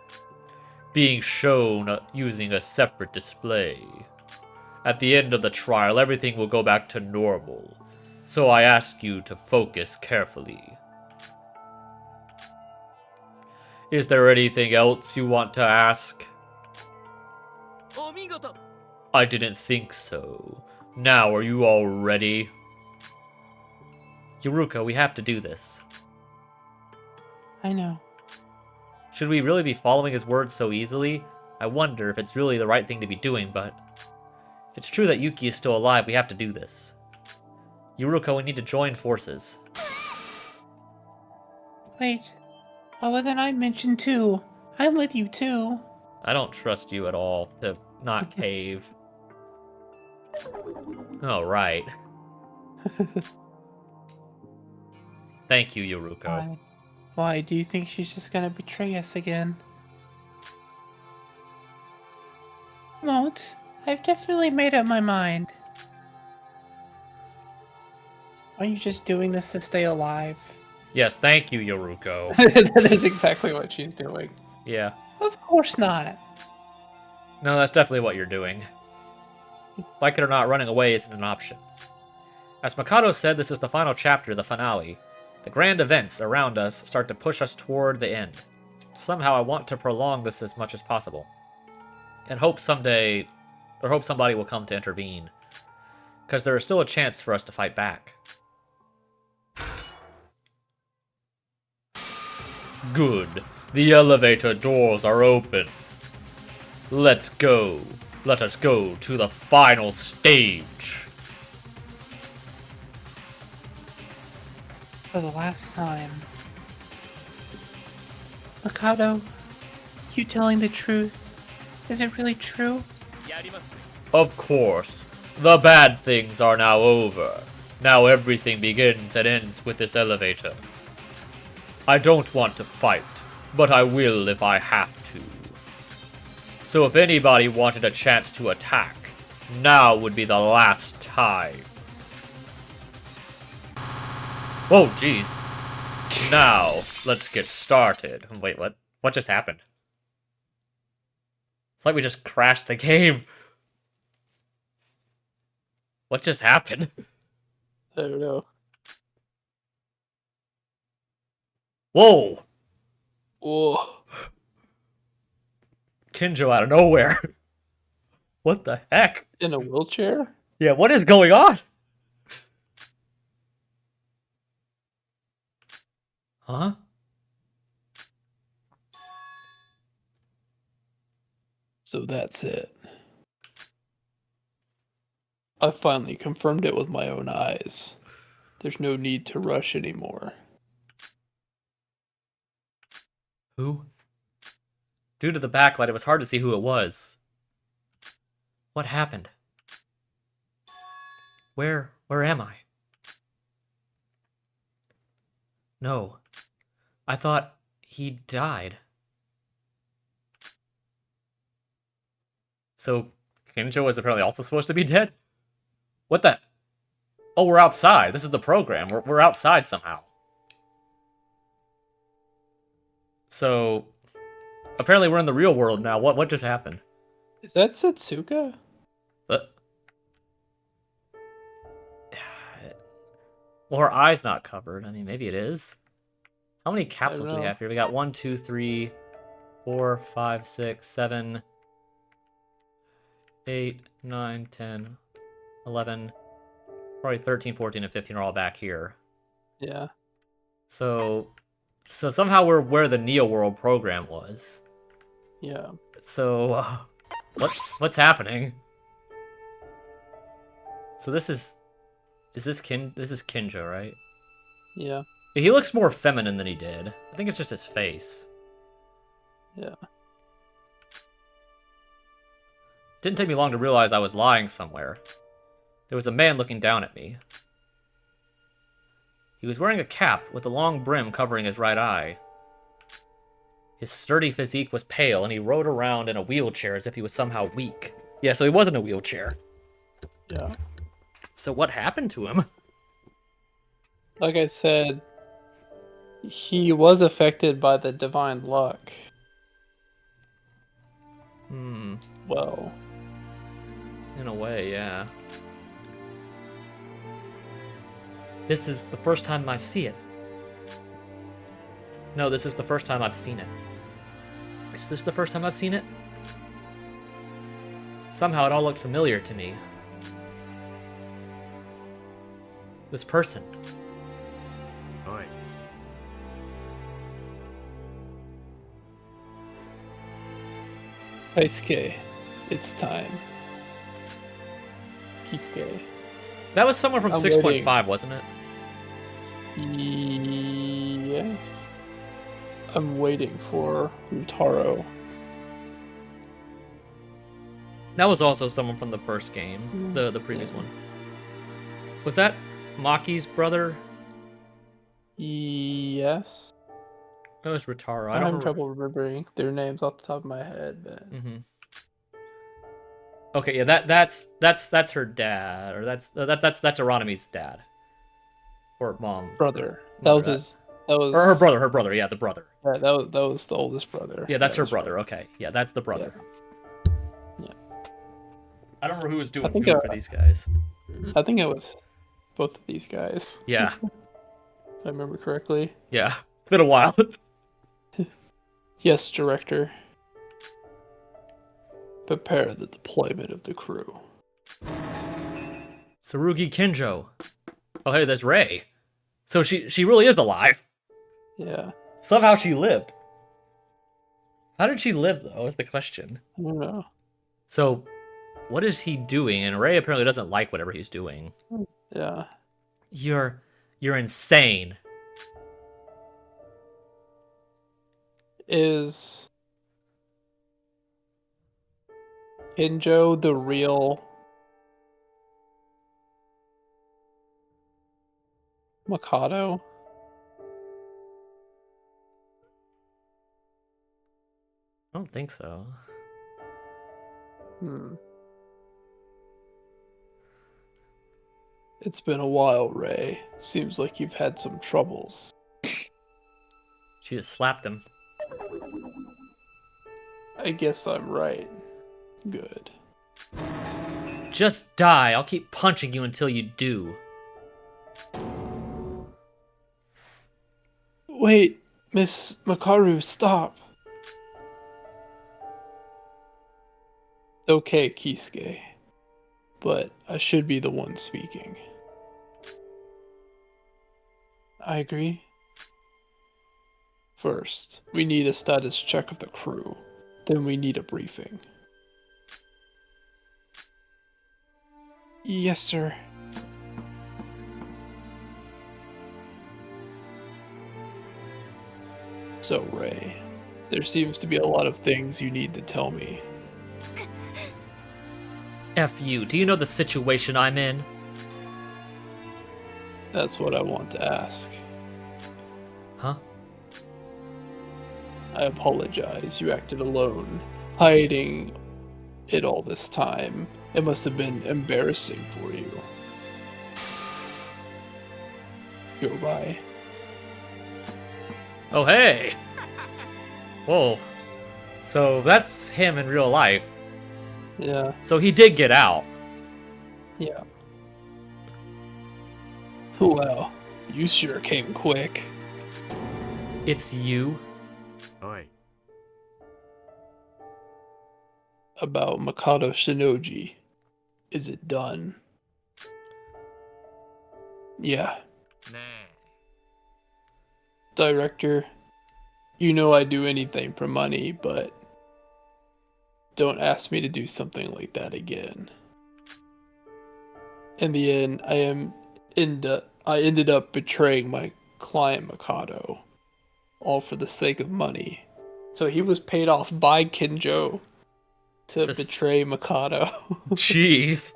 Speaker 3: being shown using a separate display. At the end of the trial, everything will go back to normal, so I ask you to focus carefully. Is there anything else you want to ask? I didn't think so. Now, are you all ready? Yuruka, we have to do this.
Speaker 4: I know.
Speaker 3: Should we really be following his words so easily? I wonder if it's really the right thing to be doing, but if it's true that Yuki is still alive, we have to do this. Yuruka, we need to join forces.
Speaker 4: Wait. Why wasn't I mentioned too? I'm with you too.
Speaker 3: I don't trust you at all to not cave. Oh, right. Thank you, Yuruko.
Speaker 4: Why do you think she's just gonna betray us again? Won't. I've definitely made up my mind. Are you just doing this to stay alive?
Speaker 3: Yes, thank you, Yuruko.
Speaker 2: That is exactly what she's doing.
Speaker 3: Yeah.
Speaker 4: Of course not.
Speaker 3: No, that's definitely what you're doing. Like it or not, running away isn't an option. As Mikado said, this is the final chapter, the finale. The grand events around us start to push us toward the end. Somehow I want to prolong this as much as possible. And hope somebody will come to intervene. Because there is still a chance for us to fight back. Good. The elevator doors are open. Let's go. Let us go to the final stage.
Speaker 4: For the last time. Mikado, you telling the truth? Is it really true?
Speaker 3: Of course. The bad things are now over. Now everything begins and ends with this elevator. I don't want to fight, but I will if I have to. So if anybody wanted a chance to attack, now would be the last time. Whoa, jeez. Now, let's get started. Wait, what? What just happened? It's like we just crashed the game. What just happened?
Speaker 2: I don't know.
Speaker 3: Whoa!
Speaker 2: Whoa.
Speaker 3: Kinjo out of nowhere. What the heck?
Speaker 2: In a wheelchair?
Speaker 3: Yeah, what is going on? Huh?
Speaker 2: So that's it. I finally confirmed it with my own eyes. There's no need to rush anymore.
Speaker 1: Who? Due to the backlight, it was hard to see who it was. What happened? Where am I? No. I thought he died. So, Kinjo is apparently also supposed to be dead? What the? Oh, we're outside. This is the program. We're outside somehow. So, apparently we're in the real world now. What just happened?
Speaker 2: Is that Setsuka?
Speaker 1: Well, her eye's not covered. I mean, maybe it is. How many capsules do we
Speaker 2: know.
Speaker 1: have here? We got 1, 2, 3, 4, 5, 6, 7, 8, 9, 10, 11, probably 13, 14, and 15 are all back here.
Speaker 2: Yeah.
Speaker 1: So somehow we're where the Neo World program was.
Speaker 2: Yeah.
Speaker 1: So, what's happening? So this is Kinjo, right?
Speaker 2: Yeah.
Speaker 1: He looks more feminine than he did. I think it's just his face.
Speaker 2: Yeah.
Speaker 1: Didn't take me long to realize I was lying somewhere. There was a man looking down at me. He was wearing a cap with a long brim covering his right eye. His sturdy physique was pale, and he rode around in a wheelchair as if he was somehow weak. Yeah, so he was in a wheelchair.
Speaker 2: Yeah.
Speaker 1: So what happened to him?
Speaker 2: Like I said, he was affected by the divine luck. Well,
Speaker 1: In a way, yeah. This is the first time I see it. No, this is the first time I've seen it. Is this the first time I've seen it? Somehow it all looked familiar to me. This person.
Speaker 3: Oi.
Speaker 2: Keisuke, it's time. Keisuke.
Speaker 1: That was someone from
Speaker 2: I'm
Speaker 1: 6.5,
Speaker 2: waiting.
Speaker 1: wasn't it?
Speaker 2: Yes. I'm waiting for Utaro.
Speaker 1: That was also someone from the first game, the previous one. Was that Maki's brother?
Speaker 2: Yes.
Speaker 1: That was Ritaro. I
Speaker 2: I'm
Speaker 1: don't
Speaker 2: having
Speaker 1: remember.
Speaker 2: trouble remembering their names off the top of my head, but
Speaker 1: Okay, yeah, that's her dad, or that's Aranami's dad, or mom,
Speaker 2: brother. That
Speaker 1: Remember
Speaker 2: was
Speaker 1: that.
Speaker 2: his. That was
Speaker 1: or her brother. Yeah, the brother.
Speaker 2: Yeah, that was the oldest brother.
Speaker 1: Yeah, that's
Speaker 2: That
Speaker 1: her
Speaker 2: was
Speaker 1: brother.
Speaker 2: right.
Speaker 1: Okay, yeah, that's the brother.
Speaker 2: Yeah.
Speaker 1: I don't remember who was doing
Speaker 2: think,
Speaker 1: who for these guys.
Speaker 2: I think it was both of these guys.
Speaker 1: Yeah,
Speaker 2: If I remember correctly.
Speaker 1: yeah, it's been a while.
Speaker 2: Yes, director. Prepare the deployment of the crew.
Speaker 1: Tsurugi Kinjo. Oh, hey, there's Rei. So she really is alive.
Speaker 2: Yeah.
Speaker 1: Somehow she lived. How did she live, though, is the question.
Speaker 2: I don't know.
Speaker 1: So, what is he doing? And Rei apparently doesn't like whatever he's doing.
Speaker 2: Yeah.
Speaker 1: You're insane.
Speaker 2: Is Kinjo the real Mikado?
Speaker 1: I don't think so.
Speaker 2: It's been a while, Ray. Seems like you've had some troubles.
Speaker 1: She just slapped him.
Speaker 2: I guess I'm right. Good.
Speaker 1: Just die. I'll keep punching you until you do.
Speaker 2: Wait, Miss Makaru, stop. Okay, Keisuke. But I should be the one speaking. I agree. First, we need a status check of the crew. Then we need a briefing. Yes, sir. So, Ray, there seems to be a lot of things you need to tell me.
Speaker 1: F you, do you know the situation I'm in?
Speaker 2: That's what I want to ask.
Speaker 1: Huh?
Speaker 2: I apologize. You acted alone, hiding it all this time. It must have been embarrassing for you. Go by.
Speaker 1: Oh, hey! Whoa. So that's him in real life.
Speaker 2: Yeah,
Speaker 1: So he did get out.
Speaker 2: yeah. Well, you sure came quick.
Speaker 1: It's you?
Speaker 5: Oi.
Speaker 2: About Makoto Shinoji. Is it done? Yeah.
Speaker 5: Nah.
Speaker 2: Director, you know I'd do anything for money, but don't ask me to do something like that again. In the end, I ended up betraying my client Mikado, all for the sake of money. So he was paid off by Kinjo to
Speaker 1: Just-
Speaker 2: betray Mikado.
Speaker 1: Jeez.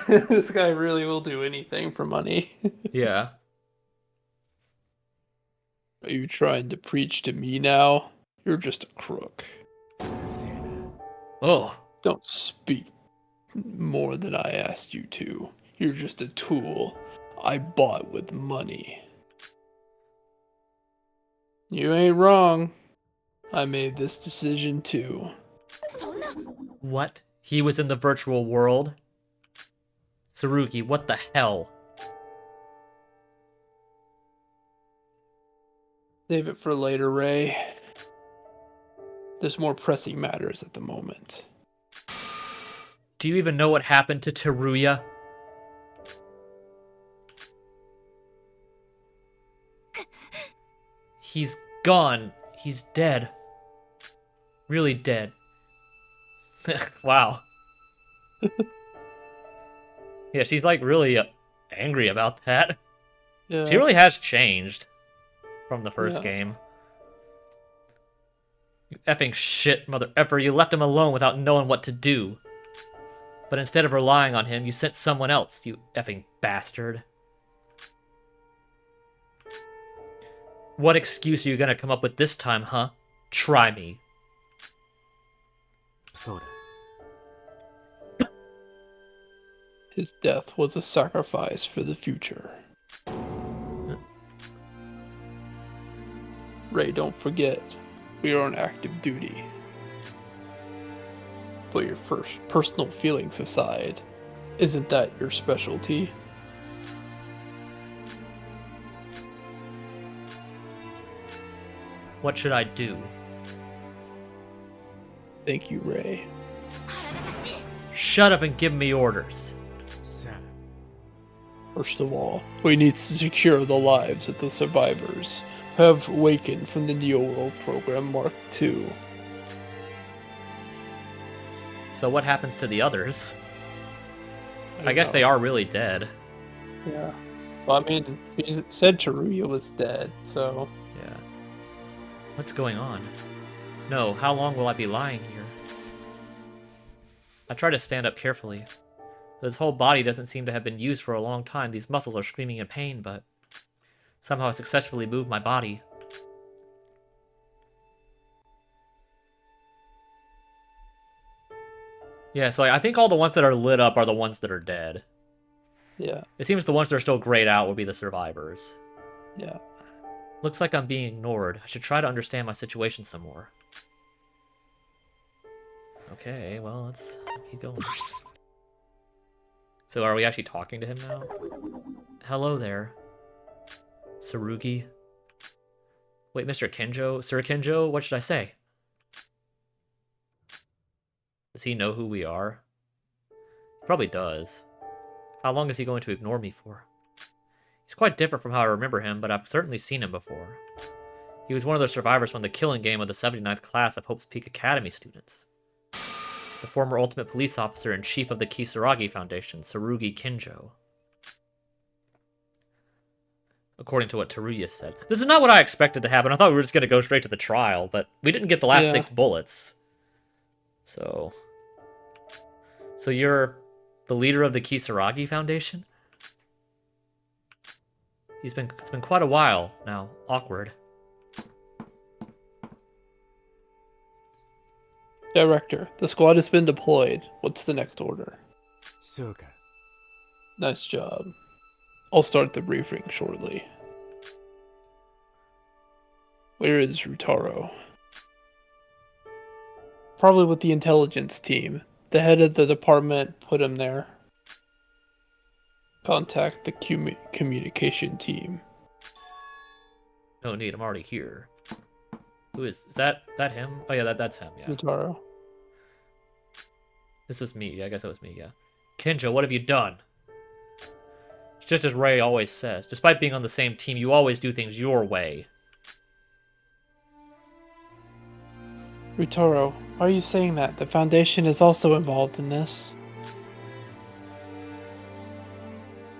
Speaker 2: This guy really will do anything for money.
Speaker 1: Yeah.
Speaker 2: Are you trying to preach to me now? You're just a crook.
Speaker 1: Oh.
Speaker 2: Don't speak more than I asked you to. You're just a tool I bought with money. You ain't wrong. I made this decision too.
Speaker 1: What? He was in the virtual world? Tsurugi, what the hell?
Speaker 2: Save it for later, Ray. There's more pressing matters at the moment.
Speaker 1: Do you even know what happened to Teruya? He's gone. He's dead. Really dead. Wow. Yeah, she's like really angry about that.
Speaker 2: Yeah.
Speaker 1: She really has changed from the first
Speaker 2: Yeah.
Speaker 1: game. You effing shit, mother effer. You left him alone without knowing what to do. But instead of relying on him, you sent someone else, you effing bastard. What excuse are you gonna come up with this time, huh? Try me.
Speaker 5: そうだ。
Speaker 2: His death was a sacrifice for the future. Ray, don't forget, we are on active duty. Put your first personal feelings aside. Isn't that your specialty?
Speaker 1: What should I do?
Speaker 2: Thank you, Ray.
Speaker 1: Shut up and give me orders.
Speaker 5: さあ。
Speaker 2: First of all, we need to secure the lives of the survivors who have awakened from the Neo World Program Mark II.
Speaker 1: So what happens to the others? I guess they are really dead.
Speaker 2: Yeah. Well, I mean, he said Teruya was dead, so...
Speaker 1: Yeah. What's going on? No, how long will I be lying here? I try to stand up carefully. This whole body doesn't seem to have been used for a long time. These muscles are screaming in pain, but somehow I successfully moved my body. Yeah, so I think all the ones that are lit up are the ones that are dead.
Speaker 2: Yeah,
Speaker 1: It seems the ones that are still grayed out will be the survivors.
Speaker 2: yeah.
Speaker 1: Looks like I'm being ignored. I should try to understand my situation some more. Okay, well, let's keep going. So are we actually talking to him now? Hello there. Tsurugi. Wait, Mr. Kinjo? Sir Kinjo? What should I say? Does he know who we are? He probably does. How long is he going to ignore me for? He's quite different from how I remember him, but I've certainly seen him before. He was one of the survivors from the killing game of the 79th class of Hope's Peak Academy students. The former ultimate police officer and chief of the Kisaragi Foundation, Tsurugi Kinjo. According to what Teruya said. This is not what I expected to happen. I thought we were just going to go straight to the trial, but we didn't get the last 6 bullets. So you're the leader of the Kisaragi Foundation? It's been quite a while now. Awkward.
Speaker 2: Director, the squad has been deployed. What's the next order?
Speaker 5: そうか。
Speaker 2: Nice job. I'll start the briefing shortly. Where is Rutaro? Probably with the intelligence team. The head of the department put him there. Contact the communication team.
Speaker 1: No need, I'm already here. Who is that him? Oh yeah, that's him, yeah.
Speaker 2: Rutaro.
Speaker 1: This is me. Yeah, I guess that was me, yeah. Kinjo, what have you done? It's just as Ray always says. Despite being on the same team, you always do things your way.
Speaker 2: Rutaro, why are you saying that? The Foundation is also involved in this.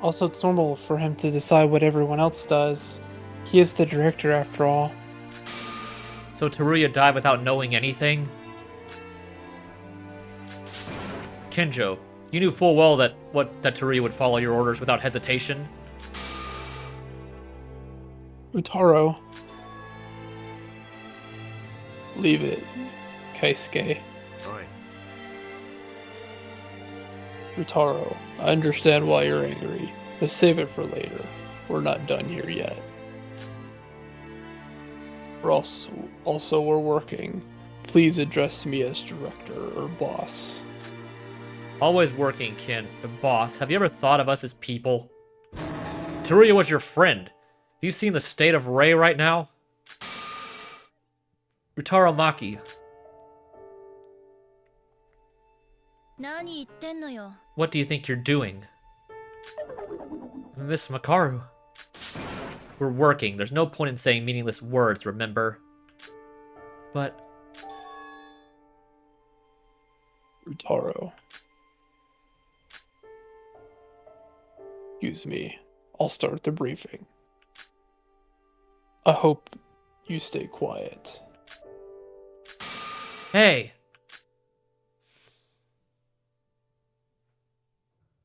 Speaker 2: Also, it's normal for him to decide what everyone else does. He is the director after all.
Speaker 1: So Teruya died without knowing anything? Kinjo, you knew full well that Teruya would follow your orders without hesitation.
Speaker 2: Rutaro. Leave it, Keisuke.
Speaker 5: おい。
Speaker 2: Rutaro, I understand why you're angry, but save it for later. We're not done here yet. We're working. Please address me as director or boss.
Speaker 1: Always working, Boss, have you ever thought of us as people? Teruya was your friend. Have you seen the state of Ray right now? Rutaro Maki,
Speaker 6: 何言ってんのよ。
Speaker 1: what do you think you're doing? Miss Makaru. We're working. There's no point in saying meaningless words, remember? But...
Speaker 2: Rutaro. Excuse me. I'll start the briefing. I hope you stay quiet.
Speaker 1: Hey!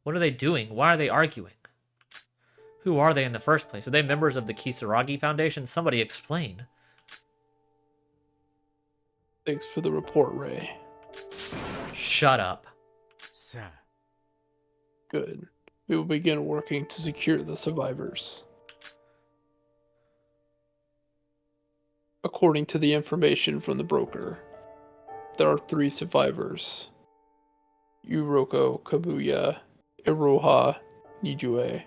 Speaker 1: What are they doing? Why are they arguing? Who are they in the first place? Are they members of the Kisaragi Foundation? Somebody explain.
Speaker 2: Thanks for the report, Ray.
Speaker 1: Shut up.
Speaker 5: さあ。
Speaker 2: Good. We will begin working to secure the survivors. According to the information from the broker, there are 3 survivors. Yuroko Kabuya, Iroha Nijue,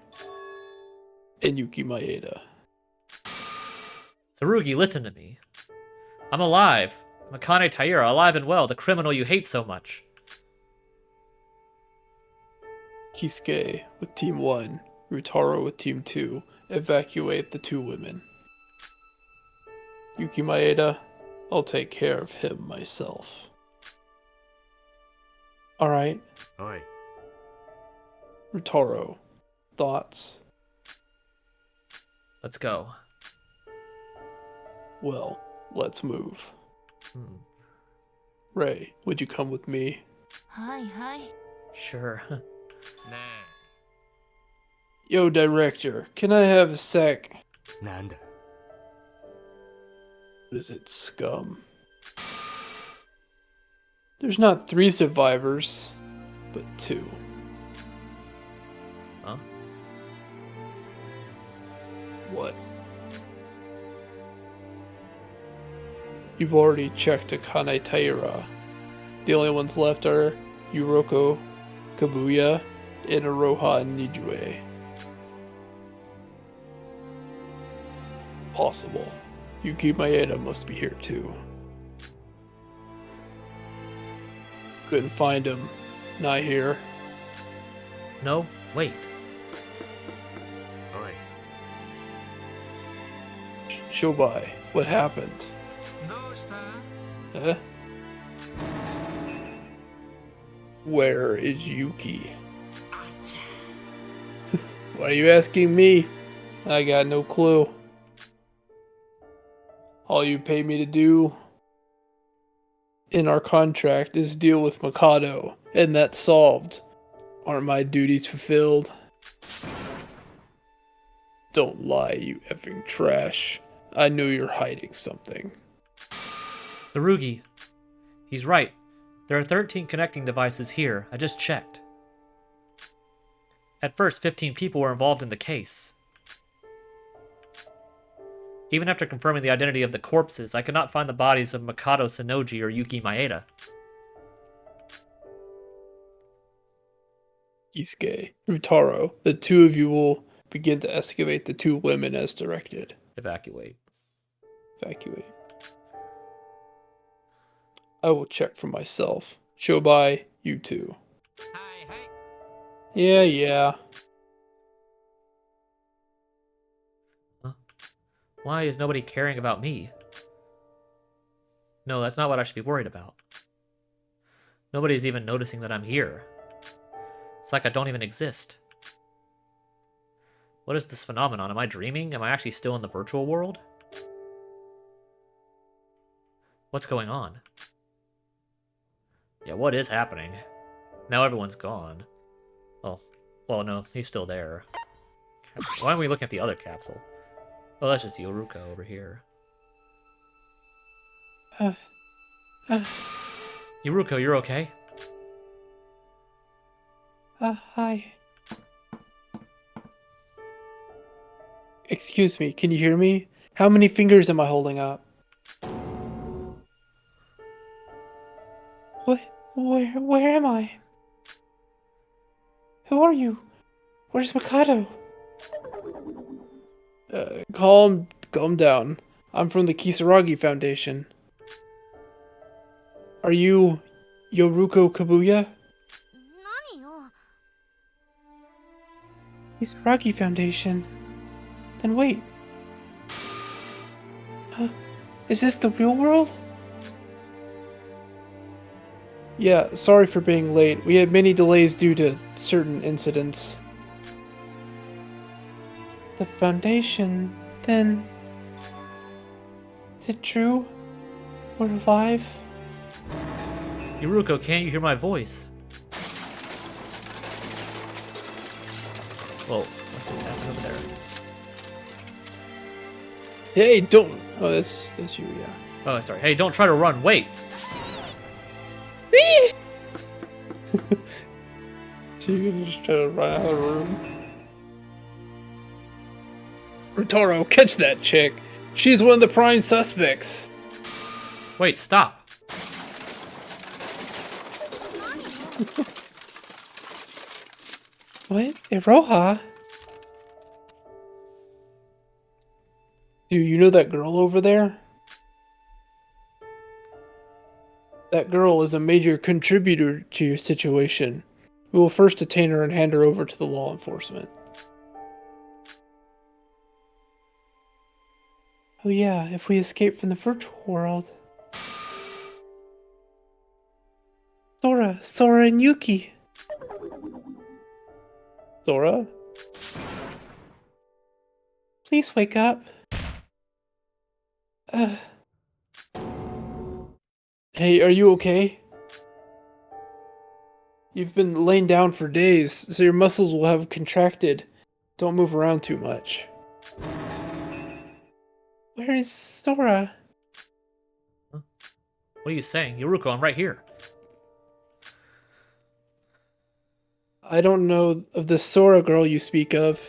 Speaker 2: and Yuki Maeda.
Speaker 1: Tsurugi, listen to me. I'm alive. I'm Akane Taira, alive and well, the criminal you hate so much.
Speaker 2: Kisuke with Team 1, Rutaro with Team 2, evacuate the 2 women. Yuki Maeda, I'll take care of him myself. Alright,
Speaker 5: おい。
Speaker 2: Rutaro, thoughts?
Speaker 1: Let's go.
Speaker 2: Well, let's move.
Speaker 1: Hmm.
Speaker 2: Ray, would you come with me?
Speaker 6: はいはい。
Speaker 1: Sure.
Speaker 5: な
Speaker 2: Yo, director, can I have a sec?
Speaker 5: あ。なんだ。
Speaker 2: What is it, scum? There's not 3 survivors, but 2.
Speaker 1: Huh?
Speaker 2: What? You've already checked Akane Taira. The only ones left are Yuroko Kabuya and Iroha Nijue. Possible. Yuki Maeda must be here too. Couldn't find him. Not here.
Speaker 1: No, wait.
Speaker 5: おい。
Speaker 2: Shobai, what happened?
Speaker 5: どうした？
Speaker 2: Huh? Where is Yuki? Why are you asking me? I got no clue. All you pay me to do in our contract is deal with Mikado, and that's solved. Aren't my duties fulfilled? Don't lie, you effing trash. I know you're hiding something.
Speaker 1: Harugi. He's right. There are 13 connecting devices here. I just checked. At first, 15 people were involved in the case. Even after confirming the identity of the corpses, I could not find the bodies of Mikado Sonoji or Yuki Maeda.
Speaker 2: Isuke, Rutaro, the two of you will begin to excavate the two women as directed.
Speaker 1: Evacuate.
Speaker 2: Evacuate. I will check for myself. Shobai, you two. Yeah.
Speaker 1: Why is nobody caring about me? No, that's not what I should be worried about. Nobody's even noticing that I'm here. It's like I don't even exist. What is this phenomenon? Am I dreaming? Am I actually still in the virtual world? What's going on? Yeah, what is happening? Now everyone's gone. Oh, well, no, he's still there. Why aren't we looking at the other capsule? Oh, that's just Yoruko over here. Yoruko, you're okay?
Speaker 2: Hi. Excuse me, can you hear me? How many fingers am I holding up? Where am I? Who are you? Where's Mikado? Calm down. I'm from the Kisaragi Foundation. Are you Yoruko Kabuya?
Speaker 6: 何よ
Speaker 2: Kisaragi Foundation. Then wait. Is this the real world? Yeah, sorry for being late. We had many delays due to certain incidents. The Foundation, then... Is it true? We're alive?
Speaker 1: Yoruko, can't you hear my voice? Whoa, what just happened over there?
Speaker 2: Hey, don't... Oh, that's you, yeah.
Speaker 1: Oh, sorry. Hey, don't try to run. Wait.
Speaker 2: So you're gonna just try to run out of the room? Rotaro, catch that chick! She's one of the prime suspects!
Speaker 1: Wait, stop.
Speaker 2: What? Iroha? Do you know that girl over there? That girl is a major contributor to your situation. We will first detain her and hand her over to the law enforcement. Oh yeah, if we escape from the virtual world. Sora and Yuki. Sora? Please wake up. Hey, are you okay? You've been laying down for days, so your muscles will have contracted. Don't move around too much. Where is Sora?
Speaker 1: What are you saying? Yoruko, I'm right here.
Speaker 2: I don't know of the Sora girl you speak of.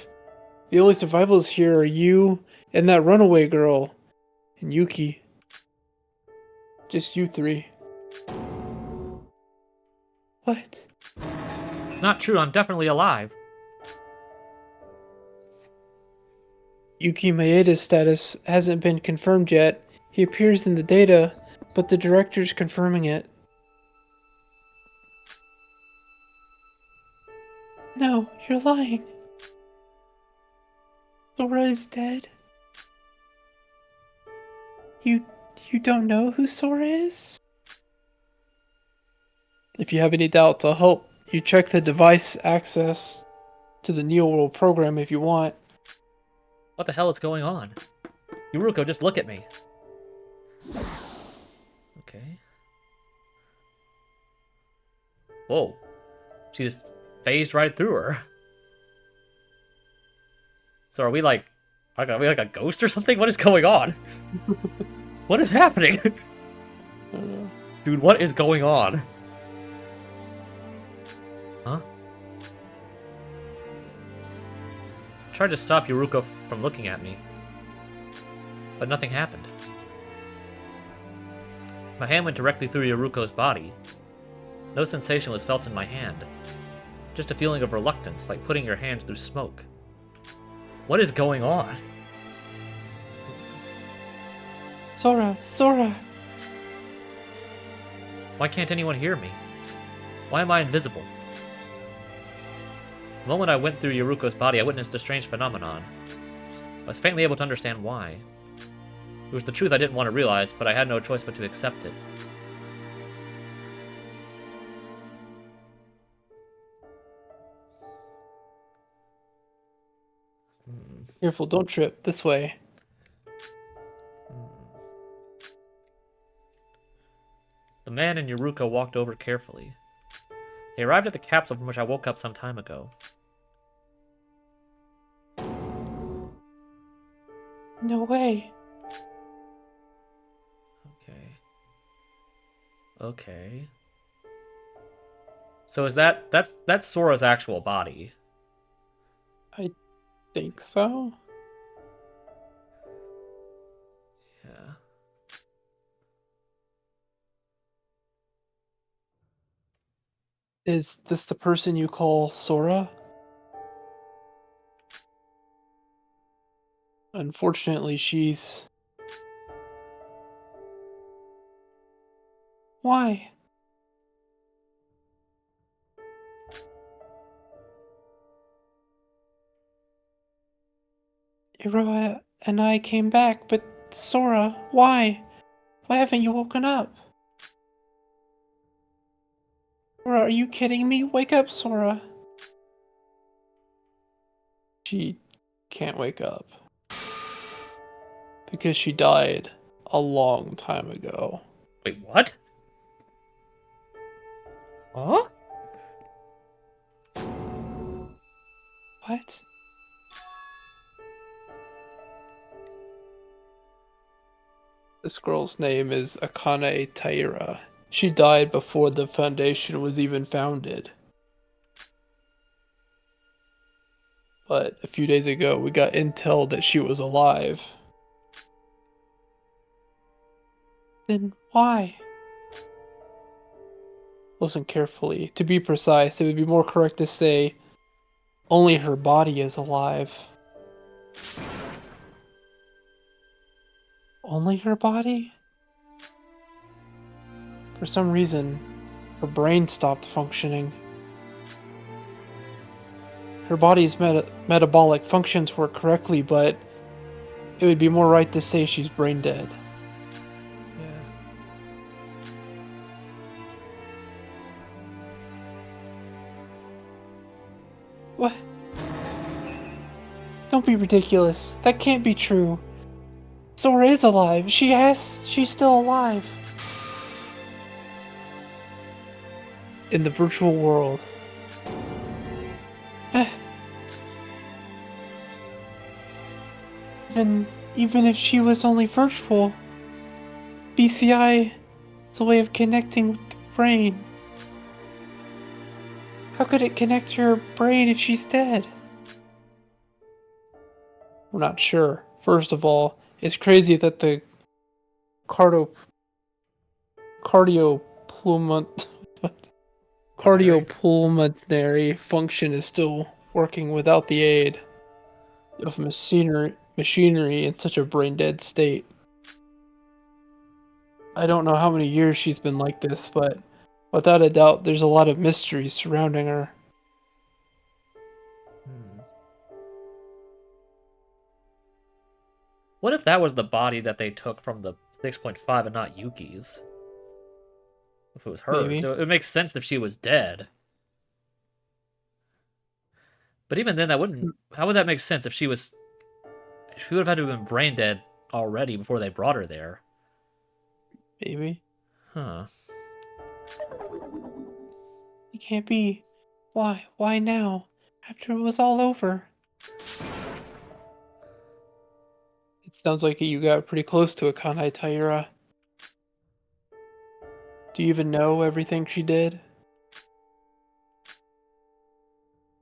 Speaker 2: The only survivals here are you and that runaway girl. And Yuki. Just you three. What?
Speaker 1: It's not true. I'm definitely alive.
Speaker 2: Yuki Maeda's status hasn't been confirmed yet. He appears in the data, but the director's confirming it. No, you're lying. Sora is dead. You don't know who Sora is? If you have any doubts, I'll help you check the device access to the Neo World program if you want.
Speaker 1: What the hell is going on? Yuruko, just look at me. Okay. Whoa. She just phased right through her. So are we like a ghost or something? What is going on? What is happening?
Speaker 2: I don't know.
Speaker 1: Dude, what is going on? Huh? I tried to stop Yuruko from looking at me, but nothing happened. My hand went directly through Yuruko's body. No sensation was felt in my hand. Just a feeling of reluctance, like putting your hands through smoke. What is going on?
Speaker 2: Sora!
Speaker 1: Why can't anyone hear me? Why am I invisible? The moment I went through Yuruko's body, I witnessed a strange phenomenon. I was faintly able to understand why. It was the truth I didn't want to realize, but I had no choice but to accept it.
Speaker 2: Careful, don't trip. This way.
Speaker 1: The man and Yuruko walked over carefully. They arrived at the capsule from which I woke up some time ago.
Speaker 2: No way.
Speaker 1: Okay. So is that's Sora's actual body?
Speaker 2: I think so.
Speaker 1: Yeah.
Speaker 2: Is this the person you call Sora? Unfortunately, she's... Why? Iroha and I came back, but Sora, why? Why haven't you woken up? Sora, are you kidding me? Wake up, Sora. She can't wake up. Because she died a long time ago.
Speaker 1: Wait, what? Huh?
Speaker 2: What? This girl's name is Akane Taira. She died before the Foundation was even founded. But a few days ago, we got intel that she was alive. Then why? Listen carefully. To be precise, it would be more correct to say only her body is alive. Only her body? For some reason, her brain stopped functioning. Her body's metabolic functions work correctly, but it would be more right to say she's brain dead.
Speaker 1: Yeah.
Speaker 2: What? Don't be ridiculous. That can't be true. Sora is alive. She's still alive. In the virtual world. Even if she was only virtual, BCI is a way of connecting with the brain. How could it connect to her brain if she's dead? We're not sure. First of all, it's crazy that the cardiopulmonary function is still working without the aid of machinery in such a brain-dead state. I don't know how many years she's been like this, but without a doubt, there's a lot of mysteries surrounding her.
Speaker 1: What if that was the body that they took from the 6.5 and not Yuki's? if it was her.
Speaker 2: Maybe.
Speaker 1: So it makes sense if she was dead. But even then, that wouldn't. How would that make sense if she was? She would have had to have been brain dead already before they brought her there.
Speaker 2: Maybe.
Speaker 1: Huh.
Speaker 4: It can't be. Why? Why now? After it was all over.
Speaker 2: It sounds like you got pretty close to Akane Taira. Do you even know everything she did?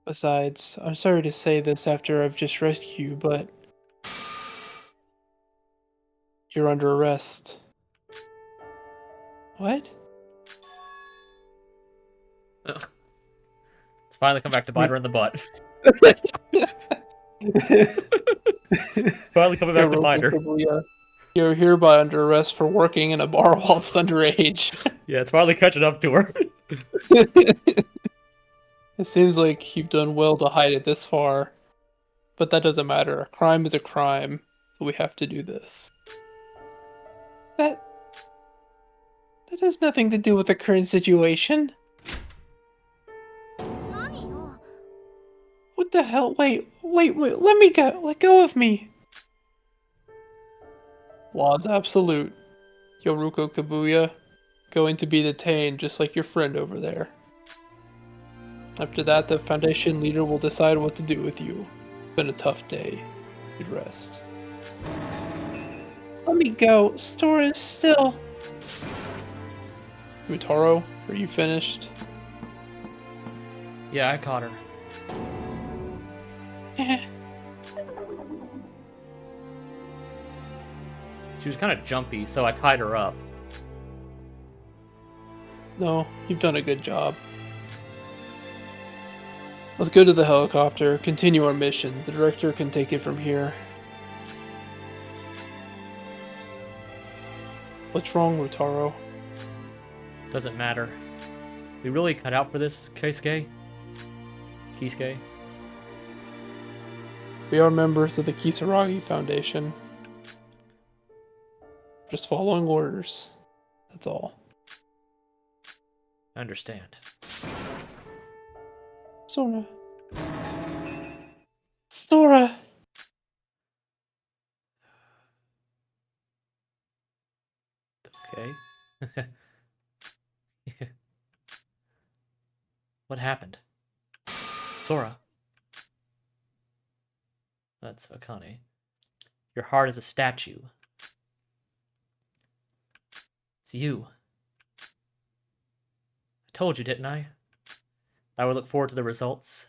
Speaker 2: Besides, I'm sorry to say this after I've just rescued you, but you're under arrest.
Speaker 4: What?
Speaker 1: It's finally come back to bite her in the butt. Finally coming back to bite her.
Speaker 2: You're hereby under arrest for working in a bar whilst underage.
Speaker 1: Yeah, it's finally catching up to her.
Speaker 2: It seems like you've done well to hide it this far, but that doesn't matter. A crime is a crime, so we have to do this.
Speaker 4: That has nothing to do with the current situation.
Speaker 6: 何よ。
Speaker 4: What the hell? Wait, let me go. Let go of me.
Speaker 2: Law is absolute. Yoruko Kabuya, going to be detained just like your friend over there. After that, the Foundation leader will decide what to do with you. It's been a tough day. You'd rest.
Speaker 4: Let me go. Store is still.
Speaker 2: Mutaro, are you finished?
Speaker 1: Yeah, I caught her. She was kind of jumpy, so I tied her up.
Speaker 2: No, you've done a good job. Let's go to the helicopter, continue our mission. The director can take it from here. What's wrong, Rotaro?
Speaker 1: Doesn't matter. We really cut out for this, Keisuke? Kisuke?
Speaker 2: We are members of the Kisaragi Foundation. Just following orders. That's all.
Speaker 1: I understand.
Speaker 4: Sora. Sora.
Speaker 1: Okay. What happened? Sora. That's Akane. Your heart is a statue. It's you. I told you, didn't I? I would look forward to the results.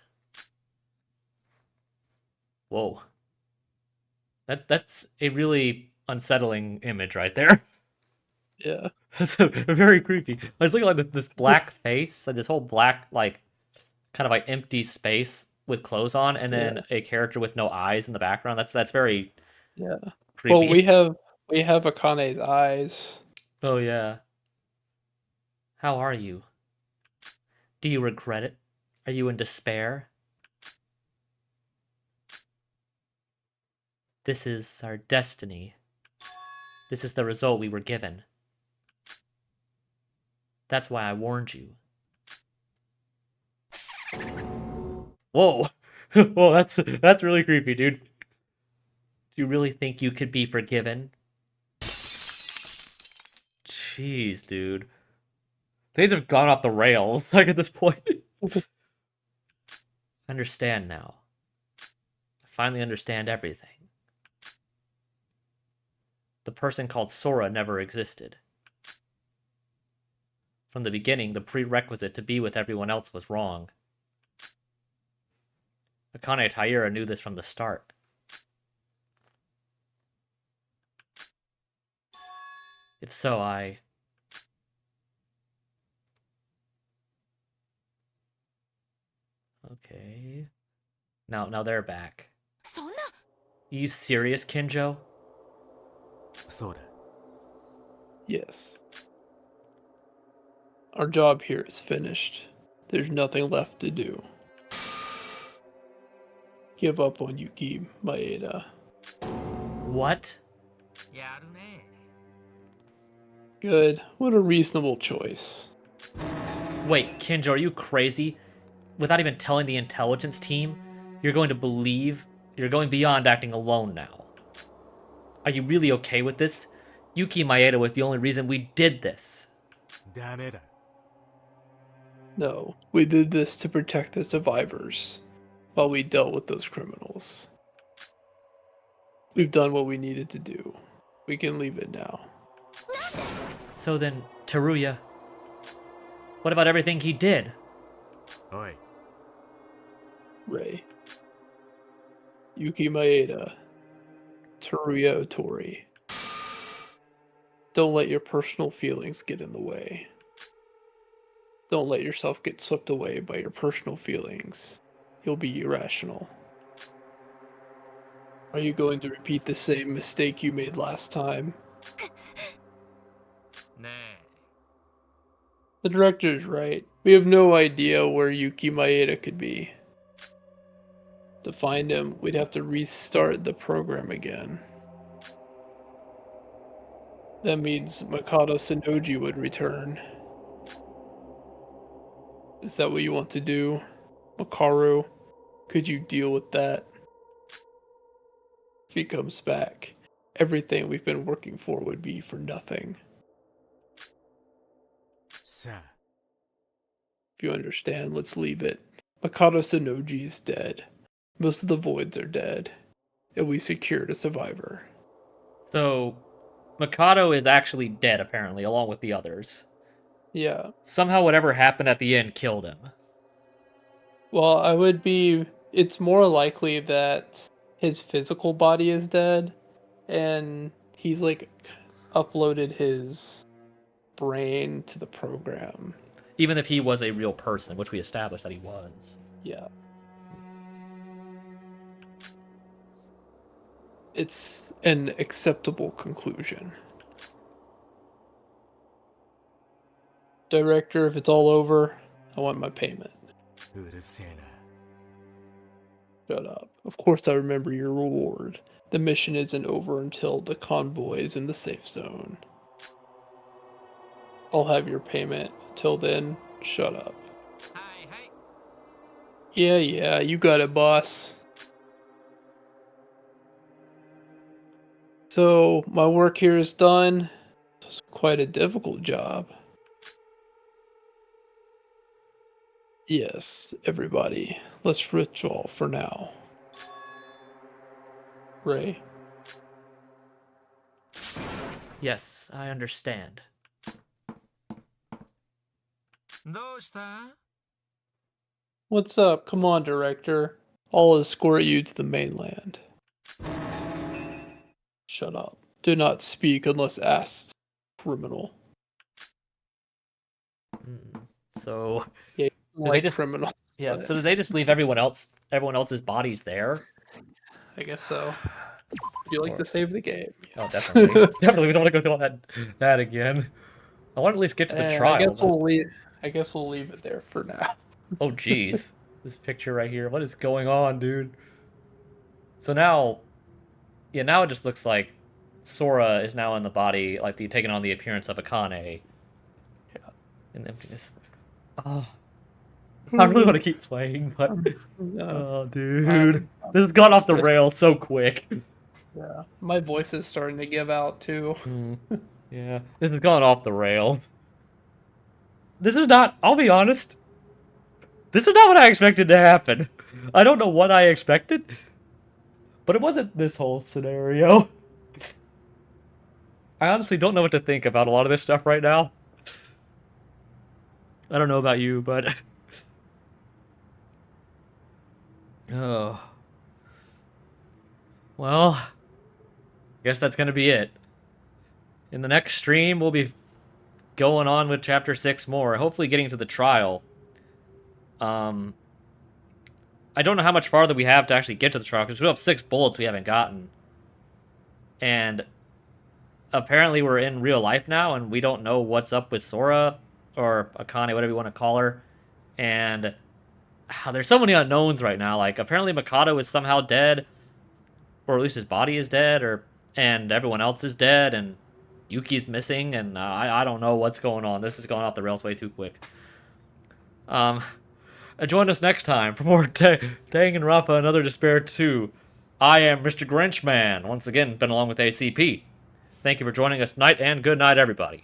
Speaker 1: Whoa. That's a really unsettling image right there.
Speaker 2: Yeah.
Speaker 1: That's very creepy. I was looking like this black face, like this whole black, like, kind of like empty space with clothes on, and then a character with no eyes in the background. That's very
Speaker 2: Yeah.
Speaker 1: creepy.
Speaker 2: Well, we have Akane's eyes.
Speaker 1: Oh yeah. How are you? Do you regret it? Are you in despair? This is our destiny. This is the result we were given. That's why I warned you. Whoa. Whoa, that's really creepy, dude. Do you really think you could be forgiven? Jeez, dude. Things have gone off the rails, like, at this point. I understand now. I finally understand everything. The person called Sora never existed. From the beginning, the prerequisite to be with everyone else was wrong. Akane Taira knew this from the start. If so, Okay. Now they're back.
Speaker 6: そんな。
Speaker 1: You serious, Kinjo?
Speaker 5: そうだ。
Speaker 2: Yes. Our job here is finished. There's nothing left to do. Give up on Yuki Maeda.
Speaker 1: What?
Speaker 5: やるね。
Speaker 2: Good. What a reasonable choice.
Speaker 1: Wait, Kinjo, are you crazy? Without even telling the intelligence team, you're going to believe you're going beyond acting alone now. Are you really okay with this? Yuki Maeda was the only reason we did this.
Speaker 5: ダメだ。
Speaker 2: No, we did this to protect the survivors while we dealt with those criminals. We've done what we needed to do. We can leave it now.
Speaker 1: So then, Teruya, what about everything he did?
Speaker 5: おい、
Speaker 2: Ray. Yuki Maeda. Teruya Otori. Don't let your personal feelings get in the way. Don't let yourself get swept away by your personal feelings. You'll be irrational. Are you going to repeat the same mistake you made last time?
Speaker 5: ねえ。
Speaker 2: The director's right. We have no idea where Yuki Maeda could be. To find him, we'd have to restart the program again. That means Makoto Sonoji would return. Is that what you want to do? Makaru, could you deal with that? If he comes back, everything we've been working for would be for nothing.
Speaker 5: さあ、
Speaker 2: If you understand, let's leave it. Makoto Sonoji is dead. Most of the voids are dead. And we secured a survivor.
Speaker 1: So, Mikado is actually dead, apparently, along with the others.
Speaker 2: Yeah.
Speaker 1: Somehow, whatever happened at the end killed him.
Speaker 2: Well, it's more likely that his physical body is dead and he's like uploaded his brain to the program.
Speaker 1: Even if he was a real person, which we established that he was.
Speaker 2: Yeah. It's an acceptable conclusion. Director, if it's all over, I want my payment.
Speaker 5: うるせえな。
Speaker 2: Shut up. Of course I remember your reward. The mission isn't over until the convoy is in the safe zone. I'll have your payment. Until then, shut up.
Speaker 5: はいはい。
Speaker 2: Yeah, you got it, boss. So, my work here is done. It's quite a difficult job. Yes, everybody. Let's ritual for now. Ray.
Speaker 1: Yes, I understand.
Speaker 5: どうした？
Speaker 2: What's up? Come on, director. I'll escort you to the mainland. Shut up. Do not speak unless asked, criminal.
Speaker 1: So,
Speaker 2: Yeah,
Speaker 1: they
Speaker 2: like
Speaker 1: just-
Speaker 2: criminal.
Speaker 1: yeah.
Speaker 2: but
Speaker 1: So did they just leave everyone else's bodies there?
Speaker 2: I guess so. Would you like to save the game?
Speaker 1: Oh,
Speaker 2: Yes.
Speaker 1: definitely. Definitely, we don't want to go through all that again. I want to at least get to the
Speaker 2: And
Speaker 1: trial.
Speaker 2: I guess we'll leave it there for now.
Speaker 1: Oh, jeez. This picture right here. What is going on, dude? So now... Yeah, now it just looks like Sora is now in the body, like taking on the appearance of Akane.
Speaker 2: Yeah.
Speaker 1: In emptiness. Oh. I really want to keep playing, but...
Speaker 2: No.
Speaker 1: Oh, dude. This has gone off the rails so quick.
Speaker 2: Yeah. My voice is starting to give out, too.
Speaker 1: Yeah, this has gone off the rails. This is not... I'll be honest. This is not what I expected to happen. I don't know what I expected. But it wasn't this whole scenario. I honestly don't know what to think about a lot of this stuff right now. I don't know about you, but... Oh. Well, guess that's gonna be it. In the next stream, we'll be going on with Chapter 6 more, hopefully getting to the trial. I don't know how much farther we have to actually get to the trial, because we have 6 bullets we haven't gotten. And apparently we're in real life now, and we don't know what's up with Sora, or Akane, whatever you want to call her. And there's so many unknowns right now. Like, apparently Mikado is somehow dead, or at least his body is dead, and everyone else is dead, and Yuki's missing, and I don't know what's going on. This is going off the rails way too quick. Join us next time for more Danganronpa Another Despair 2. I am Mr. Grinchman, once again, been along with ACP. Thank you for joining us tonight, and good night, everybody.